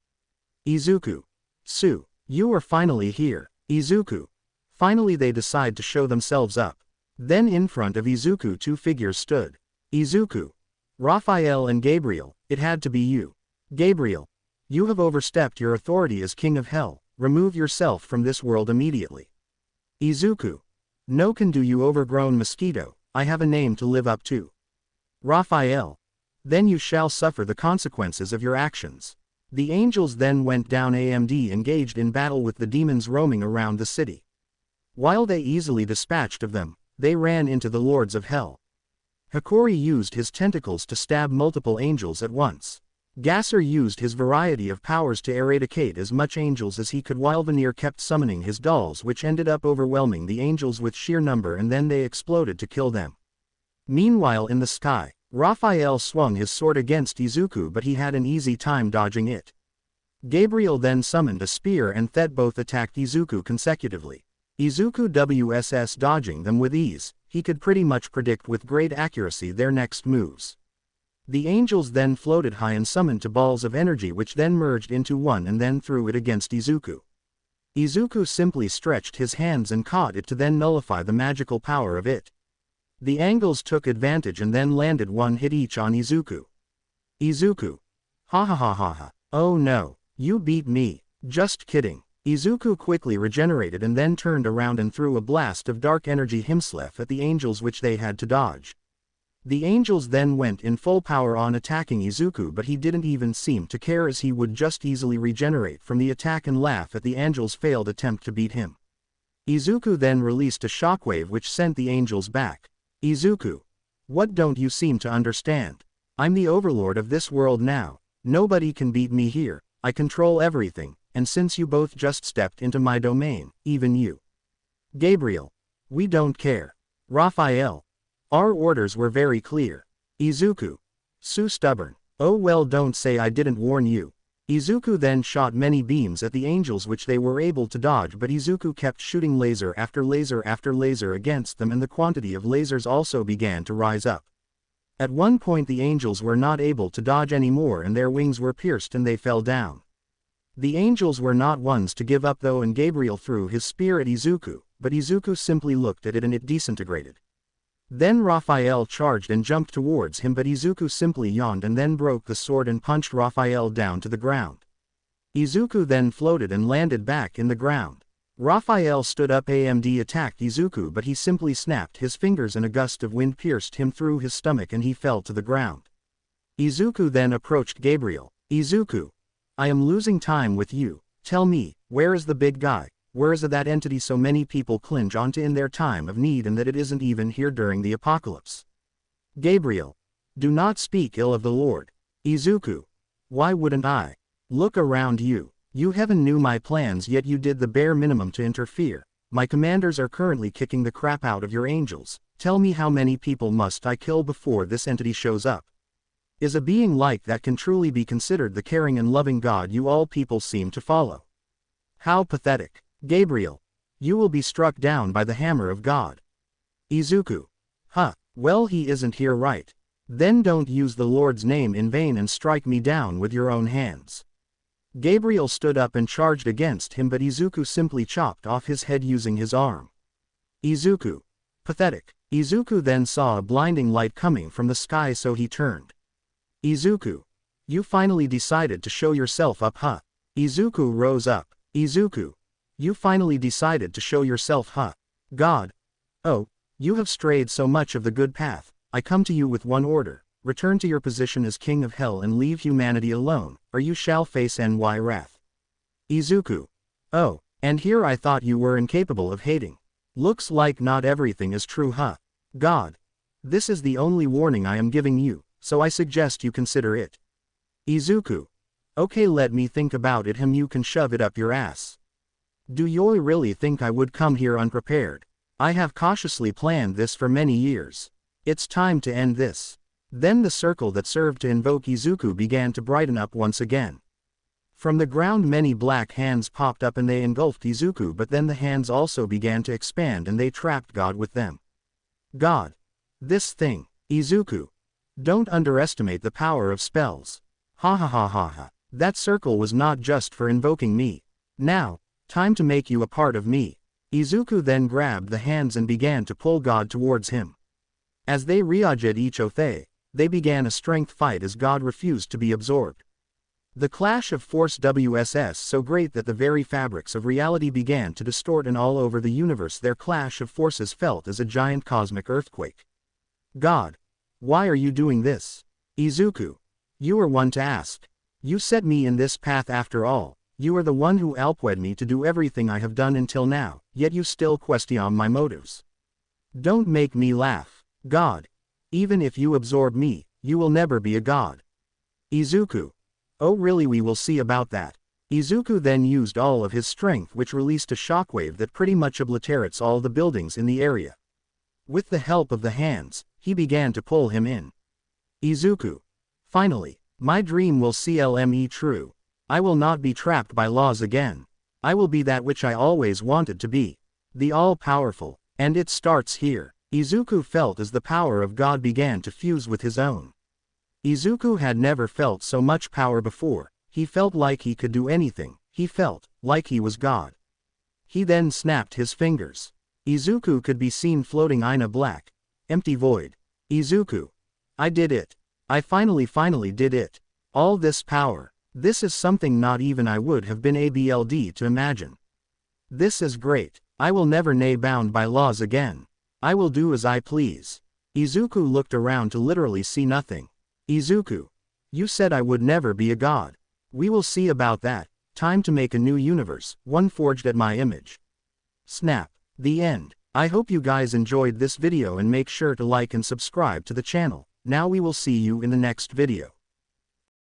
Izuku. Su. You are finally here. Izuku. Finally they decide to show themselves up. Then in front of Izuku two figures stood. Izuku. Raphael and Gabriel, it had to be you. Gabriel. You have overstepped your authority as King of Hell. Remove yourself from this world immediately. Izuku. No can do, you overgrown mosquito. I have a name to live up to. Raphael. Then you shall suffer the consequences of your actions. The angels then went down and engaged in battle with the demons roaming around the city. While they easily dispatched of them, they ran into the lords of hell. Hikori used his tentacles to stab multiple angels at once. Gasser used his variety of powers to eradicate as much angels as he could, while Veneer kept summoning his dolls, which ended up overwhelming the angels with sheer number, and then they exploded to kill them. Meanwhile in the sky, Raphael swung his sword against Izuku, but he had an easy time dodging it. Gabriel then summoned a spear and Thet both attacked Izuku consecutively. Izuku WSS dodging them with ease, he could pretty much predict with great accuracy their next moves. The angels then floated high and summoned two balls of energy which then merged into one and then threw it against Izuku. Izuku simply stretched his hands and caught it to then nullify the magical power of it. The angels took advantage and then landed one hit each on Izuku. Izuku. Ha ha ha ha ha. Oh no, you beat me. Just kidding. Izuku quickly regenerated and then turned around and threw a blast of dark energy himself at the angels which they had to dodge. The angels then went in full power on attacking Izuku, but he didn't even seem to care as he would just easily regenerate from the attack and laugh at the angels' failed attempt to beat him. Izuku then released a shockwave which sent the angels back. Izuku. What don't you seem to understand? I'm the overlord of this world now. Nobody can beat me here. I control everything, and since you both just stepped into my domain, even you. Gabriel. We don't care. Raphael. Our orders were very clear. Izuku. So stubborn. Oh well, don't say I didn't warn you. Izuku then shot many beams at the angels which they were able to dodge, but Izuku kept shooting laser after laser after laser against them, and the quantity of lasers also began to rise up. At one point the angels were not able to dodge anymore and their wings were pierced and they fell down. The angels were not ones to give up though, and Gabriel threw his spear at Izuku, but Izuku simply looked at it and it disintegrated. Then Raphael charged and jumped towards him, but Izuku simply yawned and then broke the sword and punched Raphael down to the ground. Izuku then floated and landed back in the ground. Raphael stood up and attacked Izuku, but he simply snapped his fingers and a gust of wind pierced him through his stomach and he fell to the ground. Izuku then approached Gabriel. Izuku. I am losing time with you. Tell me, where is the big guy? Where is that entity so many people clinch onto in their time of need and that it isn't even here during the apocalypse? Gabriel. Do not speak ill of the Lord. Izuku. Why wouldn't I? Look around you. You heaven knew my plans, yet you did the bare minimum to interfere. My commanders are currently kicking the crap out of your angels. Tell me, how many people must I kill before this entity shows up? Is a being like that can truly be considered the caring and loving God you all people seem to follow? How pathetic. Gabriel. You will be struck down by the hammer of God. Izuku. Huh, well he isn't here, right? Then don't use the Lord's name in vain and strike me down with your own hands. Gabriel stood up and charged against him, but Izuku simply chopped off his head using his arm. Izuku. Pathetic. Izuku then saw a blinding light coming from the sky, so he turned. Izuku. You finally decided to show yourself up, huh? Izuku rose up. Izuku. You finally decided to show yourself, huh? God. Oh, you have strayed so much of the good path. I come to you with one order. Return to your position as king of hell and leave humanity alone, or you shall face NY wrath. Izuku. Oh, and here I thought you were incapable of hating. Looks like not everything is true, huh? God. This is the only warning I am giving you, so I suggest you consider it. Izuku. Okay, let me think about it. You can shove it up your ass. Do you really think I would come here unprepared? I have cautiously planned this for many years. It's time to end this. Then the circle that served to invoke Izuku began to brighten up once again. From the ground many black hands popped up and they engulfed Izuku, but then the hands also began to expand and they trapped God with them. God. This thing. Izuku. Don't underestimate the power of spells. Ha ha ha ha ha. That circle was not just for invoking me. Now, time to make you a part of me. Izuku then grabbed the hands and began to pull God towards him. As they reajed each othe, they began a strength fight as God refused to be absorbed. The clash of force WSS so great that the very fabrics of reality began to distort, and all over the universe their clash of forces felt as a giant cosmic earthquake. God. Why are you doing this? Izuku. You are one to ask. You set me in this path after all. You are the one who allowed me to do everything I have done until now, yet you still question my motives. Don't make me laugh. God. Even if you absorb me, you will never be a god. Izuku. Oh really, we will see about that. Izuku then used all of his strength, which released a shockwave that pretty much obliterates all the buildings in the area. With the help of the hands, he began to pull him in. Izuku. Finally, my dream will CLME true. I will not be trapped by laws again. I will be that which I always wanted to be. The all-powerful. And it starts here. Izuku felt as the power of God began to fuse with his own. Izuku had never felt so much power before. He felt like he could do anything. He felt like he was God. He then snapped his fingers. Izuku could be seen floating in a black, empty void. Izuku. I did it. I finally did it. All this power. This is something not even I would have been able to imagine. This is great. I will never be bound by laws again. I will do as I please. Izuku looked around to literally see nothing. Izuku. You said I would never be a god. We will see about that. Time to make a new universe, one forged at my image. Snap. The end. I hope you guys enjoyed this video and make sure to like and subscribe to the channel. Now we will see you in the next video.